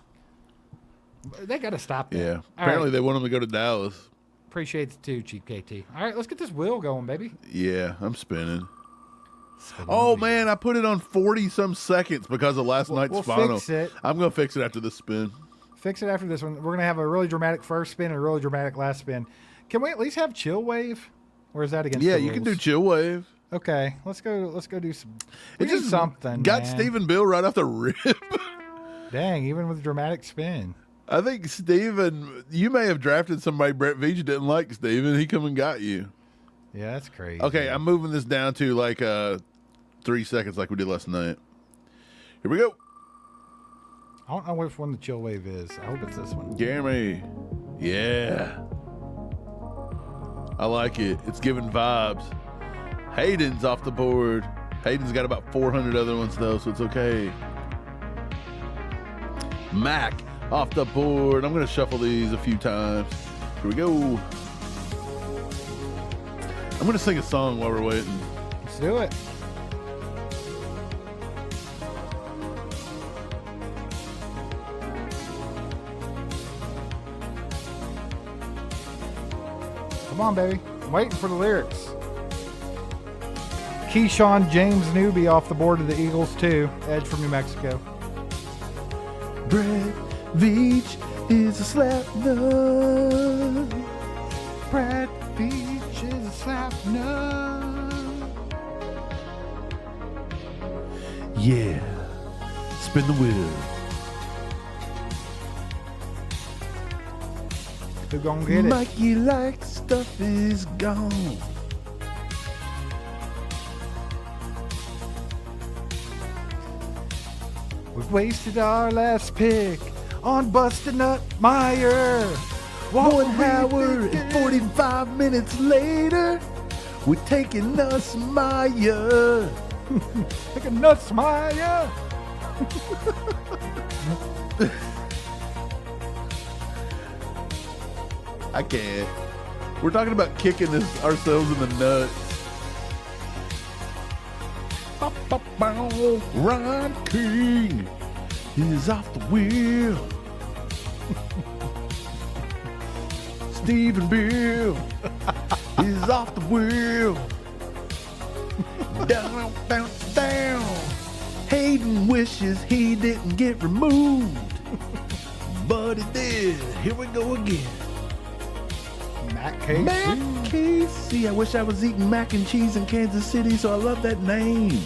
They got to stop that. Yeah. All Apparently right. they want him to go to Dallas. Appreciate it too, Chief KT. All right, let's get this wheel going, baby. Yeah, I'm spinning. Oh, man, I put it on 40-some seconds because of last night's we'll final. fix it. I'm going to fix it after the spin. Fix it after this one. We're going to have a really dramatic first spin and a really dramatic last spin. Can we at least have chill wave? Or is that against Yeah, the you rules? can do chill wave. Okay, let's go do some. It just something. got man. Stephen Bill right off the rip. Dang, even with dramatic spin. I think Steven, you may have drafted somebody Brett Veach didn't like, Steven. He come and got you. Yeah, that's crazy. Okay, I'm moving this down to like 3 seconds like we did last night. Here we go. I don't know which one the chill wave is. I hope it's this one. Jeremy. Yeah. I like it. It's giving vibes. Hayden's off the board. Hayden's got about 400 other ones, though, so it's okay. Mac off the board. I'm going to shuffle these a few times. Here we go. I'm going to sing a song while we're waiting. Let's do it. Come on, baby. I'm waiting for the lyrics. Keyshawn James Newby off the board of the Eagles, too. Edge from New Mexico. Brett Veach is a slap nut. Brad Beach is a slap nut. Yeah. Spin the wheel. Who gonna get it? Mikey like stuff is gone. We've wasted our last pick on Busted Nut Meyer. One hour and 45 minutes later, we're taking us Maya. Take a Nuts Meyer. I can't. We're talking about kicking this ourselves in the nuts. Ron King is off the wheel. Stephen Bill is off the wheel. Down, down, down. Hayden wishes he didn't get removed, but he did. Here we go again. Matt Casey. Matt Casey. I wish I was eating mac and cheese in Kansas City, so I love that name.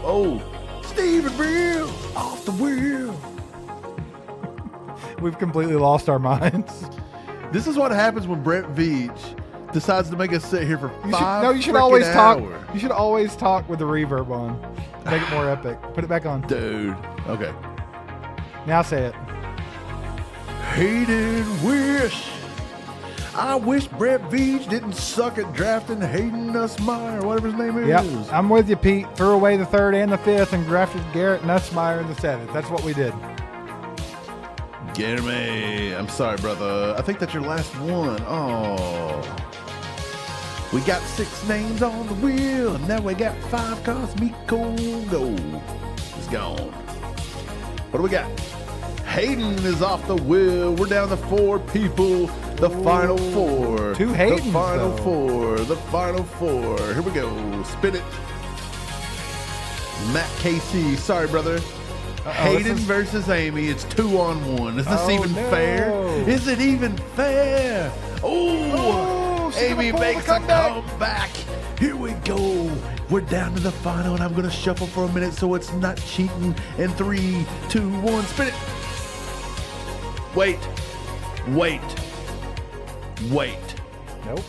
Oh, Stephen Bill off the wheel. We've completely lost our minds. This is what happens when Brett Veach decides to make us sit here for You should always talk. You should always talk with the reverb on. Make it more epic. Put it back on. Dude. Okay. Now say it. Hayden wish. I wish Brett Veach didn't suck at drafting Hayden Nussmeier, whatever his name is. Yep, I'm with you, Pete. Threw away the 3rd and the 5th and drafted Garrett Nussmeier in the 7th. That's what we did. Get me. I'm sorry, brother. I think that's your last one. Oh. We got 6 names on the wheel, and now we got 5 Cosmico gold. It's gone. What do we got? Hayden is off the wheel. We're down to 4 people. The final 4. 2 Haydens, The final though. 4. The final 4. Here we go. Spin it. Matt KC. Sorry, brother. Hayden versus Amy. It's 2-on-1. Is this even fair? Is it even fair? Oh, Amy makes a comeback. Here we go. We're down to the final, and I'm going to shuffle for a minute so it's not cheating. And 3, 2, 1, spin it. Wait. Nope.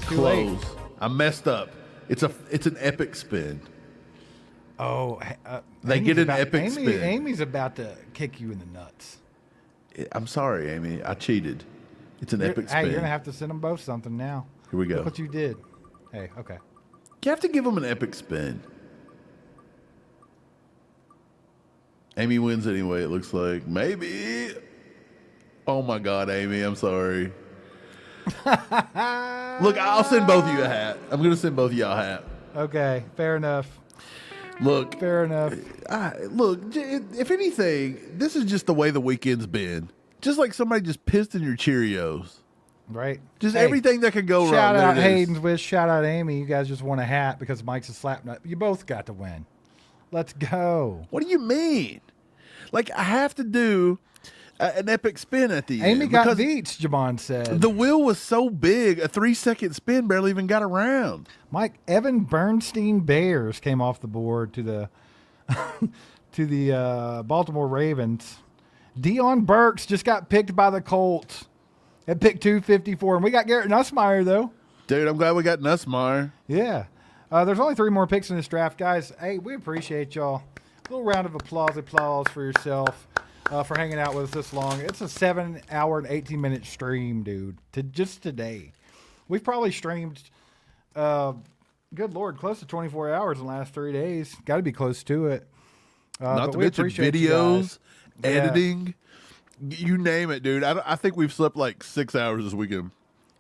Too Close. late. I messed up. It's an epic spin. Oh, They get an epic spin. Amy's about to kick you in the nuts. I'm sorry, Amy. I cheated. It's an epic spin. Hey, you're gonna have to send them both something now. Here we go. Look what you did. Hey, okay. You have to give them an epic spin. Amy wins anyway, it looks like. Maybe. Oh my God, Amy, I'm sorry. Look, I'll send both of you a hat. I'm going to send both of y'all a hat. Okay, fair enough. Look. Fair enough. Look, if anything, this is just the way the weekend's been. Just like somebody just pissed in your Cheerios. Right. Just everything that could go wrong. Shout out there it is. Hayden's Wish. Shout out Amy. You guys just won a hat because Mike's a slap nut. You both got to win. Let's go. What do you mean? Like, I have to do an epic spin at the end. Amy got beats, Jamon said. The wheel was so big, a 3-second spin barely even got around. Mike, Evan Bernstein Bears came off the board to the to the Baltimore Ravens. Deion Burks just got picked by the Colts at pick 254. And we got Garrett Nussmeier, though. Dude, I'm glad we got Nussmeier. Yeah. There's only 3 more picks in this draft, guys. Hey, we appreciate y'all. A little round of applause for yourself for hanging out with us this long. It's a 7-hour and 18-minute stream, dude, just today. We've probably streamed, good Lord, close to 24 hours in the last 3 days. Got to be close to it. Not to mention videos, editing, you name it, dude. I think we've slept like 6 hours this weekend.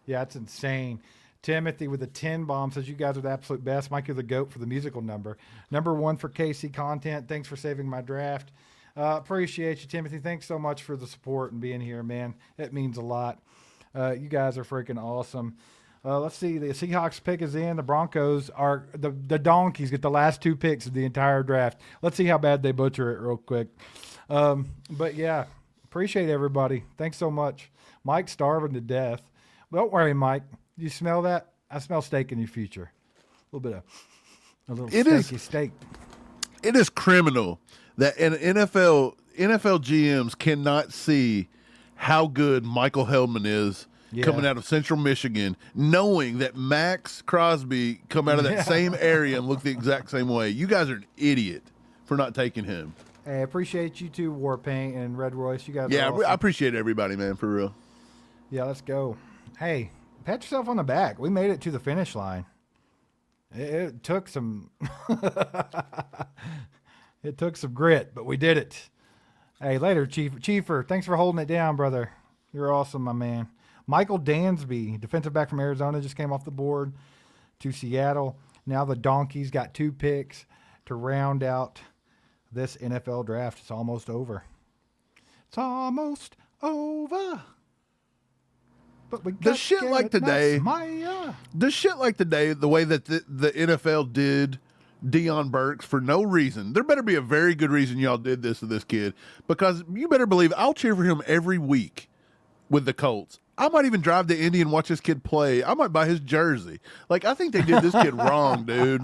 Yeah, it's insane. Timothy with the 10 bomb says, you guys are the absolute best. Mike, you're the GOAT for the musical number. Number 1 for KC content. Thanks for saving my draft. Appreciate you, Timothy. Thanks so much for the support and being here, man. It means a lot. You guys are freaking awesome. Let's see. The Seahawks pick is in. The Broncos are the Donkeys get the last 2 picks of the entire draft. Let's see how bad they butcher it real quick. But yeah, appreciate everybody. Thanks so much. Mike's starving to death. Don't worry, Mike. You smell that? I smell steak in your future. A little steak. It is criminal that an NFL GMs cannot see how good Michael Hellman is coming out of Central Michigan, knowing that Max Crosby come out of that same area and look the exact same way. You guys are an idiot for not taking him. Hey, I appreciate you too, Warpaint and Red Royce. You guys are awesome. I appreciate everybody, man, for real. Yeah, let's go. Hey, pat yourself on the back. We made it to the finish line. It took some it took some grit, but we did it. Hey, later, Chiefer. Thanks for holding it down, brother. You're awesome, my man. Michael Dansby, defensive back from Arizona, just came off the board to Seattle. Now the Donkeys got 2 picks to round out this NFL draft. It's almost over. It's almost over. But we got the shit like today, the way that the NFL did Deion Burks for no reason. There better be a very good reason y'all did this to this kid, because you better believe I'll cheer for him every week with the Colts. I might even drive to Indy and watch this kid play. I might buy his jersey. Like, I think they did this kid wrong, dude.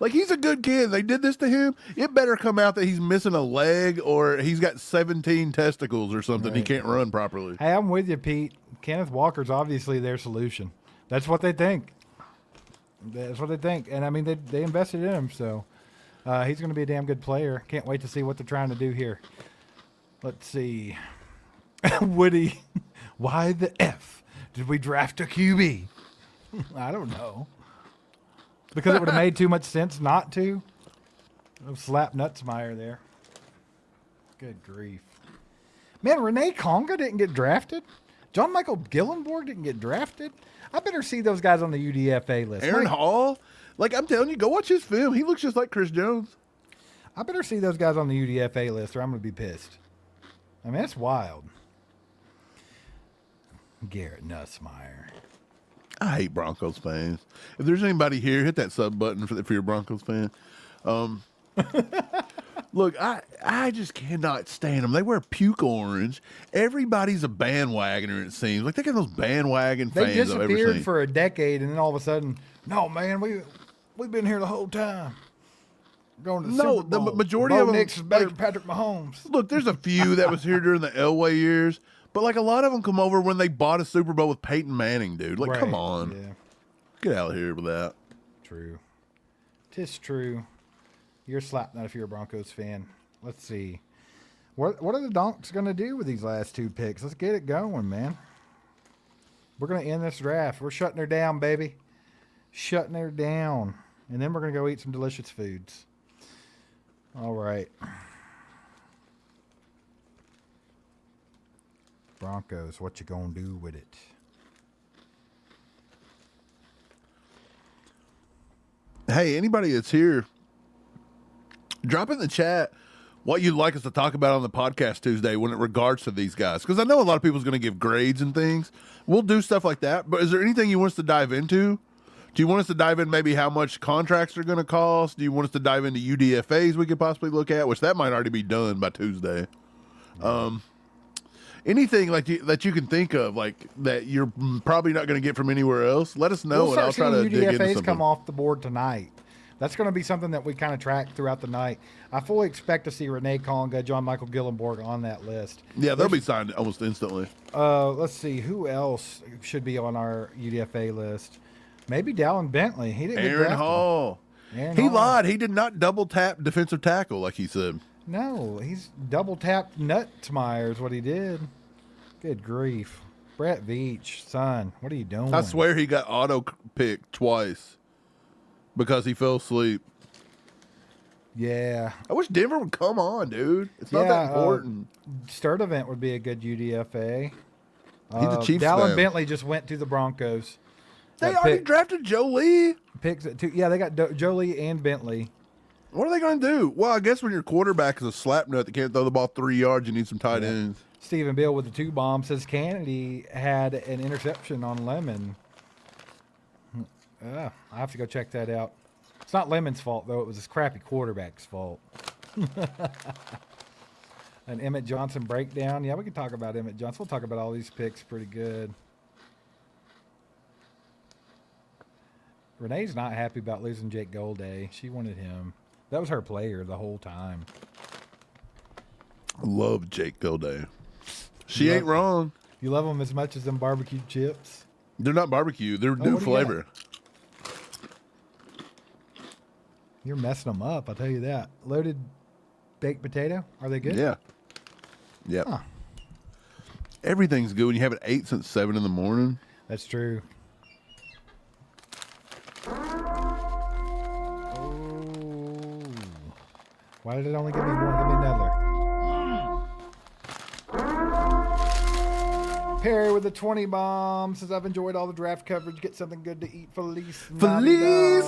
Like, he's a good kid. They did this to him. It better come out that he's missing a leg or he's got 17 testicles or something. Right. He can't run properly. Hey, I'm with you, Pete. Kenneth Walker's obviously their solution. That's what they think. And, I mean, they invested in him, so he's going to be a damn good player. Can't wait to see what they're trying to do here. Let's see. Woody, why the F did we draft a QB? I don't know. Because it would have made too much sense not to. Slap Nutsmeyer there. Good grief. Man, Renee Conga didn't get drafted. John Michael Gillenborg didn't get drafted. I better see those guys on the UDFA list. Aaron Hall? Like, I'm telling you, go watch his film. He looks just like Chris Jones. I better see those guys on the UDFA list or I'm going to be pissed. I mean, that's wild. Garrett Nussmeier. I hate Broncos fans. If there's anybody here, hit that sub button if you're a Broncos fan. Look, I just cannot stand them. They wear puke orange. Everybody's a bandwagoner, it seems. Like, they got those bandwagon They fans I've ever disappeared seen. for a decade, and then all of a sudden, no, man, we've been here the whole time. Going to the Super the Bowl. majority Bo of them, Nix is better like- than Patrick Mahomes. Look, there's a few that was here during the Elway years, but like a lot of them come over when they bought a Super Bowl with Peyton Manning, dude. Like, come Right, on. Yeah, Get out of here with that. true. 'Tis true. You're slapping that if you're a Broncos fan. Let's see. What are the Donks going to do with these last 2 picks? Let's get it going, man. We're going to end this draft. We're shutting her down, baby. Shutting her down. And then we're going to go eat some delicious foods. All right. Broncos, what you going to do with it? Hey, anybody that's here, drop in the chat what you'd like us to talk about on the podcast Tuesday when it regards to these guys. Because I know a lot of people's going to give grades and things. We'll do stuff like that. But is there anything you want us to dive into? Do you want us to dive in maybe how much contracts are going to cost? Do you want us to dive into UDFAs we could possibly look at? Which that might already be done by Tuesday. Anything like that you can think of, like that you're probably not going to get from anywhere else, let us know, We'll and I'll start try to seeing dig into UDFAs something. come off the board tonight. That's going to be something that we kind of track throughout the night. I fully expect to see Renee Conga, John Michael Gillenborg on that list. Yeah, they'll be signed almost instantly. Let's see. Who else should be on our UDFA list? Maybe Dallin Bentley. He didn't get Aaron drafted. Hall. Aaron He Hall. lied. He did not double tap defensive tackle like he said. No, he's double tapped Nutsmeyer is what he did. Good grief. Brett Veach, son, what are you doing? I swear he got auto picked twice because he fell asleep. Yeah. I wish Denver would come on, dude. It's not that important. Sturdivant would be a good UDFA. He's a Chiefs Dallin fan. Bentley just went to the Broncos. They already drafted Jolie. Picks at 2. Yeah, they got Jolie and Bentley. What are they going to do? Well, I guess when your quarterback is a slap nut that can't throw the ball 3 yards, you need some tight ends. Stephen Bill with the 2 bomb says Kennedy had an interception on Lemon. I have to go check that out. It's not Lemon's fault, though. It was his crappy quarterback's fault. An Emmett Johnson breakdown. Yeah, we can talk about Emmett Johnson. We'll talk about all these picks pretty good. Renee's not happy about losing Jake Golday. She wanted him. That was her player the whole time. I love Jake Golday. She ain't wrong. You love them as much as them barbecue chips? They're not barbecue. They're new what do you flavor. You're messing them up, I'll tell you that. Loaded baked potato? Are they good? Yeah. Yep. Huh. Everything's good when you haven't ate since 7 in the morning. That's true. Oh. Why did it only give me one? Give me another. Perry with the 20 bomb says, I've enjoyed all the draft coverage. Get something good to eat. Feliz Navidad.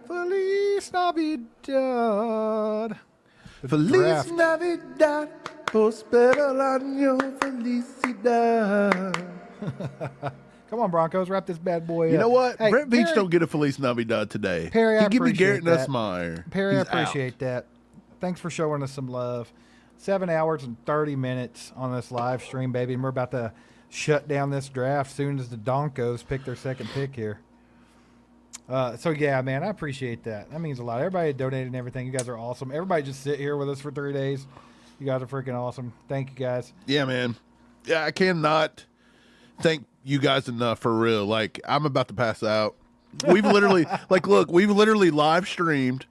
Feliz Navidad. Feliz draft. Navidad. Prospero año felicidad. Come on, Broncos. Wrap this bad boy up. You know what? Hey, Brett Veach Perry- don't get a Feliz Navidad today. Perry, he I give me Garrett appreciate that. Nussmeier. Perry, He's I appreciate that. Thanks for showing us some love. 7 hours and 30 minutes on this live stream, baby. And we're about to shut down this draft soon as the Donkos pick their second pick here. So, yeah, man, I appreciate that. That means a lot. Everybody donated and everything. You guys are awesome. Everybody just sit here with us for 3 days. You guys are freaking awesome. Thank you, guys. Yeah, man. Yeah, I cannot thank you guys enough for real. Like, I'm about to pass out. We've literally, we've literally live streamed.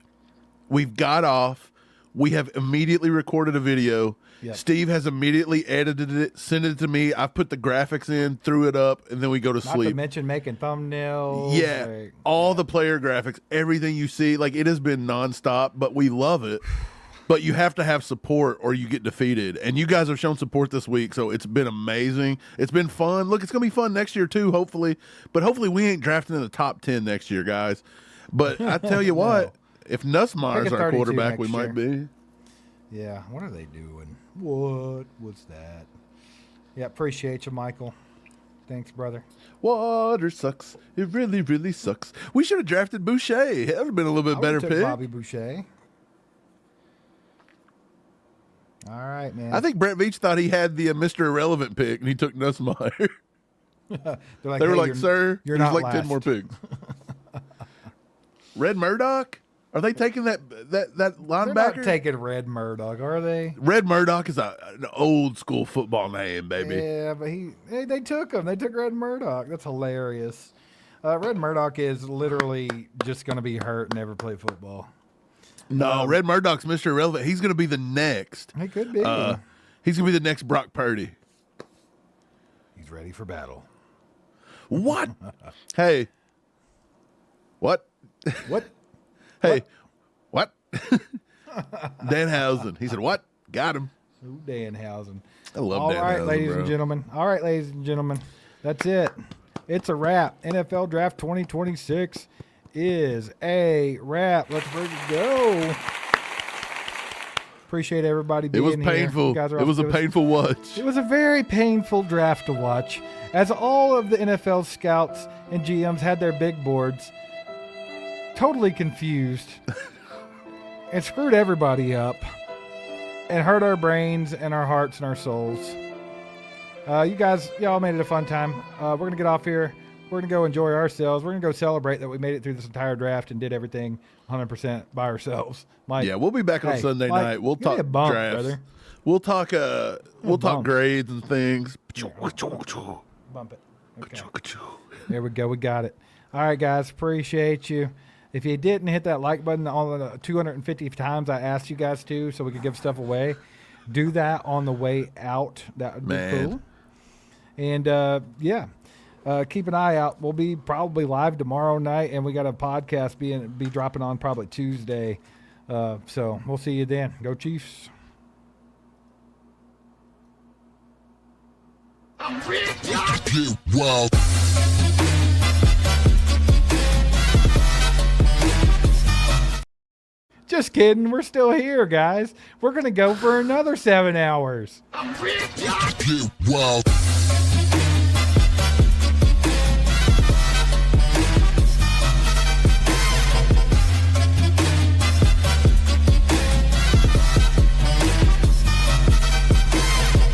We've got off. We have immediately recorded a video. Yep. Steve has immediately edited it, sent it to me. I've put the graphics in, threw it up, and then we go to Not sleep. to mention making thumbnails. Yeah, like- all the player graphics, everything you see, like it has been nonstop, but we love it. But you have to have support or you get defeated. And you guys have shown support this week, so it's been amazing. It's been fun. Look, it's going to be fun next year too, hopefully. But hopefully we ain't drafting in the top 10 next year, guys. But I tell you what, if Nussmeier's Pick a our 32 quarterback, we next might be. Yeah, what are they doing? What was that? Yeah, appreciate you, Michael. Thanks, brother. Water sucks. It really, really sucks. We should have drafted Boucher. That would have been a little bit I better would've took pick. Bobby Boucher. All right, man. I think Brett Veach thought he had the Mr. Irrelevant pick, and he took Nussmeier. They're They were "Hey, like, sir, you're there's not like 10 last." more picks. Red Murdoch? Are they taking that They're linebacker? not taking Red Murdoch, are they? Red Murdoch is an old school football name, baby. Yeah, but they took him. They took Red Murdoch. That's hilarious. Red Murdoch is literally just going to be hurt and never play football. No, Red Murdoch's Mr. Irrelevant. He's going to be the next. He could be. He's going to be the next Brock Purdy. He's ready for battle. What? Hey. What? What? Hey. What? Danhausen. He said, what? Got him. Ooh, Danhausen. I love All Danhausen, right, ladies bro. and gentlemen. All right, ladies and gentlemen. That's it. It's a wrap. NFL Draft 2026 is a wrap. Let's freaking go. Appreciate everybody It being was here. painful. You guys are It was a awesome. painful watch. It was a very painful draft to watch, as all of the NFL scouts and GMs had their big boards totally confused and screwed everybody up and hurt our brains and our hearts and our souls. You guys, y'all made it a fun time. We're going to get off here. We're going to go enjoy ourselves. We're going to go celebrate that we made it through this entire draft and did everything 100% by ourselves. Mike, Yeah, we'll be back on hey, Sunday Mike, night. We'll give me talk a bump, drafts. brother. We'll talk bump. grades and things. Bump it. Okay. There we go. We got it. All right, guys. Appreciate you. If you didn't hit that like button on the 250 times I asked you guys to so we could give stuff away, do that on the way out. That would be Man. cool. And, keep an eye out. We'll be probably live tomorrow night, and we got a podcast be dropping on probably Tuesday. So we'll see you then. Go Chiefs. Wow. Just kidding. We're still here, guys. We're going to go for another 7 hours. Wow.